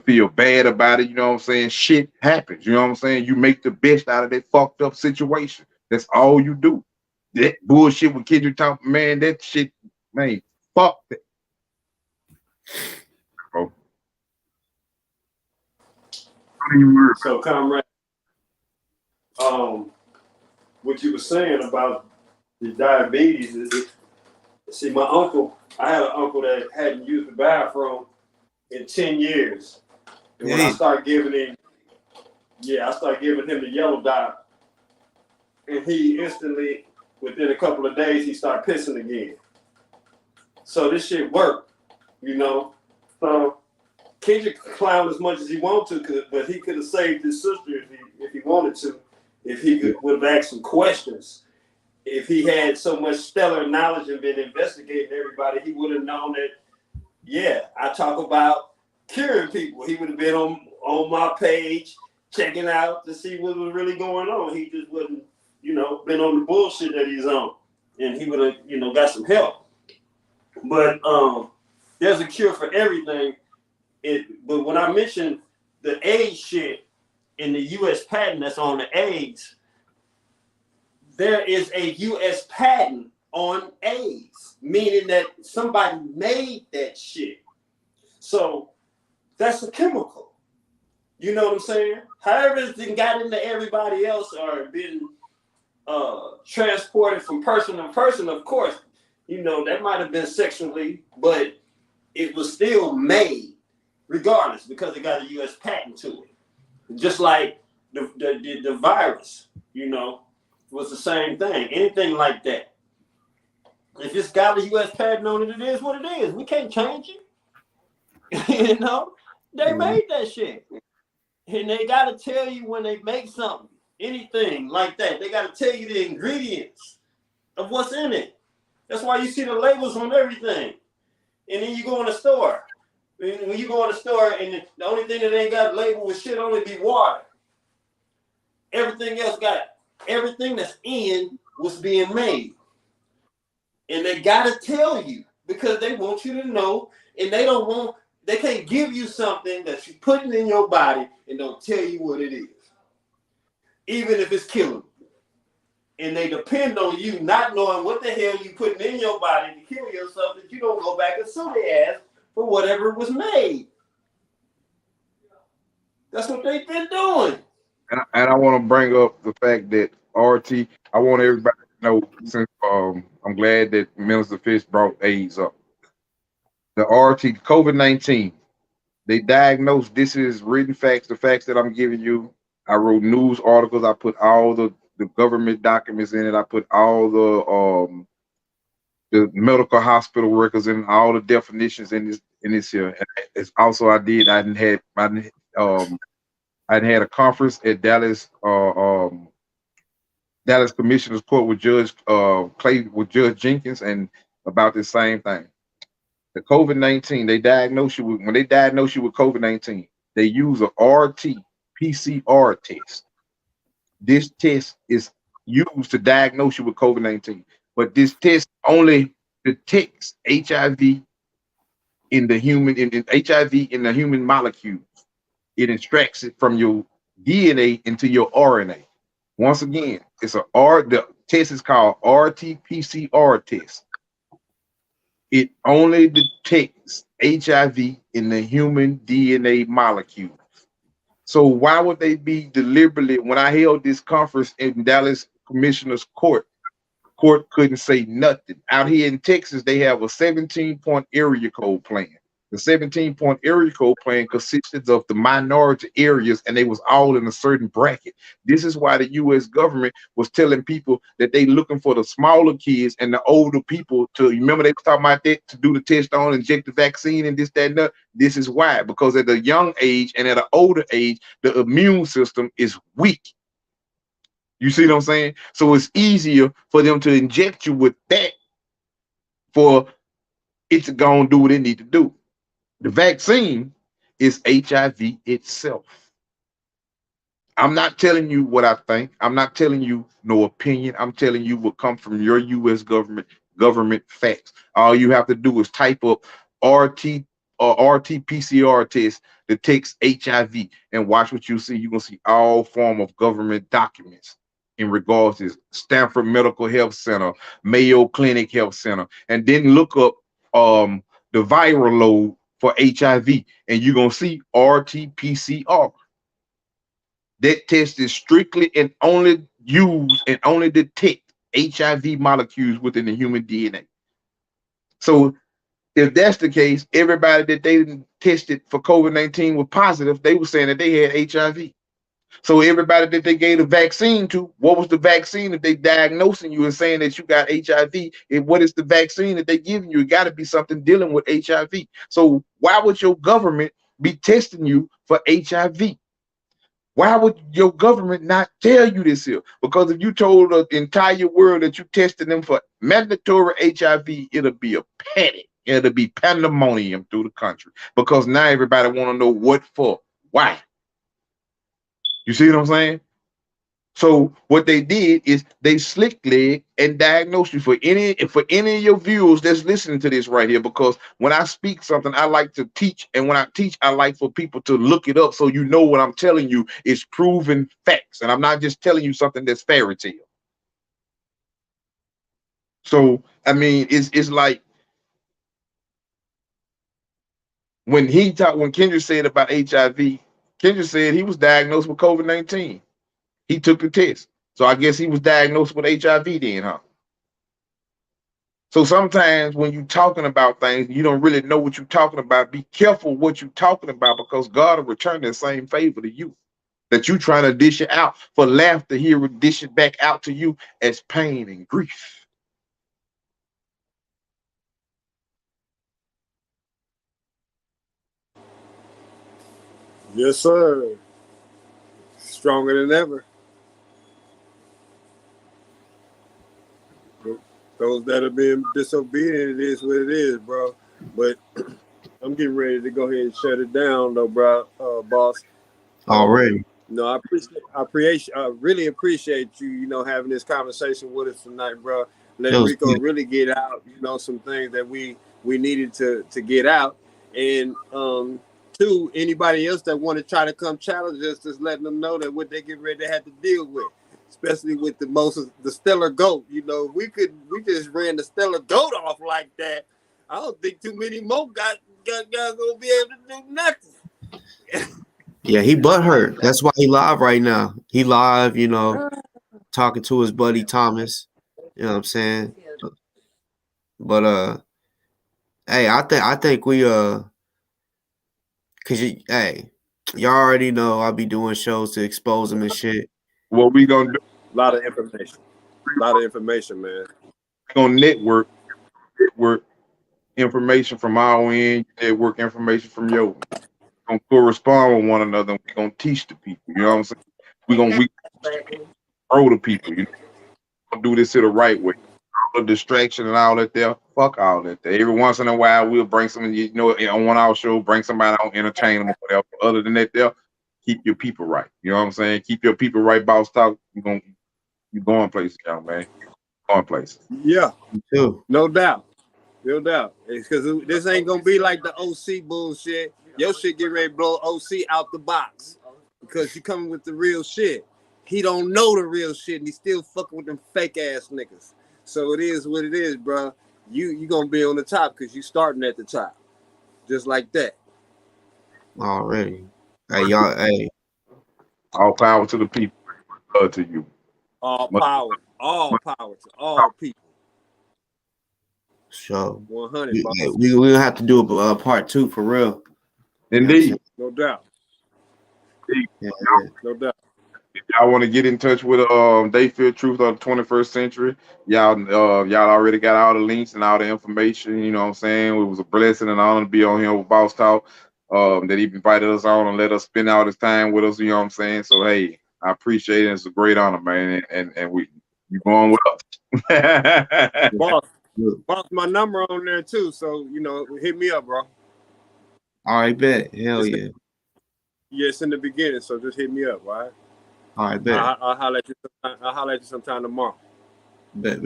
feel bad about it. You know what I'm saying? Shit happens. You know what I'm saying? You make the best out of that fucked up situation. That's all you do. That bullshit with Kendrick talking, man, that shit, man, fuck that, bro. Don't even worry. So, comrade, what you were saying about the diabetes is, see, my uncle, I had an uncle that hadn't used the bathroom in 10 years. And when I started giving him, I started giving him the yellow dot, and he instantly, within a couple of days, he started pissing again. So this shit worked, you know. So Kendrick could clown as much as he wanted to, but he could have saved his sister if he wanted to, if he would have asked some questions. If he had so much stellar knowledge and been investigating everybody, he would have known that, yeah, I talk about curing people. He would have been on my page checking out to see what was really going on. He just wouldn't, you know, been on the bullshit that he's on. And he would have, you know, got some help. But there's a cure for everything. But when I mentioned the AIDS shit in the U.S. patent that's on the AIDS, there is a U.S. patent on AIDS, meaning that somebody made that shit. So that's a chemical. You know what I'm saying? However it's got into everybody else or been transported from person to person, of course, You know, that might have been sexually, but it was still made regardless because it got a U.S. patent to it. Just like the virus, you know, was the same thing. Anything like that. If it's got a U.S. patent on it, it is what it is. We can't change it. You know, they made that shit. And they got to tell you when they make something, anything like that. They got to tell you the ingredients of what's in it. That's why you see the labels on everything. And then you go in the store. When you go in the store and the only thing that ain't got labeled with shit on it be water. Everything else got everything that's in was being made. And they gotta tell you because they want you to know, and they can't give you something that you're putting in your body and don't tell you what it is. Even if it's killing you. And they depend on you not knowing what the hell you putting in your body to kill yourself that you don't go back and sue their ass for whatever was made. That's what they've been doing. And I want to bring up the fact that RT, I want everybody to know, since I'm glad that Minister Fish brought AIDS up. The RT, COVID-19, they diagnosed, this is written facts, the facts that I'm giving you. I wrote news articles, I put all the government documents in it, I put all the medical hospital records and all the definitions in this here. And it's also I didn't had a conference at Dallas Dallas Commissioner's Court with Judge Jenkins, and about the same thing. The COVID-19, they diagnose you with, when they diagnose you with COVID-19, they use a RT-PCR test. This test is used to diagnose you with COVID-19, but this test only detects HIV in the human HIV in the human molecules. It extracts it from your DNA into your RNA. Once again, the test is called RT-PCR test. It only detects HIV in the human DNA molecules. So why would they be deliberately, when I held this conference in Dallas Commissioner's Court couldn't say nothing. Out here in Texas, they have a 17-point area code plan. The 17-point area code plan consisted of the minority areas, and they was all in a certain bracket. This is why the U.S. government was telling people that they looking for the smaller kids and the older people to, remember they was talking about that, to do the test on, inject the vaccine and this, that, and that. This is why, because at a young age and at an older age, the immune system is weak. You see what I'm saying? So it's easier for them to inject you with that for it to go and do what it need to do. The vaccine is HIV itself. I'm not telling you what I think. I'm not telling you no opinion. I'm telling you what come from your U.S. government facts. All you have to do is type up RT or RT-PCR test that takes HIV and watch what you see. You're gonna see all form of government documents in regards to Stanford Medical Health Center, Mayo Clinic Health Center, and then look up the viral load for HIV, and you're gonna see RT-PCR. That test is strictly and only use and only detect HIV molecules within the human DNA. So if that's the case, everybody that they tested for COVID-19 was positive, they were saying that they had HIV. So everybody that they gave the vaccine to, what was the vaccine that they diagnosing you and saying that you got HIV? And what is the vaccine that they giving you? It got to be something dealing with HIV. So why would your government be testing you for HIV? Why would your government not tell you this here? Because if you told the entire world that you tested them for mandatory HIV, it'll be a panic. It'll be pandemonium through the country. Because now everybody want to know what for. Why? You see what I'm saying? So what they did is they slick leg and diagnosed you for any of your viewers that's listening to this right here. Because when I speak something, I like to teach, and when I teach, I like for people to look it up so you know what I'm telling you is proven facts, and I'm not just telling you something that's fairy tale. So I mean, it's like when Kendra said about HIV, Kendra said he was diagnosed with COVID-19. He took the test. So I guess he was diagnosed with HIV then, huh? So sometimes when you're talking about things, you don't really know what you're talking about. Be careful what you're talking about, because God will return that same favor to you that you trying to dish it out for laughter. He will dish it back out to you as pain and grief. Yes, sir. Stronger than ever. Those that are being disobedient, it is what it is, bro. But I'm getting ready to go ahead and shut it down, though, bro, boss. Already. No, I really appreciate you, having this conversation with us tonight, bro. It Letting was Rico good. really get out, some things that we needed to get out. And two, anybody else that want to try to come challenge us, just letting them know that what they get ready to have to deal with, especially with the stellar goat. We just ran the stellar goat off like that. I don't think too many more guys gonna be able to do nothing. Yeah, he butthurt. That's why he live right now. He live, talking to his buddy Thomas. You know what I'm saying? But hey, I think we cause hey, y'all already know I'll be doing shows to expose him and shit. What we gonna do? A lot of information. A lot of information, man. We gonna network information from our end, network information from your. We're gonna correspond with one another. And we're gonna teach the people. You know what I'm saying? We grow the people. Gonna do this in the right way. All the distraction and all that there. Fuck all that there. Every once in a while, we'll bring some. On one hour show, bring somebody on, entertain them or whatever. Other than that, there, keep your people right. You know what I'm saying? Keep your people right. Boss talk. You going places, young man. Going places. Yeah, Me too. no doubt. No doubt. It's because this ain't gonna be like the OC bullshit. Your shit get ready to blow OC out the box because you coming with the real shit. He don't know the real shit, and he still fucking with them fake ass niggas. So it is what it is, bro. You gonna be on the top because you starting at the top, just like that. Already. Hey, y'all. Hey, All power to the people. Love to you. All Much, power to all people. so 100, boss. we gonna have to do a part 2 for real. You know what I'm indeed. saying? No doubt. Yeah, No doubt. If y'all want to get in touch with They Feel Truth of the 21st Century, y'all already got all the links and all the information. You know what I'm saying? It was a blessing and honor to be on here with Boss Talk. That he invited us on and let us spend all this time with us. You know what I'm saying? So hey, I appreciate it. It's a great honor, man. And we you going with us. Boss, yeah. boss, my number on there too. So hit me up, bro. All right, bet. Hell It's, yeah. yeah, it's in the beginning, so just hit me up, all right? All right, bet. I'll holler at you. I'll holler at you sometime tomorrow. Bet.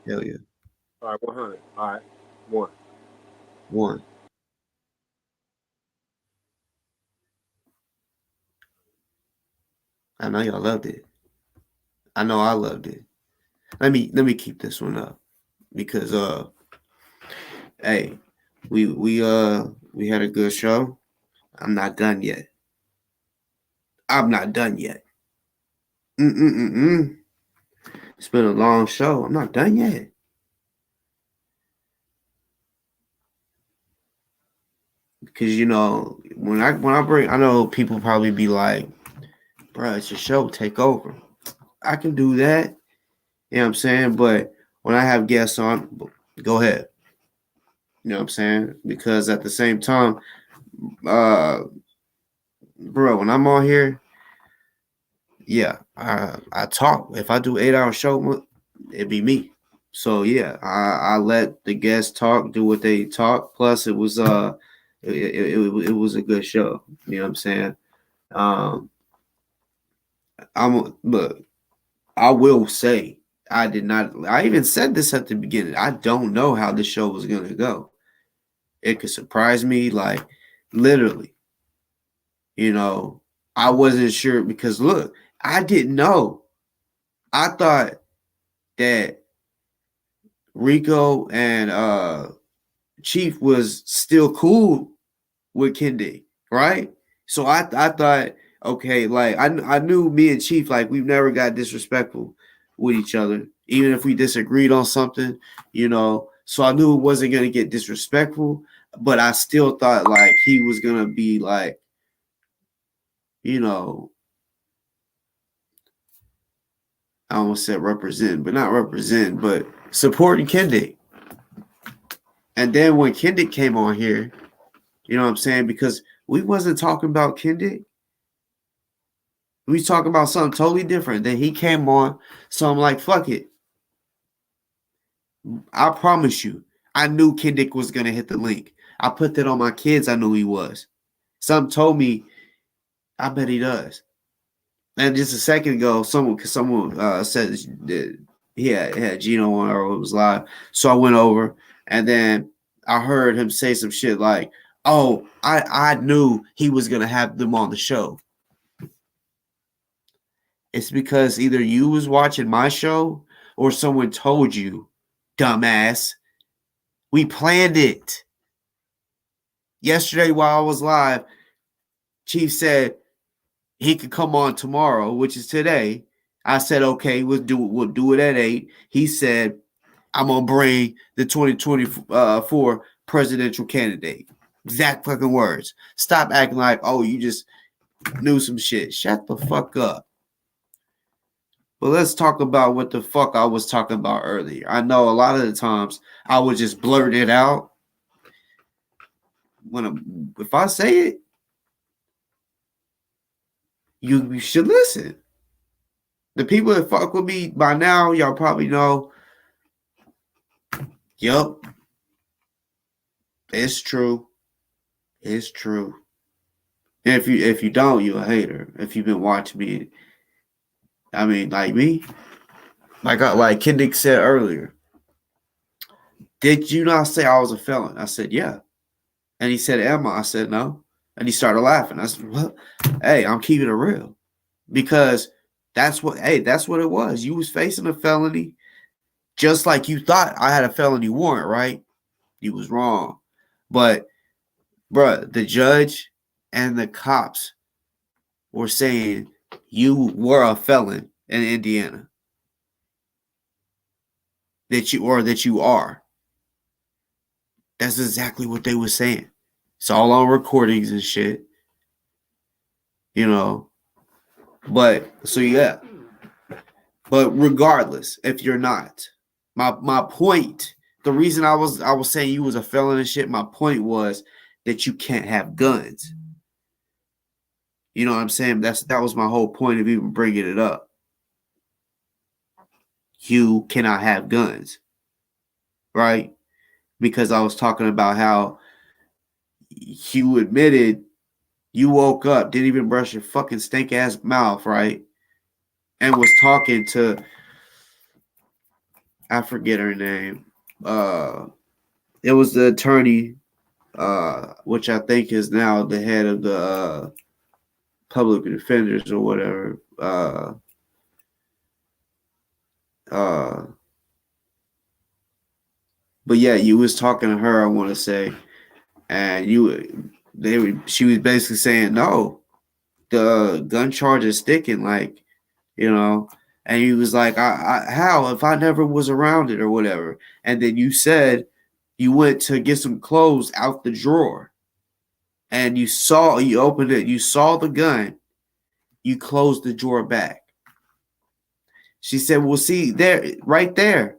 Hell yeah. All right, 100. All right, 1. 1. I know y'all loved it. I know I loved it. Let me keep this one up because hey, we had a good show. I'm not done yet. I'm not done yet. It's been a long show. I'm not done yet. Because when I bring, I know people probably be like, bro, it's your show, take over. I can do that. You know what I'm saying? But when I have guests on, go ahead. You know what I'm saying? Because at the same time, bro, when I'm on here, yeah, I talk. If I do 8-hour show, it'd be me. So yeah, I let the guests talk, do what they talk. Plus, it was it was a good show. You know what I'm saying? Um, look. I will say I did not. I even said this at the beginning. I don't know how this show was gonna go. It could surprise me, like literally. I wasn't sure because look, I didn't know. I thought that Rico and Chief was still cool with Kendi, right? So I thought, okay, like I knew me and Chief, like we've never got disrespectful with each other, even if we disagreed on something, So I knew it wasn't gonna get disrespectful, but I still thought like he was gonna be like, you know, I almost said represent, but not represent, but supporting Kendrick. And then when Kendrick came on here, you know what I'm saying? Because we wasn't talking about Kendrick. We was talking about something totally different. Then he came on, so I'm like, fuck it. I promise you, I knew Kendrick was gonna hit the link. I put that on my kids. I knew he was. Some told me, I bet he does. And just a second ago, someone said that he had Gino on or it was live. So I went over and then I heard him say some shit like, "Oh, I knew he was gonna have them on the show." It's because either you was watching my show or someone told you, dumbass. We planned it. Yesterday while I was live, Chief said he could come on tomorrow, which is today. I said, okay, we'll do it at 8. He said, I'm gonna bring the 2024 presidential candidate. Exact fucking words. Stop acting like, oh, you just knew some shit. Shut the fuck up. But let's talk about what the fuck I was talking about earlier. I know a lot of the times I would just blurt it out. If I say it, you should listen. The people that fuck with me by now, y'all probably know. Yup. It's true. It's true. And if you don't, you're a hater. If you've been watching me, I mean, like me, like Kendrick said earlier. Did you not say I was a felon? I said, yeah. And he said, am I? I said, no. And he started laughing. I said, well, hey, I'm keeping it real. Because that's what it was. You was facing a felony just like you thought I had a felony warrant, right? You was wrong. But, bruh, the judge and the cops were saying you were a felon in Indiana. That you are. That's exactly what they were saying. It's all on recordings and shit. You know. But so yeah. But regardless, if you're not, my point, the reason I was saying you was a felon and shit, my point was that you can't have guns. You know what I'm saying? That was my whole point of even bringing it up. You cannot have guns, right? Because I was talking about how you admitted you woke up, didn't even brush your fucking stink ass mouth, right? And was talking to, I forget her name. It was the attorney, which I think is now the head of the public defenders or whatever. But yeah, you was talking to her, I want to say, and she was basically saying, no, the gun charge is sticking, like, you know. And he was like, how if I never was around it or whatever? And then you said you went to get some clothes out the drawer, and you opened it, you saw the gun, you closed the drawer back. She said, well, see, there, right there.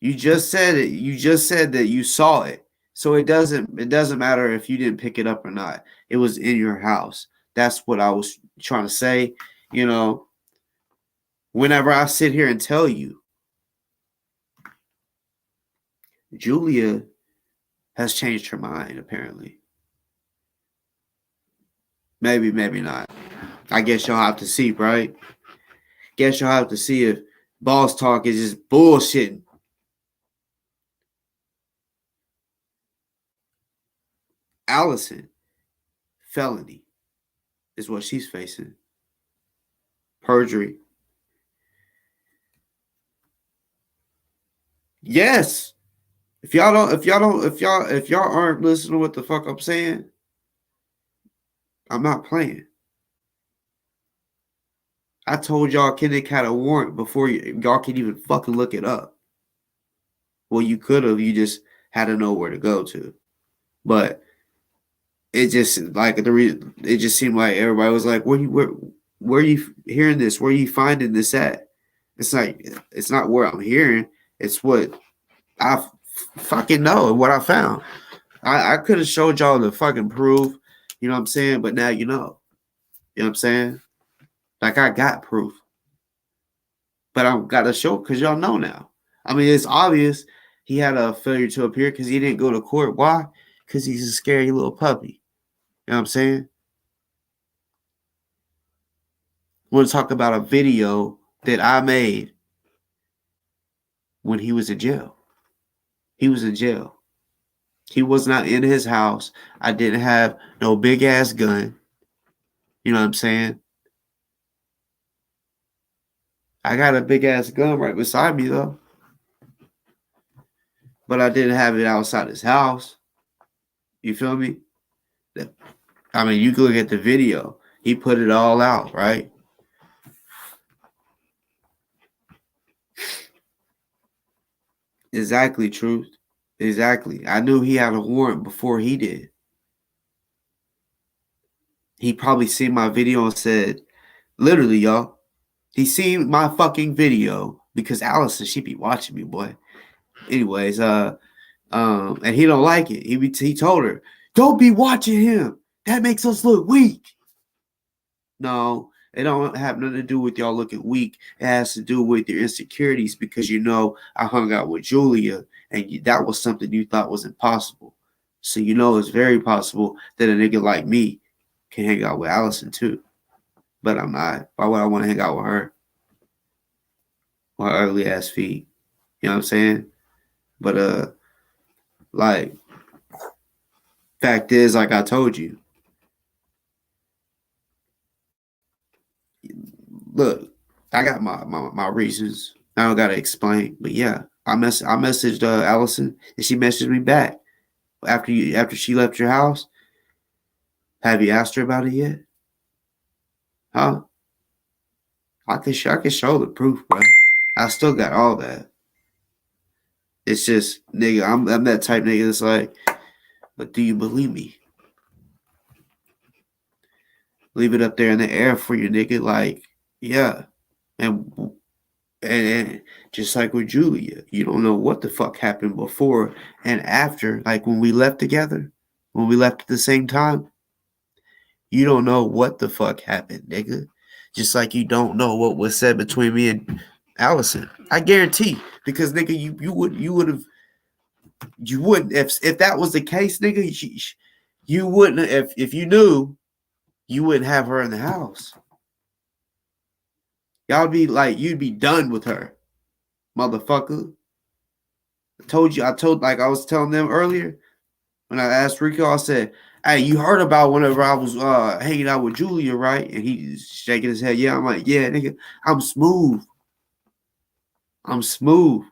You just said it. You just said that you saw it. So it doesn't matter if you didn't pick it up or not. It was in your house. That's what I was trying to say. You know, whenever I sit here and tell you, Julia has changed her mind, apparently. Maybe, maybe not. I guess you'll have to see, right? Guess you'll have to see if Boss Talk is just bullshitting. Allison, felony is what she's facing. Perjury. Yes. If y'all aren't listening to what the fuck I'm saying, I'm not playing. I told y'all Kendrick had a warrant before y'all can even fucking look it up. Well, you could have. You just had to know where to go to. But it just like it just seemed like everybody was like, where are you hearing this? Where are you finding this at? It's like it's not where I'm hearing. It's what I fucking know and what I found. I could have showed y'all the fucking proof, you know what I'm saying? But now you know. You know what I'm saying? Like I got proof. But I got to show it because y'all know now. I mean, it's obvious he had a failure to appear because he didn't go to court. Why? Because he's a scary little puppy. You know what I'm saying? I want to talk about a video that I made when he was in jail. He was in jail. He was not in his house. I didn't have no big ass gun. You know what I'm saying? I got a big ass gun right beside me though. But I didn't have it outside his house. You feel me? I mean, you can look at the video. He put it all out, right? Exactly, truth. Exactly. I knew he had a warrant before he did. He probably seen my video and said, literally, y'all, he seen my fucking video because Allison, she be watching me, boy. Anyways, and he don't like it. He told her, don't be watching him. That makes us look weak. No, it don't have nothing to do with y'all looking weak. It has to do with your insecurities because you know I hung out with Julia and that was something you thought was impossible. So you know it's very possible that a nigga like me can hang out with Allison too. But I'm not. Why would I want to hang out with her? With her ugly ass feet. You know what I'm saying? But like, fact is, like I told you, look, I got my reasons. I don't gotta explain, but yeah, I messaged Allison and she messaged me back after she left your house. Have you asked her about it yet? Huh? I can show the proof, bro. I still got all that. It's just, nigga, I'm that type nigga that's like, but do you believe me? Leave it up there in the air for you, nigga. Like, yeah, and just like with Julia, you don't know what the fuck happened before and after. Like when we left together, when we left at the same time, you don't know what the fuck happened, nigga. Just like you don't know what was said between me and Allison. I guarantee, because nigga, you wouldn't if that was the case, nigga. You wouldn't if you knew, you wouldn't have her in the house. Y'all be like, you'd be done with her, motherfucker. Like I was telling them earlier when I asked Rico, I said, hey, you heard about whenever I was hanging out with Julia, right? And he's shaking his head. Yeah, I'm like, yeah, nigga, I'm smooth. I'm smooth.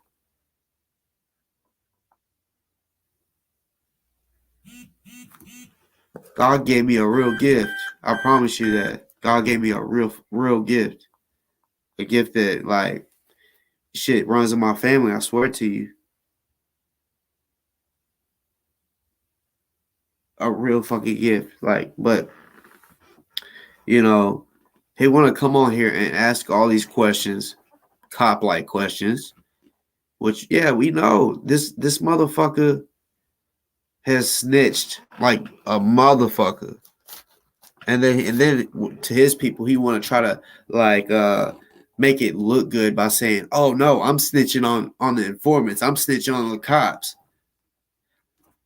God gave me a real gift. I promise you that. God gave me a real gift. A gift that, like, shit runs in my family. I swear to you. A real fucking gift. Like, but, you know, he want to come on here and ask all these questions, cop-like questions, which, yeah, we know. This motherfucker has snitched like a motherfucker. And then to his people, he want to try to like make it look good by saying, "Oh no, I'm snitching on the informants. I'm snitching on the cops."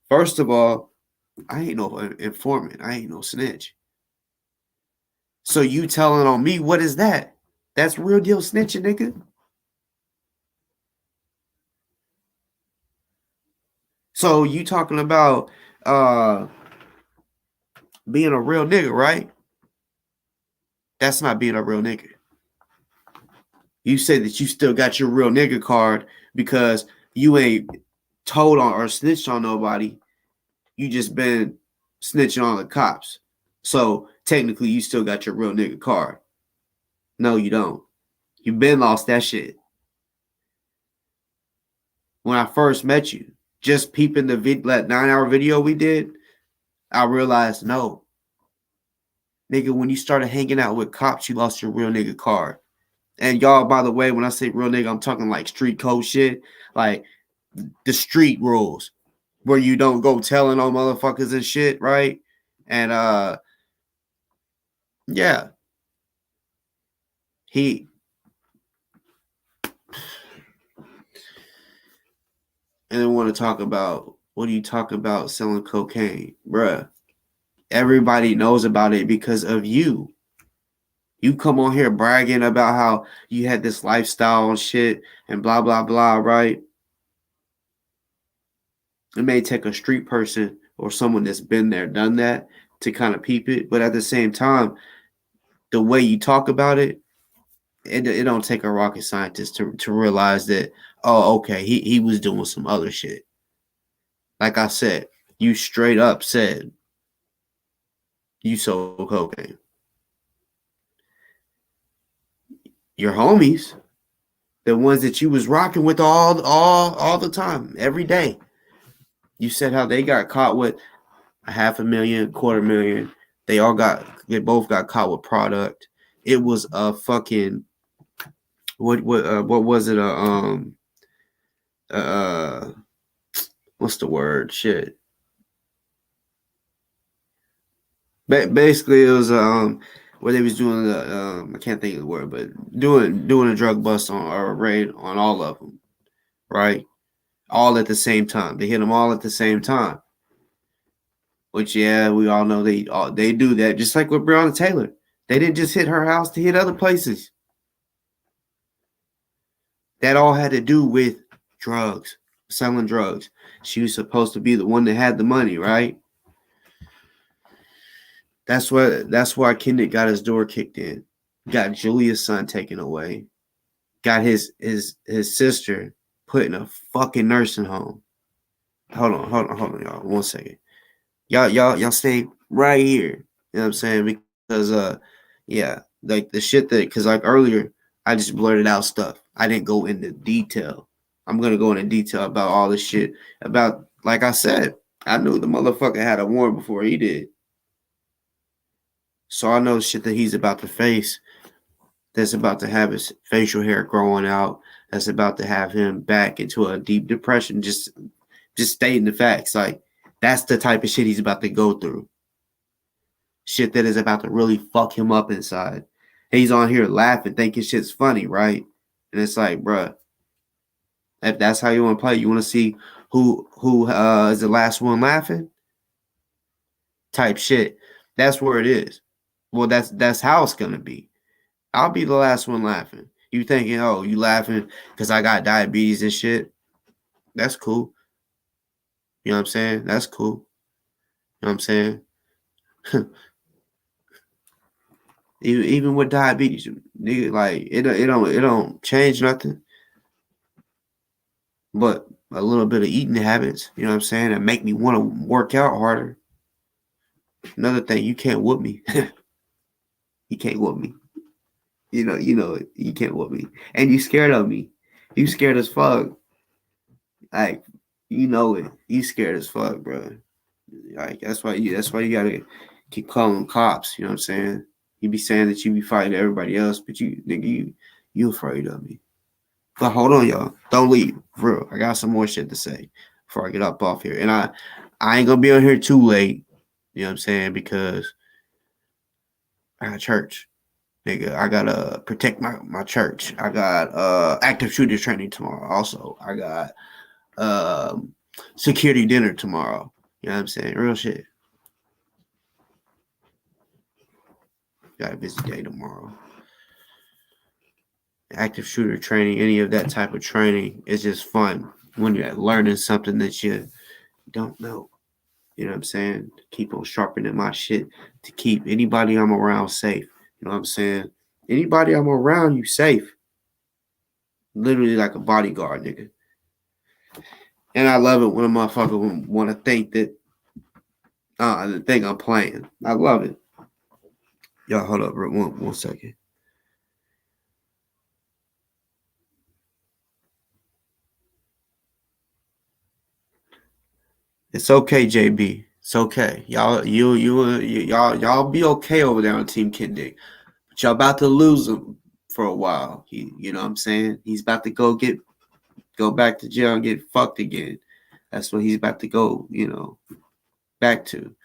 First of all, I ain't no informant. I ain't no snitch. So you telling on me, what is that? That's real deal snitching, nigga. So you talking about being a real nigga, right? That's not being a real nigga. You said that you still got your real nigga card because you ain't told on or snitched on nobody. You just been snitching on the cops. So technically you still got your real nigga card. No, you don't. You been lost that shit. when I first met you, just peeping the that 9-hour video we did, I realized no. Nigga, when you started hanging out with cops, you lost your real nigga card. And y'all, by the way, when I say real nigga, I'm talking like street code shit. Like the street rules where you don't go telling on motherfuckers and shit, right? And yeah. And then want to talk about, what are you talking about selling cocaine? Bruh. Everybody knows about it because of you. You come on here bragging about how you had this lifestyle and shit and blah, blah, blah, right? It may take a street person or someone that's been there, done that to kind of peep it. But at the same time, the way you talk about it, it don't take a rocket scientist to realize that, oh, okay, he was doing some other shit. Like I said, you straight up said you sold cocaine. Your homies, the ones that you was rocking with all the time, every day, you said how they got caught with $500,000, $250,000. They both got caught with product. It was a fucking what was it? What's the word? Shit. Basically, it was where they was doing the I can't think of the word, but doing a drug bust on or a raid on all of them, right? All at the same time. They hit them all at the same time. Which, yeah, we all know they do that. Just like with Brianna Taylor. They didn't just hit her house, to hit other places. That all had to do with drugs, selling drugs. She was supposed to be the one that had the money, right? That's why Kendrick got his door kicked in. Got Julia's son taken away. Got his sister put in a fucking nursing home. Hold on, y'all. 1 second. Y'all stay right here. You know what I'm saying? Because yeah, like the shit that, because like earlier I just blurted out stuff. I didn't go into detail. I'm gonna go into detail about all this shit. About, like I said, I knew the motherfucker had a warrant before he did. So I know shit that he's about to face. That's about to have his facial hair growing out. That's about to have him back into a deep depression. Just stating the facts. Like, that's the type of shit he's about to go through. Shit that is about to really fuck him up inside. He's on here laughing, thinking shit's funny, right? And it's like, bruh, if that's how you want to play, you want to see who is the last one laughing? Type shit. That's where it is. Well, that's how it's gonna be. I'll be the last one laughing. You thinking, oh, you laughing because I got diabetes and shit? That's cool. You know what I'm saying? That's cool. You know what I'm saying? Even with diabetes, nigga, like it don't change nothing. But a little bit of eating habits, you know what I'm saying, that make me want to work out harder. Another thing, you can't whoop me. You can't whoop me. You know it. You can't whoop me. And you scared of me. You scared as fuck. Like, you know it. You scared as fuck, bro. Like, that's why you gotta keep calling cops, you know what I'm saying? You be saying that you be fighting everybody else, but you afraid of me. But hold on, y'all. Don't leave. For real. I got some more shit to say before I get up off here. And I ain't gonna be on here too late. You know what I'm saying? Because I got church. Nigga, I gotta protect my church. I got active shooter training tomorrow. Also, I got security dinner tomorrow. You know what I'm saying? Real shit. Got a busy day tomorrow. Active shooter training, any of that type of training is just fun when you're learning something that you don't know. You know what I'm saying? Keep on sharpening my shit to keep anybody I'm around safe. You know what I'm saying? Anybody I'm around, you safe. Literally like a bodyguard, nigga. And I love it when a motherfucker want to think that they think I'm playing. I love it. Y'all, hold up, bro. One second. It's okay, JB. It's okay. Y'all be okay over there on Team Kindick. But y'all about to lose him for a while. You know what I'm saying? He's about to go back to jail and get fucked again. That's what he's about to go, back to.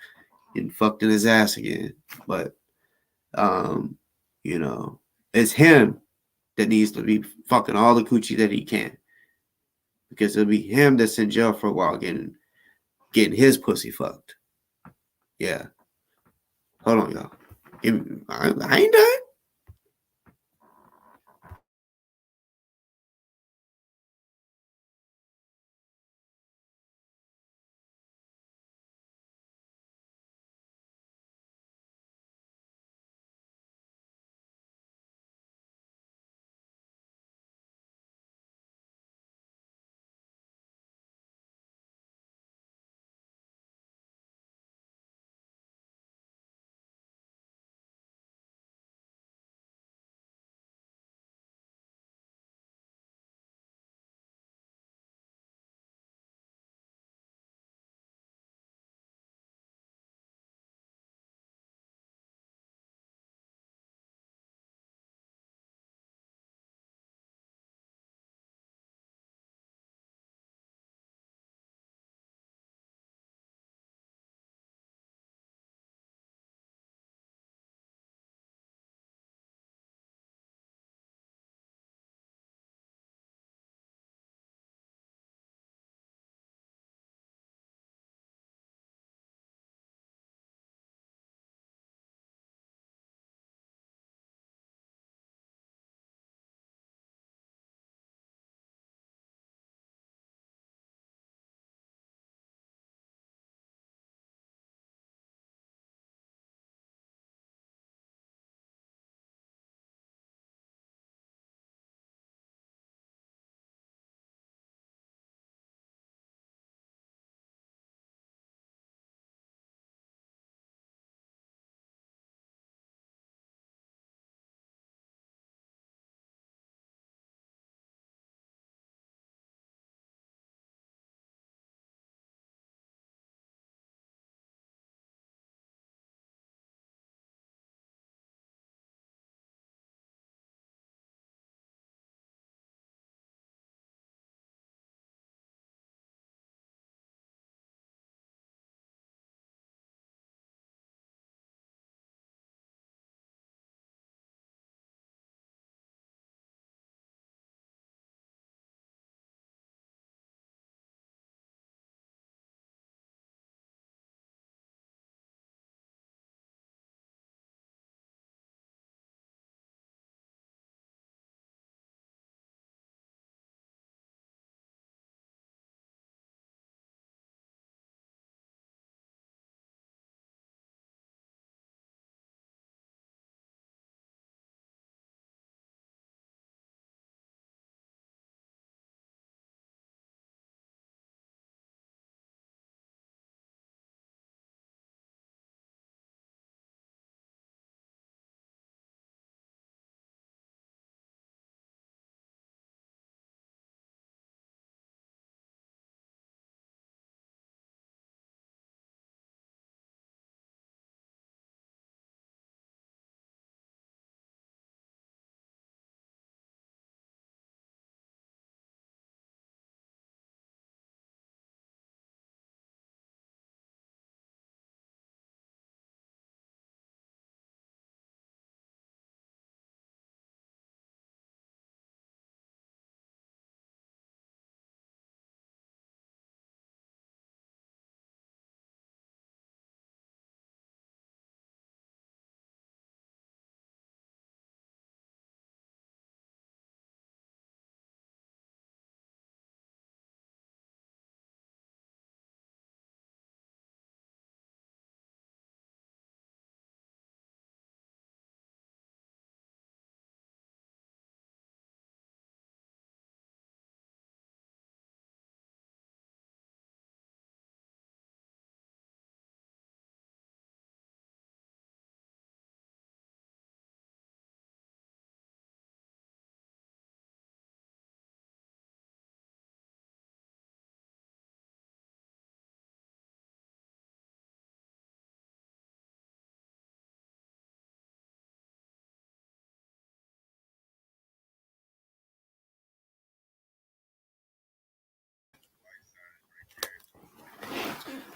Getting fucked in his ass again. But you know, it's him that needs to be fucking all the coochie that he can. Because it'll be him that's in jail for a while getting his pussy fucked. Yeah. Hold on, y'all. I ain't done.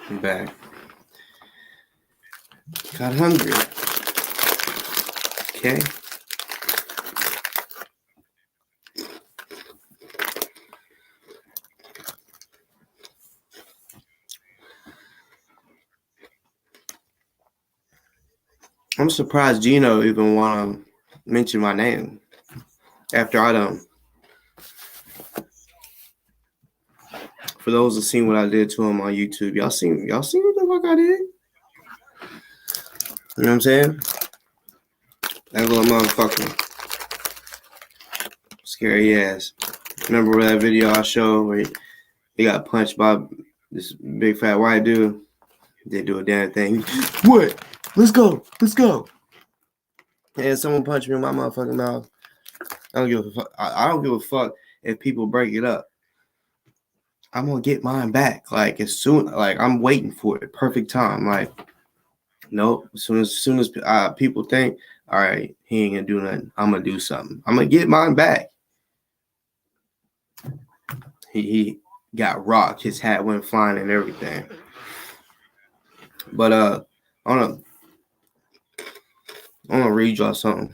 I'm back. Got hungry. Okay. I'm surprised Gino even want to mention my name after I done. For those who seen what I did to him on YouTube, y'all seen what the fuck I did? You know what I'm saying? That little motherfucker. Scary ass. Remember that video I showed where he got punched by this big fat white dude? They do a damn thing. What? Let's go. And someone punched me in my motherfucking mouth. I don't give a fuck. I don't give a fuck if people break it up. I'm gonna get mine back. Like as soon, like I'm waiting for it. Perfect time. Like, nope. As soon as people think, all right, he ain't gonna do nothing. I'm gonna do something. I'm gonna get mine back. He got rocked. His hat went flying and everything. But I wanna read y'all something.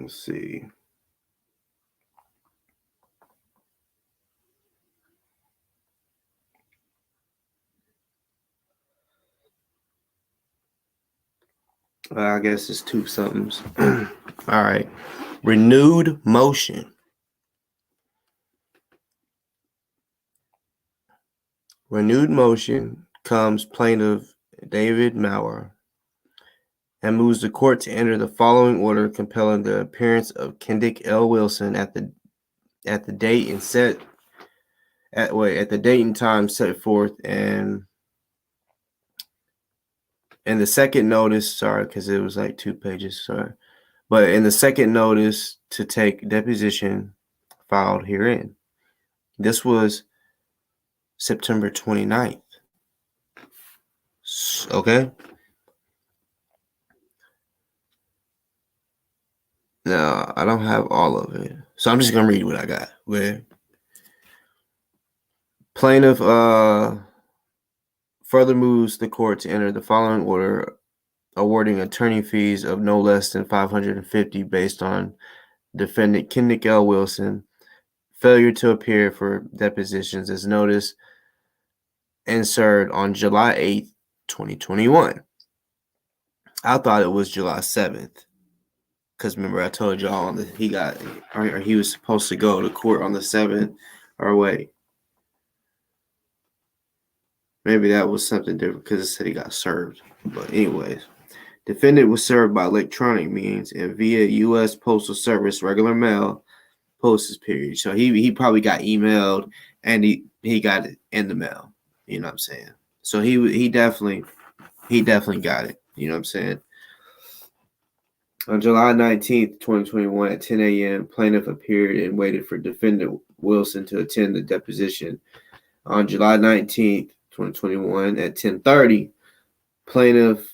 Let's see. I guess it's two somethings. All right. Renewed motion. Renewed motion comes plaintiff David Maurer and moves the court to enter the following order compelling the appearance of Kendrick L. Wilson at the date and time set forth and the second notice, sorry, because it was like 2 pages, sorry. But in the second notice to take deposition filed herein. This was September 29th. Okay? Now, I don't have all of it. So I'm just going to read what I got. Where plaintiff further moves the court to enter the following order awarding attorney fees of no less than $550 based on defendant Kendrick L. Wilson failure to appear for depositions as notice inserted on July 8th, 2021. I thought it was July 7th. Because remember, I told y'all he was supposed to go to court on the 7th. Or wait. Maybe that was something different because it said he got served. But anyways, defendant was served by electronic means and via U.S. Postal Service regular mail postage period. So he probably got emailed and he got it in the mail. You know what I'm saying? So he definitely got it. You know what I'm saying? On July 19th, 2021 at 10 a.m., plaintiff appeared and waited for defendant Wilson to attend the deposition. On July 19th, 2021 at 10:30, plaintiff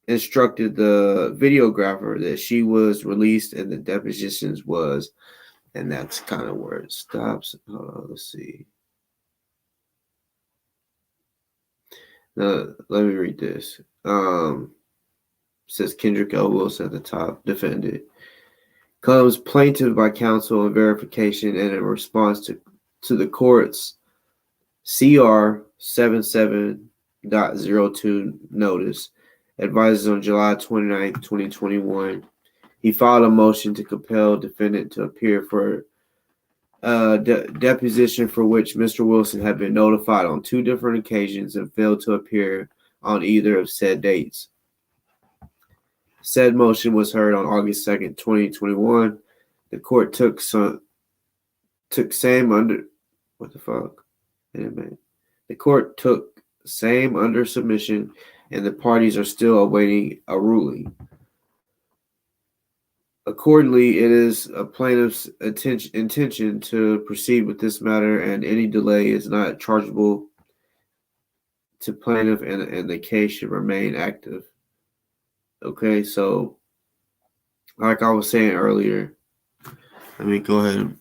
instructed the videographer that she was released and the depositions was, and that's kind of where it stops. Let's see. Let me read this. Says Kendrick L. Wilson at the top, defendant. Comes plaintiff by counsel and verification and in response to the court's CR 77.02 notice advises on July 29, 2021. He filed a motion to compel defendant to appear for deposition for which Mr. Wilson had been notified on 2 different occasions and failed to appear on either of said dates. Said motion was heard on August 2nd, 2021. The court took same under submission, and the parties are still awaiting a ruling. Accordingly, it is a plaintiff's intention to proceed with this matter, and any delay is not chargeable to plaintiff, and the case should remain active. Okay, so like I was saying earlier, let me go ahead and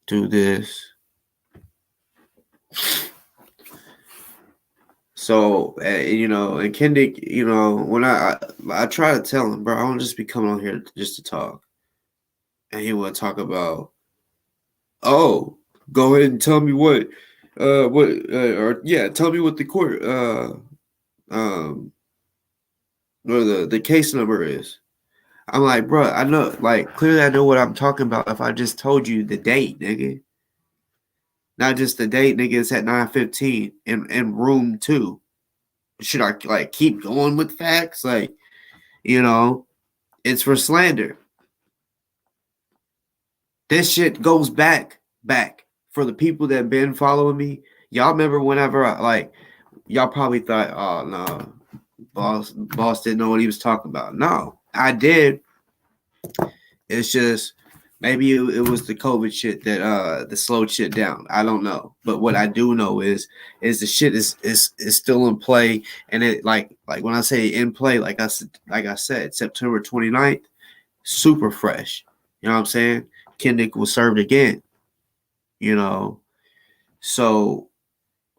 do this. So, and Kendick, when I try to tell him, bro, I don't just be coming on here just to talk. And he would talk about, oh, go ahead and tell me tell me what the court, or the case number is. I'm like, bro, I know, like, clearly I know what I'm talking about if I just told you the date, nigga. Not just the date, nigga, it's at 9:15 in room 2. Should I, like, keep going with facts? Like, it's for slander. This shit goes back. For the people that been following me, y'all remember whenever y'all probably thought, oh, no, boss didn't know what he was talking about. No, I did. It's just maybe it was the COVID shit that slowed shit down. I don't know, but what I do know is the shit is still in play, and it like when I say in play, like I said, September 29th, super fresh. You know what I'm saying? Kendick was served again. So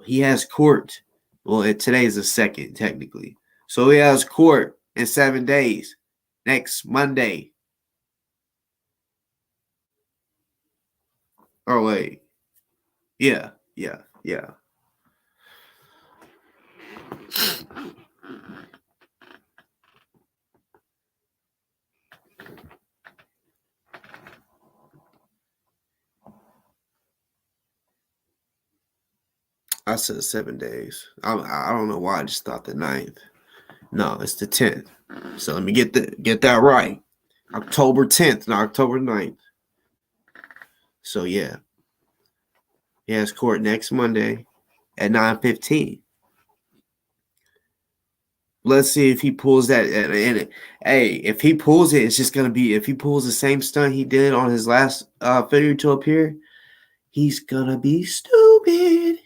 he has court. Well, today is the 2nd technically, so he has court in 7 days. Next Monday. Oh, wait. Yeah. I said 7 days. I don't know why I just thought the 9th. No, it's the 10th. So let me get that right. October 10th, not October 9th. So yeah. He has court next Monday at 9:15. Let's see if he pulls that. And hey, if he pulls it, it's just gonna be, if he pulls the same stunt he did on his last failure to appear, he's gonna be stupid,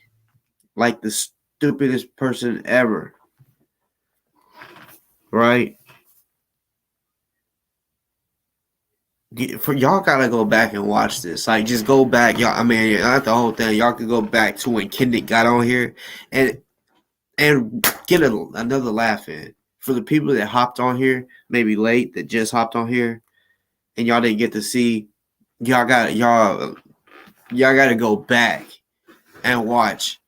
like the stupidest person ever, right? For y'all gotta go back and watch this. Like, just go back, y'all. I mean, not the whole thing. Y'all could go back to when Kendick got on here and get another laugh in. For the people that hopped on here, maybe late, that just hopped on here, and y'all didn't get to see, y'all got to go back and watch.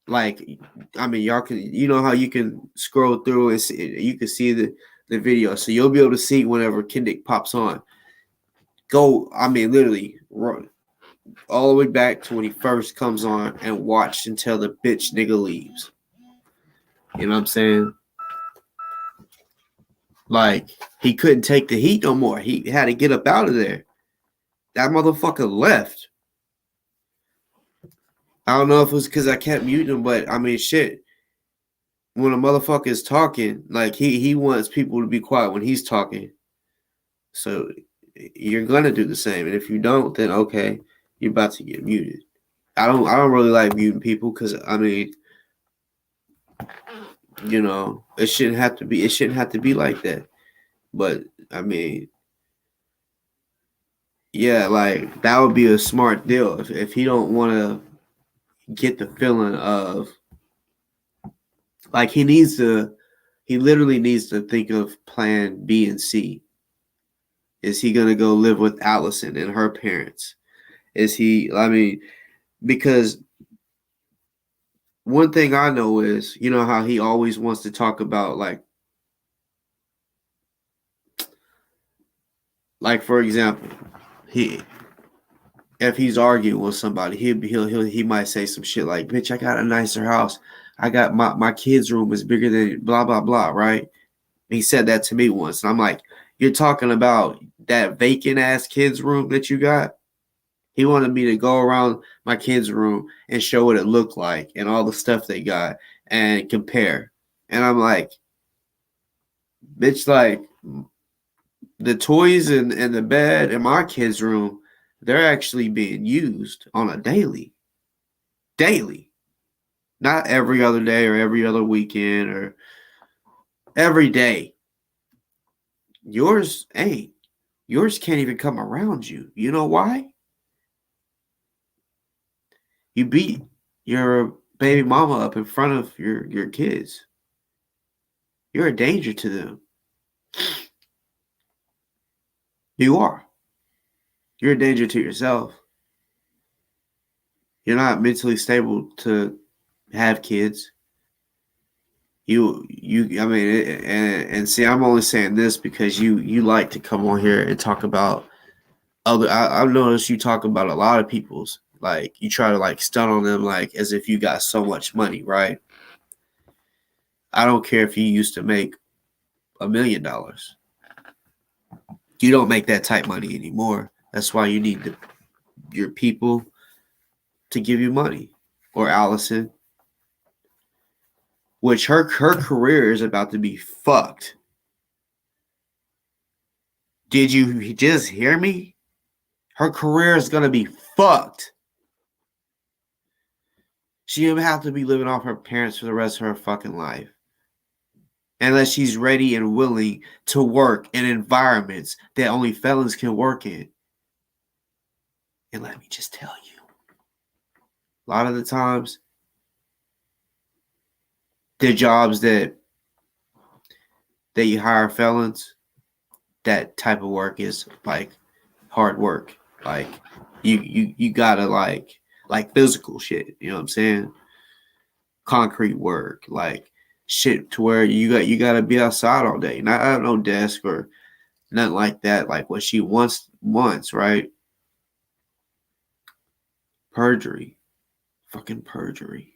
Like, I mean, y'all can, how you can scroll through and you can see the video, so you'll be able to see whenever Kendick pops on. Go, I mean, literally run all the way back to when he first comes on and watch until the bitch nigga leaves. You know what I'm saying? Like, he couldn't take the heat no more. He had to get up out of there. That motherfucker left. I don't know if it was because I kept muting him, but I mean, shit. When a motherfucker is talking, like, he wants people to be quiet when he's talking. So you're gonna do the same, and if you don't, then okay, you're about to get muted. I don't really like muting people because, I mean, it shouldn't have to be like that. But I mean, yeah, like, that would be a smart deal if he don't want to get the feeling of, like, he literally needs to think of plan B and C. Is he gonna go live with Allison and her parents? Is he? I mean, because one thing I know is, how he always wants to talk about, like for example, if he's arguing with somebody, he might say some shit like, "Bitch, I got a nicer house. I got my kids' room is bigger than blah blah blah." Right? He said that to me once, and I'm like, "You're talking about that vacant ass kids' room that you got?" He wanted me to go around my kids' room and show what it looked like and all the stuff they got and compare. And I'm like, bitch, like, the toys and the bed in my kids' room, they're actually being used on a daily. Not every other day or every other weekend or every day. Yours ain't. Yours can't even come around you. You know why? You beat your baby mama up in front of your kids. You're a danger to them. You are. You're a danger to yourself. You're not mentally stable to have kids. I mean, and see, I'm only saying this because you like to come on here and talk about other. I've noticed you talk about a lot of people's, like, you try to like stun on them like as if you got so much money, right? I don't care if you used to make $1 million. You don't make that type money anymore. That's why you need your people to give you money. Or Allison, which her career is about to be fucked. Did you just hear me? Her career is gonna be fucked. She'll have to be living off her parents for the rest of her fucking life. Unless she's ready and willing to work in environments that only felons can work in. And let me just tell you, a lot of the times, the jobs that you hire felons, that type of work is like hard work. Like you gotta like physical shit. You know what I'm saying? Concrete work, like shit to where you gotta be outside all day. Not at no desk or nothing like that. Like what she wants, right? Perjury. Fucking perjury.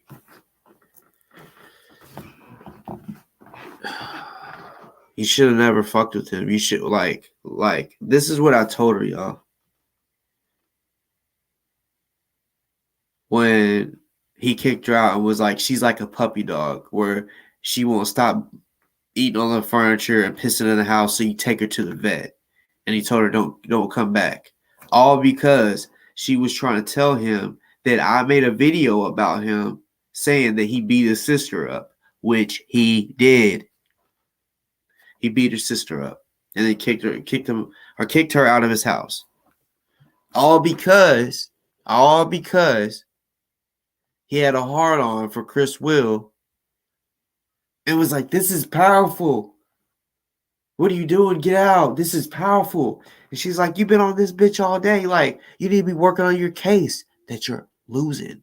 You should have never fucked with him. You should like this is what I told her, y'all. When he kicked her out and was like, she's like a puppy dog where she won't stop eating on the furniture and pissing in the house, so you take her to the vet. And he told her don't come back. All because she was trying to tell him that I made a video about him saying that he beat his sister up, which he did. He beat her sister up and then kicked her out of his house. All because he had a hard on for Chris Will. It was like, this is powerful. What are you doing? Get out. This is powerful. And she's like, you've been on this bitch all day. Like, you need to be working on your case that you're losing.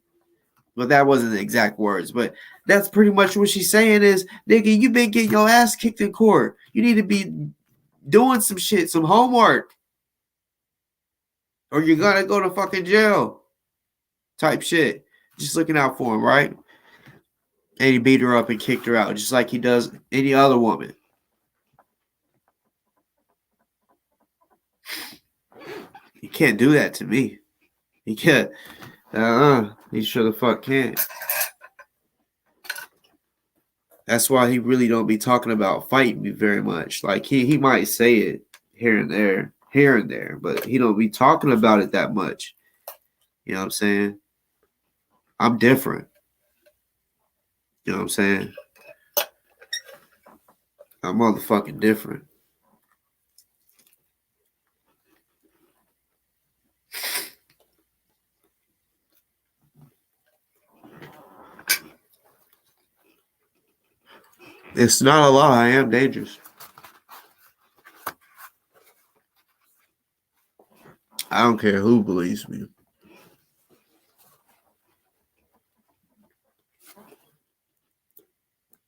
Well, that wasn't the exact words, but that's pretty much what she's saying is, nigga, you've been getting your ass kicked in court. You need to be doing some shit, some homework. Or you're going to go to fucking jail. Type shit. Just looking out for him, right? And he beat her up and kicked her out, just like he does any other woman. You can't do that to me. You can't. He sure the fuck can't. That's why he really don't be talking about fighting me very much. Like he might say it here and there, but he don't be talking about it that much. You know what I'm saying? I'm different. You know what I'm saying? I'm motherfucking different. It's not a lie. I am dangerous. I don't care who believes me.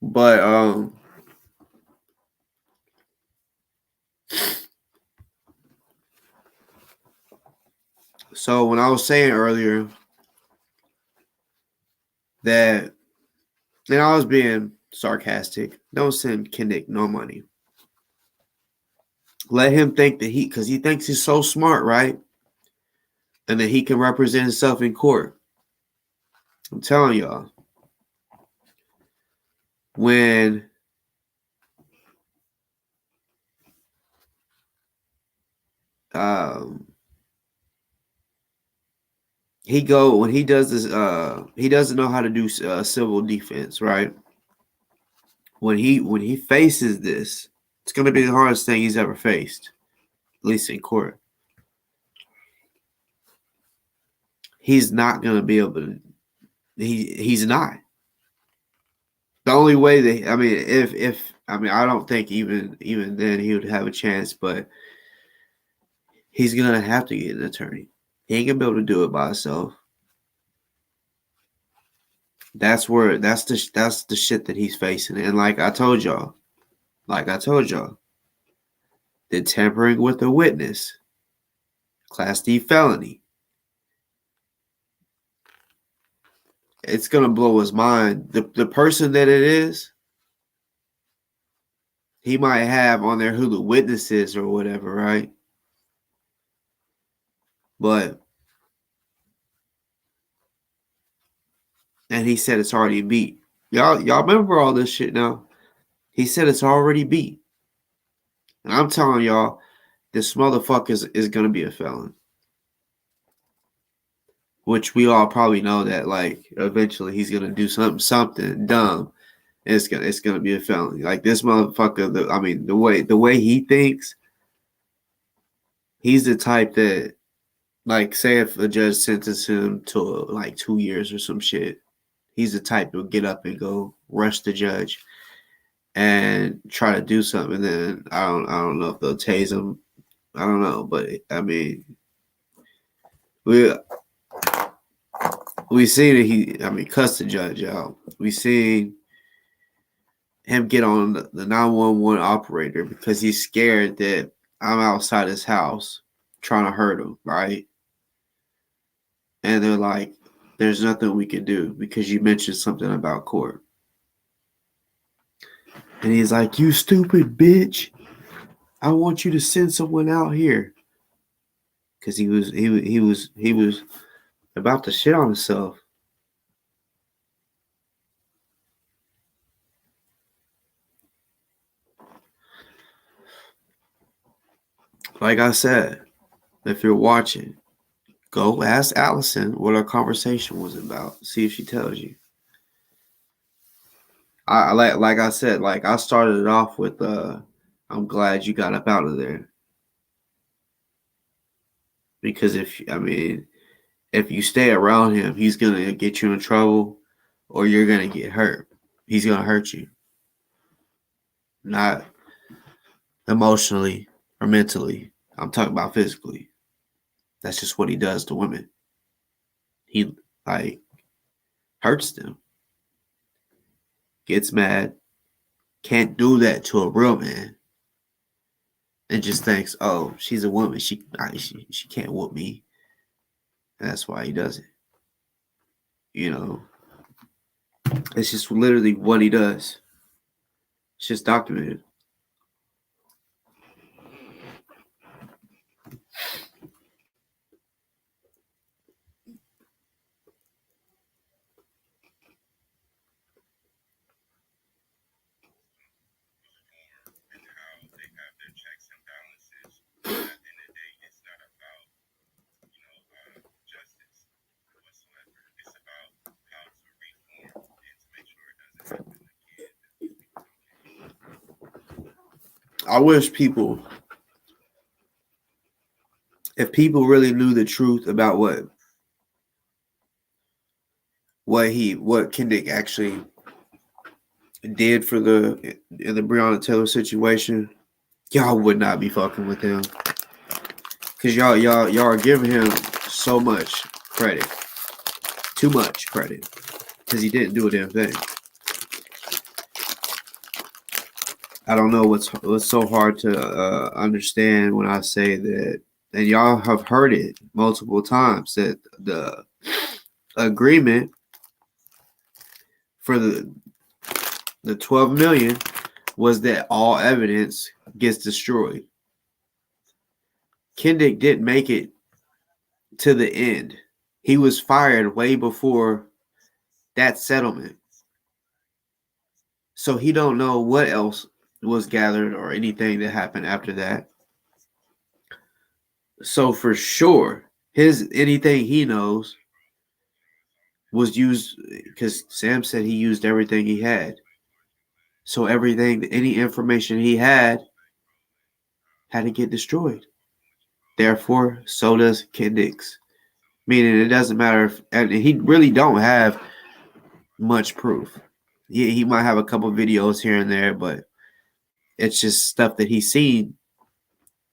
But so when I was saying earlier that, and I was being sarcastic, don't send Kinnick no money. Let him think that because he thinks he's so smart, right? And that he can represent himself in court. I'm telling y'all, when when he does this, he doesn't know how to do civil defense, right? When he faces this, it's gonna be the hardest thing he's ever faced, at least in court. He's not gonna be able to. He's not. The only way that if I don't think even then he would have a chance, but he's gonna have to get an attorney. He ain't gonna be able to do it by himself. That's the shit that he's facing. And like I told y'all, the tampering with a witness, Class D felony. It's gonna blow his mind. The person that it is, he might have on there who the witness is or whatever, right? And he said it's already beat. Y'all remember all this shit now? He said it's already beat. And I'm telling y'all, this motherfucker is gonna be a felon. Which we all probably know that like eventually he's gonna do something dumb. And it's gonna be a felony. Like this motherfucker, the way he thinks, he's the type that, like, say if a judge sentences him to like 2 years or some shit, he's the type to get up and go rush the judge and try to do something. And then I don't know if they'll tase him. I don't know, but I mean, we see that he cussed the judge out. We seen him get on the 911 operator because he's scared that I'm outside his house trying to hurt him, right? And they're like, there's nothing we can do because you mentioned something about court. And he's like, you stupid bitch. I want you to send someone out here. Because he was about to shit on himself. Like I said, if you're watching, go ask Allison what our conversation was about. See if she tells you. Like I said, like I started it off with I'm glad you got up out of there. Because if you stay around him, he's gonna get you in trouble or you're gonna get hurt. He's gonna hurt you. Not emotionally or mentally. I'm talking about physically. That's just what he does to women. He like hurts them. Gets mad. Can't do that to a real man. And just thinks, oh, she's a woman. She can't whoop me. And that's why he does it. You know. It's just literally what he does. It's just documented. I wish if people really knew the truth about what Kendrick actually did in the Breonna Taylor situation, y'all would not be fucking with him. Cause y'all are giving him so much credit. Too much credit. Cause he didn't do a damn thing. I don't know what's so hard to understand when I say that, and y'all have heard it multiple times, that the agreement for the 12 million was that all evidence gets destroyed. Kendrick didn't make it to the end. He was fired way before that settlement. So he don't know what else was gathered or anything that happened after that. So for sure, his anything he knows was used because Sam said he used everything he had. So everything, any information he had to get destroyed. Therefore, so does Kid Nix. Meaning it doesn't matter if, and he really don't have much proof. He might have a couple videos here and there, but it's just stuff that he's seen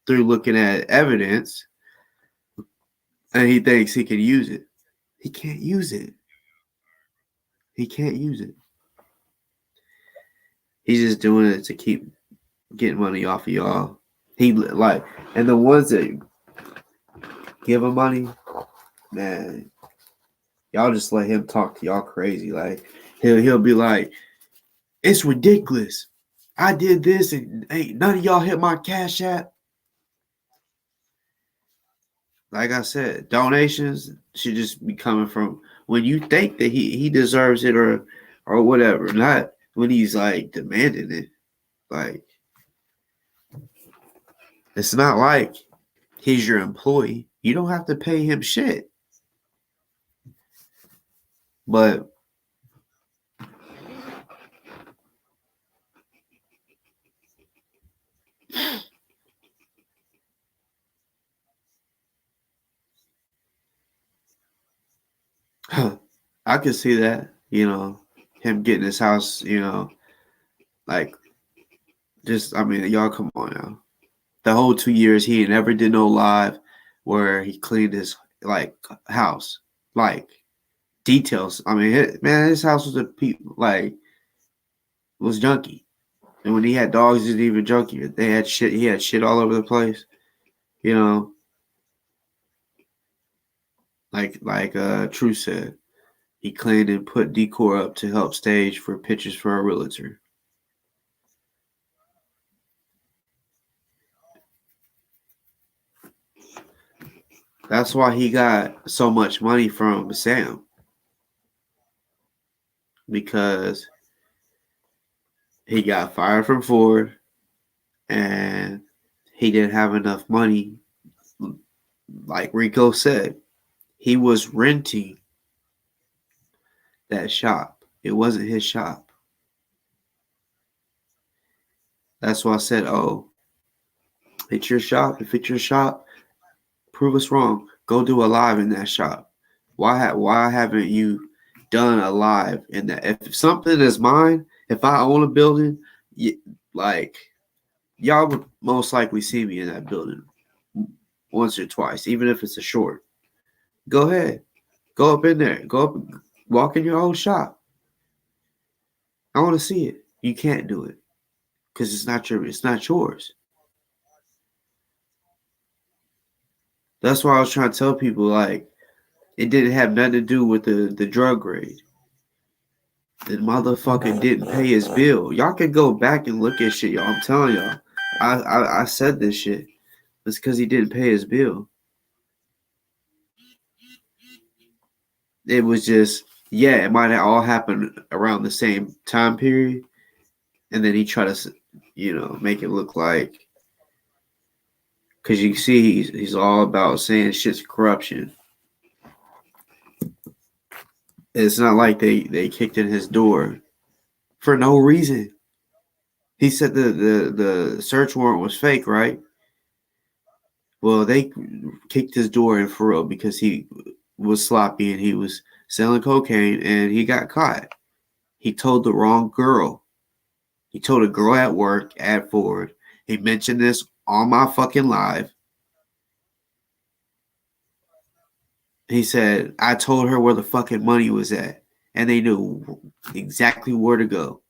through looking at evidence, and he thinks he can use it. He can't use it. He can't use it. He's just doing it to keep getting money off of y'all. He like, and the ones that give him money, man, y'all just let him talk to y'all crazy. Like he'll be like, it's ridiculous. I did this and ain't none of y'all hit my Cash App. Like I said, donations should just be coming from when you think that he deserves it or whatever, not when he's like demanding it. Like it's not like he's your employee. You don't have to pay him shit. But I could see that, him getting his house, like just I mean, y'all come on now. The whole 2 years he never did no live where he cleaned his like house. Like details. I mean, man, his house was was junky. And when he had dogs, it was even junkier. They had shit. He had shit all over the place. You know, like True said, he cleaned and put decor up to help stage for pictures for a realtor. That's why he got so much money from Sam. Because he got fired from Ford and he didn't have enough money. Like Rico said, he was renting that shop. It wasn't his shop. That's why I said, oh, it's your shop. If it's your shop, prove us wrong. Go do a live in that shop. Why haven't you done a live in that? If something is mine, if I own a building, like y'all would most likely see me in that building once or twice, even if it's a short. Go ahead. Go up in there. Go up, walk in your own shop. I want to see it. You can't do it because it's not yours. That's why I was trying to tell people, like, it didn't have nothing to do with the drug raid. The motherfucker didn't pay his bill. Y'all can go back and look at shit, y'all. I'm telling y'all. I said this shit. It's because he didn't pay his bill. It was just, yeah, it might have all happened around the same time period. And then he tried to, make it look like, because you see he's all about saying shit's corruption. It's not like they kicked in his door for no reason. He said the search warrant was fake, right? Well, they kicked his door in for real because he was sloppy and he was selling cocaine and he got caught. He told the wrong girl. He told a girl at work at Ford. He mentioned this on my fucking live. He said, I told her where the fucking money was at. And they knew exactly where to go.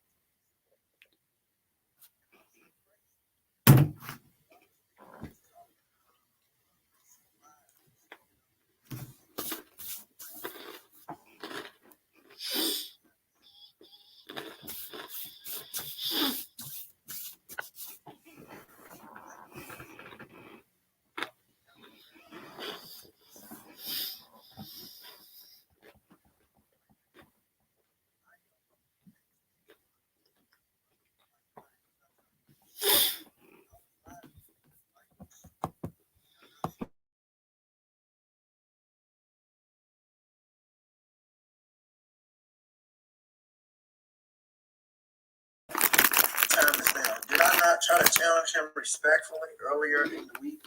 tried to challenge him respectfully earlier in the week.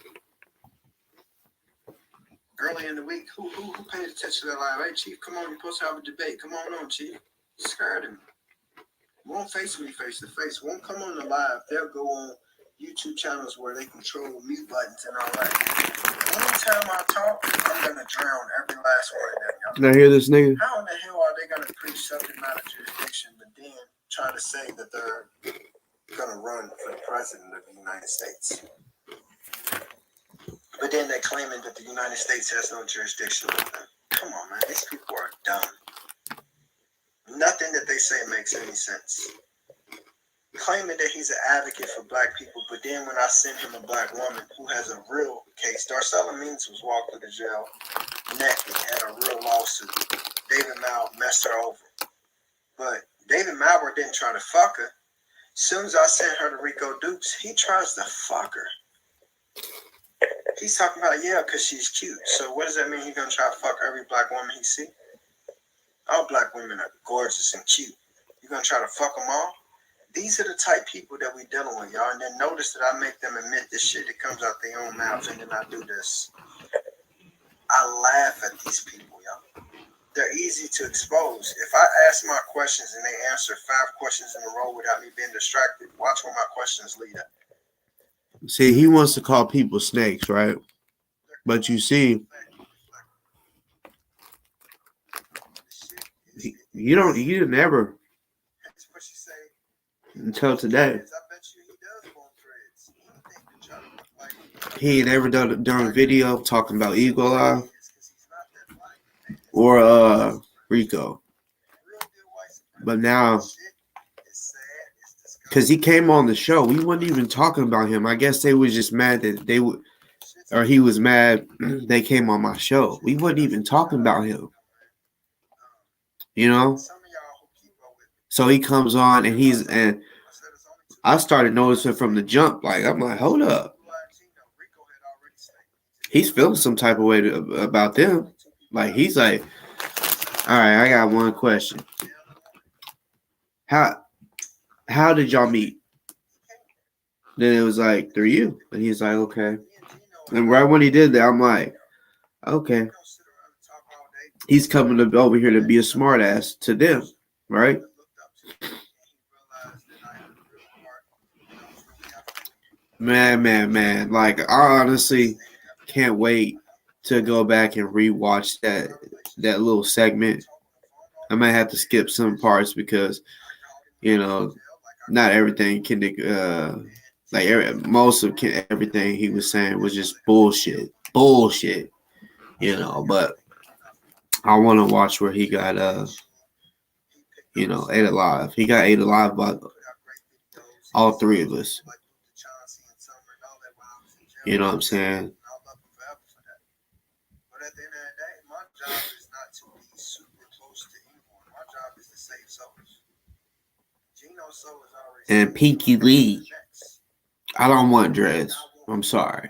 Who paid attention to that live? Hey, Chief, come on, you're supposed to have a debate. Come on, Chief. Scared him. Won't face me face to face. Won't come on the live. They'll go on YouTube channels where they control mute buttons and all that. Anytime I talk, I'm gonna drown every last one of them. Y'all. Did I hear this nigga? How in the hell are they gonna preach subject matter jurisdiction, but then try to say that they're gonna run for the president of the United States? But then they're claiming that the United States has no jurisdiction over them. Come on, man. These people are dumb. Nothing that they say makes any sense. Claiming that he's an advocate for black people, but then when I send him a black woman who has a real case, Darcella Means was walked to the jail naked, had a real lawsuit. David Mal messed her over. But David Malbert didn't try to fuck her. As soon as I sent her to Rico Dukes, he tries to fuck her. He's talking about, yeah, because she's cute. So what does that mean? He's going to try to fuck every black woman he see? All black women are gorgeous and cute. You're going to try to fuck them all? These are the type people that we dealing with, y'all. And then notice that I make them admit this shit that comes out their own mouth, and then I do this. I laugh at these people, y'all. They're easy to expose. If I ask my questions and they answer 5 questions in a row without me being distracted, watch where my questions lead up. See, he wants to call people snakes, right? But you see, you never until today. He ain't ever done a video talking about Eagle Eye or Rico. But now, because he came on the show, we wasn't even talking about him. I guess they was just mad that they would, or he was mad they came on my show. We wasn't even talking about him. You know? So he comes on and I started noticing from the jump, like, I'm like, hold up. He's feeling some type of way about them. Like, he's like, all right, I got one question. How did y'all meet? Then it was like, through you. And he's like, okay. And right when he did that, I'm like, okay. He's coming over here to be a smartass to them, right? Man. Like, I honestly can't wait to go back and rewatch that little segment. I might have to skip some parts because, you know, not everything can everything he was saying was just bullshit, you know. But I want to watch where he got ate alive. He got ate alive by all 3 of us. You know what I'm saying? But at the end of the day, my job is not to be super close to anyone. My job is to save souls. Gino's soul is already. And Pinky Lee. I don't want dreads. I'm sorry.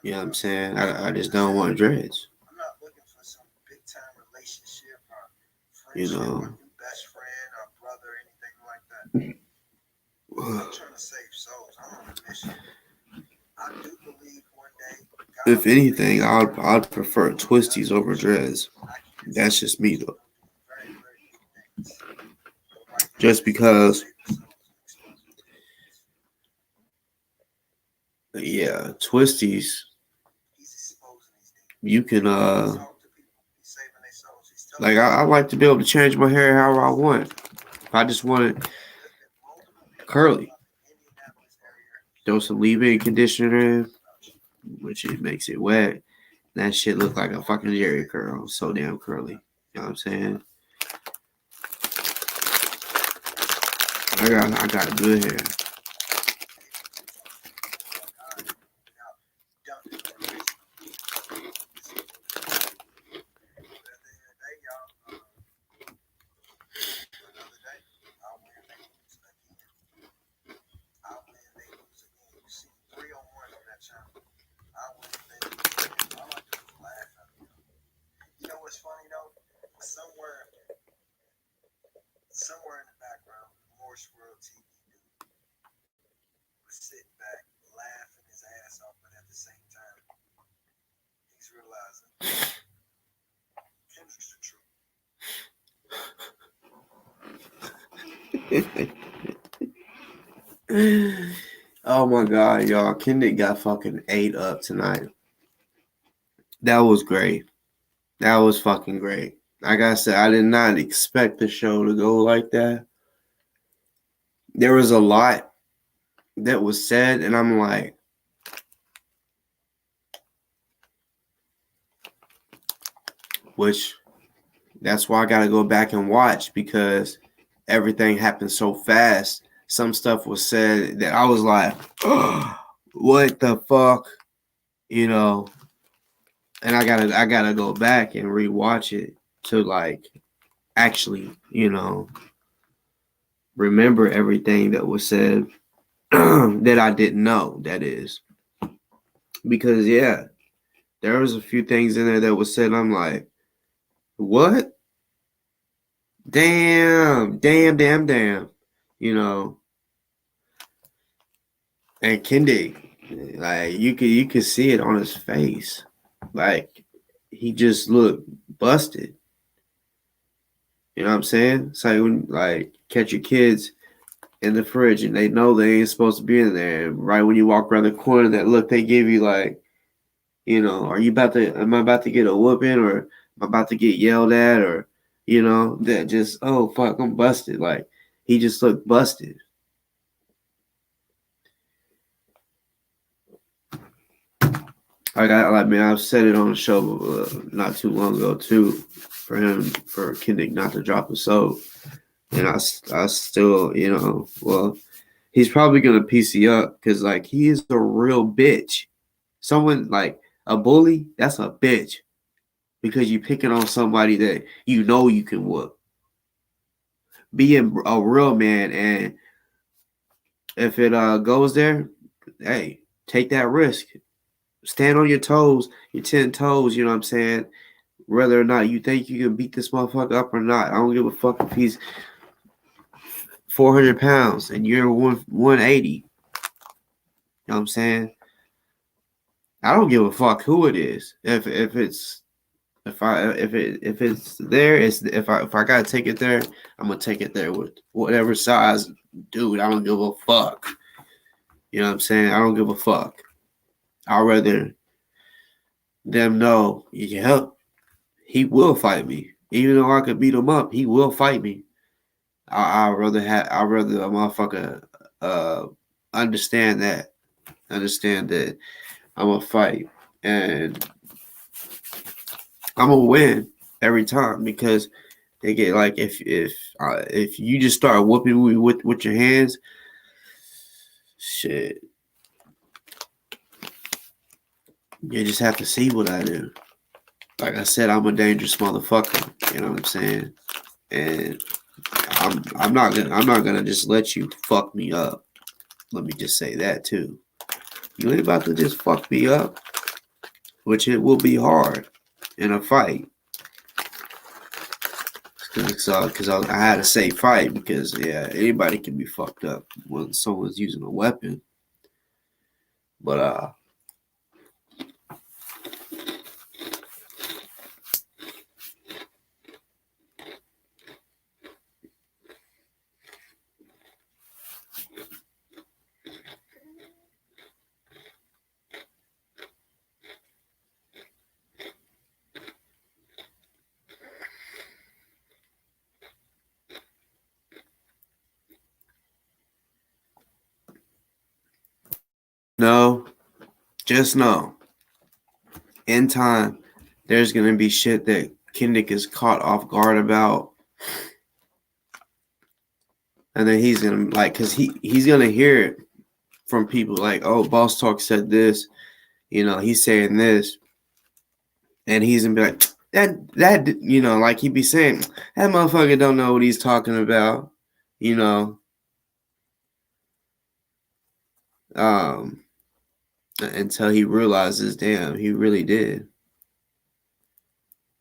You know what I'm saying? I just don't want dreads. I'm not looking for some big time relationship or friendship or best friend or brother or anything like that. I'm trying to save souls. I'm on a mission. I do believe one day. If anything, I'd prefer twisties over dreads. That's just me though. Just because. Yeah, twisties. You can like I like to be able to change my hair however I want. If I just want it curly, throw some leave-in conditioner in, which it makes it wet. That shit look like a fucking Jerry curl. So damn curly. You know what I'm saying? I got good hair. Somewhere in the background, Morse World TV sitting back, laughing his ass off, but at the same time, he's realizing Kendrick's the truth. Oh my god, y'all. Kendrick got fucking ate up tonight. That was great. That was fucking great. Like I said, I did not expect the show to go like that. There was a lot that was said, and I'm like, which that's why I got to go back and watch, because everything happened so fast. Some stuff was said that I was like, oh, what the fuck, you know? And I gotta go back and rewatch it to like actually, you know, remember everything that was said that I didn't know. That is because yeah, there was a few things in there that was said. I'm like, what? Damn, you know. And Kendi, like you could see it on his face, like he just looked busted. You know what I'm saying? It's like when like catch your kids in the fridge and they know they ain't supposed to be in there. And right when you walk around the corner, that look they give you, like, you know, am I about to get a whooping, or am I about to get yelled at, or, you know, that just, oh fuck, I'm busted. Like he just looked busted. I've said it on the show not too long ago too, for Kendrick not to drop a soap, and I still, you know, well, he's probably gonna PC up because like he is a real bitch. Someone like a bully, that's a bitch, because you picking on somebody that you know you can whoop. Being a real man, and if it goes there, hey, take that risk. Stand on your toes, your 10 toes, you know what I'm saying? Whether or not you think you can beat this motherfucker up or not. I don't give a fuck if he's 400 pounds and you're 180. You know what I'm saying? I don't give a fuck who it is. If it's there, if I gotta take it there, I'm gonna take it there with whatever size dude. I don't give a fuck. You know what I'm saying? I don't give a fuck. I'd rather them know, yeah, he will fight me. Even though I could beat him up, he will fight me. I'd rather a motherfucker understand that I'm gonna fight and I'm gonna win every time, because they get like if you just start whooping me with your hands, shit, you just have to see what I do. Like I said, I'm a dangerous motherfucker. You know what I'm saying? And I'm not gonna just let you fuck me up. Let me just say that too. You ain't about to just fuck me up, which it will be hard in a fight. Because I had to say fight, because yeah, anybody can be fucked up when someone's using a weapon. But no, just know, in time, there's gonna be shit that Kendrick is caught off guard about, and then he's gonna like, cause he's gonna hear it from people like, oh, Boss Talk said this, you know, he's saying this, and he's gonna be like, that you know, like he'd be saying, that motherfucker don't know what he's talking about, you know, until he realizes, damn, he really did.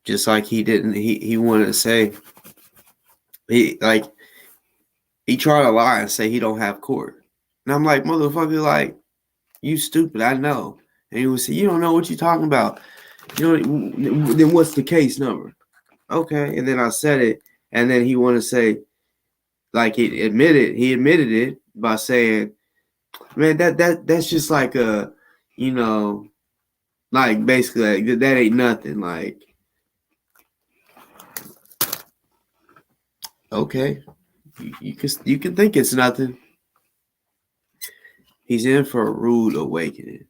Just like he didn't, he wanted to say, he tried to lie and say he don't have court. And I'm like, motherfucker, like, you stupid, I know. And he would say, you don't know what you're talking about. You know, then what's the case number? Okay. And then I said it. And then he want to say, like, he admitted it by saying, man, that's just like a, you know, like basically like, that ain't nothing. Like, okay, you can think it's nothing. He's in for a rude awakening.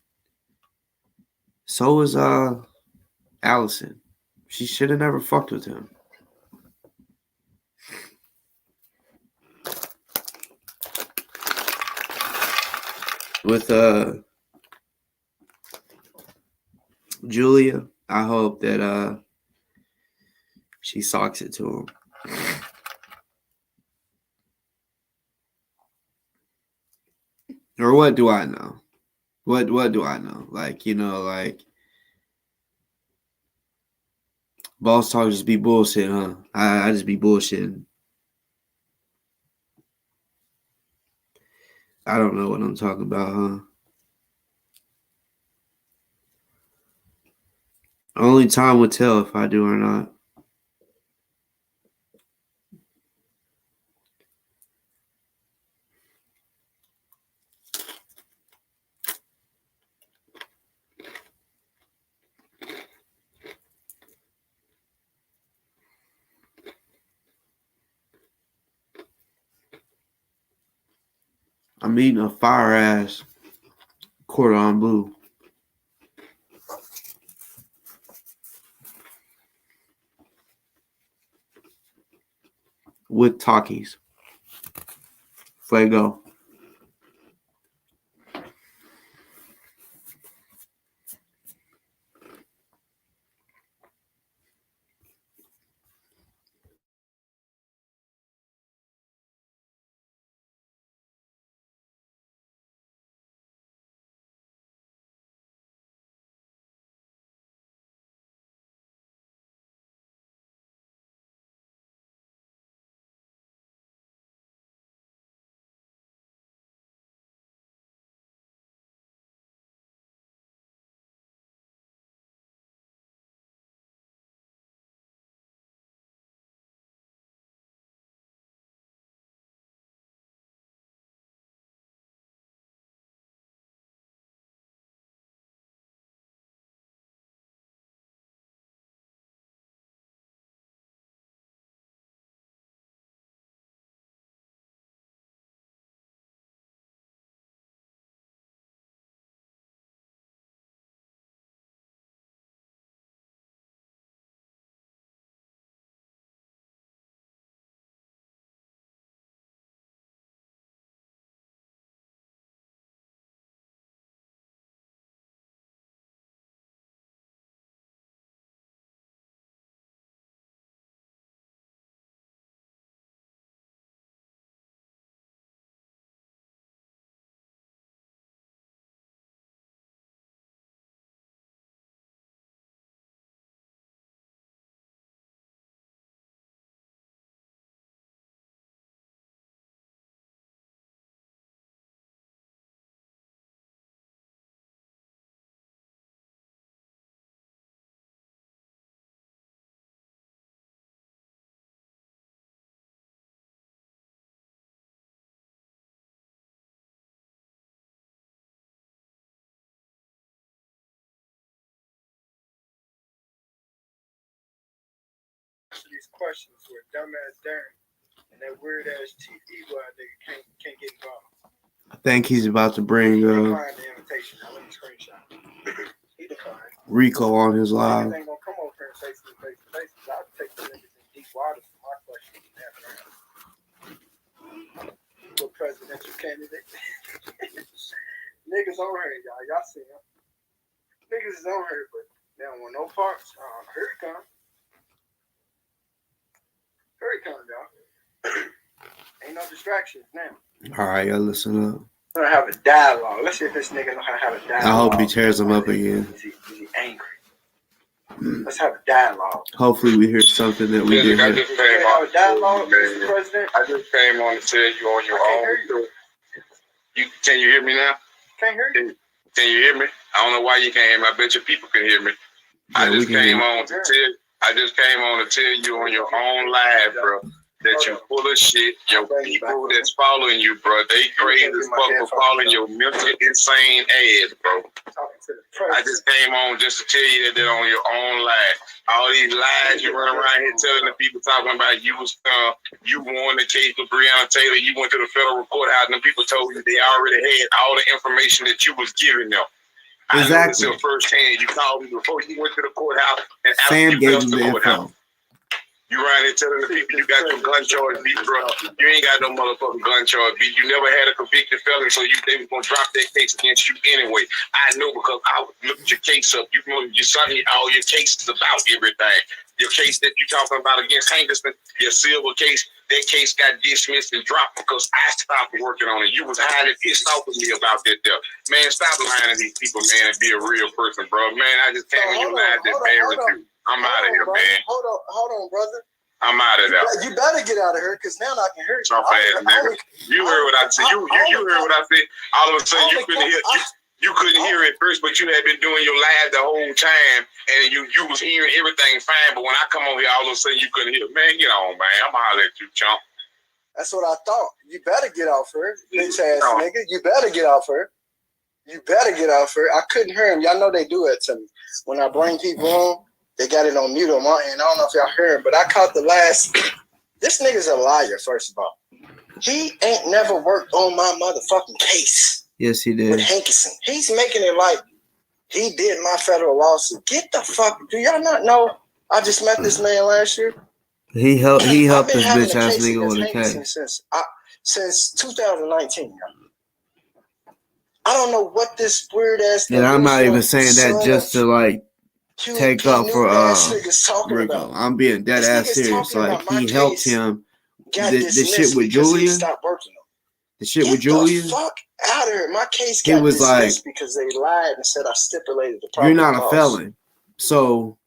So is Allison. She should have never fucked with him. With Julia, I hope that she socks it to him. Or what do I know? What do I know? Like, you know, like Boss Talk just be bullshit, huh? I just be bullshitting. I don't know what I'm talking about, huh? Only time will tell if I do or not. I'm eating a fire ass cordon bleu with Takis. Fuego. These questions where dumbass Darren and that weird ass Chief Eagle out there can't get involved. I think he's about to bring the invitation. Now let me screenshot. He declined. Rico on his live. Ain't gonna come over here and face to face. I'll take the niggas in deep waters for my questions. What presidential candidate? Niggas on here, y'all. Y'all see him. Niggas is on here, but they don't want no parts. Here he come. Here he comes, y'all. Ain't no distractions now. All right, y'all listen up. We're gonna have a dialogue. Let's see if this nigga know how to have a dialogue. I hope he tears him up again. Is he angry? Let's have a dialogue. Hopefully we hear something that we didn't I hear. just came on. Dialogue, Mr. President. I just came on to tell you on your own. Can you hear me now? Can't hear you. Can you hear me? I don't know why you can't hear me. I bet your people can hear me. Yeah, I just came on to tell you on your own live, bro, that you full of shit. Your people that's following you, bro, they crazy as fuck for following your mental insane ass, bro. I just came on just to tell you that they're on your own live. All these lies you run around here telling the people talking about you won the case with Brianna Taylor, you went to the federal courthouse, and the people told you they already had all the information that you was giving them. Exactly. I know this firsthand. You called me before you went to the courthouse, and Sam gave him the info. You around here telling the people you got some gun charge beat, bro. You ain't got no motherfucking gun charge beat. You never had a convicted felon, so they was gonna drop that case against you anyway. I know because I looked your case up. You know, you saw all your cases about everything. Your case that you talking about against Hankerson, your silver case, that case got dismissed and dropped because I stopped working on it. You was highly pissed off with me about that there. Man, stop lying to these people, man, and be a real person, bro. Man, I just came and you lied to embarrass you. I'm out of here, brother. man. Hold on, brother. I'm out of there. You better get out of here, because now I can hear you. Trump ass nigga. You heard what I said. You heard what I said. All of a sudden you couldn't hear. You couldn't hear it first, but you had been doing your live the whole time, and you was hearing everything fine. But when I come over here, all of a sudden you couldn't hear. Man, get on, man. I'm holler at you, chump. That's what I thought. You better get off her, bitch ass nigga. You better get off her. You better get off her. I couldn't hear him. Y'all know they do it to me. When I bring people on, they got it on mute on my end. I don't know if y'all heard him, but I caught the last. This nigga's a liar, first of all. He ain't never worked on my motherfucking case. Yes, he did. With Hankerson. He's making it like he did my federal lawsuit. Get the fuck. Do y'all not know I just met this man last year? He helped this bitch ass nigga with a case. Since 2019, y'all. I don't know what this weird ass. And I'm not even saying that just to like take up for Rico. I'm being dead ass serious. Like he helped him. The shit with Julia. The shit with Julia. Fuck out of here. My case got dismissed like, because they lied and said I stipulated the problem. You're not a felon. So,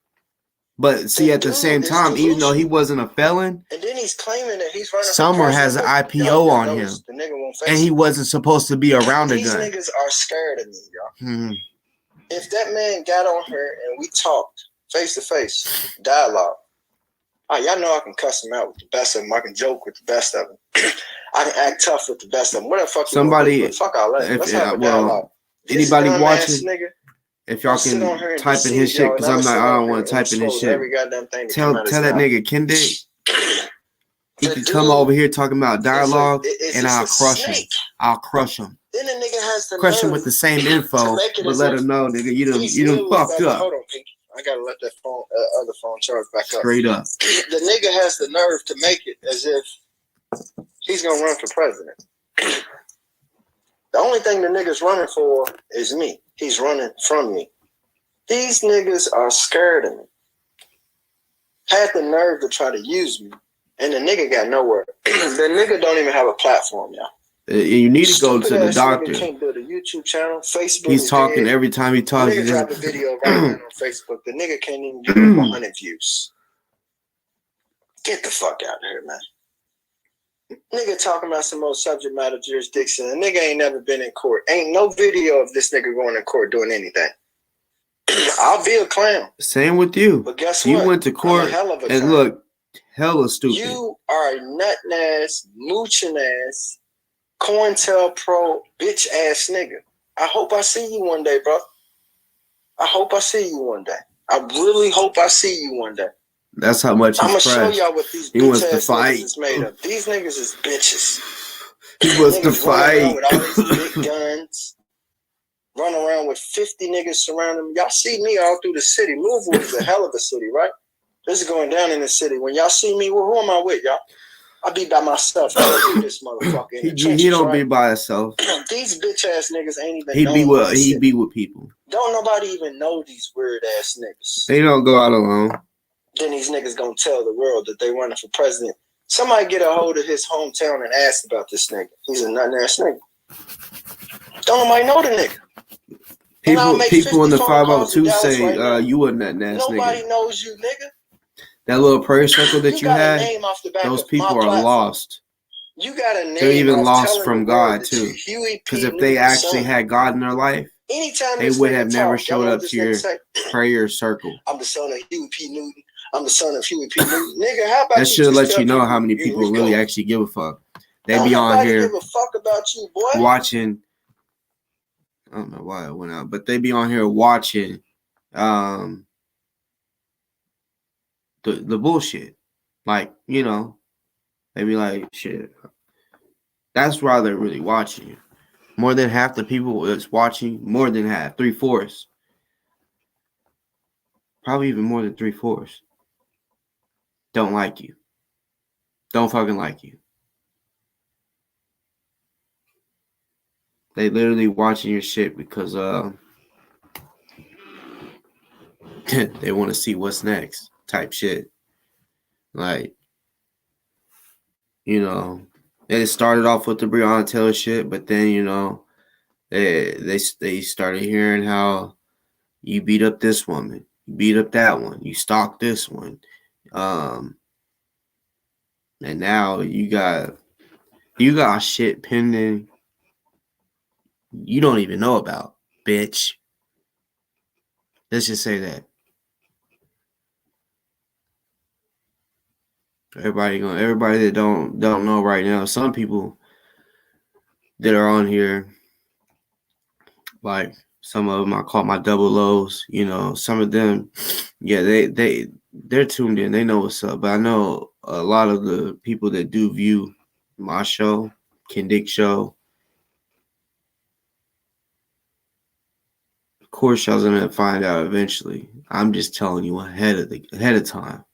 but see, at the same time, even though he wasn't a felon, and then he's claiming that he's running. Summer has an IPO on him, and he wasn't supposed to be around a gun. These niggas are scared of me, y'all. Mm-hmm. If that man got on her and we talked face to face, dialogue, y'all know I can cuss him out with the best of them. I can joke with the best of them. I can act tough with the best of them. What the fuck? Somebody, fuck all that. Let's have a dialogue. Anybody watching? Nigga, if y'all can type in his shit, because I don't want to type in his shit. Tell that nigga Kende he can come over here talking about dialogue, and I'll crush him. I'll crush him. Then the nigga has to crush him with the same info, but let him know, nigga, you done fucked up. Hold on, Pinky. I gotta let that phone, other phone charge back up. Straight up. The nigga has the nerve to make it as if he's gonna run for president. The only thing the nigga's running for is me. He's running from me. These niggas are scared of me. Had the nerve to try to use me, and the nigga got nowhere. The nigga don't even have a platform, y'all. You need to go to the doctor. Can't build a YouTube channel. Facebook. He's talking every time he talks. The nigga dropped a video right now on Facebook. The nigga can't even get 100 views. Get the fuck out of here, man. Nigga talking about some old subject matter jurisdiction. The nigga ain't never been in court. Ain't no video of this nigga going to court doing anything. I'll be a clown. Same with you. But guess what? You went to court and look, hella stupid. You are a nutting ass, mooching ass, COINTELPRO bitch ass nigga. I hope I see you one day, bro. I hope I see you one day. I really hope I see you one day. That's how much he's I'm gonna show y'all what these bitch ass niggas is made of. These niggas is bitches. He wants to fight. With all these big guns. Run around with 50 niggas surrounding them. Y'all see me all through the city. Louisville is a hell of a city, right? This is going down in the city. When y'all see me, who am I with, y'all? I be by myself. I don't do this motherfucker. He don't be by himself. These bitch ass niggas ain't even. He be with people. Don't nobody even know these weird ass niggas. They don't go out alone. Then these niggas gonna tell the world that they running for president. Somebody get a hold of his hometown and ask about this nigga. He's a nut ass nigga. Don't nobody know the nigga. People in the 502 say right you a nut ass nigga. Nobody knows you, nigga. That little prayer circle that you had, those people are lost. You got a name. They're even off lost telling from the God world that too. Huey Because P. if they Newton's actually son. had God in their life, Anytime they this would nigga have never talk, y'all showed know up what to this your nigga say? prayer circle. I'm the son of Huey P. Newton. I'm the son of Huey P. Newton. Nigga, how about That you should just let tell you know people how many you people was really going? actually give a fuck. They Don't be on nobody here give a fuck about you, boy. watching. I don't know why it went out, but they be on here watching the bullshit. Like, you know, they be like, shit. That's why they're really watching you. More than half the people that's watching, more than half, 3/4, probably even more than 3/4, don't like you. Don't fucking like you. They literally watching your shit because they want to see what's next type shit. Like, you know, it started off with the Brianna Taylor shit, but then, you know, they started hearing how you beat up this woman, you beat up that one, you stalked this one, and now you got shit pending you don't even know about, bitch. Let's just say that. Everybody that don't know right now. Some people that are on here, like some of them I call my double O's, you know, some of them, yeah, they're tuned in. They know what's up. But I know a lot of the people that do view my show, Ken Dick Show, of course y'all's gonna find out eventually. I'm just telling you ahead of time.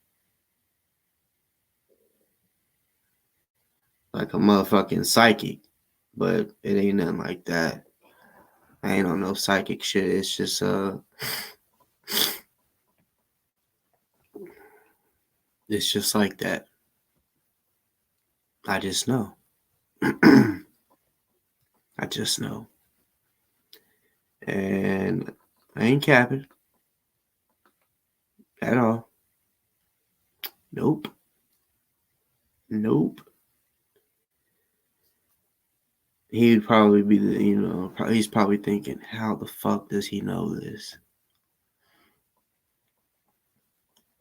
Like a motherfucking psychic. But it ain't nothing like that. I ain't on no psychic shit. It's just it's just like that. I just know. I just know. And I ain't capping at all. Nope. He'd probably be the, you know, he's probably thinking, how the fuck does he know this?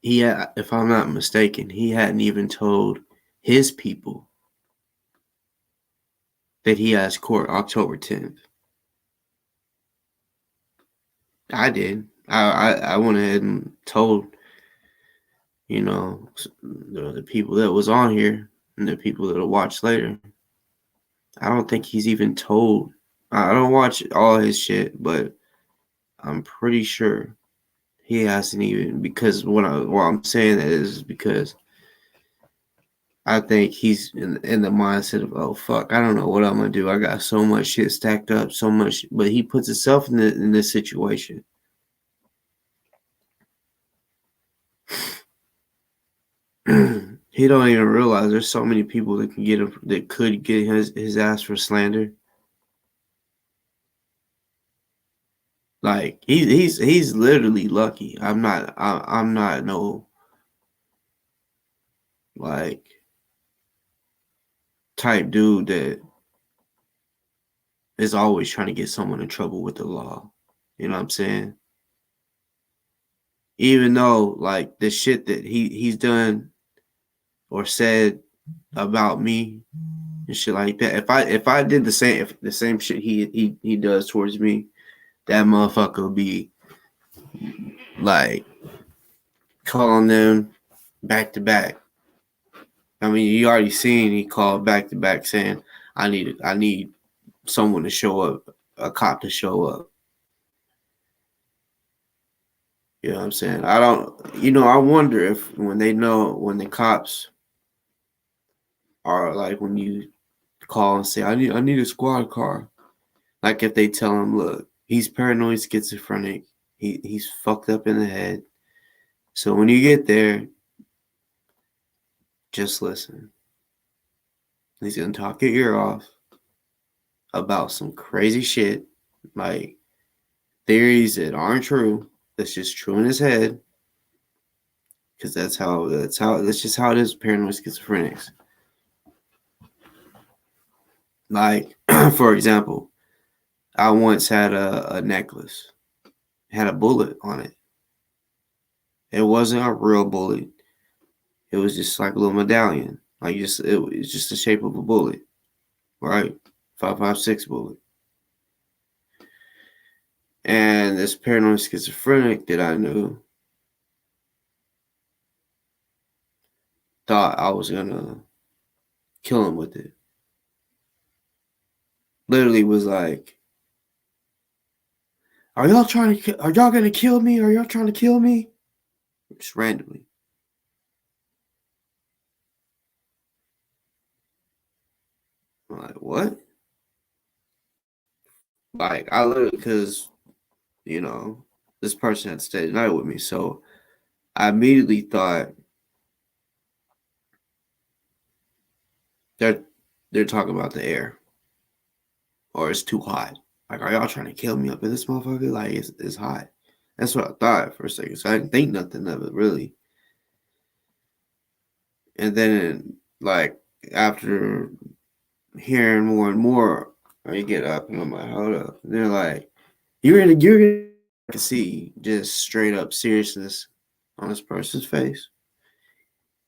If I'm not mistaken, he hadn't even told his people that he has court October 10th. I did. I went ahead and told, you know, the people that was on here and the people that'll watch later. I don't think he's even told. I don't watch all his shit, but I'm pretty sure he hasn't even, because what I'm saying is because I think he's in the mindset of, oh fuck, I don't know what I'm gonna do. I got so much shit stacked up, so much, but he puts himself in this situation. He don't even realize there's so many people that could get his ass for slander. Like he's literally lucky. I'm not no like type dude that is always trying to get someone in trouble with the law. You know what I'm saying? Even though like the shit that he's done or said about me and shit like that. If I did the same shit he does towards me, that motherfucker would be like calling them back to back. I mean, you already seen he called back to back saying, I need someone to show up, a cop to show up. You know what I'm saying? I wonder if when the cops are like, when you call and say, I need a squad car. Like if they tell him, look, he's paranoid schizophrenic. He's fucked up in the head. So when you get there, just listen. He's gonna talk your ear off about some crazy shit, like theories that aren't true. That's just true in his head. Because that's just how it is with paranoid schizophrenics. Like, for example, I once had a necklace, had a bullet on it. It wasn't a real bullet. It was just like a little medallion. Like it was just the shape of a bullet, right? 5.56 bullet. And this paranoid schizophrenic that I knew thought I was gonna kill him with it. Literally was like, Are y'all gonna kill me? Are y'all trying to kill me?" Just randomly. I'm like, what? Like, I literally, because, this person had stayed the night with me. So I immediately thought they're talking about the air, or it's too hot. Like, are y'all trying to kill me up in this motherfucker? Like, it's hot. That's what I thought for a second. So I didn't think nothing of it, really. And then, like, after hearing more and more, I get up and I'm like, hold up. And they're like, you're gonna see just straight up seriousness on this person's face.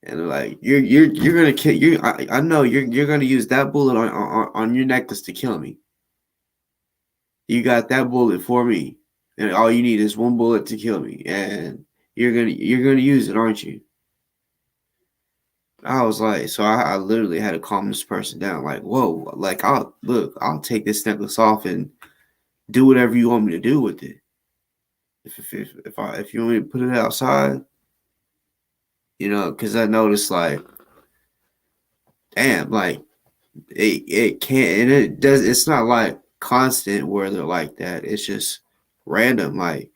And they're like, you're gonna kill you. I know you're gonna use that bullet on your necklace to kill me. You got that bullet for me, and all you need is one bullet to kill me, and you're gonna use it, aren't you? I was like, so I literally had to calm this person down. Like, whoa, like I'll take this necklace off and do whatever you want me to do with it. If you want me to put it outside, because I noticed, like, damn, like it can't, and it does. It's not like constant where they're like that. It's just random, like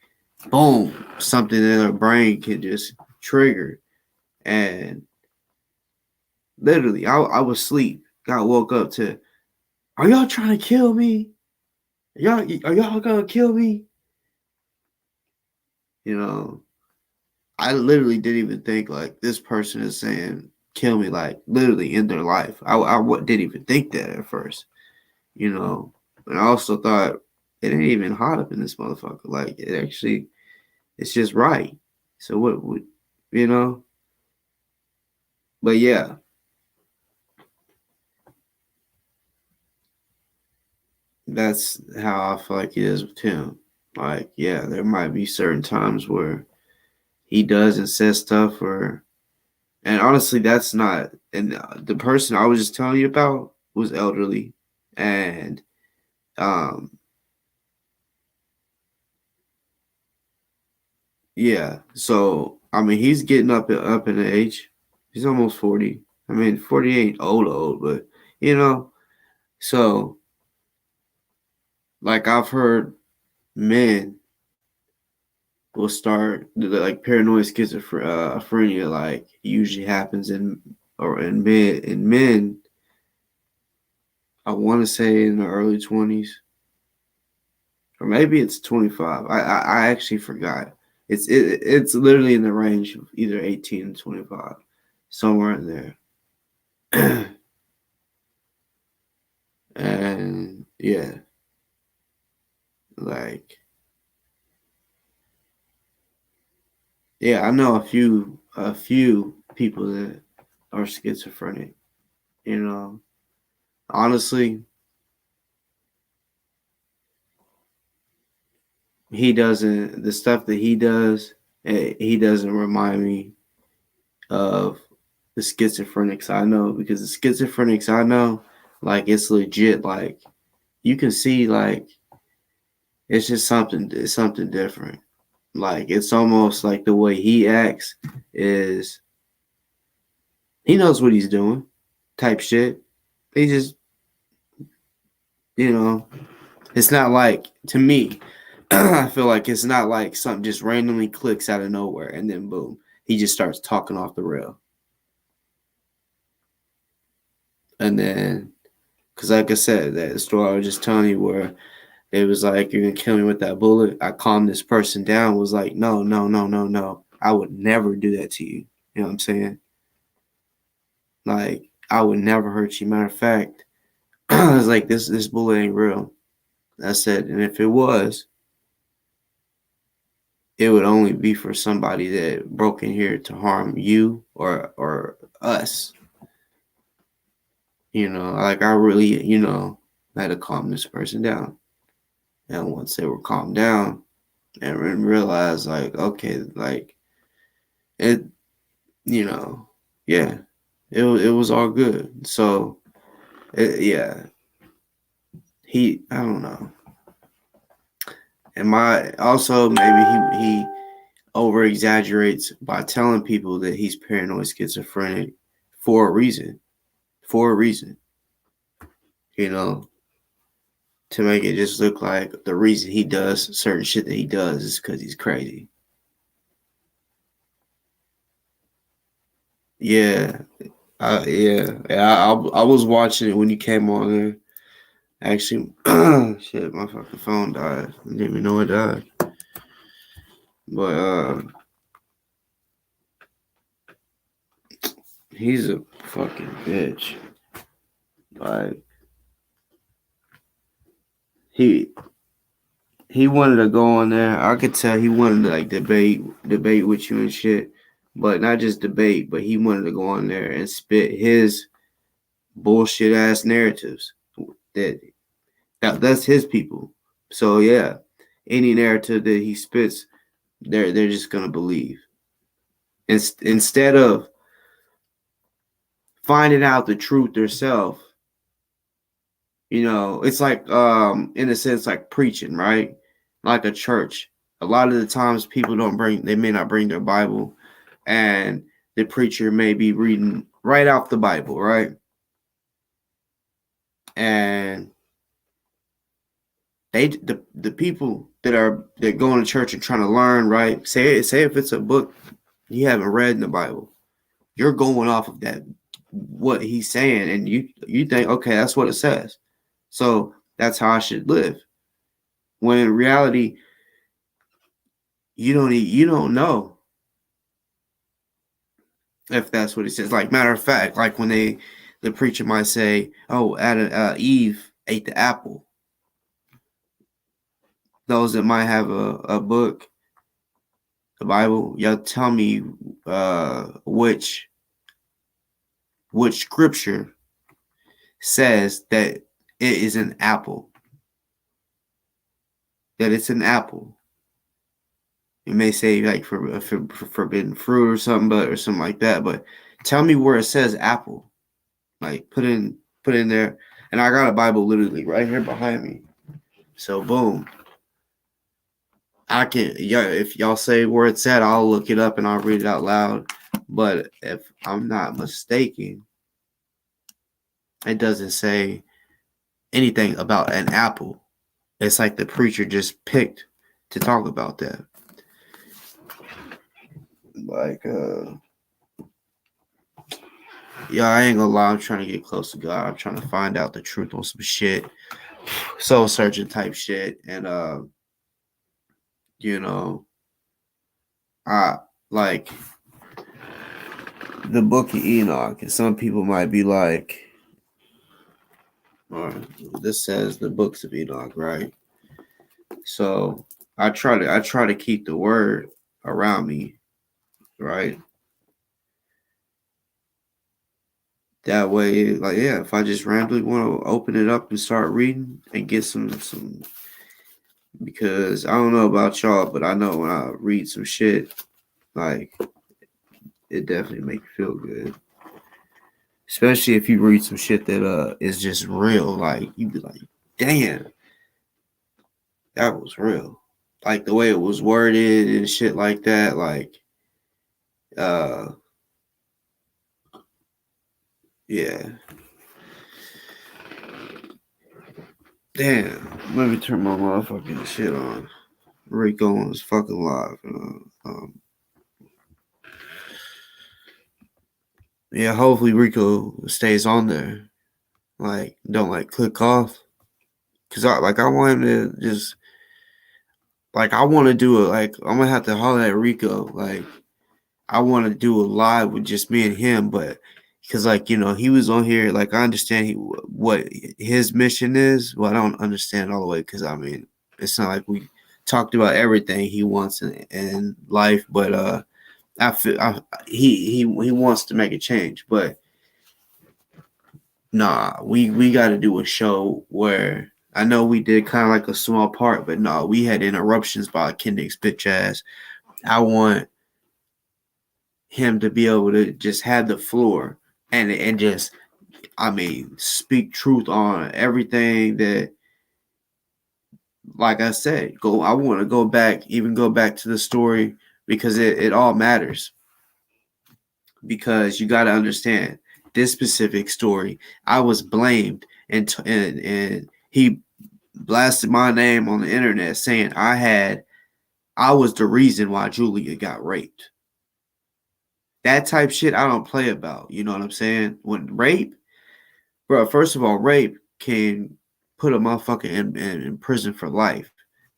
boom, something in their brain can just trigger, and literally, I was asleep, got woke up to, are y'all trying to kill me? Are y'all gonna kill me? I literally didn't even think like this person is saying kill me, like literally in their life. I didn't even think that at first, and I also thought it ain't even hot up in this motherfucker. Like it's just right. So what would, but yeah, that's how I feel like it is with him. Like, yeah, there might be certain times where he does and says stuff, and honestly, that's not. And the person I was just telling you about was elderly, and yeah. So I mean, he's getting up in age. He's almost 40. I mean, 40 ain't old, but So, like, I've heard men will start like paranoid schizophrenia. Like, usually happens in men. I want to say in the early 20s, or maybe it's 25. I actually forgot. It's literally in the range of either 18 and 25, somewhere in there. And yeah, like, yeah, I know a few people that are schizophrenic. Honestly, the stuff that he does, he doesn't remind me of the schizophrenics I know, because the schizophrenics I know, like, it's legit. Like, you can see, like, it's something different. Like, it's almost like the way he acts is he knows what he's doing, type shit. He just, it's not like, to me, I feel like it's not like something just randomly clicks out of nowhere and then boom, he just starts talking off the rail. And then, because like I said, that story I was just telling you where it was like, you're going to kill me with that bullet. I calmed this person down, was like, no. I would never do that to you. You know what I'm saying? Like, I would never hurt you. Matter of fact, I was like, this bullet ain't real. I said, and if it was, it would only be for somebody that broke in here to harm you or us. You know, like I really, had to calm this person down. And once they were calmed down and realized, like, okay, like it, yeah, it was all good. So, yeah, I don't know. And also maybe he over exaggerates by telling people that he's paranoid schizophrenic for a reason. For a reason. To make it just look like the reason he does certain shit that he does is because he's crazy. Yeah. I was watching it when you came on there. Actually, shit, my fucking phone died. I didn't even know it died. But he's a fucking bitch. Like he wanted to go on there. I could tell he wanted to like debate with you and shit. But not just debate, but he wanted to go on there and spit his bullshit ass narratives. That's his people. So yeah, any narrative that he spits, they're just gonna believe. Instead of finding out the truth themselves, it's like in a sense like preaching, right? Like a church. A lot of the times people they may not bring their Bible, and the preacher may be reading right off the Bible, right? And the people that going to church and trying to learn, right? Say if it's a book you haven't read in the Bible, you're going off of that what he's saying, and you think, okay, that's what it says, so that's how I should live. When in reality, you don't know if that's what it says. Like matter of fact, like when the preacher might say, "Oh, Eve ate the apple." Those that might have a book, the Bible, y'all tell me which scripture says that it is an apple. That it's an apple. You may say like for forbidden fruit or something, or something like that. But tell me where it says apple. Like put in there, and I got a Bible literally right here behind me. So boom, I can if y'all say where it's at, I'll look it up and I'll read it out loud. But if I'm not mistaken, it doesn't say anything about an apple. It's like the preacher just picked to talk about that. Like, yeah, I ain't gonna lie. I'm trying to get close to God. I'm trying to find out the truth on some shit, soul searching type shit, and I like the Book of Enoch, and some people might be like, this says the books of Enoch, right? So I try to keep the word around me, right? That way, like, yeah, if I just randomly want to open it up and start reading and get some, because I don't know about y'all, but I know when I read some shit, like, it definitely make you feel good. Especially if you read some shit that is just real, like, you be like, damn, that was real. Like the way it was worded and shit like that, like, yeah. Damn, let me turn my motherfucking shit on. Rico is fucking live. Yeah, hopefully Rico stays on there. Like, don't like click off. Cause I want him to just like I want to do it. Like I'm gonna have to holler at Rico. Like I want to do a live with just me and him, but because like he was on here. Like I understand what his mission is. Well, I don't understand all the way because I mean it's not like we talked about everything he wants in life, but I feel he wants to make a change, but nah, we got to do a show where I know we did kind of like a small part, but no, we had interruptions by Kendrick's bitch ass. I want him to be able to just have the floor and just I mean speak truth on everything that, like I said, I want to go back to the story because it all matters. Because you got to understand this specific story. I was blamed and he blasted my name on the internet saying I was the reason why Julia got raped. That type shit I don't play about. You know what I'm saying? When rape, bro, first of all, rape can put a motherfucker in prison for life.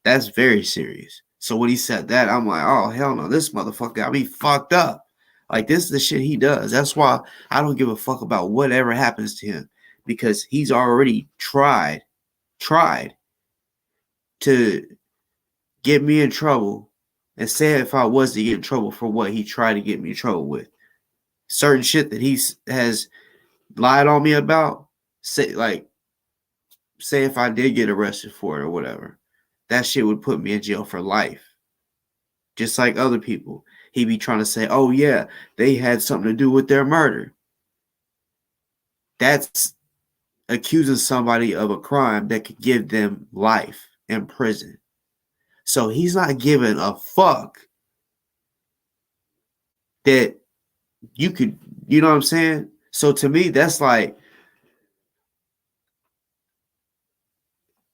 That's very serious. So when he said that, I'm like, oh hell no, this motherfucker got me fucked up. Like this is the shit he does. That's why I don't give a fuck about whatever happens to him because he's already tried to get me in trouble and say if I was to get in trouble for what he tried to get me in trouble with. Certain shit that he has lied on me about, say if I did get arrested for it or whatever, that shit would put me in jail for life. Just like other people. He be trying to say, oh yeah, they had something to do with their murder. That's accusing somebody of a crime that could give them life in prison. So he's not giving a fuck that you could, you know what I'm saying? So to me, that's like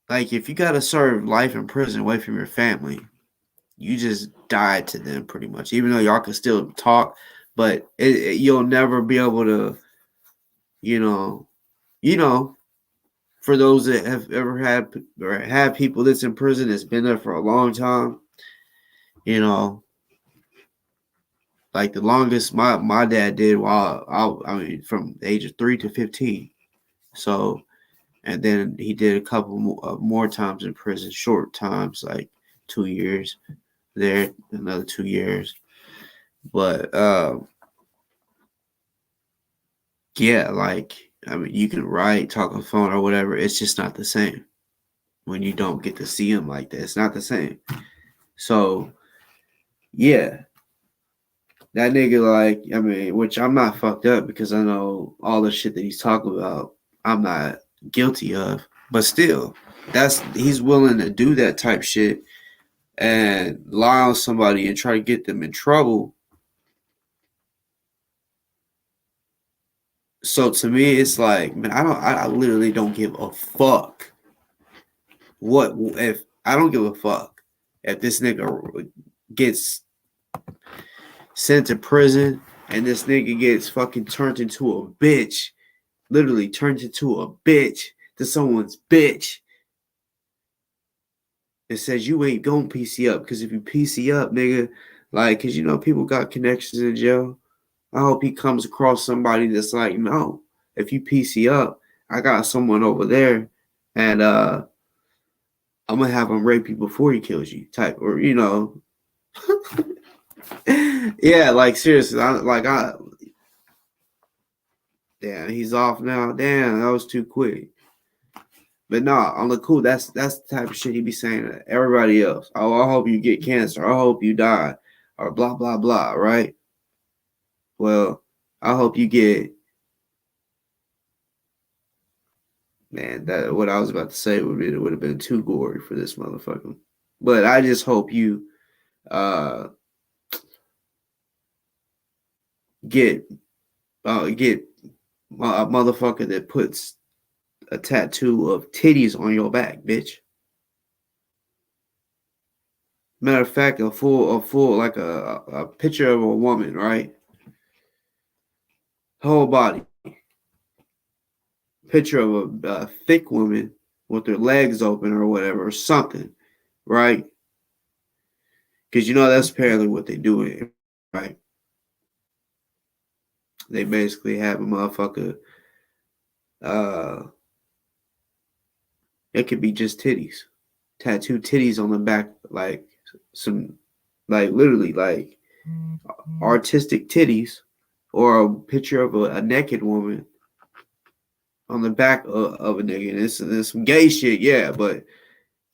if you got to serve life in prison away from your family, you just died to them pretty much. Even though y'all can still talk, but you'll never be able to, you know, for those that have ever had or have people that's in prison that's been there for a long time, like the longest my dad did while I mean from the age of 3 to 15. So, and then he did a couple more times in prison, short times, like 2 years there, another 2 years. But yeah, like I mean, you can write, talk on the phone or whatever. It's just not the same when you don't get to see him like that. It's not the same. So yeah, that nigga, like, I mean, which I'm not fucked up because I know all the shit that he's talking about, I'm not guilty of. But still, he's willing to do that type shit and lie on somebody and try to get them in trouble. So to me, it's like, man, I literally don't give a fuck. What if I don't give a fuck if this nigga gets sent to prison and this nigga gets fucking turned into a bitch, literally turned into a bitch to someone's bitch. It says you ain't gonna PC up because if you PC up, nigga, like, cause people got connections in jail. I hope he comes across somebody that's like, no, if you PC up, I got someone over there, and I'm gonna have him rape you before he kills you, type, or yeah, like seriously, damn, he's off now. Damn, that was too quick. But nah, on the cool, that's the type of shit he be saying to everybody else. Oh, I hope you get cancer. I hope you die, or blah blah blah. Right? Well, I hope you get. Man, that what I was about to say would have been too gory for this motherfucker. But I just hope you get a motherfucker that puts a tattoo of titties on your back, bitch. Matter of fact, a full like a picture of a woman, right? Whole body. Picture of a thick woman with her legs open or whatever, or something, right? Because that's apparently what they do, right? They basically have a motherfucker. It could be just titties, tattooed titties on the back, like some, like literally like artistic titties, or a picture of a naked woman on the back of a nigga. And it's some gay shit, yeah, but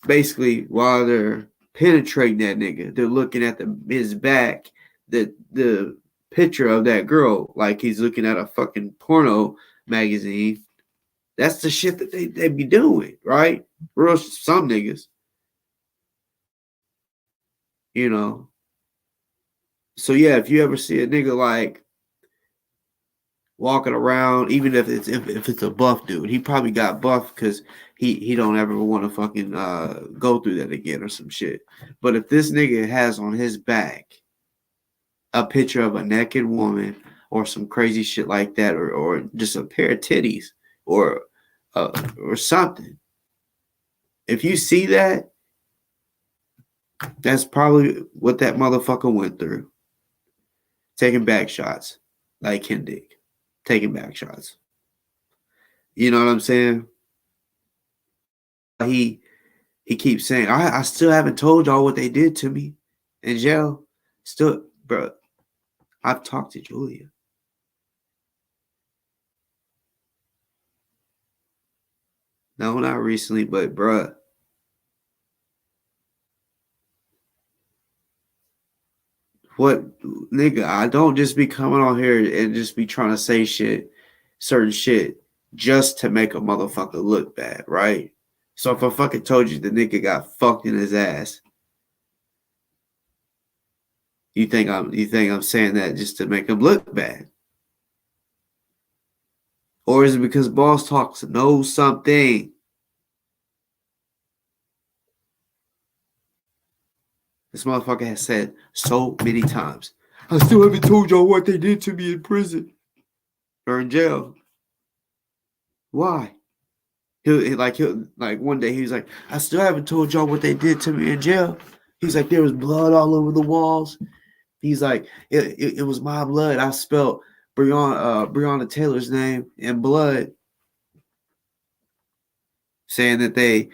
basically while they're penetrating that nigga, they're looking at his back, the picture of that girl, like he's looking at a fucking porno magazine. That's the shit that they be doing, right? Real some niggas, you know. So yeah, if you ever see a nigga like walking around, even if it's a buff dude, he probably got buff because he don't ever want to fucking go through that again or some shit. But if this nigga has on his back a picture of a naked woman or some crazy shit like that, or just a pair of titties or something, if you see that, that's probably what that motherfucker went through. Taking back shots like Kendick. Taking back shots. You know what I'm saying? He keeps saying, I still haven't told y'all what they did to me in jail. Still, bro, I've talked to Julia. No, not recently, but bruh. What, nigga, I don't just be coming on here and just be trying to say shit, certain shit, just to make a motherfucker look bad, right? So if I fucking told you the nigga got fucked in his ass, you think I'm saying that just to make him look bad? Or is it because Boss Talks knows something? This motherfucker has said so many times, I still haven't told y'all what they did to me in prison or in jail. Why? He'll like one day he was like, I still haven't told y'all what they did to me in jail. He's like, there was blood all over the walls. He's like, it was my blood. I spelled Brianna Taylor's name in blood, saying that they,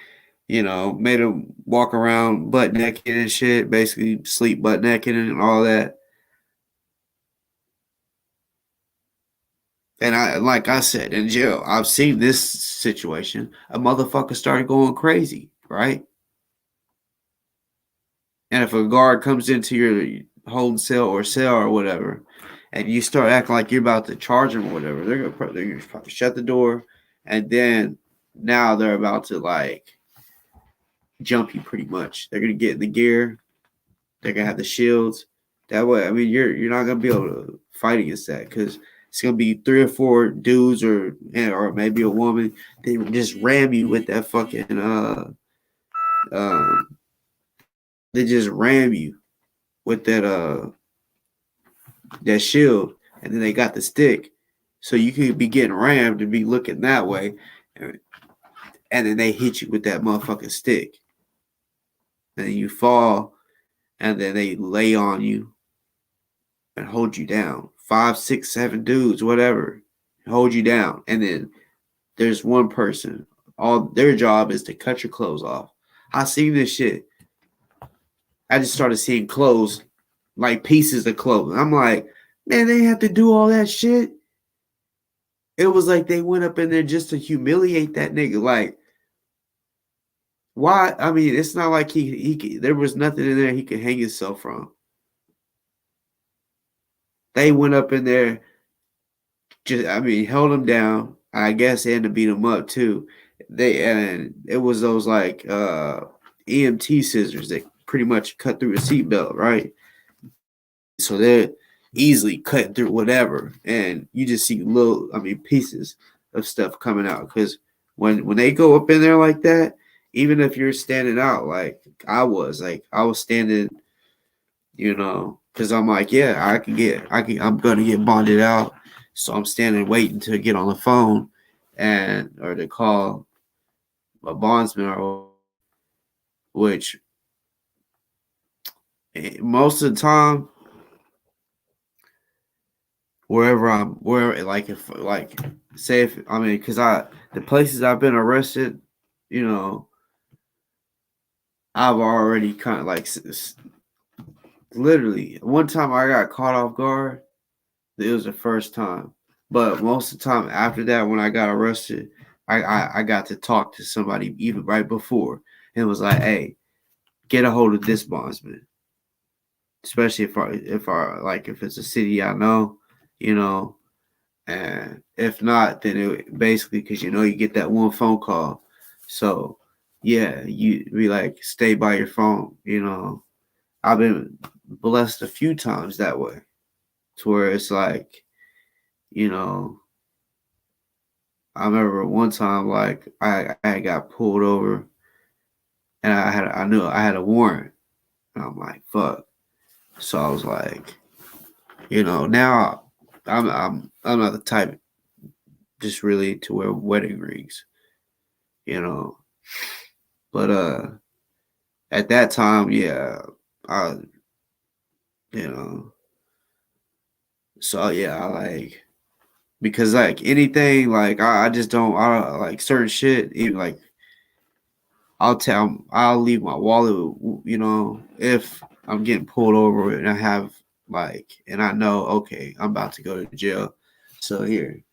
made him walk around butt naked and shit, basically sleep butt naked and all that. And like I said, in jail, I've seen this situation. A motherfucker started going crazy, right? And if a guard comes into your holding cell or whatever, and you start acting like you're about to charge them or whatever, they're gonna probably shut the door, and then now they're about to like jump you pretty much. They're gonna get in the gear. They're gonna have the shields. That way, I mean, you're not gonna be able to fight against that because it's gonna be 3 or 4 dudes or maybe a woman. They just ram you with that fucking they just ram you with that shield, and then they got the stick, so you could be getting rammed and be looking that way, and then they hit you with that motherfucking stick, and then you fall, and then they lay on you and hold you down. 5, 6, 7 dudes, whatever, hold you down, and then there's one person. All their job is to cut your clothes off. I seen this shit. I just started seeing clothes, like pieces of clothes. I'm like, man, they have to do all that shit. It was like they went up in there just to humiliate that nigga. Like, why? I mean, it's not like he there was nothing in there he could hang himself from. They went up in there, held him down. I guess they had to beat him up too. And it was those like EMT scissors that pretty much cut through a seatbelt, right? So they're easily cutting through whatever, and you just see pieces of stuff coming out. Because when they go up in there like that, even if you're standing out like I was standing, because I'm like, yeah, I'm gonna get bonded out, so I'm standing waiting to get on the phone or to call a bondsman, or which most of the time where like if like say if I mean because the places I've been arrested, you know, I've already kind of like literally one time I got caught off guard. It was the first time, but most of the time after that, when I got arrested, I got to talk to somebody even right before. And it was like, hey, get a hold of this bondsman, especially if like if it's a city I know, you know, and if not, then it basically because you know you get that one phone call, so yeah, you be like stay by your phone, you know. I've been blessed a few times that way, to where it's like, you know, I remember one time like I got pulled over and I knew I had a warrant, and I'm like fuck, so I was like, you know, now I'm not the type just really to wear wedding rings, you know, but at that time, yeah, I, you know, so yeah, I like because like anything, like I just don't, I like certain shit, even like I'll leave my wallet, you know, if I'm getting pulled over and I have like, and I know, okay, I'm about to go to jail, so here,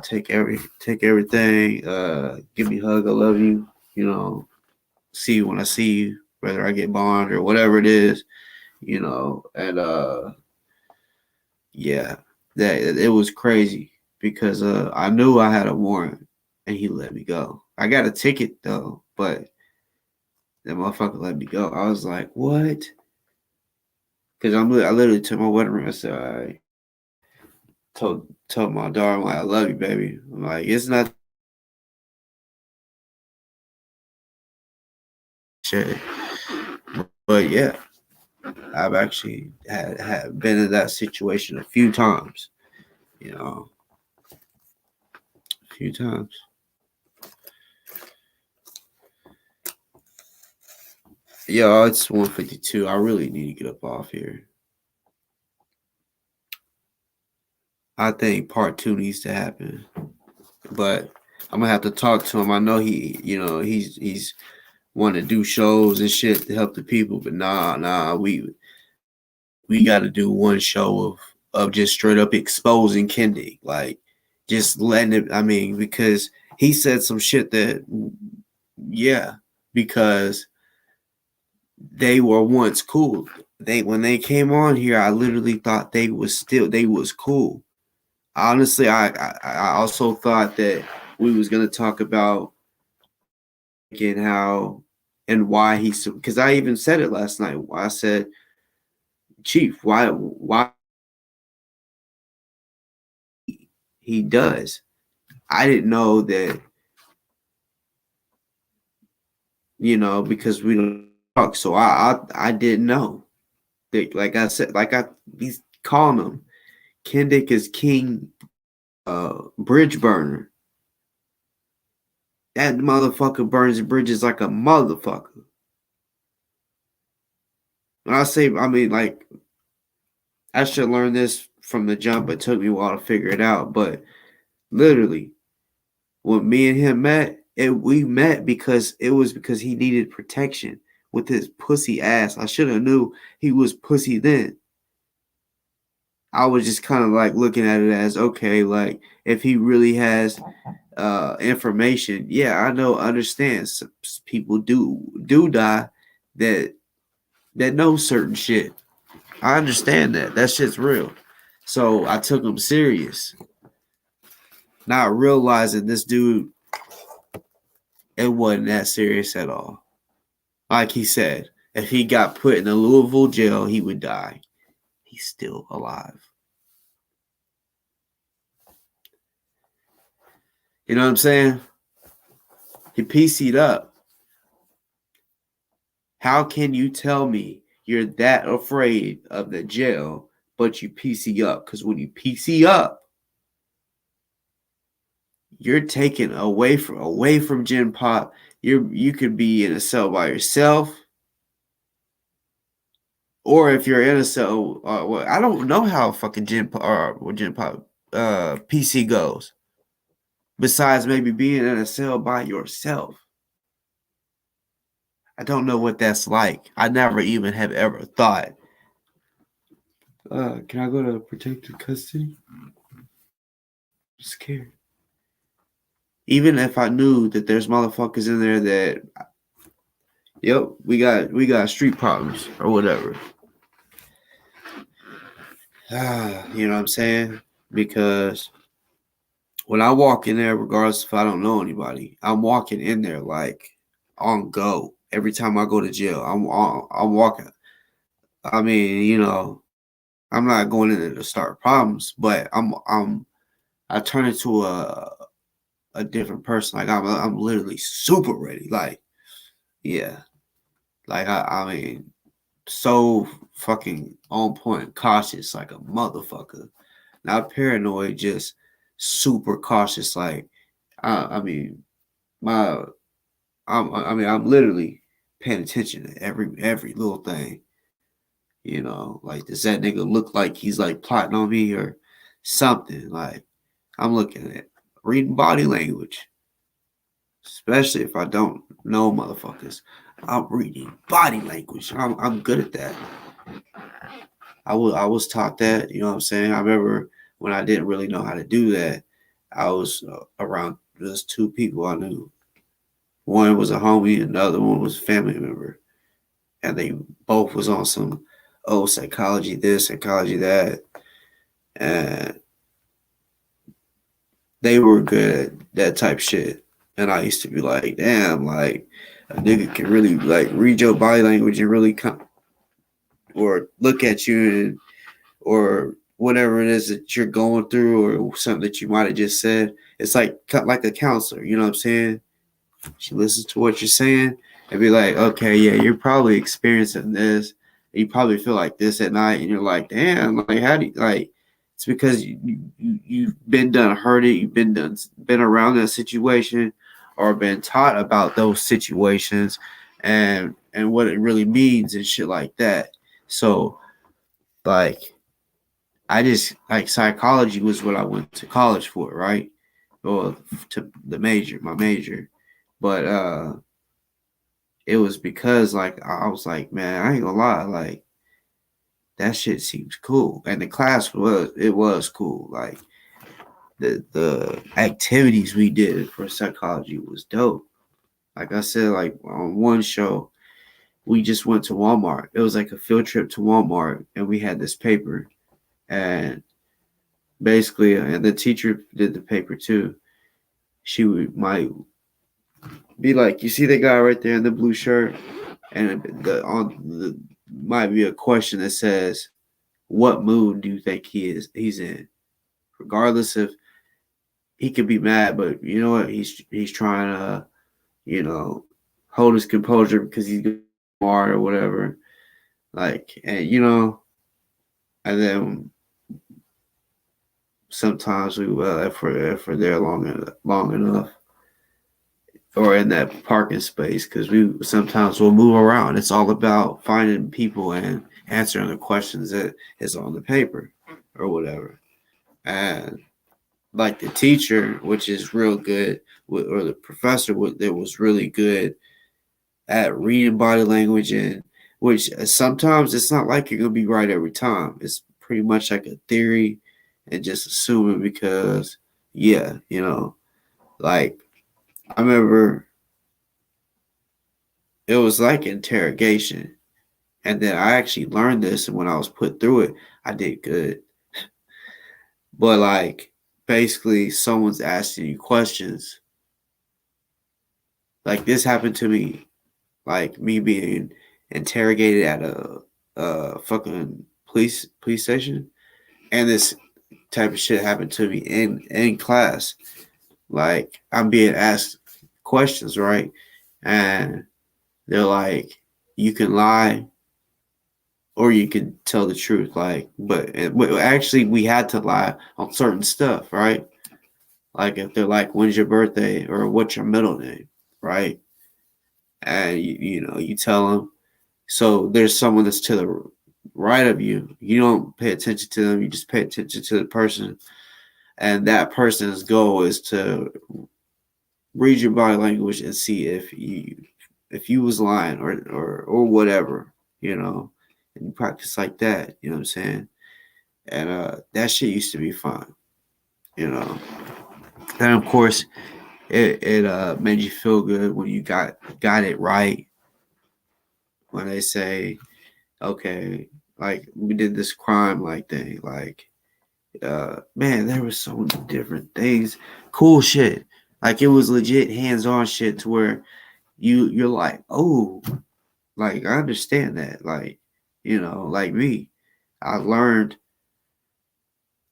take everything, give me a hug, I love you, you know, see you when I see you, whether I get bond or whatever it is, you know, and yeah, that it was crazy because I knew I had a warrant and he let me go. I got a ticket though, but that motherfucker let me go. I was like, what? Because I literally took my wedding ring. I said, I told my daughter, I'm like, I love you, baby. I'm like, it's not shit, but yeah, I've actually had been in that situation a few times. You know, a few times. Yo, it's 1:52. I really need to get up off here. I think part 2 needs to happen, but I'm gonna have to talk to him. I know you know, he's want to do shows and shit to help the people, but nah, we got to do one show of just straight up exposing Kendi, like just letting it. I mean, because he said some shit that, yeah, because they were once cool. When they came on here, I literally thought they was cool. Honestly, I also thought that we was gonna talk about and how and why he's because I even said it last night. I said, Chief, why he does. I didn't know that, you know, because we don't talk. So I didn't know that. Like I said, he's calling him. Kendick is King Bridge Burner. That motherfucker burns bridges like a motherfucker. When I say, I mean, like, I should learn this from the jump. It took me a while to figure it out. But literally, when me and him met, we met because he needed protection with his pussy ass. I should have knew he was pussy then. I was just kind of like looking at it as, okay, like if he really has information, yeah, I know, understand. Some people do die that know certain shit. I understand that. That shit's real. So I took him serious, not realizing this dude, it wasn't that serious at all. Like he said, if he got put in a Louisville jail, he would die. He's still alive. You know what I'm saying? He PC'd up. How can you tell me you're that afraid of the jail, but you PC up? Because when you PC up, you're taken away from Gen Pop. You could be in a cell by yourself. or if you're in a cell, well, I don't know how fucking Gen Pop PC goes. Besides maybe being in a cell by yourself, I don't know what that's like. I never even have ever thought. Can I go to protective custody? I'm scared. Even if I knew that there's motherfuckers in there that, yep, we got street problems or whatever. You know what I'm saying? Because when I walk in there, regardless if I don't know anybody, I'm walking in there like on go. Every time I go to jail, I'm walking. I mean, you know, I'm not going in there to start problems, but I turn into a different person. Like I'm literally super ready. Like, yeah. Like I mean, so fucking on point, cautious like a motherfucker. Not paranoid, just super cautious. Like I mean, my I'm literally paying attention to every little thing. You know, like does that nigga look like he's like plotting on me or something? Like I'm looking at reading body language, especially if I don't know motherfuckers. I'm reading body language. I'm good at that. I was taught that. You know what I'm saying? I remember when I didn't really know how to do that. I was around just two people I knew. One was a homie, and the other one was a family member, and they both was on some psychology this, psychology that, and they were good at that type shit. And I used to be like, damn, like a nigga can really like read your body language and really come or look at you and or whatever it is that you're going through or something that you might have just said. It's like a counselor, you know what I'm saying? She listens to what you're saying and be like, okay, yeah, you're probably experiencing this. You probably feel like this at night, and you're like, damn, like how do you like? It's because you've been done hurt it, you've been around that situation, or been taught about those situations, and what it really means and shit like that. So like I just like psychology was what I went to college for, right? Or to my major. But it was because like I was like, man, I ain't gonna lie, like that shit seems cool. And the class was cool. Like the activities we did for psychology was dope. Like I said, like on one show, we just went to Walmart. It was like a field trip to Walmart, and we had this paper, and basically, and the teacher did the paper too. She might be like, you see that guy right there in the blue shirt, and the might be a question that says, what mood do you think he's in? Regardless if he could be mad, but you know what, he's trying to, you know, hold his composure because he's smart or whatever. Like, and you know, and then sometimes we if we're there long enough or in that parking space, because we sometimes will move around. It's all about finding people and answering the questions that is on the paper or whatever. And like the teacher, which is real good, or the professor that was really good at reading body language, and which sometimes it's not like you're gonna be right every time. It's pretty much like a theory and just assuming because yeah, you know, like I remember it was like interrogation. And then I actually learned this, and when I was put through it, I did good. But like basically someone's asking you questions. Like this happened to me, like me being interrogated at a fucking police station. And this type of shit happened to me in class. Like I'm being asked questions, right? And they're like, you can lie or you can tell the truth. Like, but actually, we had to lie on certain stuff, right? Like if they're like, when's your birthday or what's your middle name, right? And you know, you tell them. So there's someone that's to the right of you. You don't pay attention to them. You just pay attention to the person, and that person's goal is to read your body language and see if you was lying or whatever, you know. And you practice like that, you know what I'm saying? And that shit used to be fun, you know. And of course, it made you feel good when you got it right. When they say, okay, like we did this crime like thing, like man, there was so many different things, cool shit. Like it was legit hands-on shit to where you're like, oh, like I understand that. Like, you know, like me, I learned.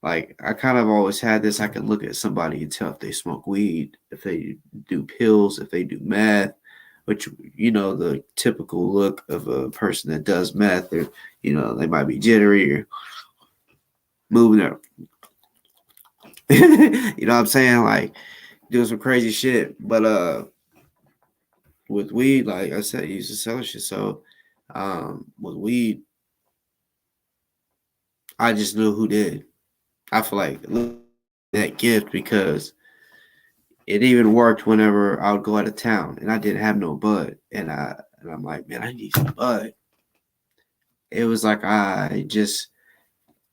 Like I kind of always had this. I could look at somebody and tell if they smoke weed, if they do pills, if they do meth, which you know the typical look of a person that does meth. Or you know they might be jittery or moving their, you know what I'm saying, like doing some crazy shit. But with weed, like I said, I used to sell shit. So with weed, I just knew who did. I feel like that gift because it even worked whenever I would go out of town and I didn't have no bud, and I'm like, man, I need some bud. It was like I just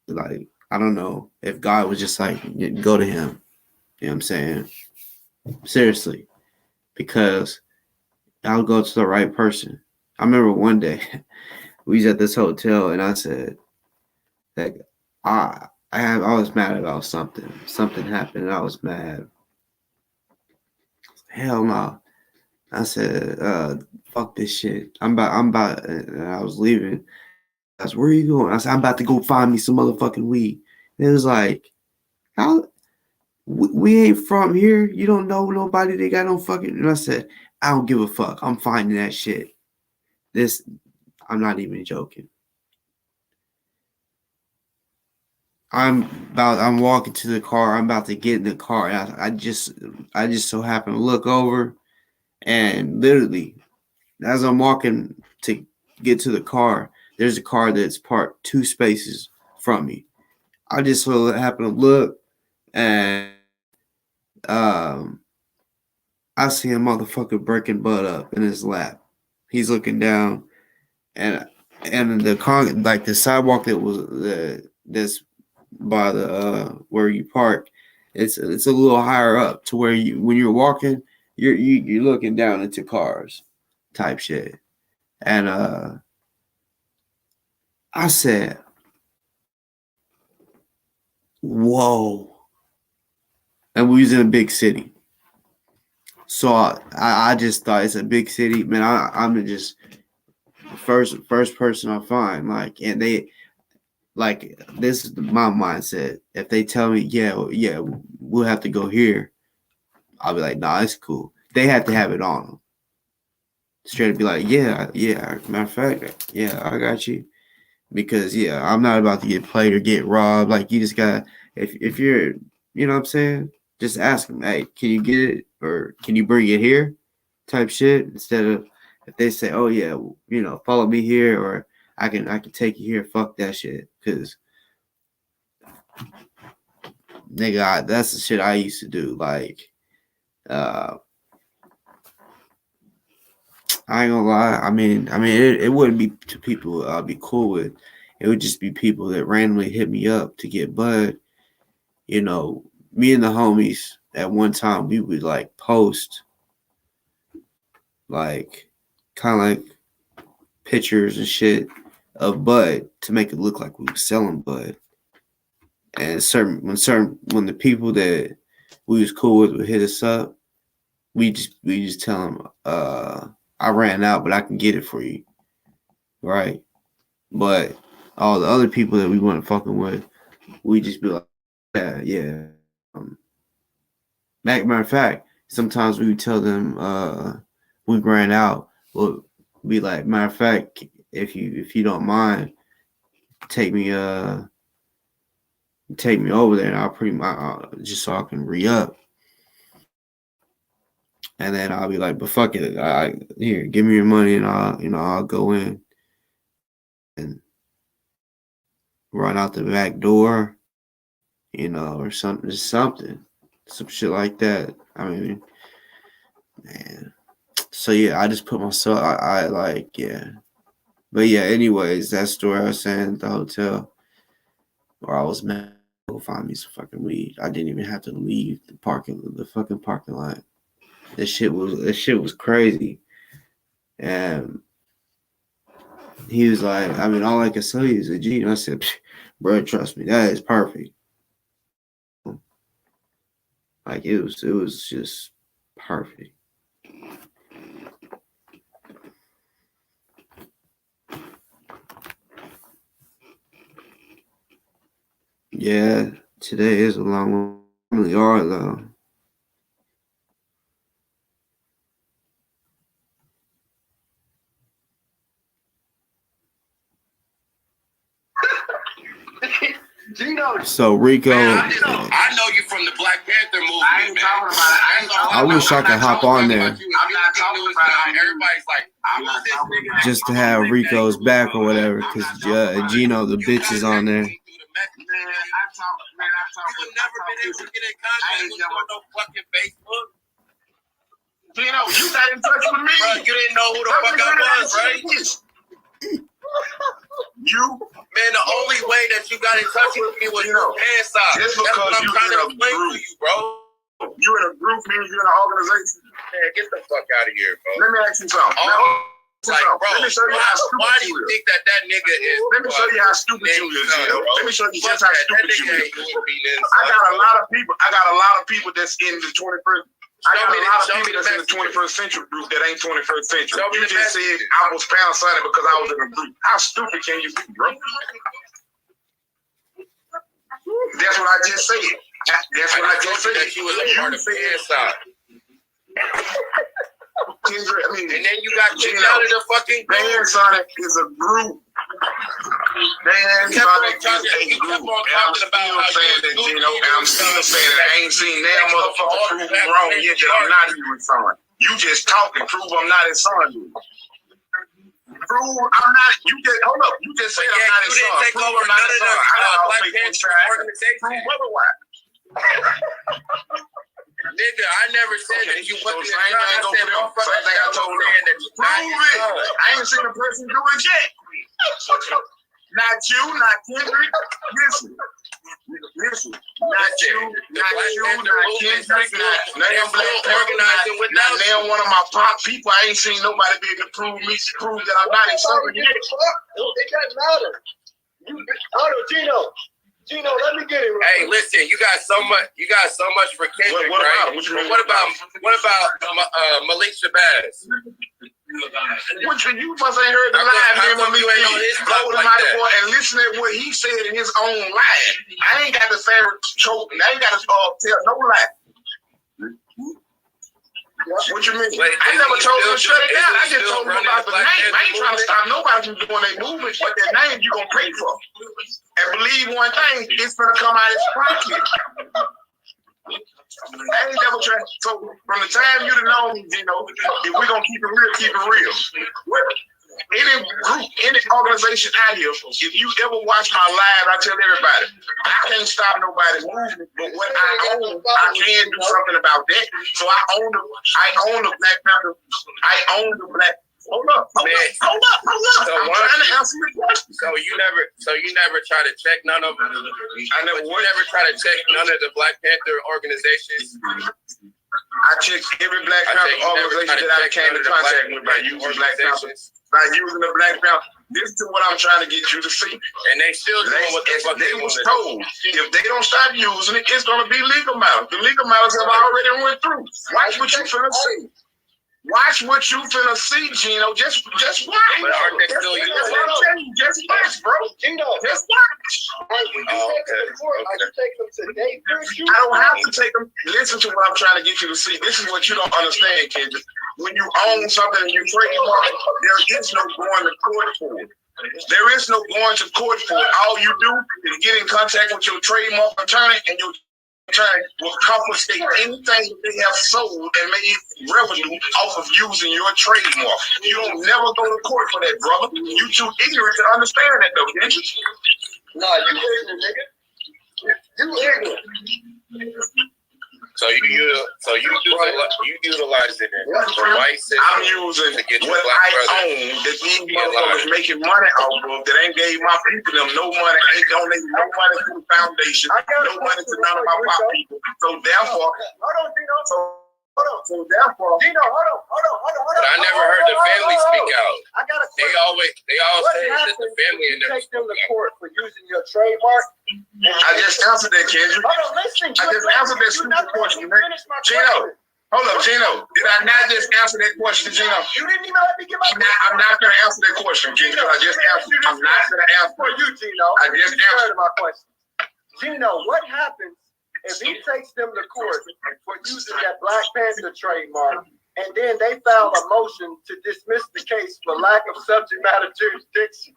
like I don't know if God was just like go to him. You know what I'm saying? Seriously, because I'll go to the right person. I remember one day we was at this hotel and I said that I was mad about something. Something happened and I was mad. Hell no. I said, fuck this shit. I'm about and I was leaving. I was, where are you going? I said, I'm about to go find me some motherfucking weed. And it was like, how we ain't from here. You don't know nobody. They got no fucking. And I said, I don't give a fuck. I'm finding that shit. This, I'm not even joking. I'm walking to the car. I'm about to get in the car. And I just so happen to look over and literally as I'm walking to get to the car, there's a car that's parked 2 spaces from me. I just so happen to look and um I see a motherfucker breaking butt up in his lap. He's looking down and the car like the sidewalk that was that's by the where you park, it's a little higher up to where you when you're walking, you're looking down into cars type shit. And I said, whoa. And we was in a big city. So I just thought it's a big city. Man, I'm just first person I find. Like, and they, like, this is my mindset. If they tell me, yeah, we'll have to go here, I'll be like, nah, it's cool. They have to have it on them. Straight to be like, yeah. Matter of fact, yeah, I got you. Because, yeah, I'm not about to get played or get robbed. Like, you just got, if you're, you know what I'm saying? Just ask them, hey, can you get it or can you bring it here? Type shit. Instead of if they say, oh yeah, you know, follow me here or I can take you here. Fuck that shit. Cause nigga, that's the shit I used to do. Like, uh, I ain't gonna lie. I mean, it wouldn't be to people I'd be cool with. It would just be people that randomly hit me up to get bud. You know, me and the homies at one time we would like post like kind of like pictures and shit of bud to make it look like we were selling bud. And when the people that we was cool with would hit us up, we just tell them, I ran out, but I can get it for you, right? But all the other people that we weren't fucking with, we just be like, yeah. Matter of fact, sometimes we would tell them we ran out. We'll be like, matter of fact, if you don't mind, take me over there, and I'll pretty much just so I can re up. And then I'll be like, but fuck it, here, give me your money, and I'll go in. And run out the back door, you know, or something, some shit like that. I mean, man. So yeah, I just put myself. I like yeah, but yeah. Anyways, that story I was saying at the hotel where I was mad. Go find me some fucking weed. I didn't even have to leave the fucking parking lot. This shit was crazy. And he was like, I mean, all I can sell you is a G. And I said, bro, trust me, that is perfect. Like it was just perfect. Yeah, today is a long one. Really are though. So Rico, man, I know you from the Black Panther movement, I ain't talking about it. I wish I could hop on there. I'm not talking about it. Everybody's like, just to have Rico's back or whatever, because Gino, the bitch, is on there. You have never been able to get in contact with no fucking Facebook. Gino, you got in touch with me. Bro, you didn't know who the fuck I was, right? Man, the only way that you got in touch with me was your pants off. Just That's because what I'm trying to explain to you, bro. You in a group means you're in an organization. Man, get the fuck out of here, bro. Let me ask you something. Like, bro, let me show you how stupid why do you think that nigga is? Let me show you how stupid you is, Gino. Let me show you just how stupid you is. I got a lot of people that's in the 21st. I got a lot of people that's in the 21st century group that ain't 21st century. You just said I was pound signing because I was in a group. How stupid can you be, bro? That's what I just said. That's what I just said. That you was a part of inside. I mean, and then you got kicked out of the fucking Band Sonic is a group. Band Sonic is a group. And I'm still saying that, Gino, and I'm still saying that I ain't seen that motherfucker prove me wrong yet that I'm not even son. You just talking, prove I'm not his son, dude. Prove I'm not, you just, hold up, you just said I'm not his son. Prove I'm not his son. I got all faith organization. Prove otherwise. Nigga, I never said that you wasn't the same thing go for them. Same thing I told them. Prove it. I ain't seen a person do it yet. Not you, not Kendrick. Listen. Not you, not Kendrick, not name Black organizing with not name one of my pop people. I ain't seen nobody be able to prove that I'm not his son yet. It doesn't matter. Hold on, Gino, let me get it right. Hey, listen, you got so much for Kendrick, what right? about? What about Malik Shabazz? Which you must ain't heard the live him Malik told him how to go and listen to what he said in his own live. I ain't got to say choke. I ain't got to tell no lie. What you mean? I never told him to shut it down. I just told him about the name. I ain't trying to stop nobody from doing their movement, but that name you gonna pay for. And believe one thing, it's gonna come out his pocket. I ain't never tried. So from the time you done known me, Gino, if we gonna keep it real, keep it real. Any group, any organization out here, if you ever watch my live, I tell everybody, I can't stop nobody's movement, but what I own, I can do something about that. So I own the Black Panther. I own the Black. Hold up. So I'm trying to answer your question. So you never try to check none of them. You never try to check none of the Black Panther organizations. I checked every Black Panther organization that I came in contact with by using Black Panther. By using the Black Panther. This is what I'm trying to get you to see. And they still doing what the fuck they was told. If they don't stop using it, it's going to be legal matters. The legal matters have already went through. Watch what you finna see. Watch what you finna see, Gino. Just watch. But aren't they still using it? Just watch, bro. Gino, just watch. I don't have to take them. Listen to what I'm trying to get you to see. This is what you don't understand, Kendrick. When you own something and you trademark it, there is no going to court for it. There is no going to court for it. All you do is get in contact with your trademark attorney, and your attorney will confiscate anything that they have sold and made revenue off of using your trademark. You don't never go to court for that, brother. You too ignorant to understand that, though, can't you? Nah, you ignorant, nigga. You ignorant. So you utilize it for white citizens. I'm using to get what I own that these motherfuckers making money off of that ain't gave my people them no money, ain't donated no money to the foundation, no money to none of my pop people. So therefore, So therefore, Gino, hold on. But I never heard the family speak out. I got a They all say that the family and take them to court for using your trademark. I just answered that, Kendrick. Hold on, listen. I just answered that stupid question. Gino, hold up, Gino. Did I not just answer that question, Gino? You didn't even let me get my I'm not going to answer that question, Kendrick. I just answered. I'm not going to answer for you, Gino. I just answered my question. Gino, what happens if he takes them to court for using that Black Panther trademark, and then they file a motion to dismiss the case for lack of subject matter jurisdiction?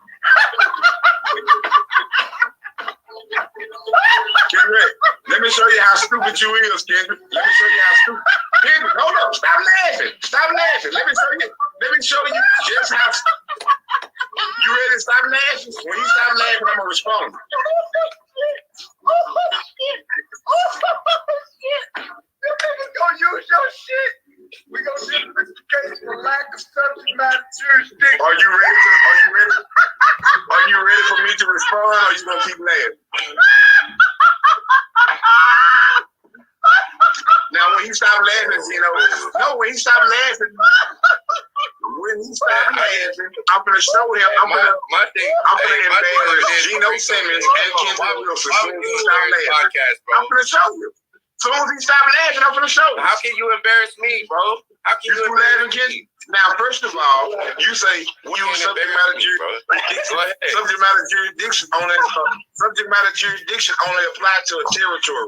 Kendrick, let me show you how stupid you is, Kendrick. Let me show you how stupid. Kendrick, hold up. Stop laughing. Let me show you just how. You ready to stop laughing? When you stop laughing, I'm going to respond. You niggas gonna use your shit. We gonna dismiss the case for lack of subject matter jurisdiction. Are you ready for me to respond, or are you gonna keep laughing? Now, when he stopped laughing, when he stopped laughing, I'm gonna show him. I'm gonna embarrass Geno Simmons and Kendrick Wilson. Soon as he stop laughing, I'm gonna show you. Soon as he stop laughing, I'm gonna show you. How can you embarrass me, bro? How can you laughing, Kendrick? Now, first of all, you say we use subject matter jurisdiction only apply to a territory.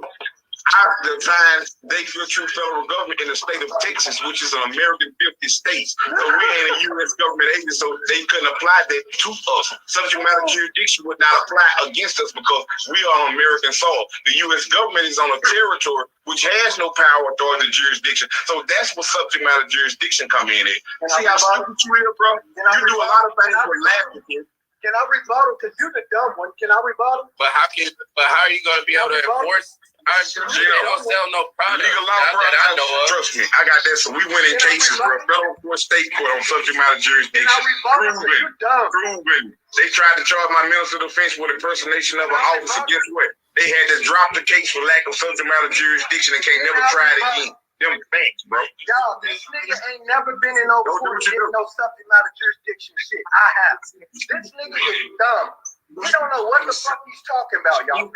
I define they feel true federal government in the state of Texas, which is an American 50 states. So we ain't a U.S. government agency, so they couldn't apply that to us. Subject matter jurisdiction would not apply against us because we are on American soil. The U.S. government is on a territory which has no power, authority, jurisdiction. So that's what subject matter jurisdiction come in at. See how stupid you is, bro? You do a lot of things with laughing. Can I rebuttal? Because you're the dumb one. Can I rebuttal? But how are you going to be able to enforce? They don't sell no product. Legal law, bro. I know of. Trust me, I got that. So we went in cases, bro. Federal court, state court on subject matter jurisdiction. Proven. They tried to charge my minister of defense with impersonation of an officer. Guess what? They had to drop the case for lack of subject matter jurisdiction and can't never try it again. Them facts, bro. Y'all, this nigga ain't never been in no court getting no subject matter jurisdiction shit. I have. This nigga is dumb. He don't know what the fuck he's talking about, y'all.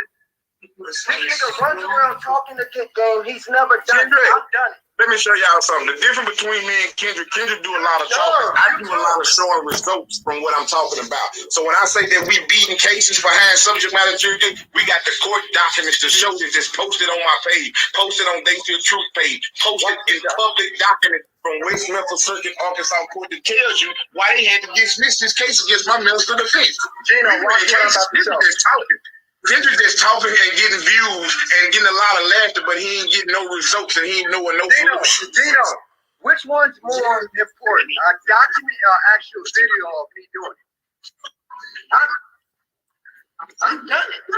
This nigga runs around talking a good game. He's never done it. I've done it. Let me show y'all something. The difference between me and Kendrick do a lot of talking. I do a lot of showing results from what I'm talking about. So when I say that we beating cases for high subject matter jurisdiction, we got the court documents to show this. It's posted on my page, posted on They Feel Truth page, posted in public documents from West Memphis Circuit, Arkansas Court that tells you why they had to dismiss this case against my minister of defense. Gino, why you about to talking? Kendrick just talking and getting views and getting a lot of laughter, but he ain't getting no results and he ain't knowing no solution. Gino, which one's more important? A document or actual video of me doing it? I've done it.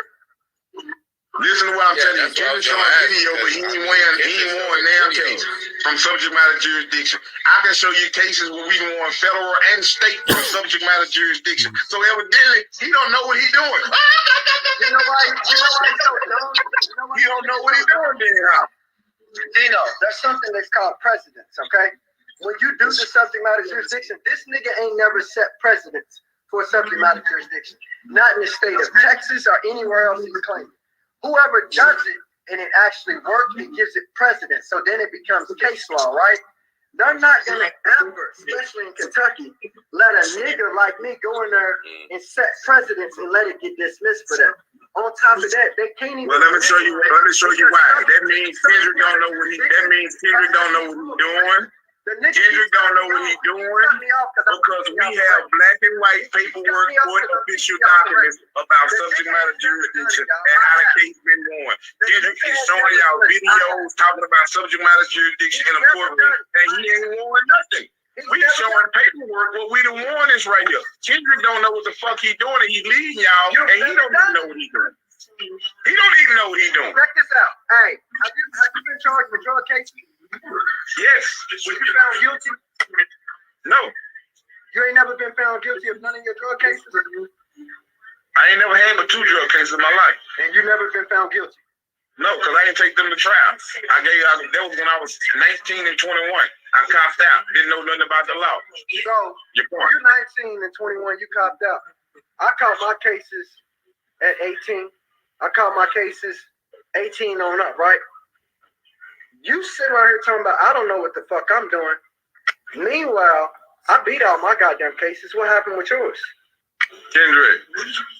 Listen to what I'm telling you. Kendrick showing a video, but he ain't won damn case from subject matter jurisdiction. I can show you cases where we won federal and state from subject matter jurisdiction. So evidently, he don't know what he's doing. You know why he's so dumb? He don't know what he's doing then. Gino, there's something that's called precedence, okay? When you do the subject matter jurisdiction, this nigga ain't never set precedence for subject matter jurisdiction. Not in the state of Texas or anywhere else he's claiming. Whoever does it and it actually works, it gives it precedence. So then it becomes case law, right? They're not going to ever, especially in Kentucky, let a nigga like me go in there and set precedence and let it get dismissed for that. On top of that, they can't even. Well, let me show you why. That means Kendrick don't know what he's doing. Kendrick don't know what he's doing because we have black and white paperwork, court official documents about subject matter jurisdiction and how the case been won. Kendrick is showing y'all videos talking about subject matter jurisdiction in a courtroom, and he ain't won nothing. We showing paperwork, but we the warnings right here. Kendrick don't know what the fuck he doing, and he leading y'all, and he don't even know what he doing. He don't even know what he doing. Check this out. Hey, have you been charged with drug cases? Yes. Were you found guilty? No. You ain't never been found guilty of none of your drug cases? I ain't never had but 2 drug cases in my life. And you never been found guilty? No, because I didn't take them to trial. That was when I was 19 and 21. I copped out. Didn't know nothing about the law. So, you're 19 and 21, you copped out. I caught my cases at 18. I caught my cases 18 on up, right? You sitting right here talking about, I don't know what the fuck I'm doing. Meanwhile, I beat all my goddamn cases. What happened with yours? Kendrick,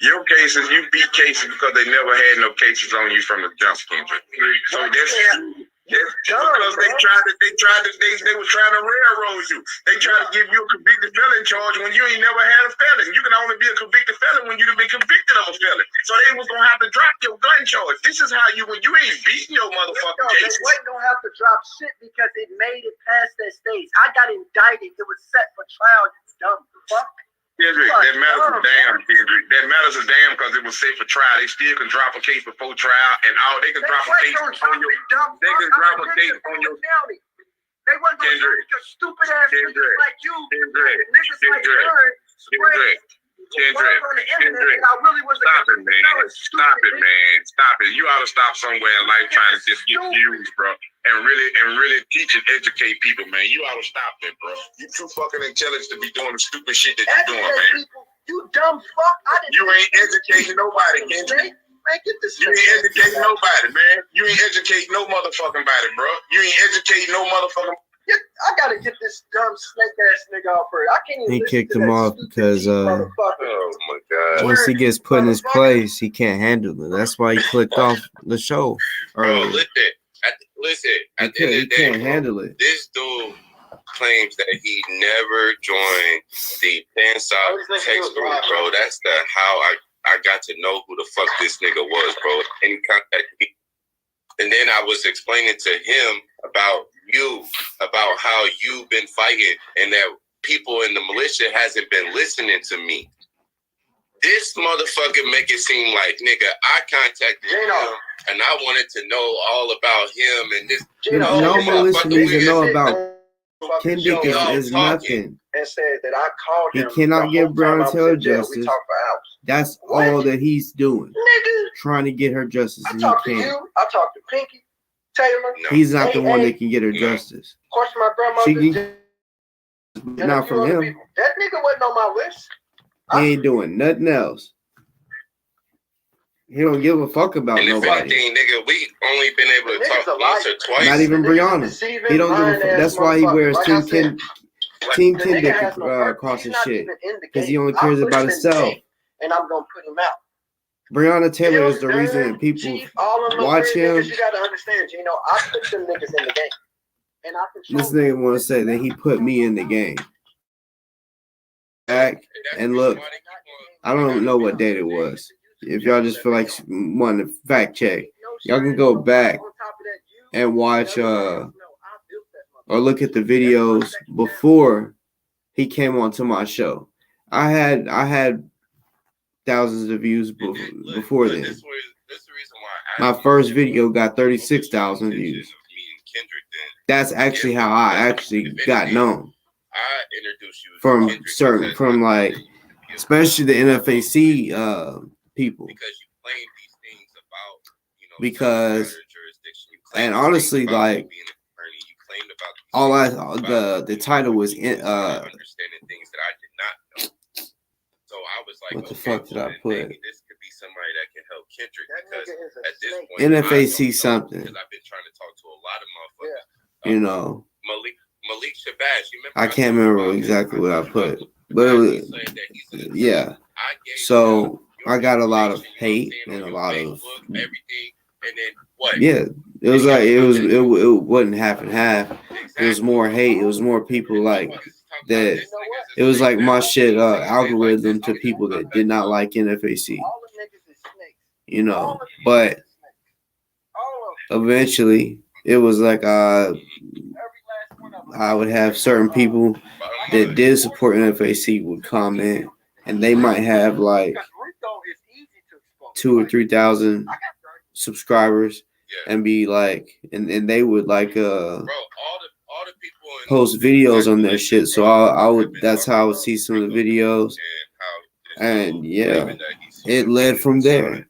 your cases, you beat cases because they never had no cases on you from the jump, Kendrick. So that's because they were trying to railroad you. They tried to give you a convicted felon charge when you ain't never had a felon. You can only be a convicted felon when you've been convicted of a felon. So they was gonna have to drop your gun charge. This is how when you ain't beating your motherfucking cases. They wasn't gonna have to drop shit because it made it past that stage. I got indicted. It was set for trial. You dumb fuck. Kendrick, that matters a damn, Kendrick. That matters a damn because it was safe for trial. They still can drop a case before trial, and all they can drop a case on your. They can drop a case on your. They wasn't gonna drop your stupid ass niggas like you, niggas like her. Kendrick, stop it, man. Stop it. You ought to stop somewhere in life trying to just get views, bro. And really teach and educate people, man. You ought to stop that, bro. You too fucking intelligent to be doing the stupid shit that you're doing, man. You dumb fuck. You ain't educating nobody, Kendrick. Man, get this. You ain't educating nobody, man. You ain't educating no motherfucking body, bro. You ain't educating no motherfucking. I gotta get this dumb snake ass nigga off her. I can't even. He kicked him off because oh my god. once he gets put in his place, he can't handle it. That's why he clicked off the show. Bro, listen. At the end of the day, can't handle it. This dude claims that he never joined the Pansop text group, bro. That's how I got to know who the fuck this nigga was, bro. And he contacted me. And then I was explaining to him about how you've been fighting and that people in the militia hasn't been listening to me. This motherfucker make it seem like, nigga, I contacted him and I wanted to know all about him and this. No militia needs to know about Kendrick is nothing. And said that I called him. He cannot give Brianna Taylor justice. That's all that he's doing. Nigga. Trying to get her justice. I talked to you. I talked to Pinky, Taylor. No. He's not the one that can get her justice. Of course, my grandmother. Not from him. That nigga wasn't on my list. He ain't doing nothing else. He don't give a fuck about and nobody. Anything, nigga, we only been able to talk once or twice. Not even Brianna. He don't give a fuck. That's why he wears Team Kendrick across his shit. Because he only cares about himself. And I'm gonna put him out. Brianna Taylor is the reason that people watch him. You gotta understand, Gino. I put them niggas in the game. And I this nigga want to say that he put me in the game. Back and look, I don't know what date it was. If y'all just feel like wanting to fact check, y'all can go back and watch or look at the videos before he came onto my show. I had thousands of views before then. My first video got 36,000 views. That's actually how I actually got known. From like, especially the NFAC people. Because, and honestly, like, the title was what the fuck did I put? This could be somebody that can help Kendrick because at this point, NFAC something. Because I've been trying to talk to a lot of motherfuckers. You know, Malik Shabazz. I can't remember exactly what I put, but it was, yeah. So I got a lot of hate and a lot of yeah. It was like it wasn't half and half. It was more hate. It was more people like that. It was like my shit algorithm to people that did not like NFAC. You know, but eventually it was like I would have certain people that did support NFAC would comment, and they might have like 2,000 or 3,000 subscribers, and be like, and they would like post videos on their shit. So I would, that's how I would see some of the videos, and yeah, it led from there.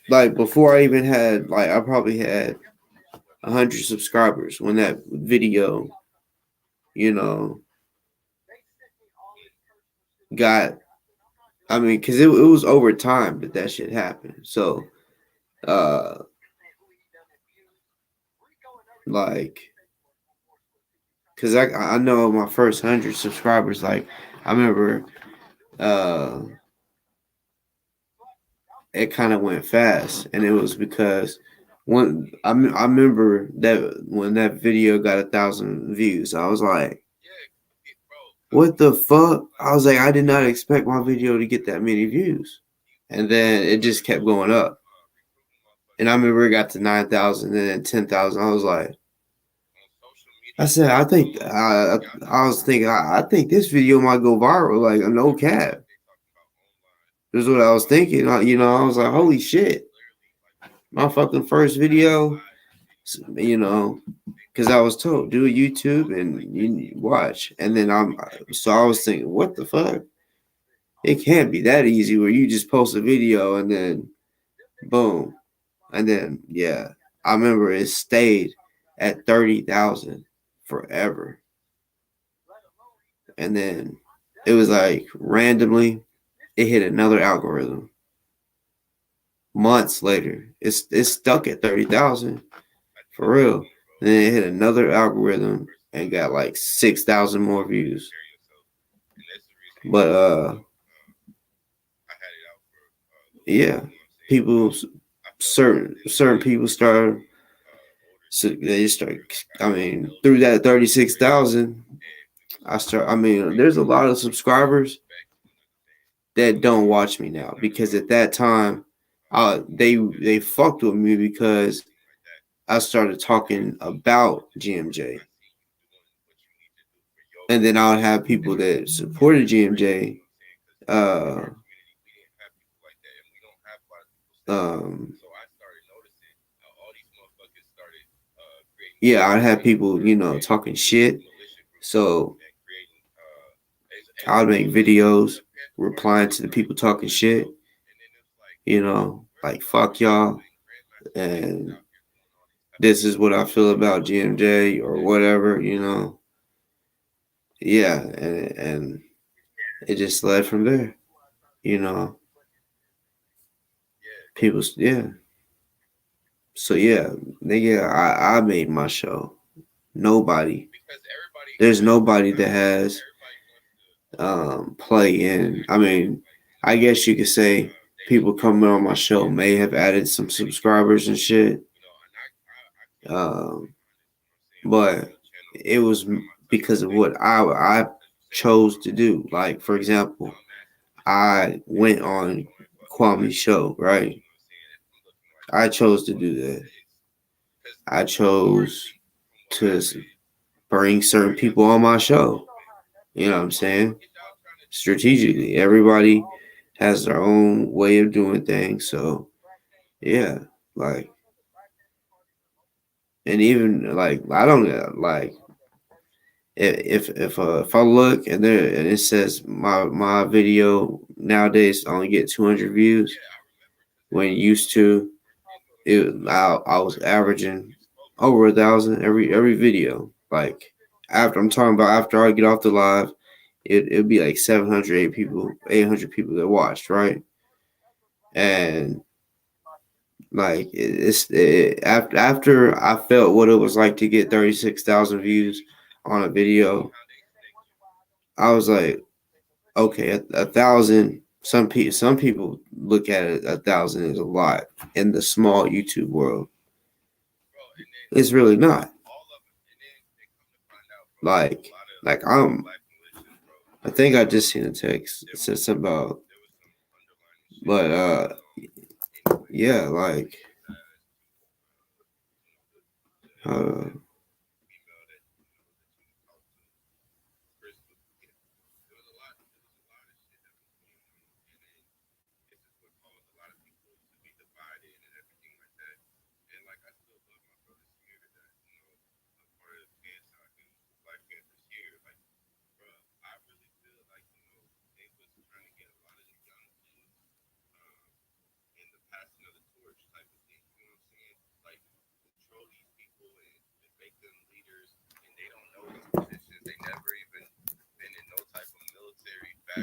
Like before I even had, like, I probably had 100 subscribers when that video, you know, got, I mean, because it was over time that shit happened. So, like, because I know my first 100 subscribers, like, I remember it kind of went fast, and it was because I remember that when that video got 1,000 views, I was like, what the fuck? I was like, I did not expect my video to get that many views. And then it just kept going up. And I remember it got to 9,000 and then 10,000. I was like, I said, I think, I was thinking, I think this video might go viral, like a no cap. This is what I was thinking. You know, I was like, holy shit. My fucking first video, you know, because I was told, do a YouTube and you watch. And then I was thinking, what the fuck? It can't be that easy where you just post a video and then boom. And then, yeah, I remember it stayed at 30,000 forever. And then it was like randomly, it hit another algorithm. Months later, it's stuck at 30,000 for real. And then it hit another algorithm and got like 6,000 more views. But yeah, certain people started. So they start. I mean, through that 36,000, I mean, there's a lot of subscribers that don't watch me now because at that time, they fucked with me because I started talking about GMJ, and then I would have people that supported GMJ. Yeah, I'd have people, you know, talking shit. So I'd make videos replying to the people talking shit, you know, like fuck y'all, and this is what I feel about GMJ or whatever, you know. Yeah, and it just led from there, you know. People, yeah. So yeah, nigga, I made my show. There's nobody that has play in. I mean, I guess you could say people coming on my show may have added some subscribers and shit. But it was because of what I chose to do. Like, for example, I went on Kwame's show, right? I chose to do that. I chose to bring certain people on my show. You know what I'm saying? Strategically, everybody has their own way of doing things. So, yeah, like, and even like, I don't like if I look and there and it says my video nowadays only get 200 views when it used to I was averaging over 1,000 every video. Like after I'm talking about after I get off the live, it'd be like 700 800 people that watched, right? And like after I felt what it was like to get 36,000 views on a video, I was like, okay, 1,000. Some people look at it 1,000 as a lot in the small YouTube world. It's really not. Like I think I just seen a text. It said something about, but yeah, like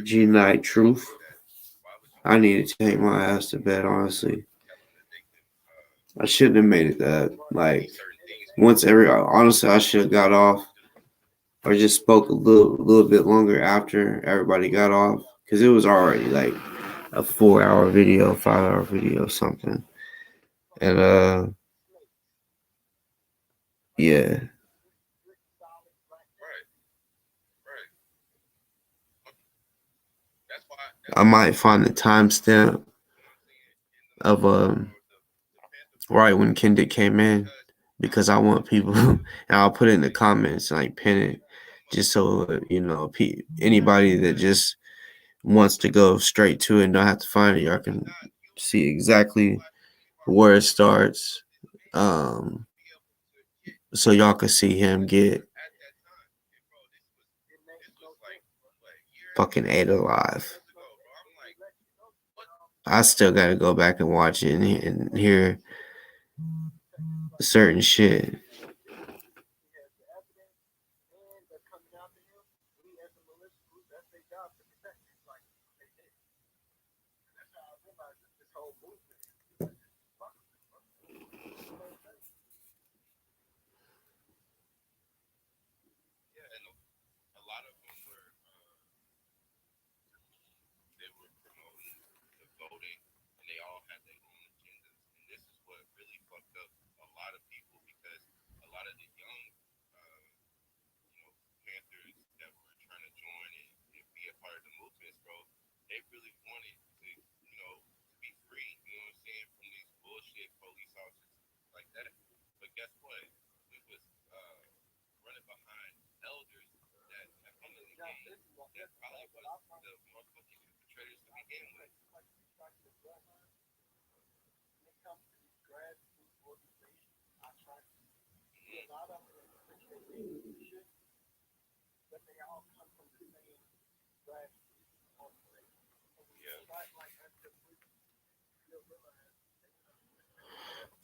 G Night Truth. I need to take my ass to bed, honestly. I shouldn't have made it that. Like, honestly, I should have got off or just spoke a little bit longer after everybody got off. Because it was already like a 4-hour video, 5-hour video, something. And, yeah. I might find the timestamp of right when Kendrick came in because I want people, and I'll put it in the comments, like pin it, just so anybody that just wants to go straight to it and don't have to find it, y'all can see exactly where it starts, so y'all can see him get fucking ate alive. I still gotta go back and watch it and hear certain shit.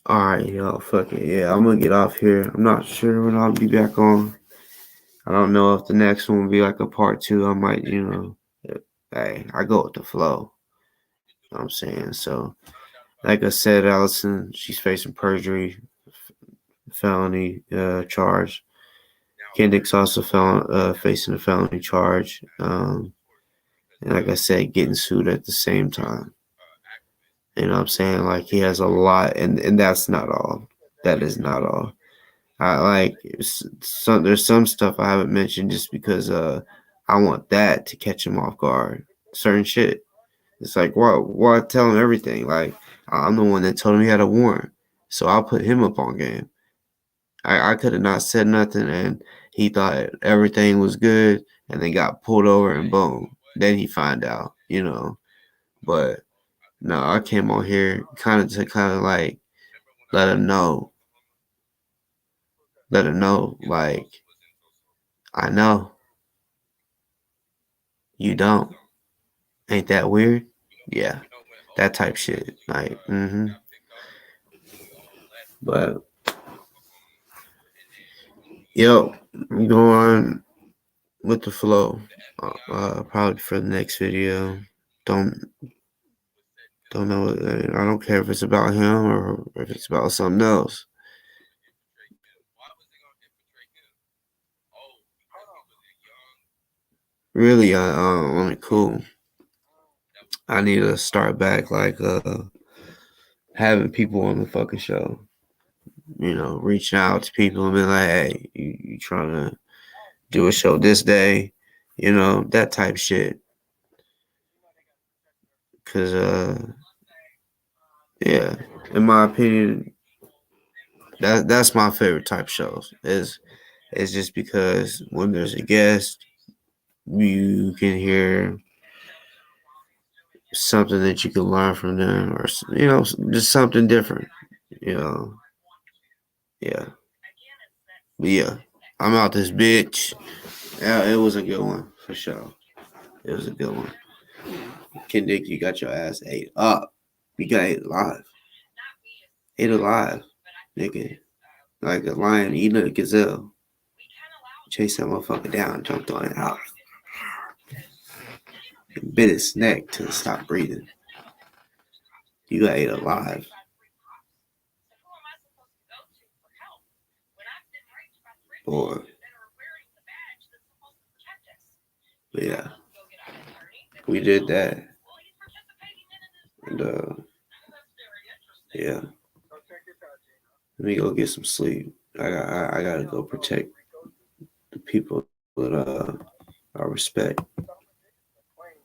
Alright, y'all, fuck it. Yeah, I'm gonna get off here. I'm not sure when I'll be back on. I don't know if the next one will be like a part 2. I might, hey, I go with the flow. You know what I'm saying? So, like I said, Allison, she's facing perjury, felony charge. Kendrick's also facing a felony charge. And like I said, getting sued at the same time. You know what I'm saying? Like, he has a lot, and that's not all. That is not all. There's some stuff I haven't mentioned just because I want that to catch him off guard. Certain shit. It's like, why tell him everything? Like, I'm the one that told him he had a warrant. So I'll put him up on game. I could have not said nothing and he thought everything was good and then got pulled over and boom. Then he find out, But no, I came on here kind of like let him know. Like, I know. You don't. Ain't that weird? Yeah. That type shit. Like, But, yo, I'm going with the flow. Probably for the next video. Don't know. I don't care if it's about him or if it's about something else. Really, cool. I need to start back like having people on the fucking show. Reaching out to people and be like, hey, you trying to do a show this day? That type shit. Cause yeah, in my opinion, that's my favorite type of shows. It's just because when there's a guest, you can hear something that you can learn from them, or just something different. Yeah. But yeah, I'm out this bitch. Yeah, it was a good one for sure. It was a good one. Kendrick, you got your ass ate up. You got ate alive. Ate alive, nigga. Like a lion eating a gazelle. Chase that motherfucker down, jumped on it out. and bit its neck till it stopped breathing. You got ate alive. Boy. But yeah. We did that. And yeah. Let me go get some sleep. I gotta go protect the people that I respect.